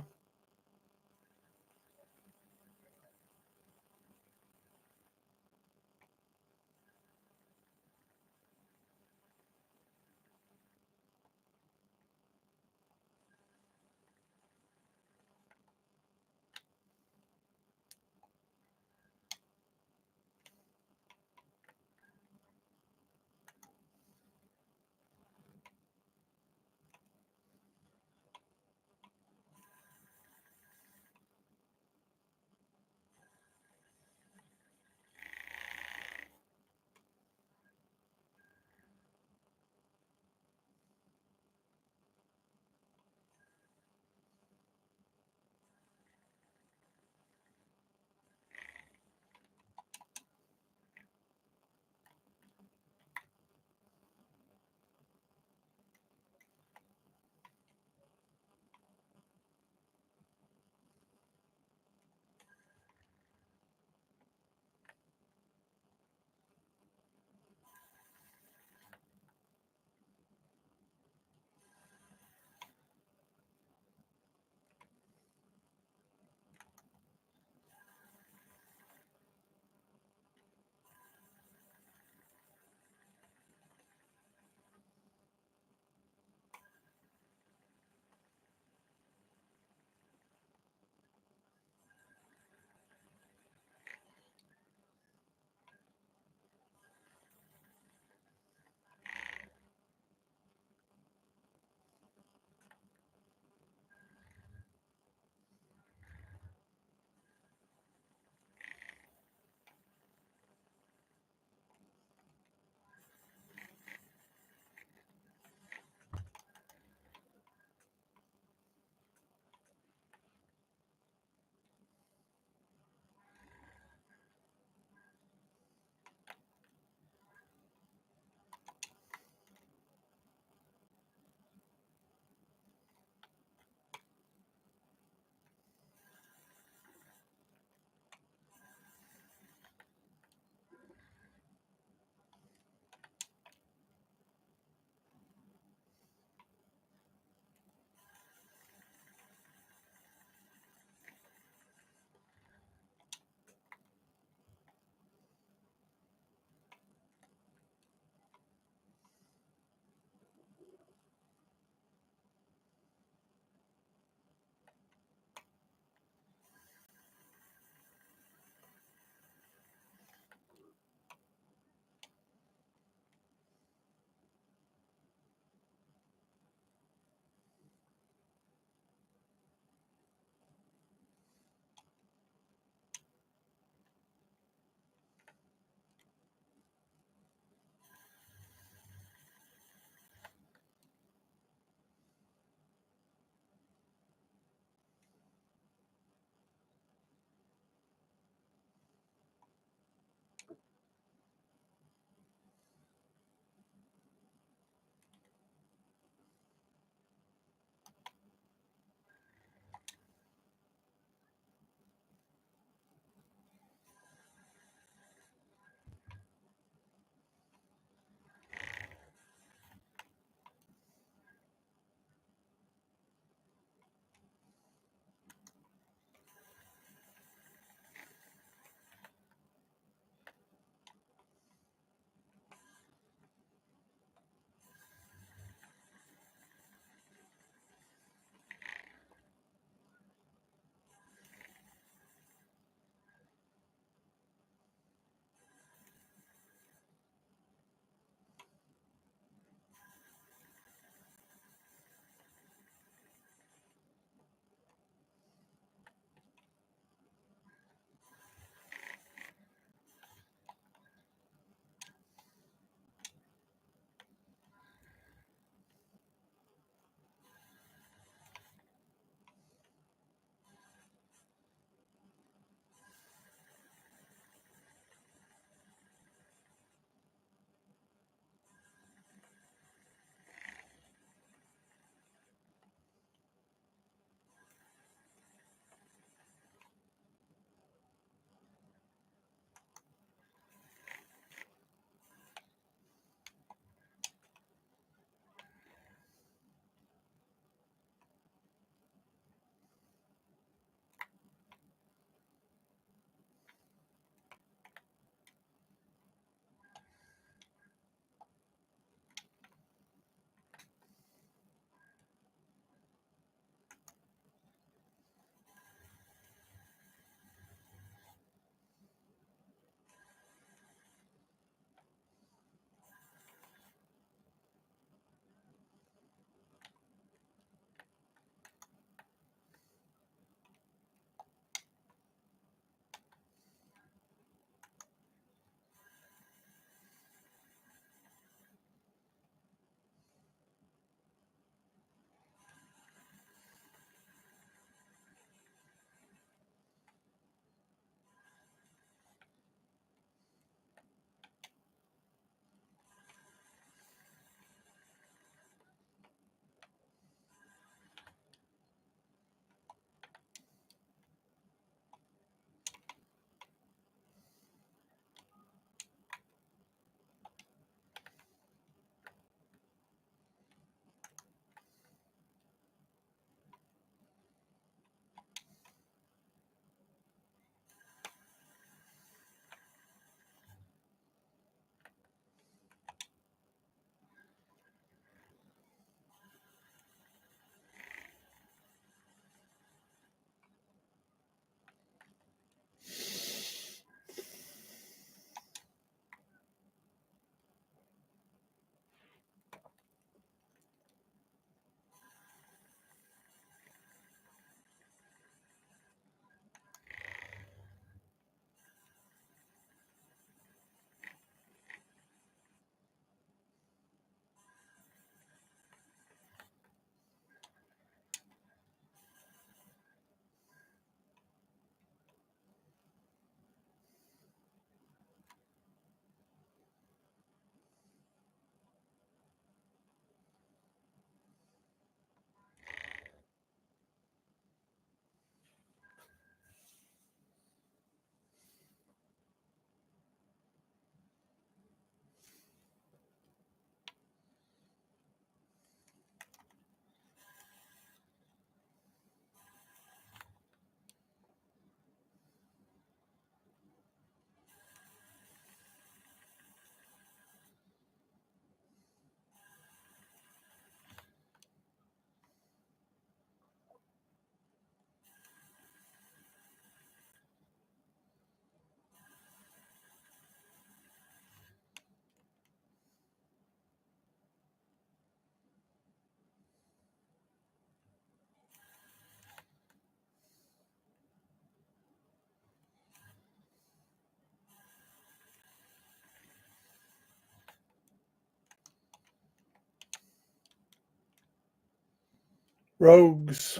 Rogues.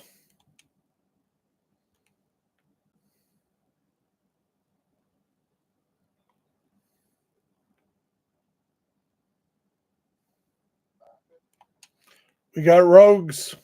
We got rogues.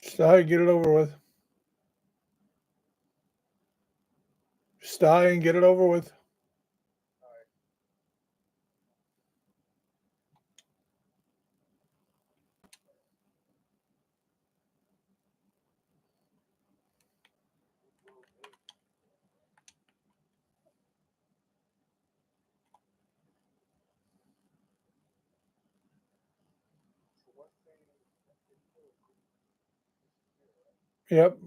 Sty, get it over with. Sty and get it over with. Yep.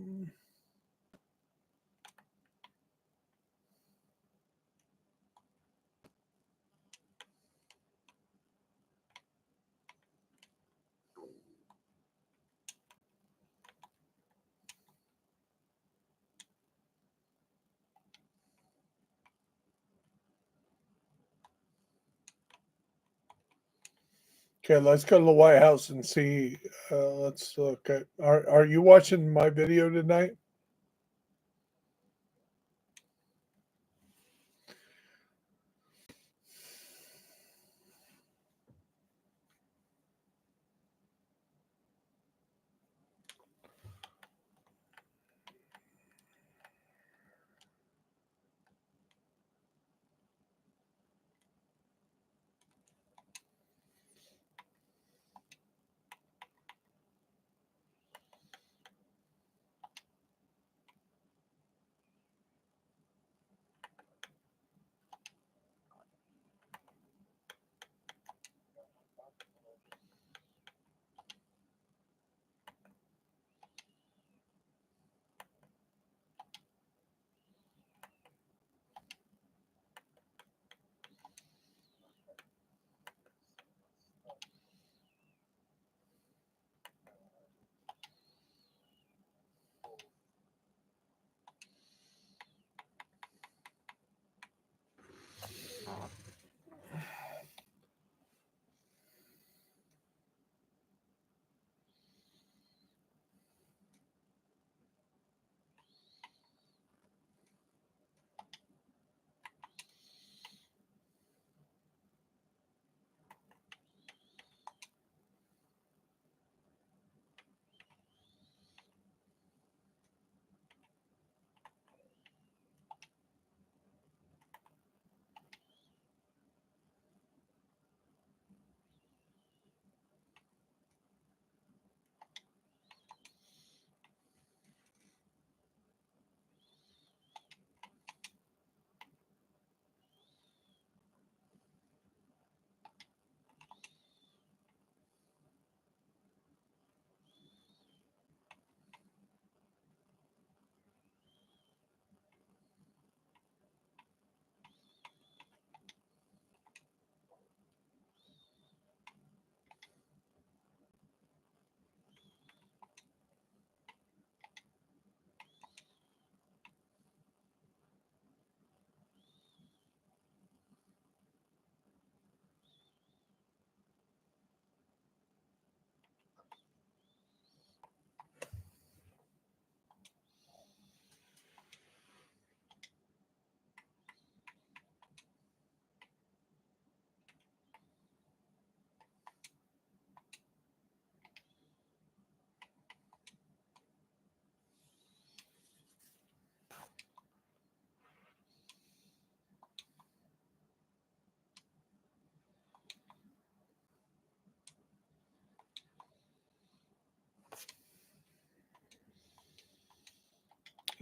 Okay, let's go to the White House and see. Let's look at. Are you watching my video tonight?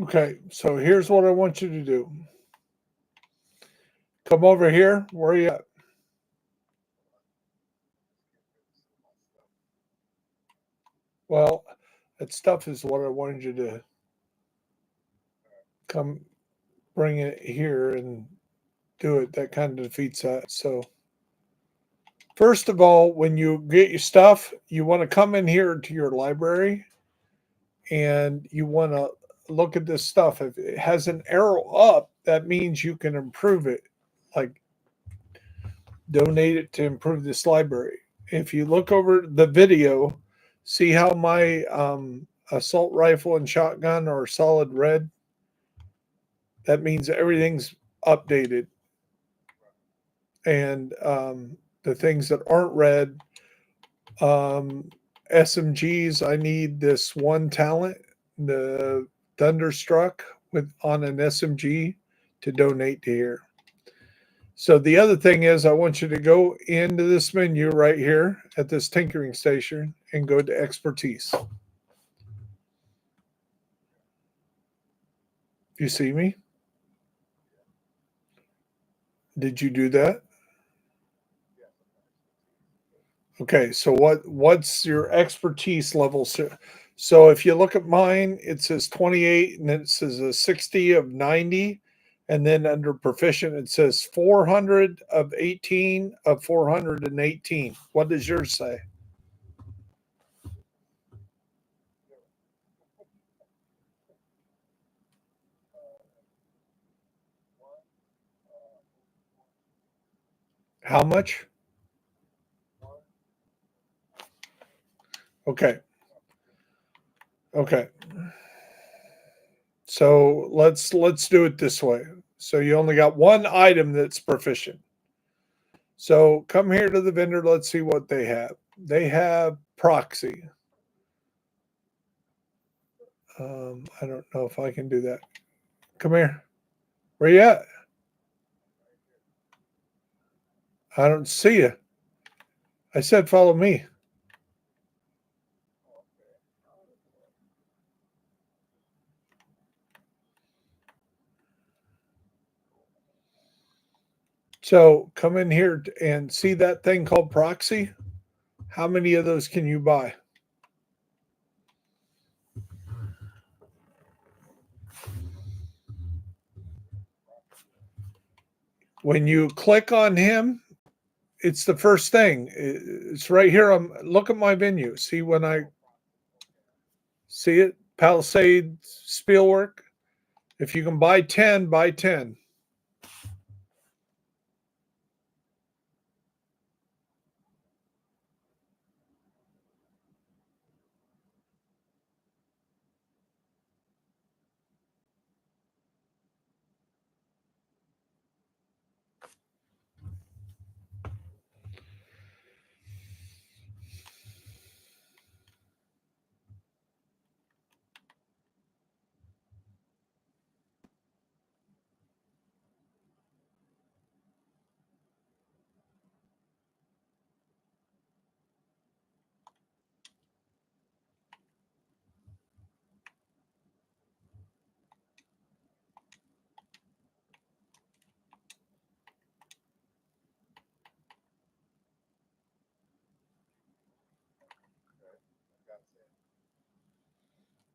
Okay, so here's what I want you to do. Come over here. Where are you at? Well, that stuff is what I wanted you to come bring it here and do it. That kind of defeats that. So, first of all, when you get your stuff, you want to come in here to your library and you want to look at this stuff. If it has an arrow up, that means you can improve it, like donate it to improve this library. If you look over the video, see how my assault rifle and shotgun are solid red? That means everything's updated. And the things that aren't red, SMGs, I need this one talent, the Thunderstruck with on an SMG to donate to here. So the other thing is I want you to go into this menu right here at this tinkering station and go to expertise. You see me? Did you do that? Okay, so what's your expertise level? So if you look at mine, it says 28 and then it says a 60 of 90. And then under proficient, it says 400 of 18 of 418. What does yours say? How much? Okay. Okay. So let's do it this way. So you only got one item that's proficient. So come here to the vendor. Let's see what they have. They have proxy. I don't know if I can do that. Come here. Where you at? I don't see you. I said follow me. So come in here and see that thing called proxy. How many of those can you buy? When you click on him, it's the first thing. It's right here. Look at my venue. See when I see it? Palisade Spielwork. If you can buy 10, buy 10.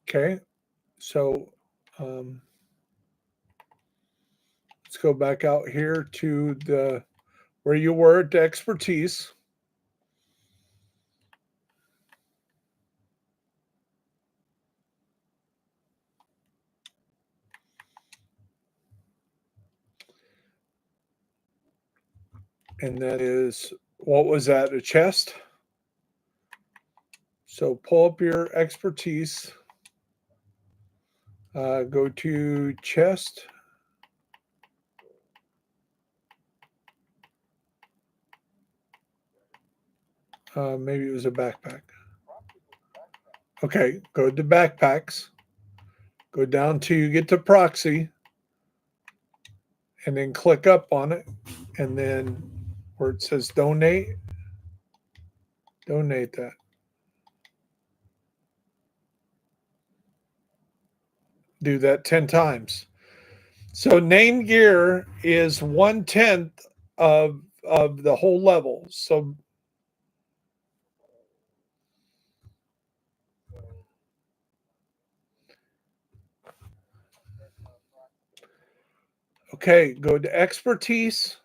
Okay. So um, let's go back out here to the where you were at the expertise. And that is, what was that? A chest? So pull up your expertise, go to chest. Maybe it was a backpack. Okay, go to backpacks. Go down to you get to proxy, and then click up on it, and then where it says donate, donate that. Do that 10 times. So named gear is 1/10 of the whole level. So okay, go to expertise.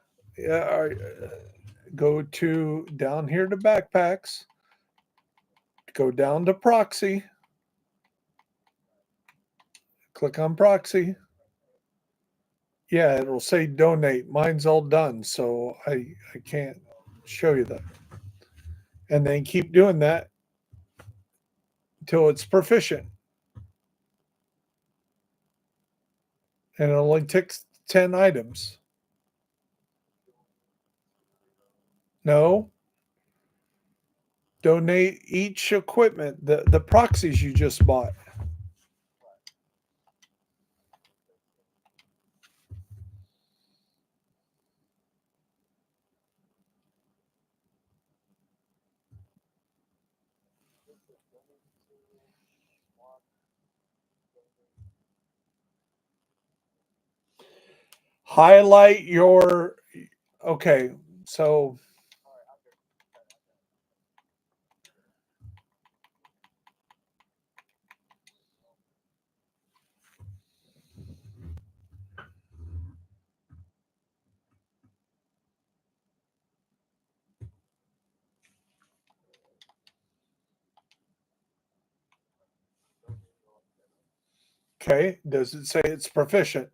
Go to down here to backpacks. Go down to proxy. Click on proxy. Yeah, it'll say donate. Mine's all done, so I can't show you that. And then keep doing that until it's proficient. And it only takes 10 items. No, donate each equipment, the proxies you just bought. Highlight your okay, so okay, does it say it's proficient?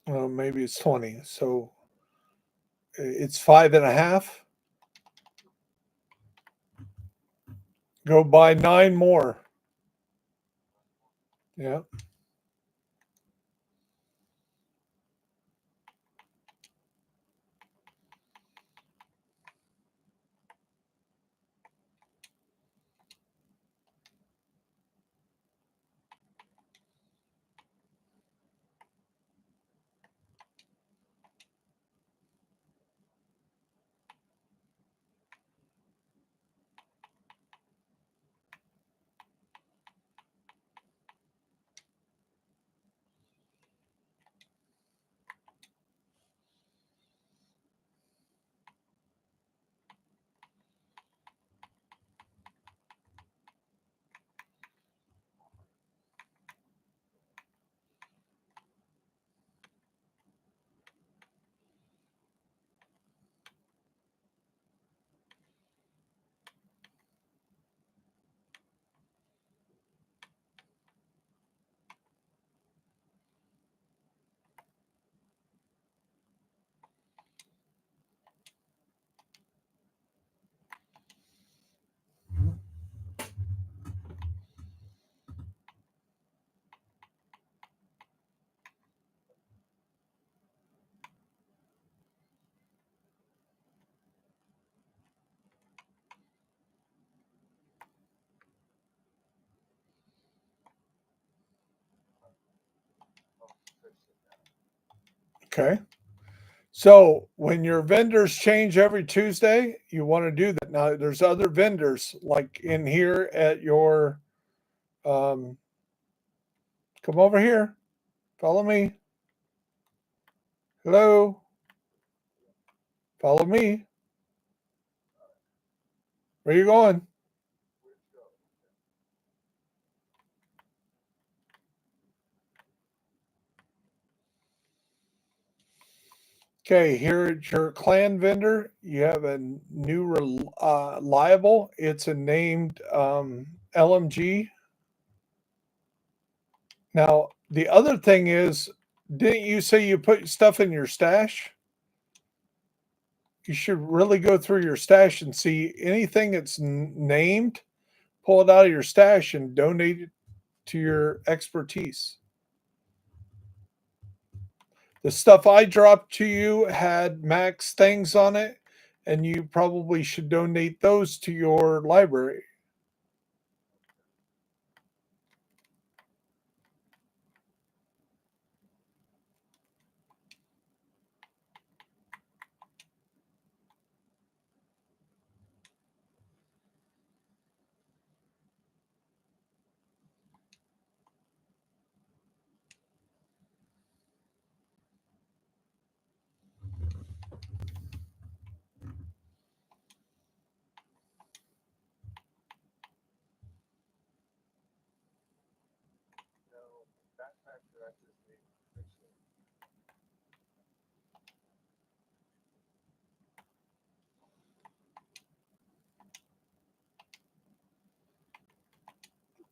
Well, maybe it's 20. So it's 5.5. Go buy 9 more. Yeah. Okay. So when your vendors change every Tuesday, you want to do that. Now there's other vendors like in here at your um come over here. Follow me. Hello. Follow me. Where you going? Okay, here at your clan vendor, you have a new reliable. It's a named LMG. Now, the other thing is, didn't you say you put stuff in your stash? You should really go through your stash and see anything that's named, pull it out of your stash and donate it to your expertise. The stuff I dropped to you had max things on it, and you probably should donate those to your library.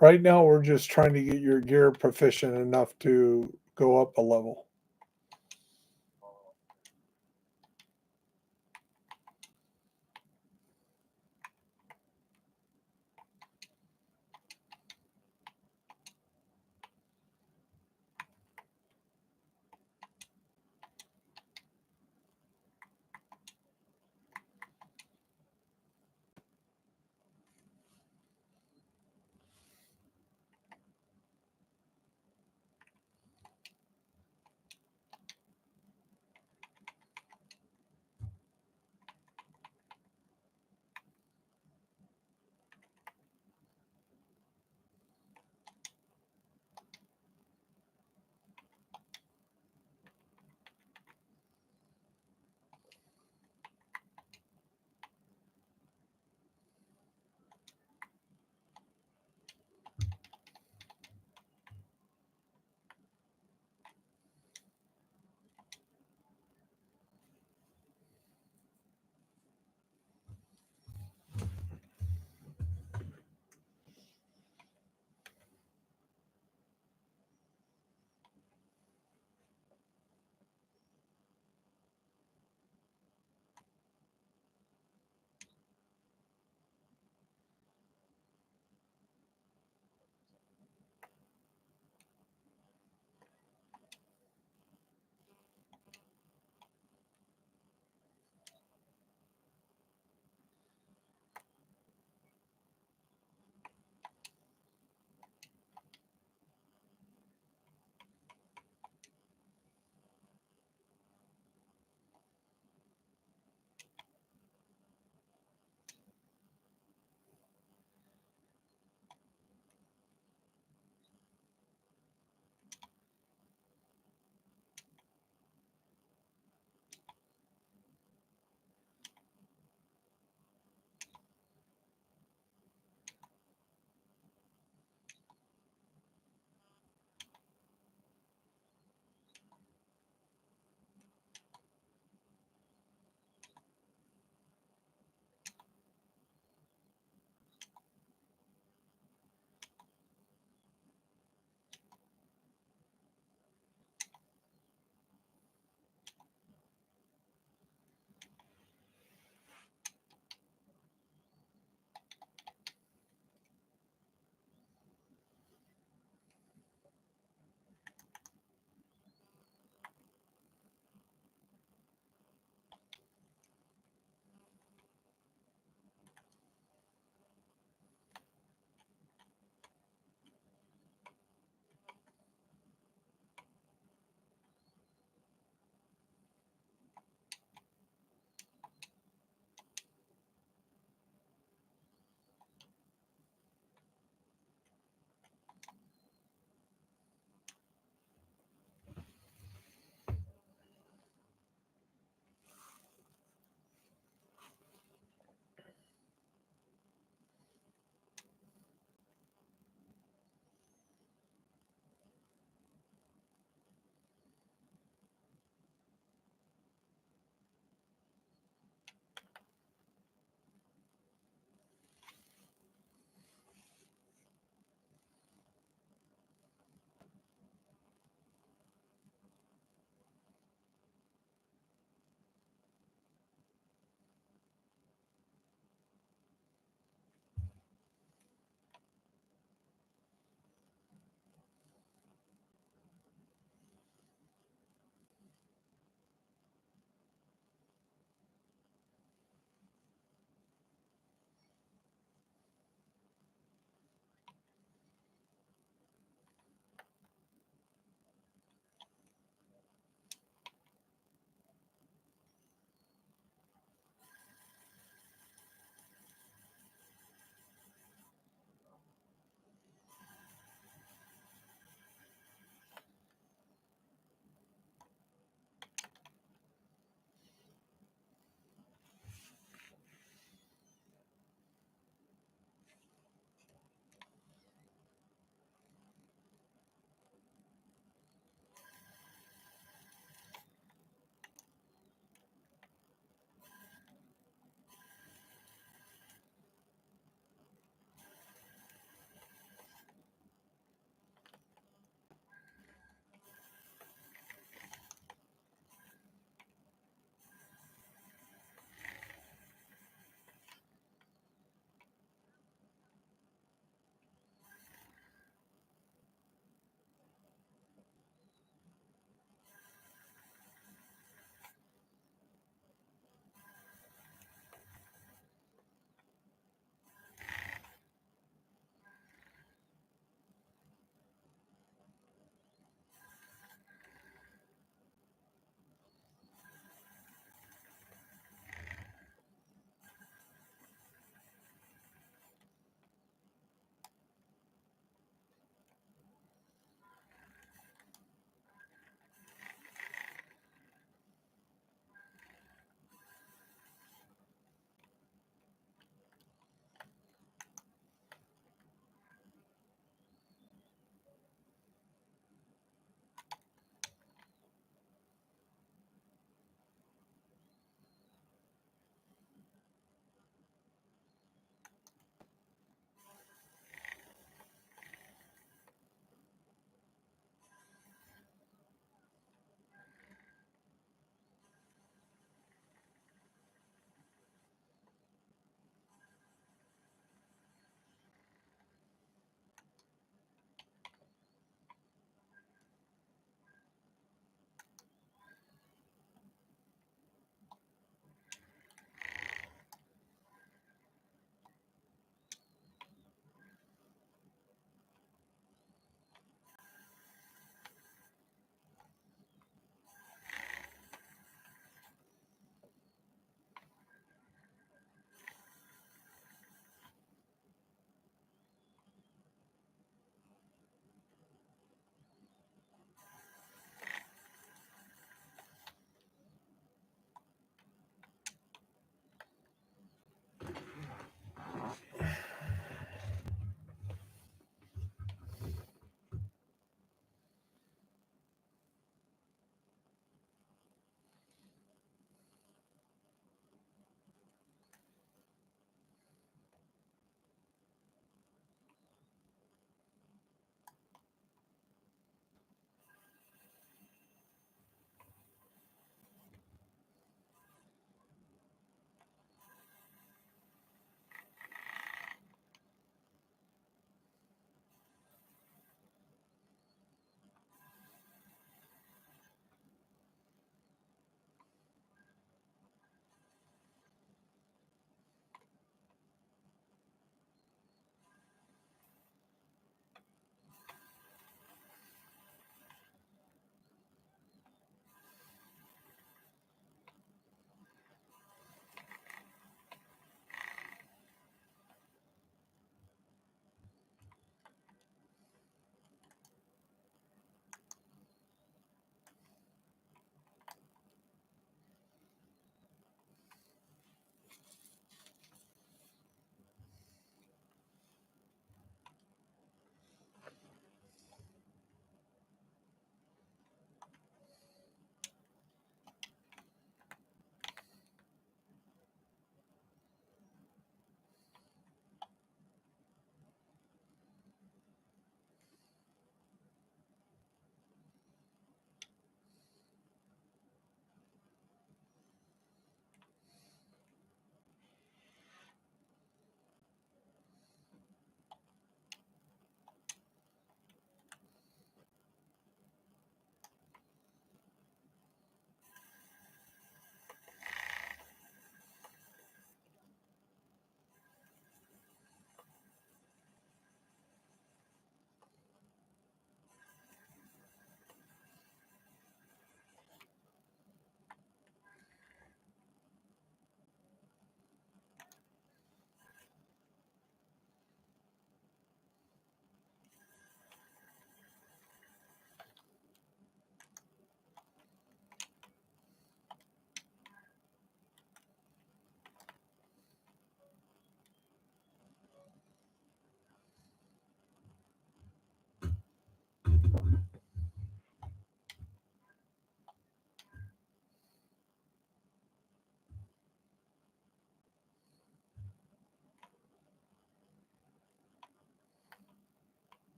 Right now, we're just trying to get your gear proficient enough to go up a level.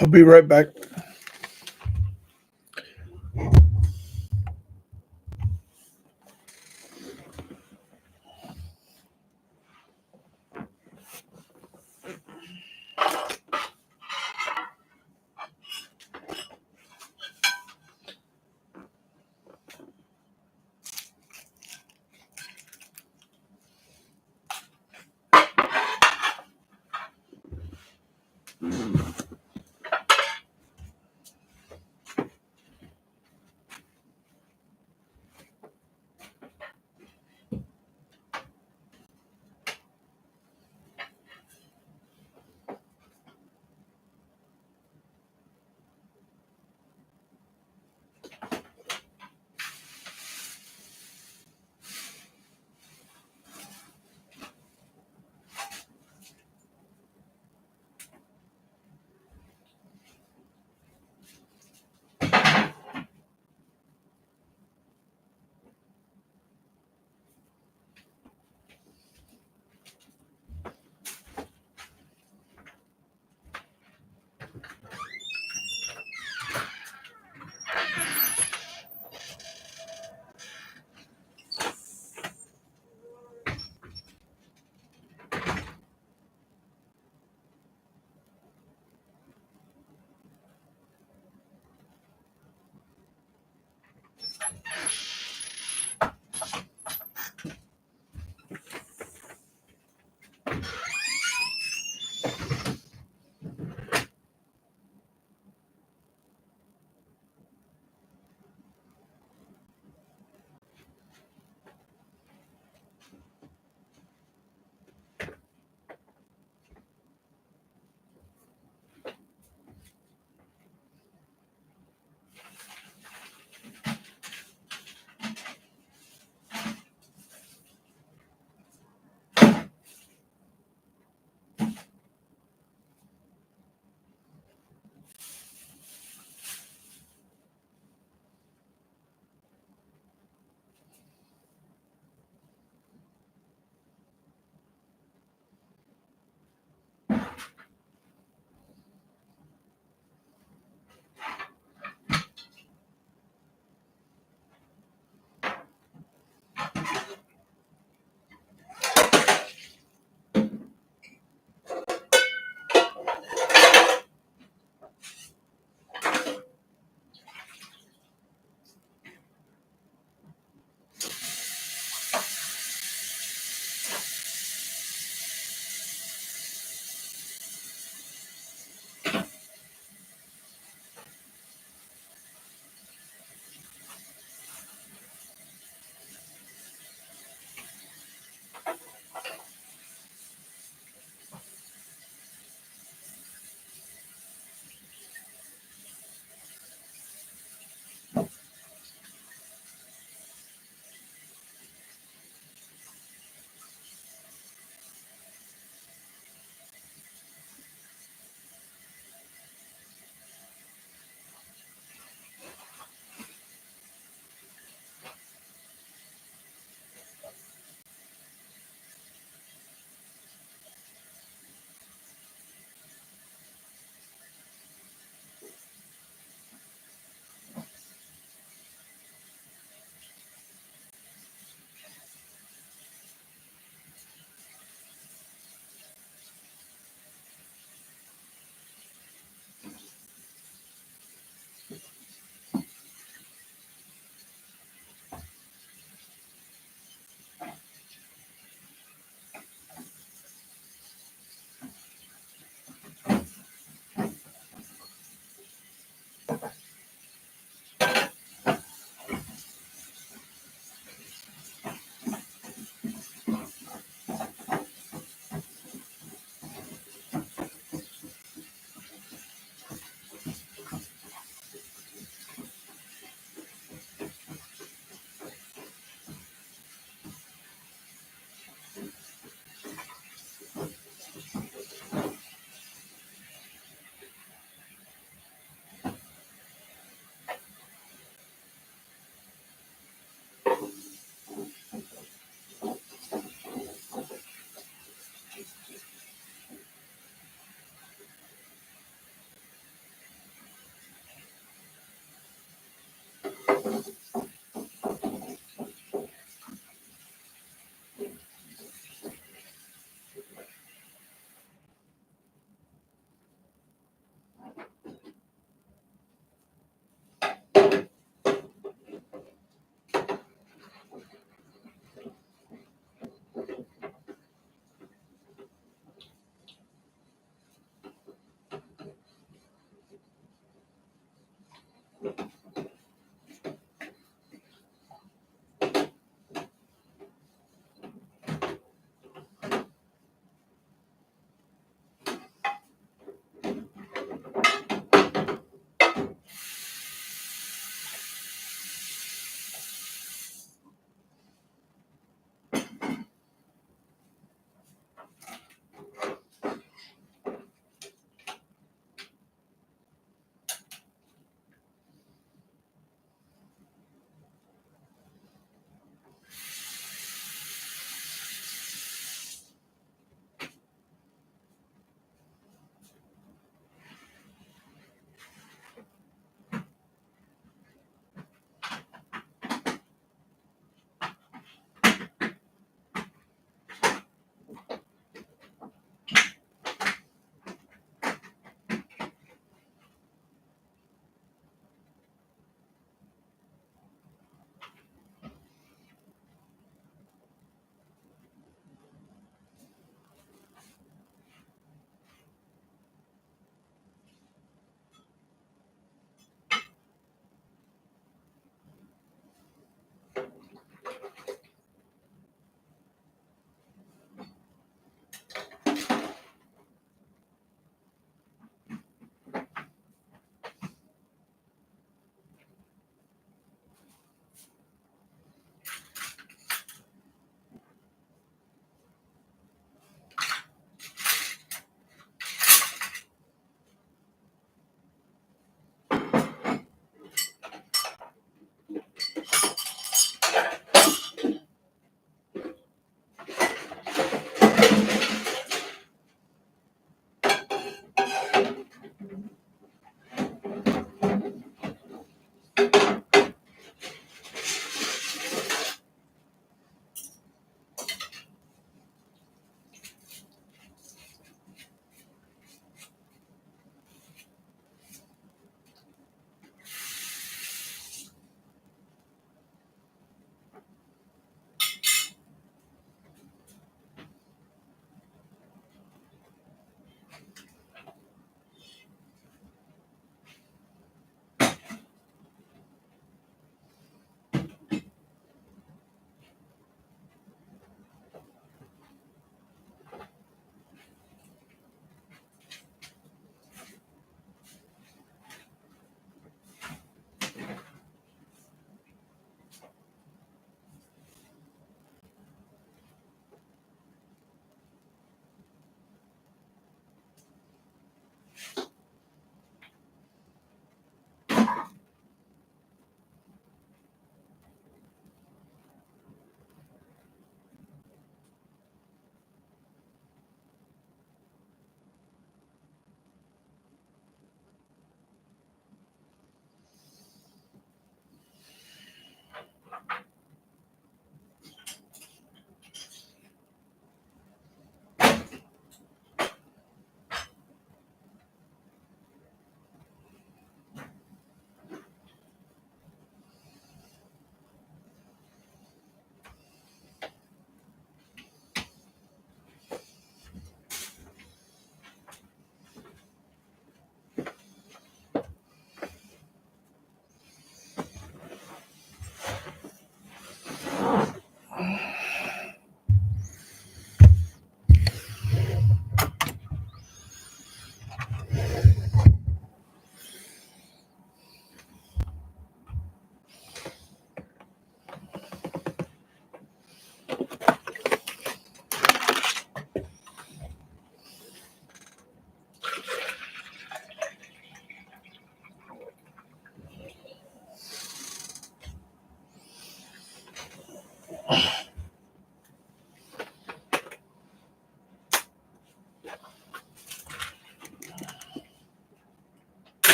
I'll be right back.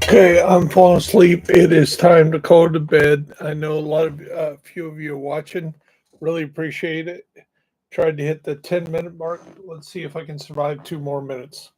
Okay, I'm falling asleep. It is time to go to bed. I know a few of you are watching. Really appreciate it. Tried to hit the 10-minute mark. Let's see if I can survive 2 more minutes.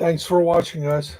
Thanks for watching, guys.